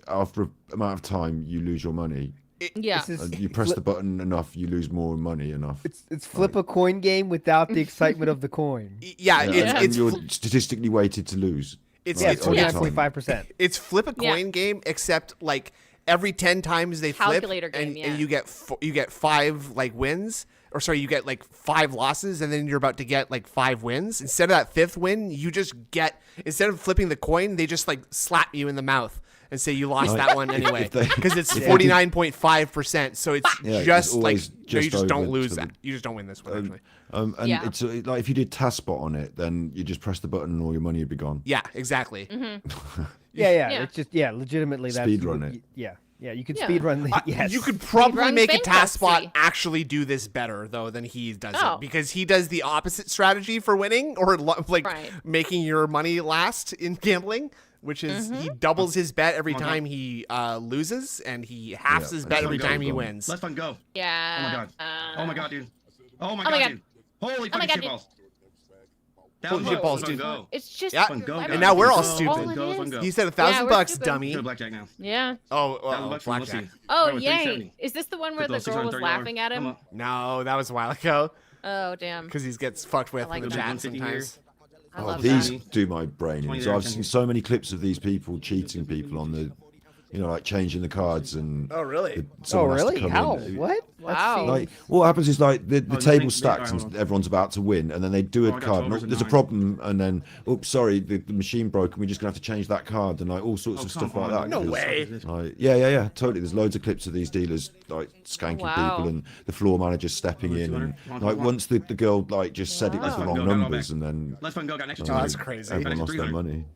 After an amount of time, you lose your money. You press the button enough, you lose more money enough. It's flip a coin game without the excitement of the coin. And you're statistically weighted to lose. It's 25%. It's flip a coin game, except every 10 times they flip, and you get 5 wins. Or sorry, you get 5 losses, and then you're about to get 5 wins. Instead of that 5th win, you just get, instead of flipping the coin, they just slap you in the mouth and say you lost that one anyway, because it's 49.5%. So it's just you just don't lose that. You just don't win this one actually. It's like if you did TaskBot on it, then you just press the button and all your money would be gone. Yeah, exactly. It's just legitimately that's speed run it. Yeah, you could speed run. Yes, you could probably make a TaskBot actually do this better though than he does it, because he does the opposite strategy for winning or making your money last in gambling. which is he doubles his bet every time he loses, and he halves his bet every time he wins. Let's fucking go. Yeah. Oh my god. Oh my god, dude. Oh my god, dude. Holy fucking shit balls. Holy shit balls, dude. Go. It's just. Yeah. And now we're all stupid. He said $1,000, dummy. Go blackjack now. Yeah. Oh, blackjack. Oh, yay. Is this the one where the girl was laughing at him? No, that was a while ago. Oh, damn. Because he gets fucked with in the chat sometimes. These do my brain in. So I've seen so many clips of these people cheating people on the, like changing the cards and. Oh really? How? What? Wow. Like what happens is like the table's stacked and everyone's about to win, and then they do a card. And there's a problem, and then oops, sorry, the machine broke, and we're just gonna have to change that card, and like all sorts of stuff like that. No way. Like, yeah, totally. There's loads of clips of these dealers like skanking people, and the floor manager stepping in, and like once the girl like just said it was the wrong numbers, and then. Let's fucking go. Got an extra that's crazy. Everyone lost their money.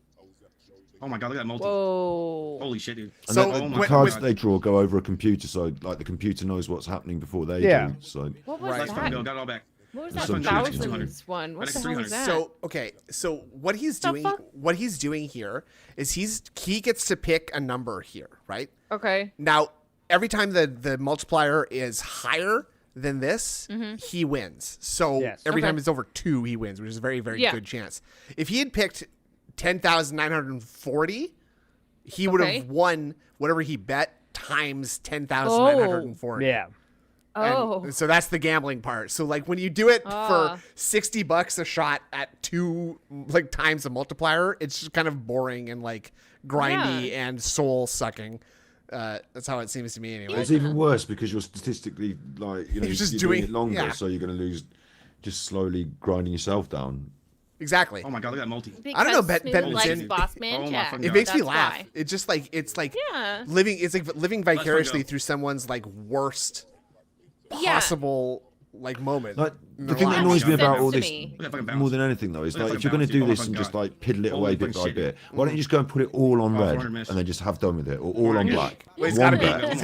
Oh my god, look at that multi. Whoa. Holy shit, dude. And then the cards they draw go over a computer, so like the computer knows what's happening before they do. So What was Let's fucking that? go. Got it all back. What was that Some thousands one? What the hell was that? So what he's doing here is he gets to pick a number here, right? Okay. Now, every time the multiplier is higher than this, he wins. So every time it's over 2, he wins, which is a very, very good chance. If he had picked 10,940, he would have won whatever he bet times 10,940. Yeah. And so that's the gambling part. So like when you do it for $60 a shot at 2 like times the multiplier, it's just kind of boring and like grindy and soul sucking. That's how it seems to me anyway. It's even worse because you're statistically like you're just doing it longer, so you're going to lose just slowly grinding yourself down. Exactly. Oh my god, look at that multi. I don't know, Benton. Boss Man Jack. It makes me laugh. It's just like living. It's like living vicariously through someone's like worst possible like moment. Like the thing that annoys me about all this more than anything though is like if you're going to do this and just like piddle it away bit by bit, why don't you just go and put it all on red and then just have done with it, or all on black? Well, he's got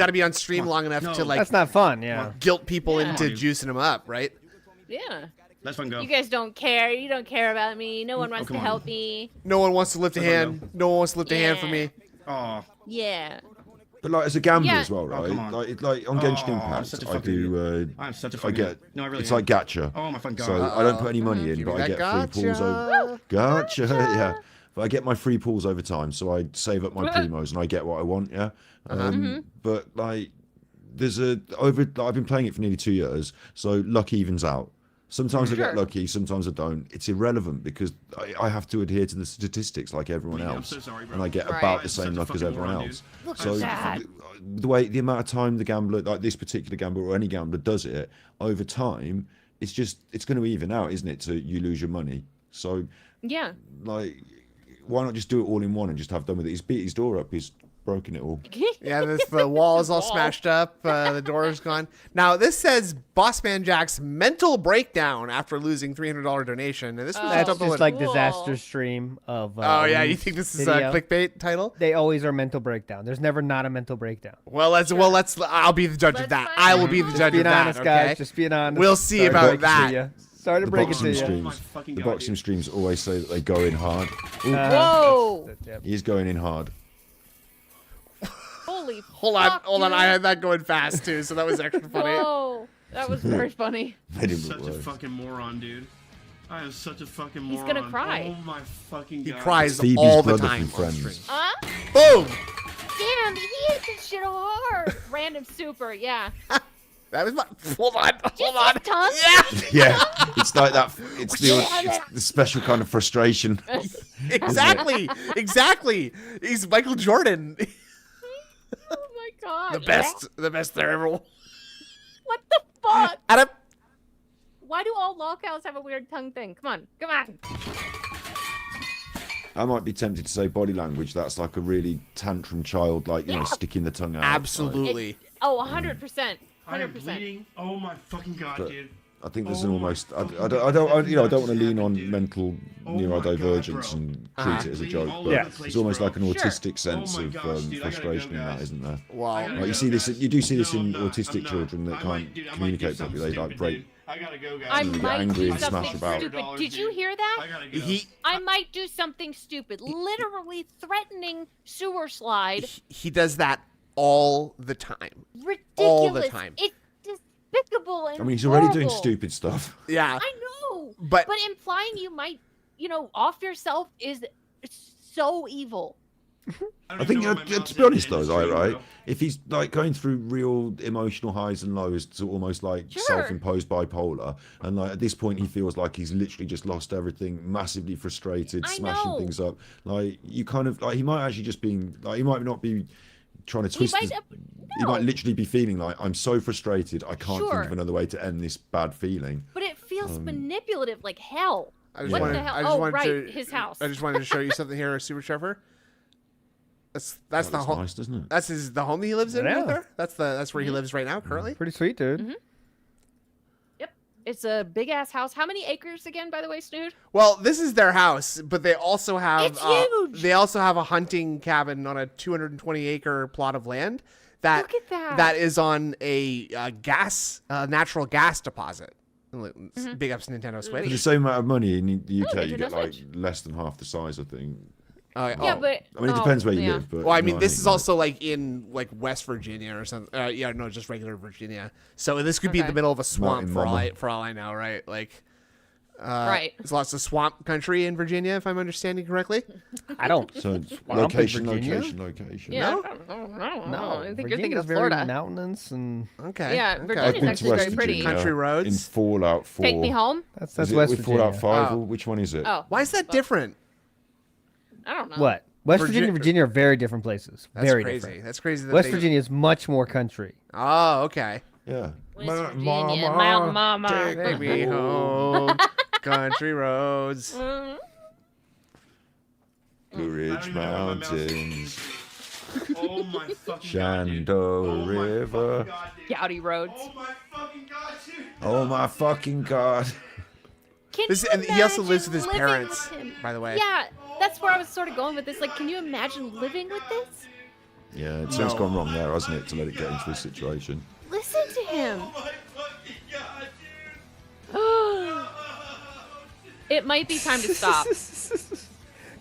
to be on stream long enough to like. That's not fun. Yeah. Guilt people into juicing them up, right? Yeah. Let's fucking go. You guys don't care. You don't care about me. No one wants to help me. No one wants to lift a hand. No one wants to lift a hand for me. Oh. Yeah. But like as a gambler as well, right? Like on Genshin Impact, I do. I'm such a I fucking get. No, I really it's am. like gacha. Oh my fucking god. So I don't put any money in, but I get free pulls over. Gotcha. Yeah. But I get my free pulls over time, so I save up my primos and I get what I want. Yeah. But like, I've been playing it for nearly 2 years, so luck evens out. Sometimes I get lucky, sometimes I don't. It's irrelevant because I have to adhere to the statistics like everyone else, and I get about the same luck as everyone else. So the amount of time the gambler, like this particular gambler or any gambler, does it over time, it's going to even out, isn't it? So you lose your money. So like, why not just do it all in one and just have done with it? He's beat his door up. He's broken it all. The wall is all smashed up. The door is gone. Now this says Bossman Jack's mental breakdown after losing $300 donation, and this was that's just like disaster stream of. You think this is a clickbait title? They always are mental breakdown. There's never not a mental breakdown. I'll be the judge of that. I will be the judge of that. Honest, guys. Just being honest. We'll see about that. Sorry to break it to you. The boxing streams always say that they go in hard. Whoa! He's going in hard. Holy hold on, I had that going fast too, so that was extra funny. Whoa, that was very funny. Such a fucking moron, dude. I am such a fucking moron. He's gonna cry. Oh my fucking god. He cries Phoebe's all the brother time. from Friends. Boom! Damn, he hit this shit hard. Random super, yeah. That was my. Hold on. Yeah, it's like that. It's the special kind of frustration. Exactly. He's Michael Jordan. Oh my god. The best there ever was. What the fuck? Adam. Why do all lolcows have a weird tongue thing? Come on. I might be tempted to say body language. That's like a really tantrum child, like sticking the tongue out. Absolutely. 100%. I am bleeding. Oh my fucking god, dude. I think there's an almost. I don't want to lean on mental neurodivergence and treat it as a joke, but it's almost like an autistic sense of frustration in that, isn't there? Wow. Like you do see this in autistic children that can't communicate properly. They like break I gotta go, guys. I might angry do and smash something about. stupid. Did you hear that? I gotta go. I might do something stupid. Literally threatening sewer slide. He does that all the time. Ridiculous. All the time. It's despicable and I mean, he's already doing horrible. stupid stuff. Yeah. I know. But implying you might, off yourself is so evil. I think, to be honest though, right? If he's like going through real emotional highs and lows to almost like self-imposed bipolar, and like at this point he feels like he's literally just lost everything, massively frustrated, smashing things up. Like you kind of like he might actually just be like he might not be trying to twist. He might literally be feeling like I'm so frustrated I can't think of another way to end this bad feeling. But it feels manipulative like hell. I just What wanted, the hell? I just Oh, wanted right, to, his house. I just wanted to show you something here, Super Trevor. That's the home. Nice, doesn't it? That's the home he lives in right there. That's where he lives right now currently. Pretty sweet, dude. Yep. It's a big ass house. How many acres again, by the way, Snood? Well, this is their house, but they also have It's huge. They also have a hunting cabin on a 220-acre plot of land that Look at that. that is on a natural gas deposit. Big ups Nintendo Switch. For the same amount of money in the UK, you Nintendo get like Switch. less than half the size, I think. Yeah, but I mean, it depends where you live. But well, I mean, this is also like in like West Virginia or something. No, just regular Virginia. So this could be in the middle of a swamp for all I know, right? Like, right. There's lots of swamp country in Virginia, if I'm understanding correctly. I don't. So Swamp in location. Yeah, No? no. I think you're thinking of very Florida. mountainous and Okay. Yeah, okay. Virginia's I've been to actually West very pretty. Virginia Country roads. in Fallout 4. Take me home. that's Is it West with Virginia. Fallout 5? Oh. Or which one is it? Oh, Why is that different? I don't know. What? West Virginia and Virginia are very different places. That's very crazy. different. That's crazy. That West Virginia is much more country. Oh, okay. Yeah. West Virginia, Mountain Mama. Take me home, country roads. Blue Ridge Mountains. Oh my fucking Shenandoah River. Goudy roads. Oh my fucking god, dude. Oh my fucking god. Can This, you and he also lives with his imagine parents, living with him? by the way. Yeah, that's where I was sort of going with this. Like, can you imagine living with this? Yeah, something's gone wrong there, hasn't it, to let it get into this situation. Listen to him. Oh my fucking god, dude. It might be time to stop.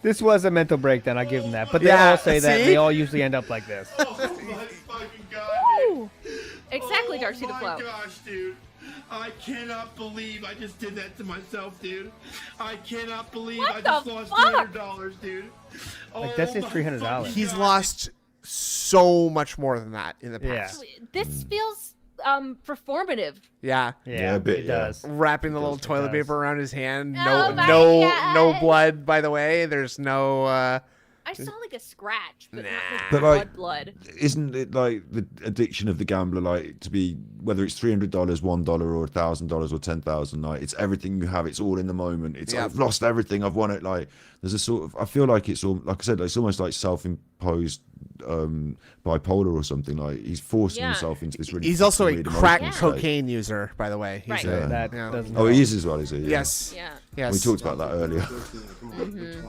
This was a mental breakdown. I give them that. But they Yeah, all say that. see? They all usually end up like this. Oh my fucking god, dude. Woo! Exactly, Oh Darcy the Flow. my gosh, dude. I cannot believe I just did that to myself, dude. I cannot believe What I just the lost fuck? $200, dude. Like, that's just my $300. fucking He's God. lost so much more than that in the Yeah. past. This feels performative. Yeah. Yeah, a bit, it yeah. does. Wrapping the little It toilet does. paper around his hand. Oh No, my no, God. no blood. By the way, there's no. I saw like a scratch, but not But, like like, blood. Isn't it like the addiction of the gambler, like to be whether it's $300, $1 or $1,000 or 10,000? Like it's everything you have. It's all in the moment. It's Yeah. I've lost everything. I've won it. Like there's a sort of I feel like it's all like I said. Like, it's almost like self-imposed bipolar or something. Like he's forcing Yeah. himself into this really. He's also a weird crack emotional state. cocaine user, by the way. He's Right. Yeah. That Yeah. doesn't Oh, help. he is as well, is he? Yeah. Yes. Yeah. Yes. We talked about that earlier. Mm-hmm.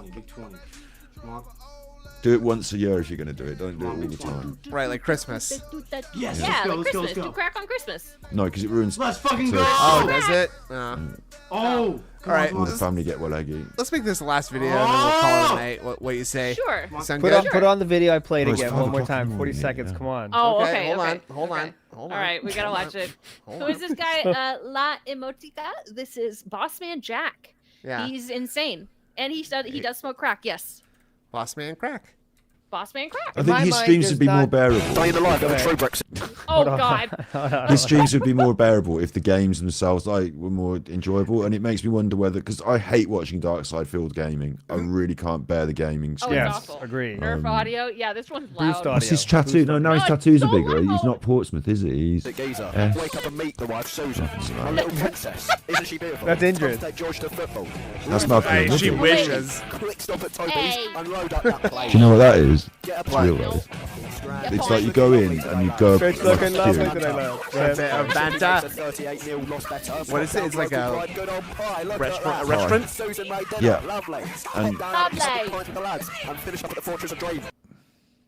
Do it once a year if you're going to do it. Don't do it all the time. Right, like Christmas. Yeah, Yes, let's go, like let's go, Christmas. let's go. Do crack on Christmas. No, because it ruins. Let's fucking go! turkey. Oh, does it? Oh! All right. All the family get well eggy. Let's make this the last video and then we'll call it a night. What you say? Sure. Sound Put good? on, put on the video I played Oh, it's again 5 one more o'clock in time. the 40 morning, seconds. yeah. Come on. Oh, Okay, okay. hold okay. on, hold on, Okay. hold All on. right, we gotta watch it. Hold Who is on. this guy? La Emotica. This is Bossman Jack. Yeah. He's insane, and he does smoke crack. Yes, Boss man crack. Bossman crack. I think his streams would be more bearable. Staying alive on a true Brexit. Oh God. His streams would be more bearable if the games themselves like were more enjoyable, and it makes me wonder whether because I hate watching Dark Side Field gaming. I really can't bear the gaming. Oh, streams. it's Yes, awful. agree. Nerf audio. Yeah, this one's loud. Boost audio. What's his tattoo? No, now his No, tattoos it's are so bigger. He's loud. not Portsmouth, is he? He's The geezer. F. Wake up and meet the wife Susan. A little princess. Isn't she beautiful? That's Indrid. Take George to football. That's Malcolm Hey, and she Mickey. wishes. Quick stop at Toby's Hey. and load up that plane. Do you know what that is? Get a It's plane. real life. Get It's a like you go in and you go Bitch like looking lovely queue. today, love. A bit of banter. 38-0 lost better. What is it? It's like a Good old pie. Look restaurant- at a that. restaurant? Susan made dinner. Yeah. Lovely. And- Head down, Lovely. have a pint with the lads and finish up at the Fortress of Dream.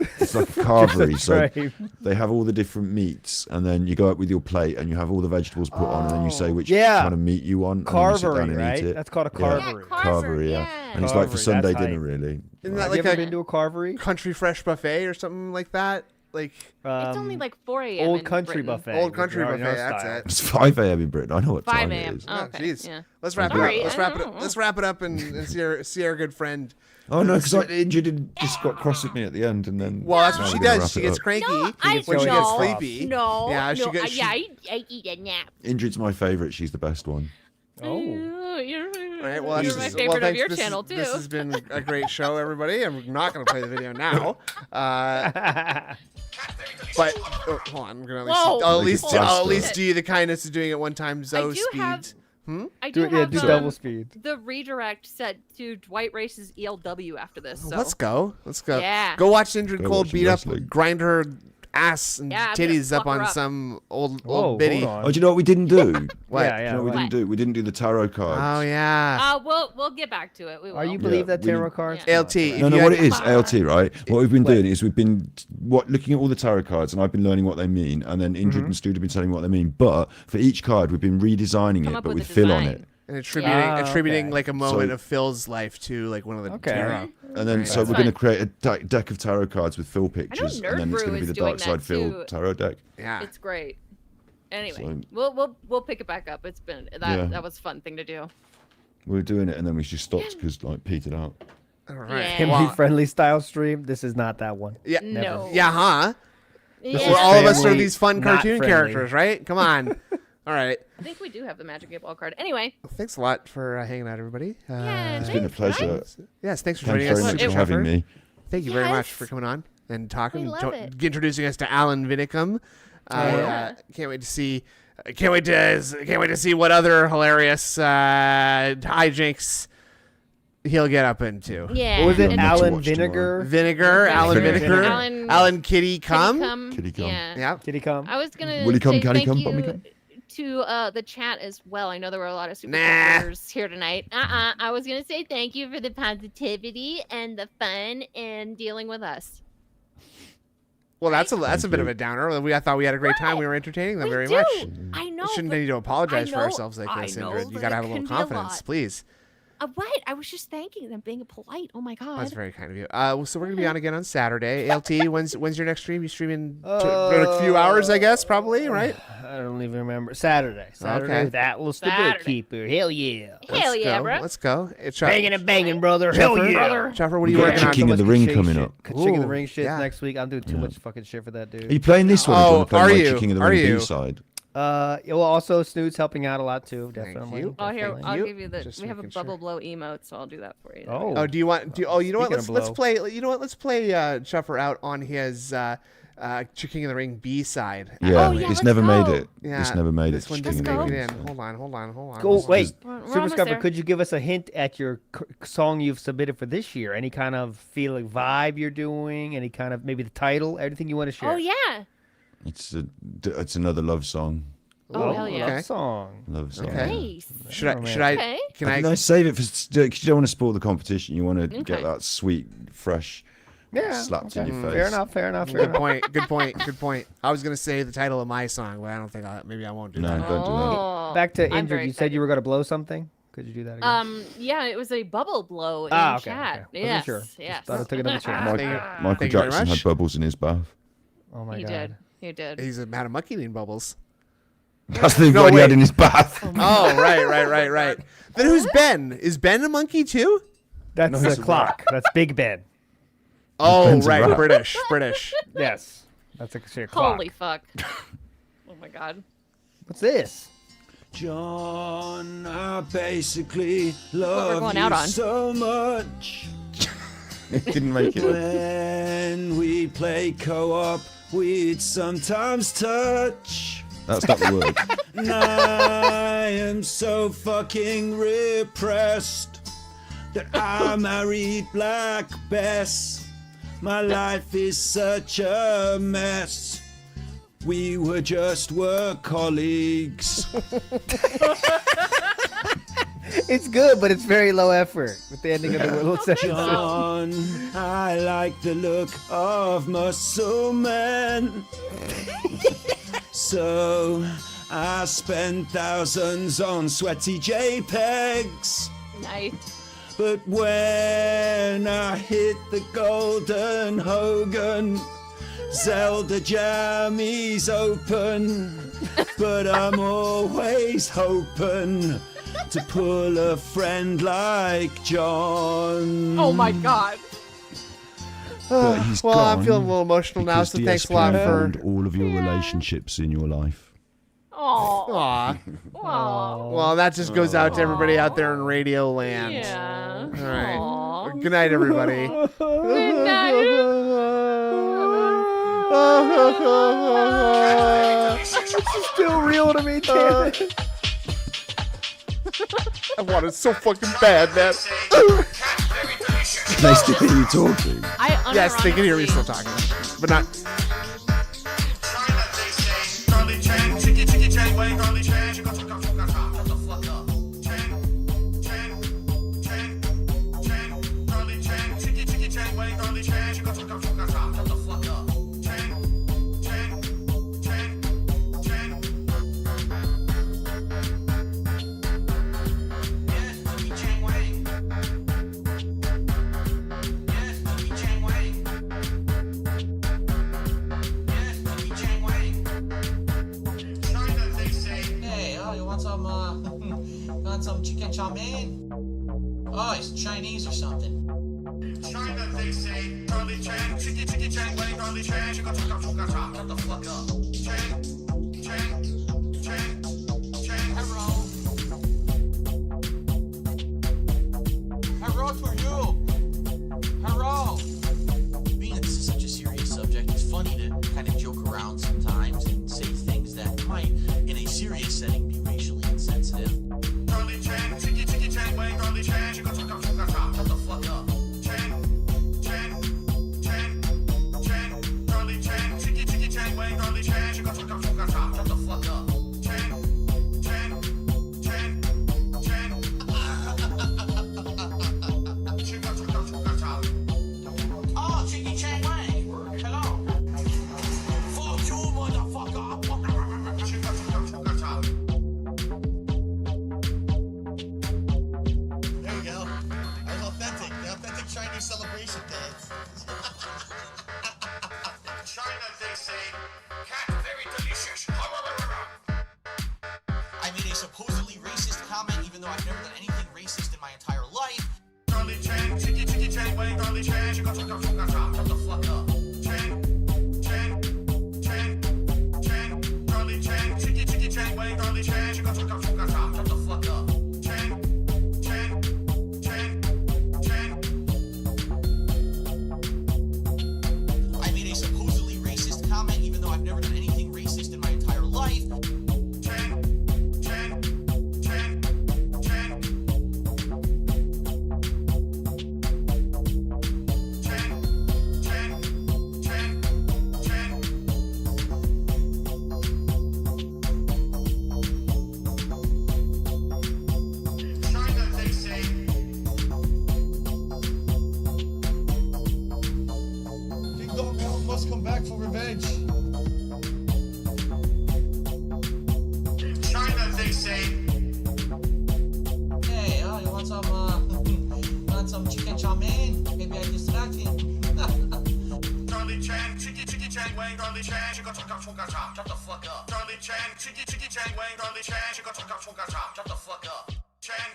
It's like a carvery. So Frame. they have all the different meats, and then you go up with your plate, and you have all the vegetables put on, and then you say which kind of meat you want. And then you sit down Carvery, and right? Eat it. That's called a carvery. Carvery, yeah. And it's like for Carvery, Sunday that's dinner, hype. really. Isn't that Have you like ever a been to a carvery? Country Fresh buffet or something like that? Like It's only like 4 a.m. Old in Country Britain. Buffet. Old Country Your Buffet. That's style. it. It's 5 a.m. in Britain. I know what 5 time a.m. it is. Oh, okay. Jeez. Yeah. Let's wrap Sorry, it up. I don't know. Let's wrap it up and see our good friend. Oh no, because I injured and just got cross with me at the end, and then. Well, that's what now she we're gonna does. wrap She it gets up. cranky I when she gets no, sleepy. No, Yeah, no, she gets. I eat a nap. Injured's my favourite. She's the best one. Oh, All right, well, you're that's my favorite of thanks. your This channel is- too. This has been a great show, everybody. I'm not going to play the video now. But hold on, I'm gonna Whoa. I'll at least Make it I'll at faster. least do you the kindness of doing it one time. Zoe do speed. have- I Do do it, yeah, have do double speed. the redirect set to Dwight Race's ELW after this. So. Let's go. Let's go. Yeah. Go watch Indrid Go Cole watch some beat up, wrestling. grind her ass and Yeah, I'm gonna titties up fuck her on up. some old Whoa, biddy. hold on. Oh, do you know what we didn't do? What? Yeah, Do yeah. you know what we What? didn't do? We didn't do the tarot cards. Oh yeah. We'll get back to it. We will. Are you believe that we tarot need- cards? Yeah. LT. if No, you what had- it is, LT, right? What we've been doing is we've been looking at all the tarot cards, and I've been learning what they mean, and then Indrid and Stu have been telling me what they mean. But for each card, we've been redesigning Come it, up but with with a Phil on design. it. And attributing okay. like a moment So- of Phil's life to like one of the Okay. tarot. And then, so That's we're going to fun. create a deck of tarot cards with Phil pictures, Nerd and then it's Brew going to be is the doing Dark Side that Phil too. tarot deck. Yeah. It's great. Anyway, So- we'll pick it back up. It's been that was a fun thing to do. We were doing it, and then we just stopped because like petered out. All right. Yeah. Family friendly style stream. This is not that one. Yeah. No. Yeah, huh? Yeah. Well, all of us are family, these fun not cartoon friendly. characters, right? Come on. All right. I think we do have the Magic 8-Ball card. Anyway, Thanks a lot for hanging out, everybody. Yeah, It's been a thanks, pleasure. Yes, thanks for Thanks joining us. very much for Trevor. having me. Thank you very much Yes. for coming on and talking, We love it. introducing us to Alan Vinicum. Can't wait to see. Can't wait to see what other hilarious hijinks he'll get up into. yeah. What was it? and Alan watch Vinegar? Vinegar, Alan Vinegar. Vinegar, Alan Kitty Cum. Kitty Cum. Yeah. Yeah. Did he come? I was gonna Will he come? say Can he thank come? you Will he come? to the chat as well. I know there were a lot of super Nah. supporters here tonight. I was gonna say thank you for the positivity and the fun and dealing with us. Well, that's a Thank bit you. of a downer. I thought we had a great time. We were entertaining them We very do. much. I know. We shouldn't but need to apologize for I know- ourselves like I this, know Indrid. You that got to it have a little can be a confidence, lot. please. What? I was just thanking them, being polite. Oh my god. That's very kind of you. So we're gonna be on again on Saturday. LT, when's your next stream? You streaming in a few hours, I guess, probably, right? I don't even remember. Saturday. Okay. With Atlas the Saturday. Bookkeeper. Hell yeah. Hell yeah, bro. Let's go. It's Banging and banging, brother. Hell Chopper, yeah. Chopper, what are We you got working on? King of the Ring coming up. King of the Ooh, Ring shit yeah. next week. I'm doing too much fucking shit for that dude. Are you playing this one? Or do you want to play are my you? King of the Are Ring you? B-side? Well, also Snoot's helping out a lot too. Thank Definitely. you. Oh, here, definitely. I'll You? give you the. Just We have a making sure. bubble blow emote, so I'll do that for you. Oh. Do you want? You know what? Speaking Let's of play. blow. You know what? Let's play Chuffer out on his King of the Ring B side. Yeah, yeah, it's let's never go. made it. Yeah, It's never made this it. one King didn't of the make Ring, it in. so. Hold on. Go wait, We're Super almost Scrubber. there. Could you give us a hint at your song you've submitted for this year? Any kind of feeling, vibe you're doing? Any kind of maybe the title? Anything you want to share? Oh yeah. It's another love song. Oh, hell yeah. okay. Love song. Love song. Okay. Nice. Should I? Okay. Can I? No, save it for because you don't want to spoil the competition. You want to Okay. get that sweet, fresh, Yeah. slapped okay. in your face. Fair enough. Fair enough. Fair Good enough. point. Good point. Good point. I was gonna say the title of my song, but I don't think maybe I won't do No, that. don't do that. Oh, Back to I'm injured. very You said you were going to blow something. Could you do that again? Yeah, it was a bubble blow in okay. chat. Okay. Wasn't Yes. sure. Yes. Just thought I took another chance. Thank you. Michael Thank you very Jackson much. had bubbles in his bath. Oh my He god. did. He did. He's had a monkey eating bubbles. That's the No, what he had wait. in his bath. Oh, right. Then who's Ben? Is Ben a monkey too? That's No, the it's a clock. That's Big Ben. Oh, Ben's a right. rat. British. Yes. That's a shit clock. Holy fuck. Oh my god. What's this? John, I basically What we're love going you out on. so much. It didn't make it. When we play co-op, we'd sometimes touch. That's not the word. And I am so fucking repressed that I married Black Bess. My life is such a mess. We were just work colleagues. It's good, but it's very low effort with the ending of the little section. John, I like the look of muscle men. So I spend thousands on sweaty JPEGs. Nice. But when I hit the golden Hogan, Zelda Jammy's open. But I'm always hoping to pull a friend like John. Oh my god. But he's Well, gone I'm feeling a little emotional now, because so thanks a DSP lot for ruined all of your relationships in your life. Aww. Well, that just goes out to everybody out there in Radio Land. Yeah. All right. Aww. Good night, everybody. Good night. It's still real to me, damn it. I want it so fucking bad, man. Can they still hear you talking? Yes, they can hear me still talking, but not. Some chicken chow mein? Oh, it's Chinese or something. China, they say, Charlie Chan, chicky Chang, wang, Charlie Chan, shut the fuck up. Chang, hello. Hello to you. Hello. Being that this is such a serious subject, it's funny to kind of joke around sometimes and say things that might, in a serious setting, be racially insensitive. Charlie Chan, chicky Chang, wang, Charlie Chan, shut the fuck up. Chang, Charlie Chan, chicky Chang, wang, Charlie Chan, shut the fuck up. Oh, chicky Chang Wang, hello. Fuck you, motherfucker. There we go. That was authentic. The authentic Chinese celebration dance. China, they say, cat very delicious. I made a supposedly racist comment, even though I've never done anything racist in my entire life. Charlie Chan, chicky Chang, wang, Charlie Chan, shut the fuck up. Chang, Charlie Chan, chicky Chang, wang, Charlie Chan, shut the fuck up. I made a supposedly racist comment, even though I've never done anything racist in my entire life. China, they say. Big Dog Man must come back for revenge. China, they say. Hey, you want some chicken chow mein? Maybe I distract him. Charlie Chan, chicky Chang, wang, Charlie Chan, shut the fuck up. Charlie Chan, chicky Chang, wang, Charlie Chan, shut the fuck up. Chan.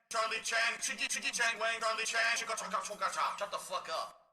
Charlie Chan, chicky Chang, wang, Charlie Chan, shut the fuck up.